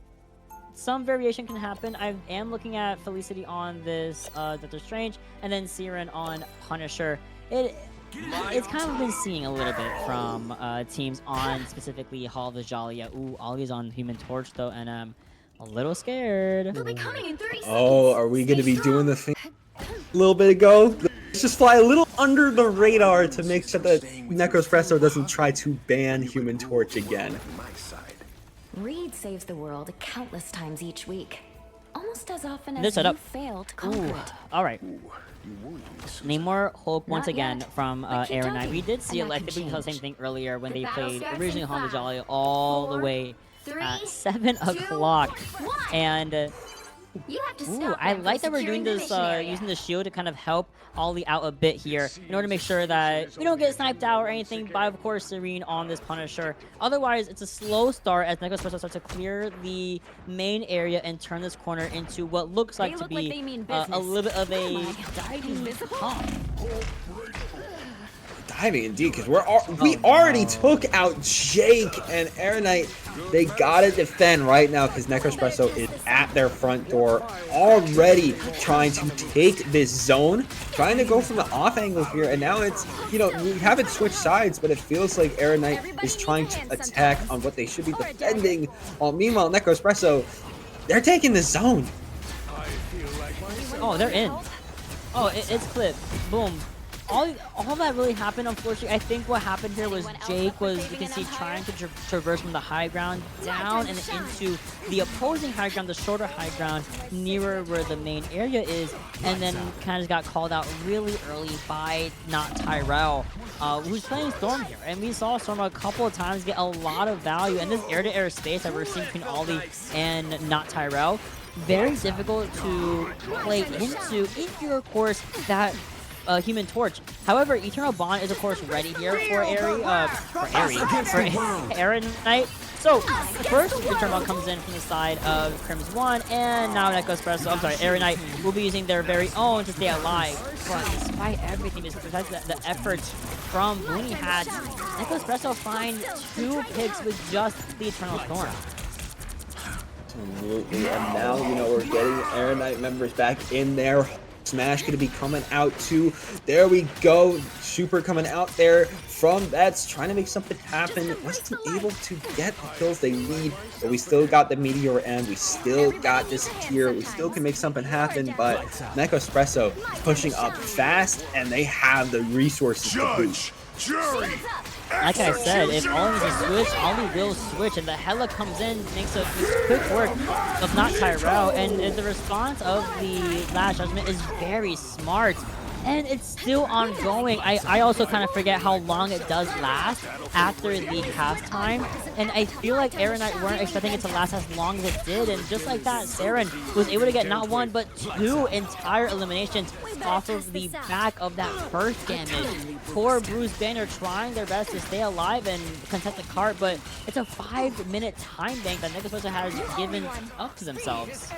some variation can happen. I am looking at Felicity on this Doctor Strange, and then Siren on Punisher. It's kind of been seeing a little bit from teams on specifically Hall of the Jolly. Ooh, Ollie's on Human Torch though, and I'm a little scared. They'll be coming in 30 seconds. Oh, are we going to Stay be strong. doing the thing a little bit ago? Let's just fly a little under the radar to make sure that Nekospresso doesn't try to ban Human Torch again. My side. Reed saves the world countless times each week. Almost as often This as setup. you fail to conquer Ooh, it. all right. You wounded me, Susan. Namor Hulk once Not again yet, from but keep Erinite. talking, We did see it, and that like can we saw the same change. thing earlier when The they battle played starts originally in Hall of the 5, Jolly all the 4, way 3, at 7 2, o'clock. 1. And You have to ooh, stop I them like from that we're doing securing the this mission area. using the shield to kind of help Ollie out a bit here in order to make sure that we don't get sniped out or anything by, of course, Serene on this Punisher. Otherwise, it's a slow start as Nekospresso starts to clear the main area and turn this corner into what looks like to look like be they mean a business. little bit of a Am I diving invisible? pump. Diving indeed, because we already took out Jake and Erinite. They gotta defend right now because Nekospresso is at their front door already trying to take this zone, trying to go from the off angle here, and now it's, we haven't switched sides, but it feels like Erinite is trying to attack on what they should be defending. Meanwhile, Nekospresso, they're taking the zone. Oh, they're in. Oh, it's clipped. Boom. All that really happened, unfortunately, I think what happened here was Jake was, you can see, trying to traverse from the high ground down and into the opposing high ground, the shorter high ground, nearer where the main area is, and then kind of got called out really early by not Tyrell, who's playing Storm here. And we saw Storm a couple of times get a lot of value, and this air-to-air space that we're seeing between Ollie and not Tyrell, very difficult to play into if you're, of course, that Human Torch. However, Eternal Bond is of course ready here for Erinite. So first, Eternal Bond comes in from the side of Crim's 1, and now Erinite will be using their very own to stay alive. But despite everything, despite the efforts from Booney Hats, Nekospresso find 2 picks with just the Eternal Storm. Absolutely, and now, we're getting Erinite members back in there. Smash going to be coming out too. There we go. Super coming out there from Vets, trying to make something happen. Wasn't able to get the kills they need, but we still got the Meteor M. We still got this tier. We still can make something happen, but Nekospresso pushing up fast, and they have the resources to boost. Jury. Like I said, if Ollie needs to switch, Ollie will switch, and the Hella comes in, makes a quick work of not Tyrell, and the response of the last judgment is very smart. And it's still ongoing. I also kind of forget how long it does last after the cast time. And I feel like Erinite weren't expecting it to last as long as it did. And just like that, Saren was able to get not one, but 2 entire eliminations off of the back of that first damage. Poor Bruce Banner trying their best to stay alive and contest the cart, but it's a 5-minute time bank that Nekospresso has given up to themselves.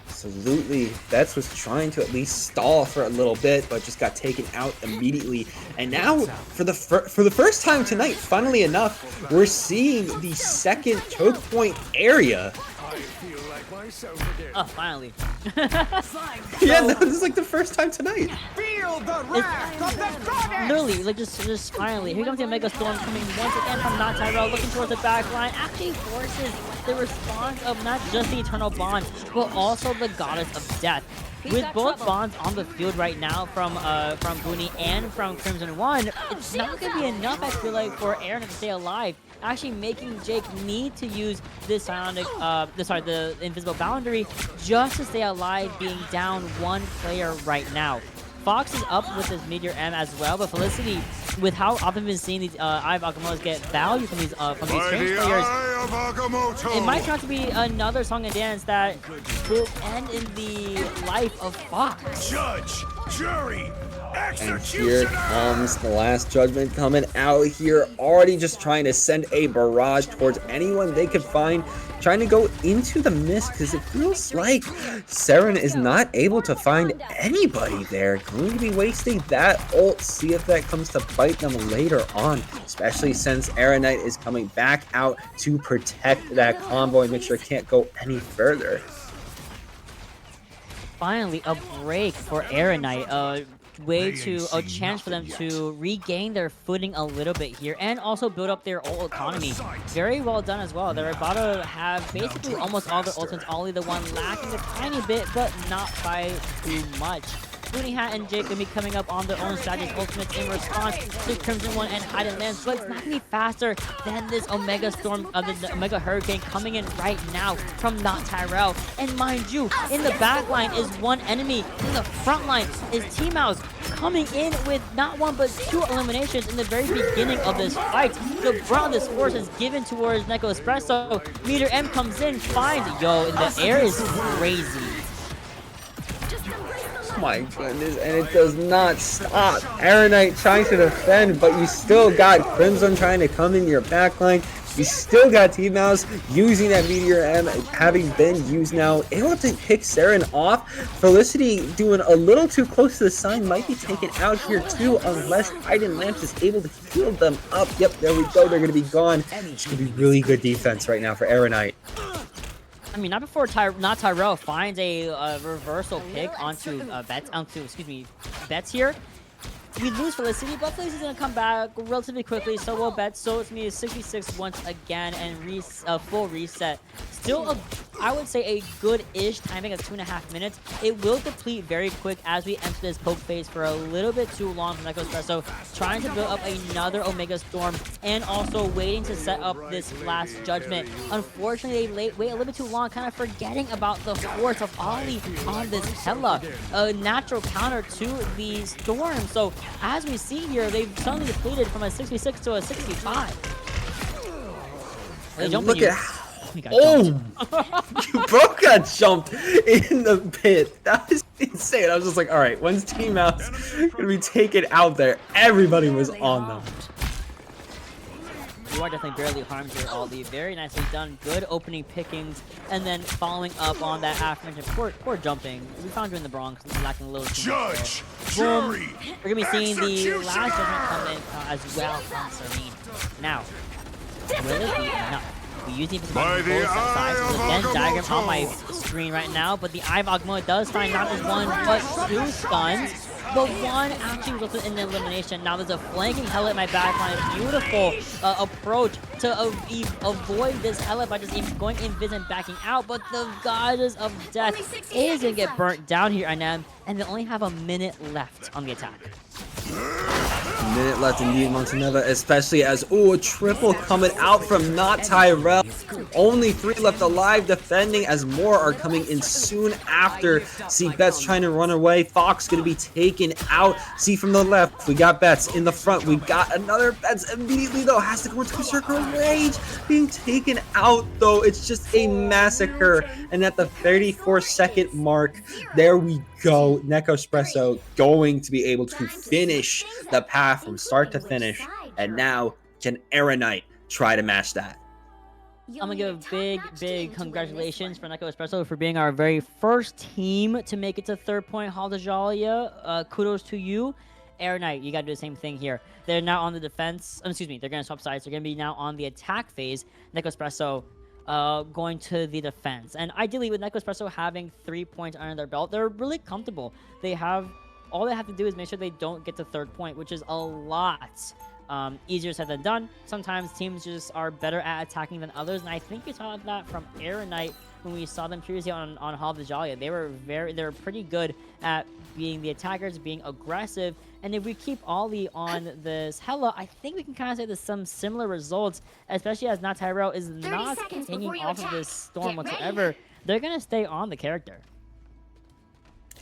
Absolutely. Vets was trying to at least stall for a little bit, but just got taken out immediately. And now, for the first time tonight, funnily enough, we're seeing the second choke point area. I feel like myself again. Oh, finally. Yeah, that was like the first time tonight. Feel the wrath of the goddess! Literally, like just finally. Here comes the Omega Storm coming once again from Not Tyrell, looking towards the back line. Actually forces the response of not just the Eternal Bond, but also the Goddess of Death. With both bonds on the field right now from Booney and from Crimson One, it's not going to be enough, I feel like, for Aaron to stay alive. Actually making Jake need to use this psionic, the invisible boundary just to stay alive, being down 1 player right now. Fox is up with his Meteor M as well, but Felicity, with how often we've been seeing these Eye of Agamottos get value from these strange players, it might turn out to be another song and dance that will end in the life of Fox. Judge, jury, And here comes the last judgment coming out here, already just trying to send a barrage towards anyone they could find, trying to go into the mist, because it feels like Saren is not able to find anybody there. Going to be wasting that ult, see if that comes to bite them later on, especially since Erinite is coming back out to protect that convoy, make sure it can't go any further. Finally, a break for Erinite. A chance for them to regain their footing a little bit here and also build up their ult economy. Very well done as well. They're about to have basically almost all their ultimates, only the one lacking a tiny bit, but not by too much. Booney Hat and Jake will be coming up on their own strategies ultimates in response to Crimson One and Hide and Lance, but it's not going to be faster than this Omega Storm, the Omega Hurricane coming in right now from Not Tyrell. And mind you, in the back line is one enemy, in the front line is T-Mouse coming in with not one but 2 eliminations in the very beginning of this fight. The brunt of this force is given towards Nekospresso. Meteor M comes in, finds Yo, and the air is crazy. My goodness, and it does not stop. Erinite trying to defend, but you still got Crimson trying to come in your backline. You still got T-Mouse using that Meteor M, having been used now, able to pick Saren off. Felicity doing a little too close to the sign, might be taken out here too, unless Hide and Lamps is able to heal them up. Yep, there we go, they're going to be gone. It's going to be really good defense right now for Erinite. I mean, not before Not Tyrell finds a reversal pick onto Bets here. We lose Felicity, but Felicity's gonna come back relatively quickly, so will Bets. So it's me 66 once again and full reset. Still, I would say a good-ish timing of 2.5 minutes. It will deplete very quick as we enter this poke phase for a little bit too long from Nekospresso, trying to build up another Omega Storm and also waiting to set up this last judgment. Unfortunately, they wait a little bit too long, kind of forgetting about the force of Ollie on this Hella, a natural counter to the Storm. So as we see here, they've suddenly depleted from a 66 to a 65. Look at how you both got jumped in the pit. That was insane. I was just like, all right, when's T-Mouse gonna be taken out there? Everybody was on them. You are definitely barely harmed here, Aldi. Very nicely done. Good opening pickings, and then following up on that aforementioned poor jumping. We found you in the Bronx, lacking a little. Judge, boom. jury, We're gonna be seeing the last judgment come in as well from Serene. Now, will it be enough? We use the invisible on both sides. There's a Venn diagram on my screen right now, but the Eye of Agamotto does find not just 1 but 2 stuns. but one actually resulted in an elimination. Now there's a flanking Hella in my back line. Beautiful approach to avoid this Hella by just going invis and backing out, but the Goddess of Death is going to get burnt down here, and they only have a minute left on the attack. Minute left indeed, Mottineva, especially as, a triple coming out from not Tyrell. Only 3 left alive defending as more are coming in soon after. See Betts trying to run away. Fox going to be taken out. See from the left, we got Betts. In the front, we got another Betts immediately, though. Has to go into Berserker Rage. Being taken out, though. It's just a massacre. And at the 34-second mark, there we go. Nekospresso going to be able to finish the path from start to finish. And now, can Erinite try to match that? I'm gonna give a big congratulations for Nekospresso for being our very first team to make it to third point Hall de Jalia. Kudos to you. Erinite, you gotta do the same thing here. They're now on the defense. Excuse me, they're gonna swap sides. They're gonna be now on the attack phase. Nekospresso going to the defense. And ideally, with Nekospresso having 3 points under their belt, they're really comfortable. All they have to do is make sure they don't get to third point, which is a lot easier said than done. Sometimes teams just are better at attacking than others, and I think we saw that from Erinite when we saw them previously on Hall of the Jalia. They were pretty good at being the attackers, being aggressive, and if we keep Ollie on this Hella, I think we can kind of say there's some similar results, especially as not Tyrell is not hanging off of this storm whatsoever. They're gonna stay on the character.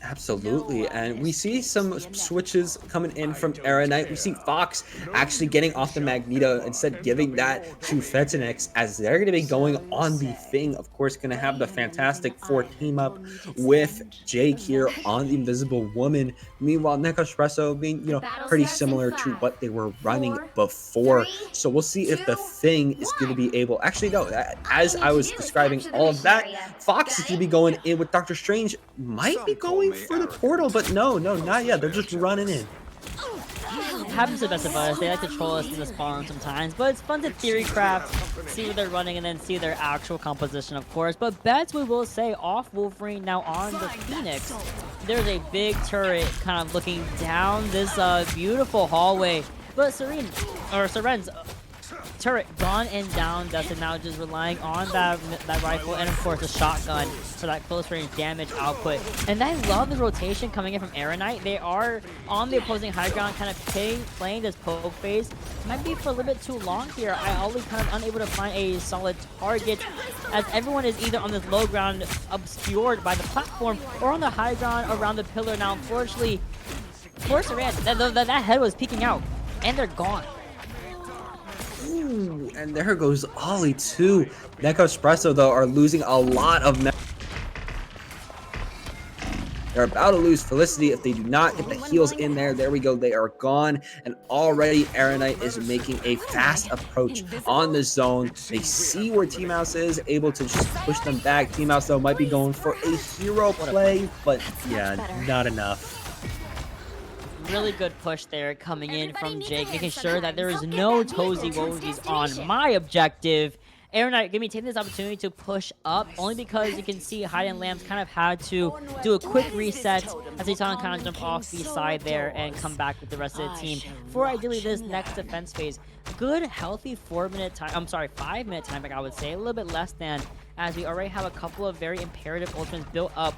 Absolutely, and we see some switches coming in from Erinite. We see Fox actually getting off the Magneto, instead giving that to Fetinex, as they're going to be going on the Thing. Of course, going to have the Fantastic Four team up with Jake here on the Invisible Woman. Meanwhile, Nekospresso being, pretty similar to what they were running before. So we'll see if the Thing is going to be able... Actually, no, as I was describing all of that, Fox is going to be going in with Doctor Strange. Might be going for the portal, but no, not yet. They're just running in. It happens to the best of us. They like to troll us in the spawn sometimes, but it's fun to theory craft, see what they're running, and then see their actual composition, of course. But Betts, we will say, off Wolverine, now on the Phoenix. There's a big turret kind of looking down this beautiful hallway, but Seren's turret gone and down. Dustin now just relying on that rifle and of course a shotgun for that close range damage output. And I love the rotation coming in from Erinite. They are on the opposing high ground, kind of playing this poke phase. Might be for a little bit too long here. I always kind of unable to find a solid target, as everyone is either on this low ground obscured by the platform or on the high ground around the pillar. Now unfortunately for Seren, that head was peeking out and they're gone. Ooh, and there goes Ollie too. Nekospresso, though, are losing a lot of... They're about to lose Felicity if they do not get the heals in there. There we go. They are gone. And already Erinite is making a fast approach on the zone. They see where T-Mouse is, able to just push them back. T-Mouse, though, might be going for a hero play, but yeah, not enough. Really good push there coming in from Jake, making sure that there is no Tozy Wozies on my objective. Erinite, give me taking this opportunity to push up, only because you can see Hide and Lambs kind of had to do a quick reset as they saw him kind of jump off the side there and come back with the rest of the team for ideally this next defense phase. Good, healthy 5-minute time back, I would say, a little bit less than, as we already have a couple of very imperative ultimates built up.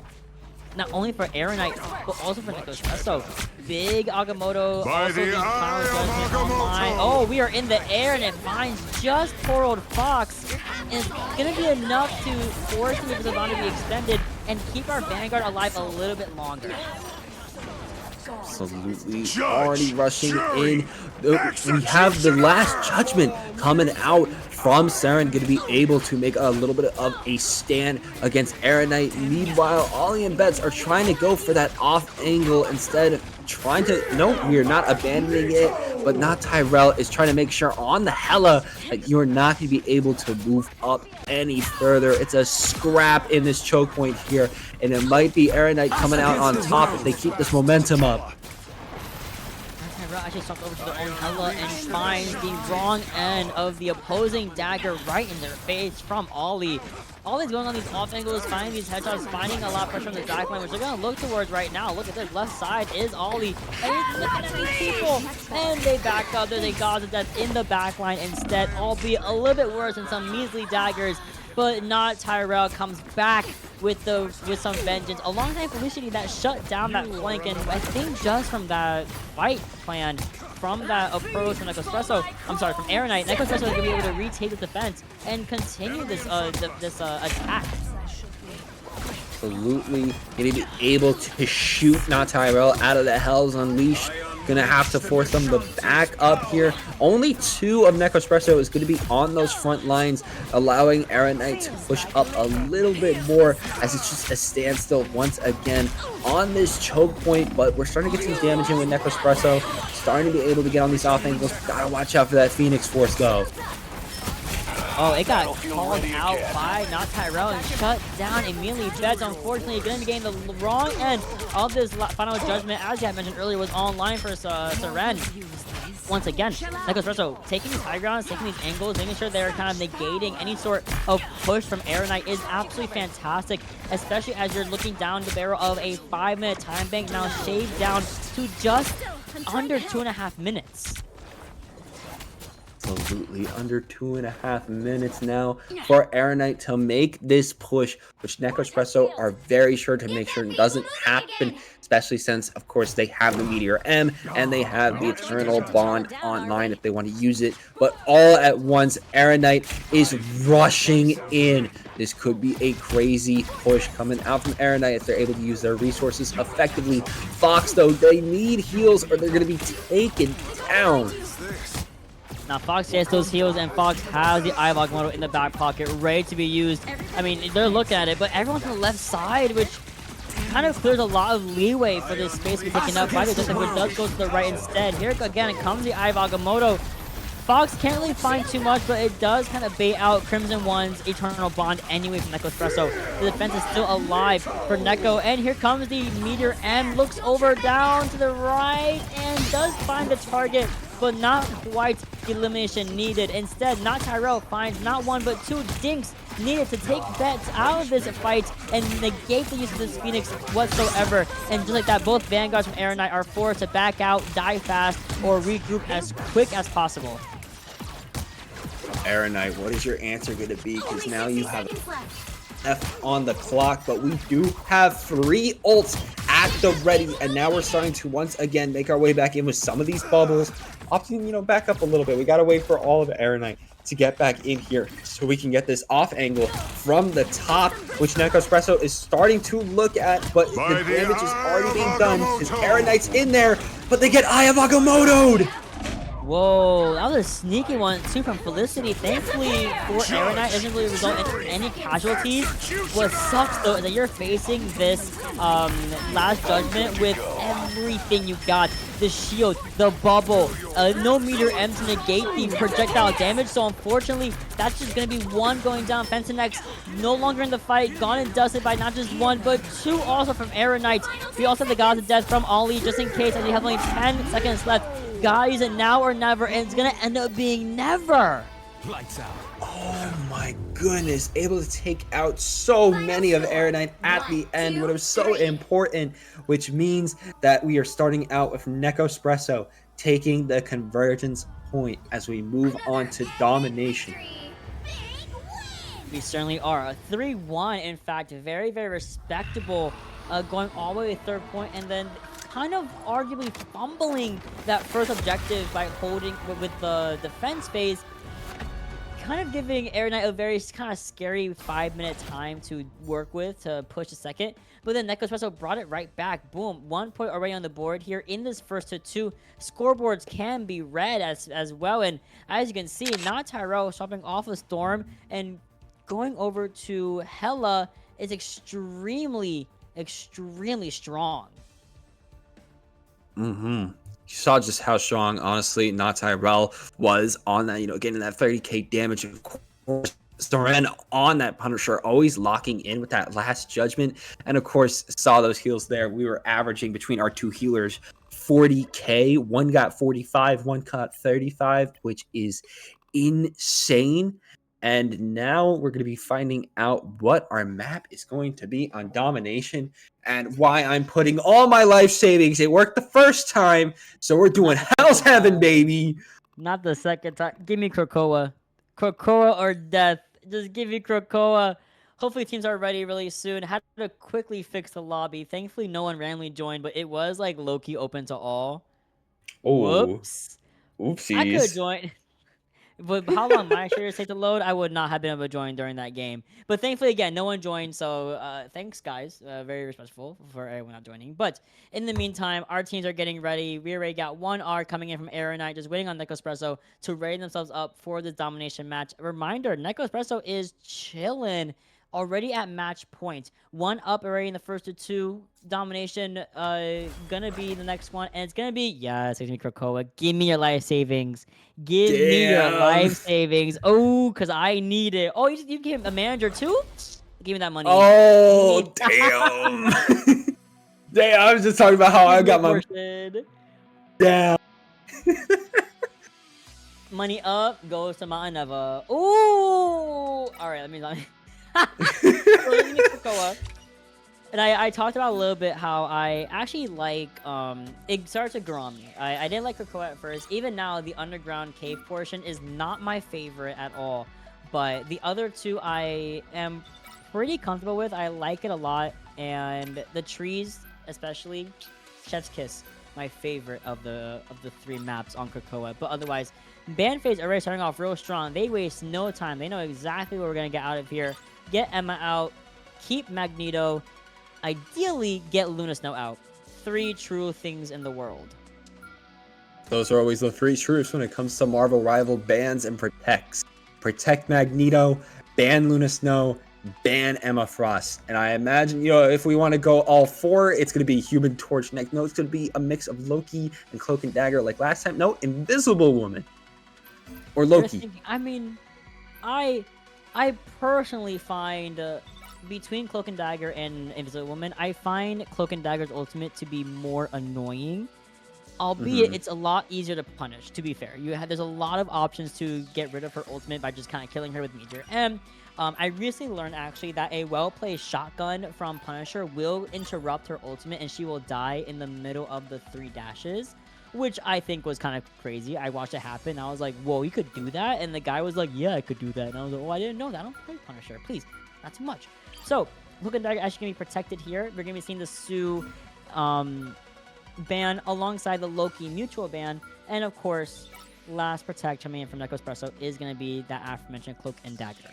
Not only for Erinite, but also for Nekospresso. Big Agamotto also being Power Judgment online. Oh, we are in the air, and it finds just poor old Fox. And it's going to be enough to force the Invisible to be extended and keep our Vanguard alive a little bit longer. Absolutely already rushing in. We have the Last Judgment coming out from Seren, going to be able to make a little bit of a stand against Erinite. Meanwhile, Ollie and Betts are trying to go for that off angle instead of trying to... No, we are not abandoning it, but not Tyrell is trying to make sure on the Hella that you're not going to be able to move up any further. It's a scrap in this choke point here, and it might be Erinite coming out on top if they keep this momentum up. I actually stalks over to their own Hella and finds the wrong end of the opposing dagger right in their face from Ollie. Ollie's going on these off angles, finding these headshots, finding a lot of pressure on the back line, which they're going to look towards right now. Look at this, left side is Ollie, and he's looking at these people, and they back up. There's a Gaza Death in the back line instead, albeit a little bit worse than some measly daggers, but not Tyrell comes back with some vengeance alongside Felicity that shut down that flank, and I think just from that fight plan, from that approach from Nekospresso, I'm sorry, from Erinite, Nekospresso is going to be able to retake the defense and continue this attack. Absolutely gonna be able to shoot Not Tyrell out of the Hells Unleashed. Gonna have to force them to back up here. Only 2 of Nekospresso is gonna be on those front lines, allowing Erinite to push up a little bit more as it's just a standstill once again on this choke point. But we're starting to get some damage in with Nekospresso, starting to be able to get on these off angles. Gotta watch out for that Phoenix Force though. Oh, it got called out by Not Tyrell and shut down immediately. Beds, unfortunately, going to gain the wrong end of this final judgment, as you had mentioned earlier, was online for Seren. Once again, Nekospresso taking these high grounds, taking these angles, making sure they're kind of negating any sort of push from Erinite is absolutely fantastic, especially as you're looking down the barrel of a 5-minute time bank, now shaved down to just under 2.5 minutes. Absolutely under 2.5 minutes now for Erinite to make this push, which Nekospresso are very sure to make sure it doesn't happen, especially since, of course, they have the Meteor M and they have the Eternal Bond online if they want to use it. But all at once, Erinite is rushing in. This could be a crazy push coming out from Erinite if they're able to use their resources effectively. Fox, though, they need heals or they're going to be taken down. Now Fox gets those heals, and Fox has the Ivog model in the back pocket, ready to be used. I mean, they're looking at it, but everyone's on the left side, which kind of clears a lot of leeway for this space to be taken up by the Justin, which does go to the right instead. Here again comes the Ivagamoto. Fox can't really find too much, but it does kind of bait out Crimson One's Eternal Bond anyway from Nekospresso. The defense is still alive for Neko, and here comes the Meteor M, looks over down to the right, and does find the target, but not quite the elimination needed. Instead, Not Tyrell finds not 1 but 2 dinks needed to take bets out of this fight and negate the use of this Phoenix whatsoever. And just like that, both Vanguards from Erinite are forced to back out, die fast, or regroup as quick as possible. Erinite, what is your answer going to be? Because now you have F on the clock, but we do have 3 ults at the ready, and now we're starting to once again make our way back in with some of these bubbles. Opting, back up a little bit. We got to wait for all of Erinite to get back in here so we can get this off angle from the top, which Nekospresso is starting to look at, but the damage is already being done because Erinite's in there, but they get Eye of Agamotto'd. Whoa, that was a sneaky one too from Felicity. Thankfully for Erinite, it doesn't really result in any casualties. What sucks though is that you're facing this last judgment with everything you got. The shield, the bubble, no Meteor M to negate the projectile damage. So unfortunately, that's just going to be 1 going down. Fentonex no longer in the fight, gone and dusted by not just 1, but 2 also from Erinite. We also have the Gods of Death from Ollie, just in case, as we have only 10 seconds left. Guys, and now or never, and it's going to end up being never. Lights out. Oh my goodness, able to take out so many of Erinite at the end, what was so important, which means that we are starting out with Nekospresso taking the convergence point as we move on to domination. We certainly are. A 3-1, in fact, very, very respectable, going all the way to 3rd point, and then kind of arguably fumbling that first objective by holding with the defense phase, kind of giving Erinite a very kind of scary 5-minute time to work with to push a second. But then Nekospresso brought it right back. Boom, 1 point already on the board here in this first to 2. Scoreboards can be read as well. And as you can see, Not Tyrell shopping off a Storm and going over to Hella is extremely, extremely strong. You saw just how strong, honestly, Not Tyrell was on that, getting that 30k damage. Of course, Soren on that Punisher, always locking in with that last judgment. And of course, saw those heals there. We were averaging between our two healers 40k. One got 45, one got 35, which is insane. And now we're going to be finding out what our map is going to be on Domination and why I'm putting all my life savings. It worked the first time, so we're doing Hell's Heaven, baby. Not the second time. Give me Krakoa. Krakoa or death. Just give me Krakoa. Hopefully teams are ready really soon. Had to quickly fix the lobby. Thankfully no one randomly joined, but it was like low-key open to all. Oh, Whoops. oopsies. I could have joined. But how long my shares take to load, I would not have been able to join during that game. But thankfully, again, no one joined, so thanks, guys. Very respectful for everyone not joining. But in the meantime, our teams are getting ready. We already got one R coming in from Erinite, just waiting on Nekospresso to ready themselves up for this domination match. A reminder, Nekospresso is chilling already at match point. One up already in the first of two. Domination gonna be the next one, and it's gonna be, yes, it's gonna be Krakoa. Give me your life savings. Give me your life savings. Oh, because I need it. Oh, you gave him a manager too? Give me that money. Oh, damn. Damn, I was just talking about how I got my... Damn. Money up goes to Mottineva. Ooh! Alright, let me... So let me Krakoa. And I talked about a little bit how I actually like, it starts to grow on me. I didn't like Krakoa at first. Even now, the underground cave portion is not my favorite at all. But the other two I am pretty comfortable with. I like it a lot. And the trees, especially, Chef's Kiss, my favorite of the three maps on Krakoa. But otherwise, Band Phase already starting off real strong. They waste no time. They know exactly what we're going to get out of here. Get Emma out. Keep Magneto. Ideally, get Luna Snow out. Three true things in the world. Those are always the three truths when it comes to Marvel rival bans and protects. Protect Magneto, ban Luna Snow, ban Emma Frost. And I imagine, if we want to go all four, it's going to be Human Torch next. No, it's going to be a mix of Loki and Cloak and Dagger like last time. No, Invisible Woman. Or Loki. I mean, I personally find... between Cloak and Dagger and Invisible Woman, I find Cloak and Dagger's ultimate to be more annoying. Albeit, it's a lot easier to punish, to be fair. There's a lot of options to get rid of her ultimate by just kind of killing her with Meteor. And I recently learned, actually, that a well-placed shotgun from Punisher will interrupt her ultimate, and she will die in the middle of the 3 dashes, which I think was kind of crazy. I watched it happen, and I was like, whoa, you could do that? And the guy was like, yeah, I could do that. And I was like, oh, I didn't know that. I don't play Punisher. Please, not too much. So, Cloak and Dagger actually going to be protected here. We're going to be seeing the Sue ban alongside the Loki mutual ban. And of course, last protect coming in from Nekospresso is going to be that aforementioned Cloak and Dagger.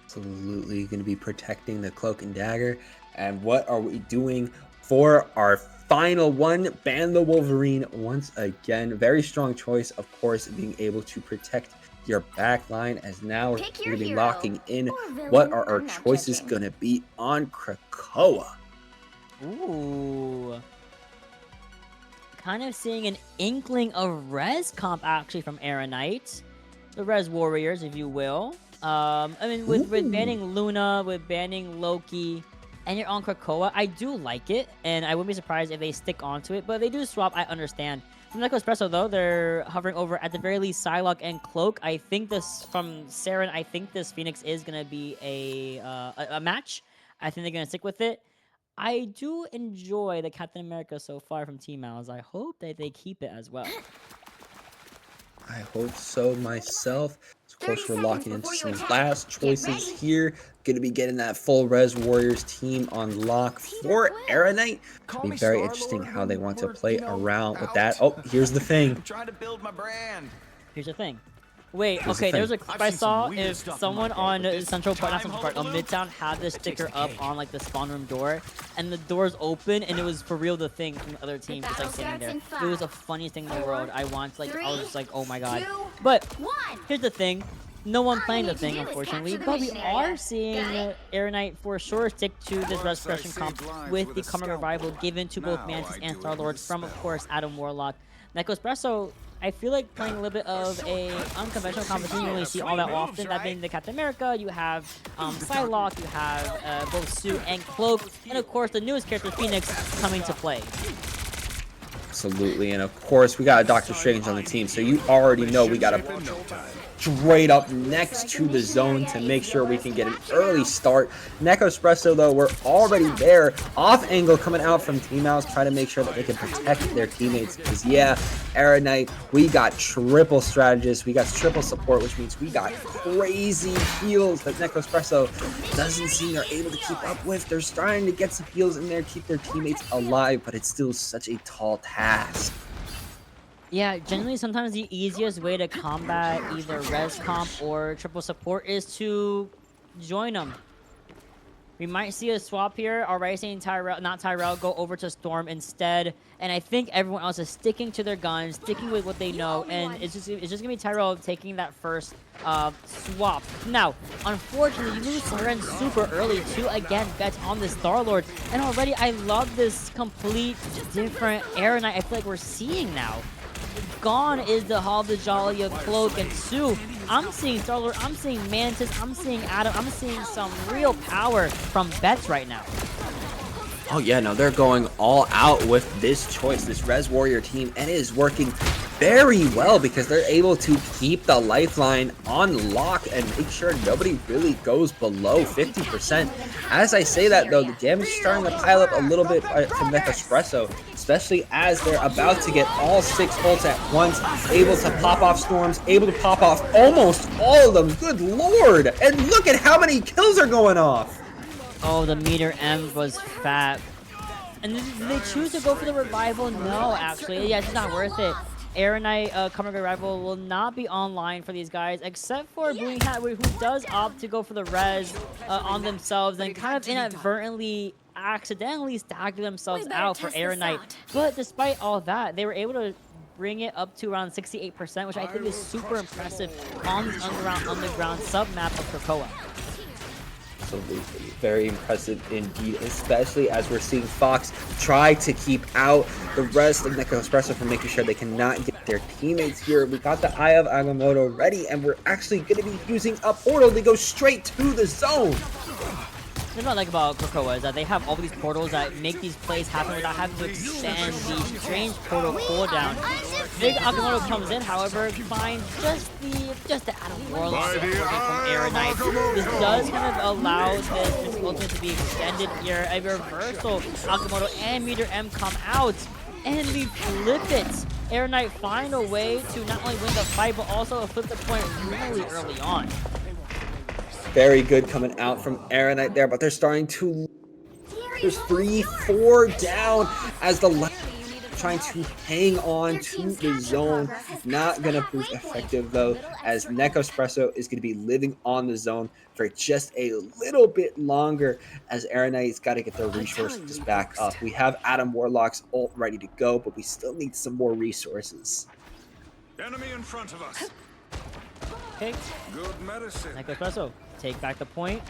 Absolutely going to be protecting the Cloak and Dagger. And what are we doing for our final one? Ban the Wolverine once again. Very strong choice, of course, being able to protect your back line, as now we're going to be locking in what are our choices going to be on Krakoa. Ooh. Kind of seeing an inkling of res comp actually from Erinite. The res warriors, if you will. I mean, with banning Luna, with banning Loki, and you're on Krakoa, I do like it, and I wouldn't be surprised if they stick onto it, but if they do swap, I understand. From Nekospresso, though, they're hovering over, at the very least, Psylocke and Cloak. I think this, from Saren, I think this Phoenix is going to be a match. I think they're going to stick with it. I do enjoy the Captain America so far from Team Owls. I hope that they keep it as well. I hope so myself. Of course, we're locking into some last choices here. Going to be getting that full Res Warriors team on lock for Erinite. It'll be very interesting how they want to play around with that. Oh, here's the thing. I'm trying to build my brand. Here's the thing. Wait, okay, there was a clip I saw. If someone on Central Park, not Central Park, on Midtown had this sticker up on like the spawn room door, and the doors open, and it was for real the thing from the other team just like sitting there. It was the funniest thing in the world. I was just like, oh my god. But here's the thing. No one playing the thing, unfortunately, but we are seeing Erinite for sure stick to this resurrection comp with the Common Revival given to both Mantis and Star-Lord from, of course, Adam Warlock. Nekospresso, I feel like playing a little bit of a unconventional competition you don't really see all that often. That being the Captain America, you have Psylocke, you have both Suit and Cloak, and of course the newest character Phoenix coming to play. Absolutely, and of course we got a Doctor Strange on the team, so you already know we got to straight up next to the zone to make sure we can get an early start. Nekospresso, though, we're already there. Off angle coming out from Team House, trying to make sure that they can protect their teammates. Because, yeah, Erinite, we got triple strategists. We got triple support, which means we got crazy heals that Nekospresso doesn't seem they're able to keep up with. They're trying to get some heals in there, keep their teammates alive, but it's still such a tall task. Yeah, generally sometimes the easiest way to combat either res comp or triple support is to join them. We might see a swap here. Already seeing Tyrell go over to Storm instead. And I think everyone else is sticking to their guns, sticking with what they know. And it's just gonna be Tyrell taking that first swap. Now, unfortunately, you lose Siren super early to again bet on the Star-Lord. And already I love this complete different Erinite I feel like we're seeing now. Gone is the Hall of the Jolly of Cloak and Sue. I'm seeing Star-Lord, I'm seeing Mantis, I'm seeing Adam, I'm seeing some real power from Bets right now. Oh yeah, no, they're going all out with this choice, this Res Warrior team, and it is working very well because they're able to keep the lifeline on lock and make sure nobody really goes below 50%. As I say that, though, the damage is starting to pile up a little bit from Nekospresso, especially as they're about to get all 6 ults at once, able to pop off storms, able to pop off almost all of them. Good lord! And look at how many kills are going off! Oh, the meter M was fat. And did they choose to go for the revival? No, actually. Yeah, it's not worth it. Erinite Coming Revival will not be online for these guys, except for Booming Hat, who does opt to go for the res on themselves and kind of inadvertently, accidentally stagger themselves out for Erinite. But despite all that, they were able to bring it up to around 68%, which I think is super impressive on this underground sub-map of Krakoa. Absolutely. Very impressive indeed, especially as we're seeing Fox try to keep out the rest of Nekospresso from making sure they cannot get their teammates here. We got the Eye of Agamotto ready, and we're actually going to be using a portal to go straight to the zone. What I like about Krakoa is that they have all these portals that make these plays happen without having to extend the strange portal cooldown. Big Agamotto comes in, however, finds just the Adam Warlock from Erinite. This does kind of allow this ultimate to be extended here. A reversal, Agamotto and Meter M come out, and we flip it. Erinite find a way to not only win the fight, but also flip the point really early on. Very good coming out from Erinite there, but they're starting to... There's 3-4 down as the trying to hang on to the zone. Not going to prove effective, though, as Nekospresso is going to be living on the zone for just a little bit longer, as Erinite's got to get their resources back up. We have Adam Warlock's ult ready to go, but we still need some more resources. Enemy in front of us. Okay, Good medicine. Nekospresso, take back the point,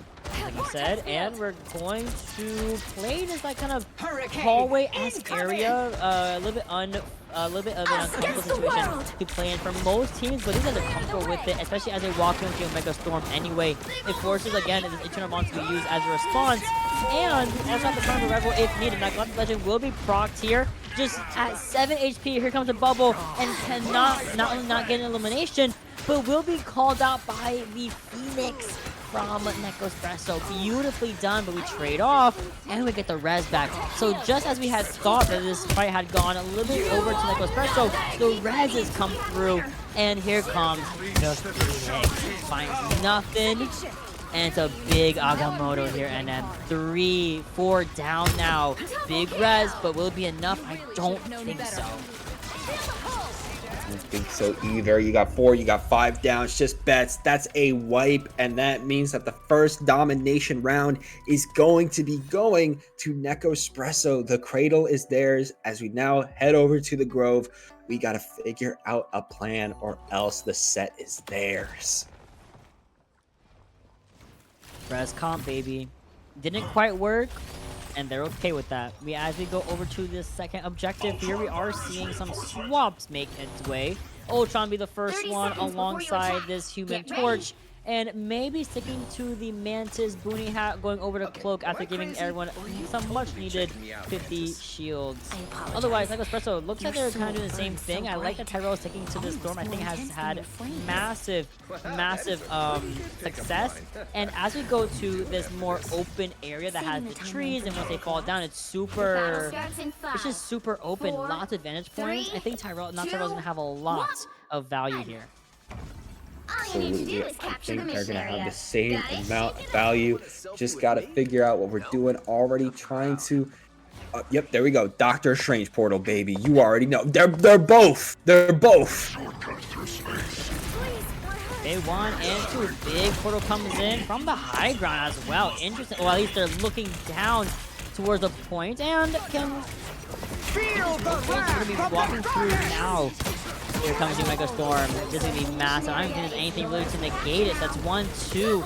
like you said, and we're going to play this like kind of hallway-esque area, a little bit of an uncomfortable situation to play in for most teams, but these guys are comfortable with it, especially as they walk into Omega Storm anyway. It forces again this Eternal Bond to be used as a response, and that's not the time of Rebel if needed. That Legend will be procced here. Just at 7 HP, here comes a bubble, and cannot not only not get an elimination, but will be called out by the Phoenix from Nekospresso. Beautifully done, but we trade off, and we get the res back. So just as we had thought that this fight had gone a little bit over to Nekospresso, the res has come through, and here comes the Phoenix. Finds nothing, and it's a big Agamotto here, and then 3-4 down now. Big res, but will it be enough? I don't think so. I don't think so either. You got 4, you got 5 down. It's just Bets. That's a wipe, and that means that the first domination round is going to be going to Nekospresso. The cradle is theirs. As we now head over to the Grove, we got to figure out a plan, or else the set is theirs. Res comp, baby. Didn't quite work. and they're okay with that. As we go over to the second objective here, we are seeing some swaps make its way. Ultron be the first 30 one seconds before you alongside attack. this Human Get ready. Torch, and maybe sticking to the Mantis Boonie Hat, going over to Cloak after giving everyone some much needed 50 shields. Otherwise, Nekospresso looks like they're kind of doing the same thing. I like that Tyrell is sticking to this Storm. I think has had massive success. And as we go to this more open area that has the trees, and once they fall down, it's super, it's just super open. Lots of vantage points. I think Tyrell's gonna have a lot of value here. All you need to do Absolutely. is I capture the think they're mission gonna have area. the same Got it? amount of value. Just gotta figure out what we're doing already. Trying to. Yep, there we go. Doctor Strange portal, baby. You already know. They're both. They're both. Day 1 and 2. Big portal comes in from the high ground as well. Interesting. Well, at least they're looking down towards the point and can. We're gonna be walking through now. Here comes the Mega Storm. This is gonna be massive. I don't think there's anything really to negate it. That's 1-2.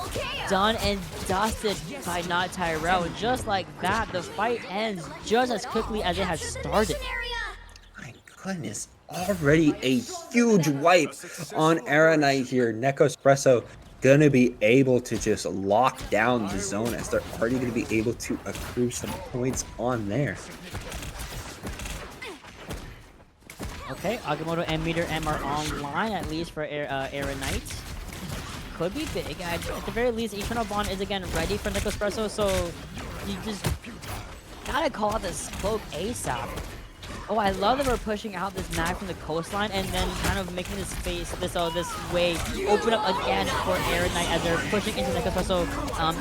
Done and dusted by not Tyrell. And just like that, the fight ends just as quickly as it has started. My goodness. Already a huge wipe on Erinite here. Nekospresso gonna be able to just lock down the zone as they're already gonna be able to accrue some points on there. Okay, Agamotto and Meter M are online, at least for Erinite. Could be big. At the very least, Eternal Bond is again ready for Nekospresso, so you just gotta call out this Cloak ASAP. Oh, I love that we're pushing out this mag from the coastline and then kind of making this space, this way open up again for Erinite as they're pushing into Nekospresso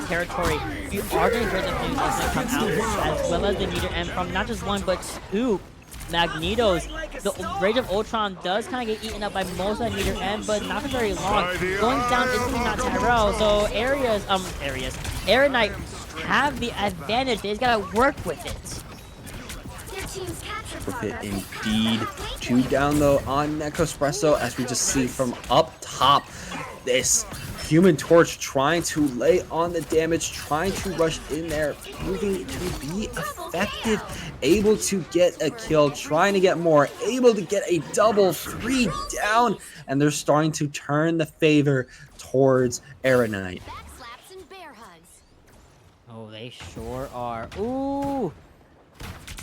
territory. You are going to hear the news as they come out, as well as the Meter M from not just one but two Magnetos. The Rage of Ultron does kind of get eaten up by most of the Meter M, but not for very long. Going down is not Tyrell, so Erinite have the advantage. They just gotta work with it. With it indeed. 2 down though on Nekospresso as we just see from up top this Human Torch trying to lay on the damage, trying to rush in there, proving to be effective, able to get a kill, trying to get more, able to get a double, 3 down, and they're starting to turn the favor towards Erinite. Oh, they sure are. Ooh,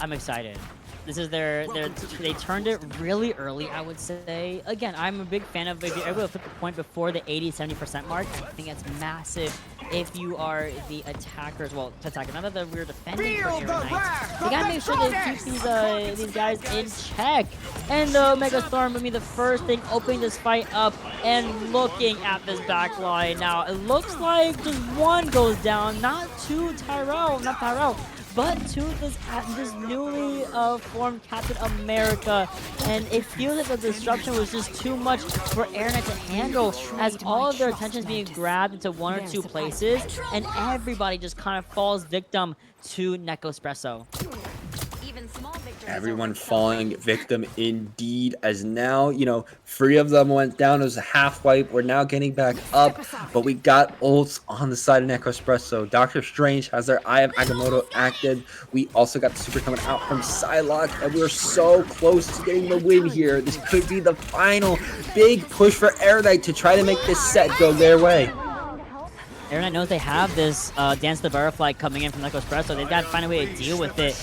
I'm excited. This is they turned it really early, I would say. Again, I'm a big fan of if you're able to put the point before the 80-70% mark. I think that's massive if you are the attackers. Well, attacker, not that we're defending for Erinite. You gotta make sure they keep these guys in check. And the Mega Storm will be the first thing opening this fight up and looking at this back line. Now, it looks like just one goes down, not Tyrell, but to this newly formed Captain America, and it feels like the disruption was just too much for Erinite to handle, as all of their attention is being grabbed into one or two places, and everybody just kind of falls victim to Nekospresso. Everyone falling victim indeed, as now, 3 of them went down. It was a half wipe. We're now getting back up, but we got ults on the side of Nekospresso. Doctor Strange has their Eye of Agamotto active. We also got the super coming out from Psylocke, and we're so close to getting the win here. This could be the final big push for Erinite to try to make this set go their way. Erinite knows they have this Dance the Butterfly coming in from Nekospresso. They've got to find a way to deal with it.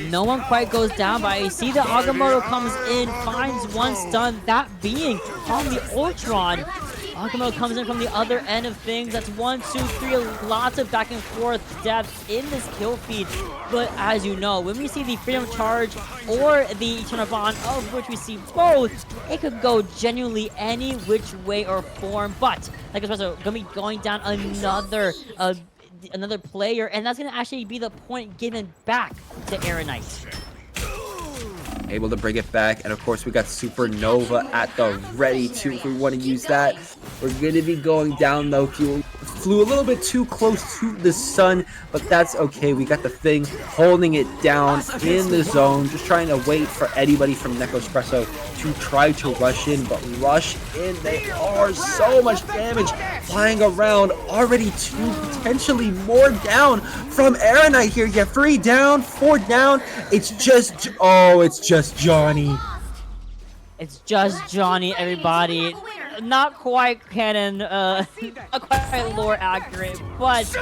No one quite goes down, but I see the Agamotto comes in, finds one stun, that being on the Ultron. Agamotto comes in from the other end of things. That's 1, 2, 3. Lots of back and forth depth in this kill feed. But as you know, when we see the Freedom Charge or the Eternal Bond, of which we see both, it could go genuinely any which way or form. But like Espresso, gonna be going down another player, and that's gonna actually be the point given back to Erinite. Able to bring it back, and of course we got Supernova at the ready too if we want to use that. We're going to be going down though. flew a little bit too close to the sun, but that's okay. We got the thing holding it down in the zone, just trying to wait for anybody from Nekospresso to try to rush in, but rush in. They are so much damage flying around. Already 2, potentially more down from Erinite here. You have 3 down, 4 down. It's just, oh, it's just Johnny. It's just Johnny, everybody. Not quite canon, not quite lore accurate, but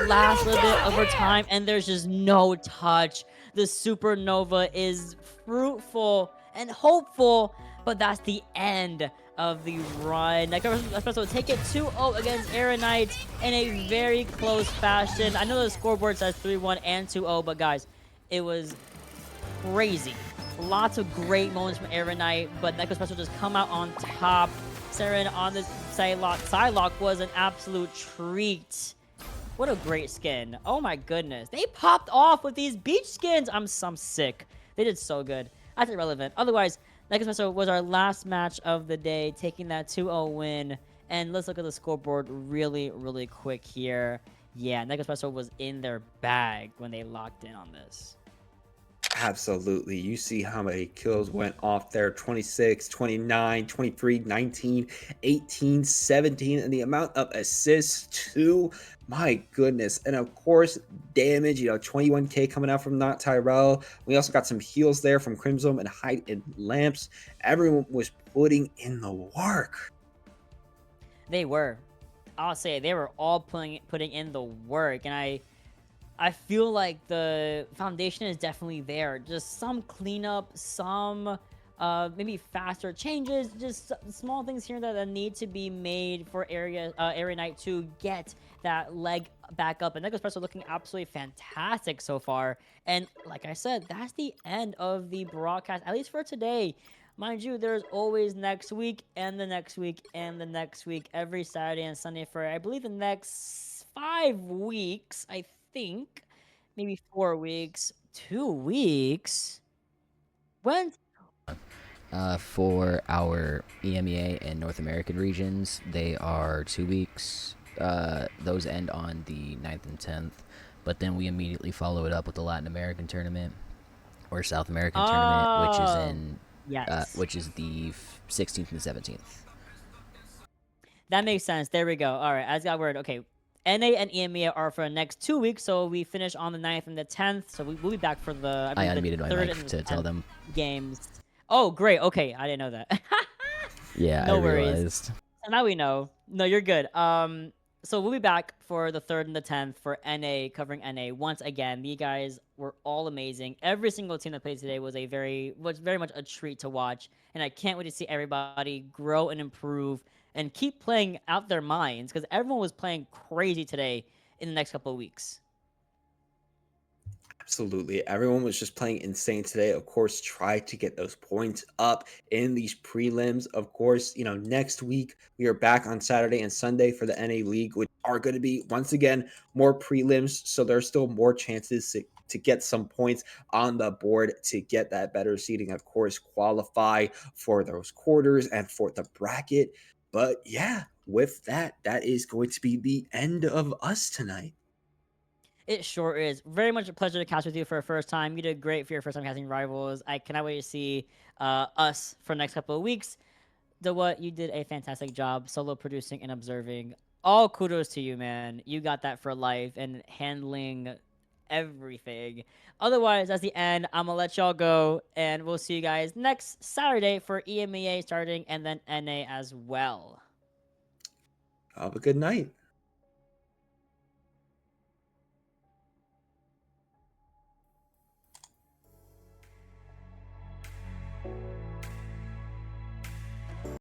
last little bit over time, and there's just no touch. The supernova is fruitful and hopeful, but that's the end of the run. Nekospresso will take it 2-0 against Erinite in a very close fashion. I know the scoreboard says 3-1 and 2-0, but guys, it was crazy. Lots of great moments from Erinite, but Nekospresso just come out on top. Saren on the Psylocke was an absolute treat. What a great skin. Oh my goodness. They popped off with these beach skins. I'm sick. They did so good. That's irrelevant. Otherwise, Nekospresso was our last match of the day, taking that 2-0 win. And let's look at the scoreboard really, really quick here. Yeah, Nekospresso was in their bag when they locked in on this. Absolutely. You see how many kills went off there. 26, 29, 23, 19, 18, 17, and the amount of assists too. My goodness. And of course, damage, 21k coming out from Not Tyrell. We also got some heals there from Crimson and Hide and Lamps. Everyone was putting in the work. They were. I'll say they were all putting in the work, and I feel like the foundation is definitely there. Just some cleanup, some maybe faster changes, just small things here that need to be made for Erinite to get that leg back up. And Nekospresso looking absolutely fantastic so far. And like I said, that's the end of the broadcast, at least for today. Mind you, there's always next week and the next week and the next week, every Saturday and Sunday for, I believe, the next 5 weeks, I think. Maybe 4 weeks. 2 weeks? When? For our EMEA and North American regions, they are 2 weeks. Those end on the 9th and 10th, but then we immediately follow it up with the Latin American tournament or South American tournament, which is in which is the 16th and 17th. That makes sense. There we go. All right, as got word. Okay, NA and EMEA are for the next 2 weeks, so we finish on the 9th and the 10th. So we'll be back for the I unmuted my mic to tell them games. Oh, great. Okay, I didn't know that. Yeah, no I worries. realized. So now we know. No, you're good. So we'll be back for the 3rd and the 10th for NA, covering NA once again. You guys were all amazing. Every single team that played today was very much a treat to watch, and I can't wait to see everybody grow and improve and keep playing out their minds, because everyone was playing crazy today in the next couple of weeks. Absolutely. Everyone was just playing insane today. Of course, try to get those points up in these prelims. Of course, next week we are back on Saturday and Sunday for the NA League, which are going to be, once again, more prelims. So there's still more chances to get some points on the board to get that better seeding. Of course, qualify for those quarters and for the bracket. But yeah, with that is going to be the end of us tonight. It sure is. Very much a pleasure to cast with you for a first time. You did great for your first time casting Rivals. I cannot wait to see us for the next couple of weeks. DaWhat, you did a fantastic job solo producing and observing. All kudos to you, man. You got that for life and handling everything. Otherwise, that's the end. I'm going to let y'all go, and we'll see you guys next Saturday for EMEA starting and then NA as well. Have a good night.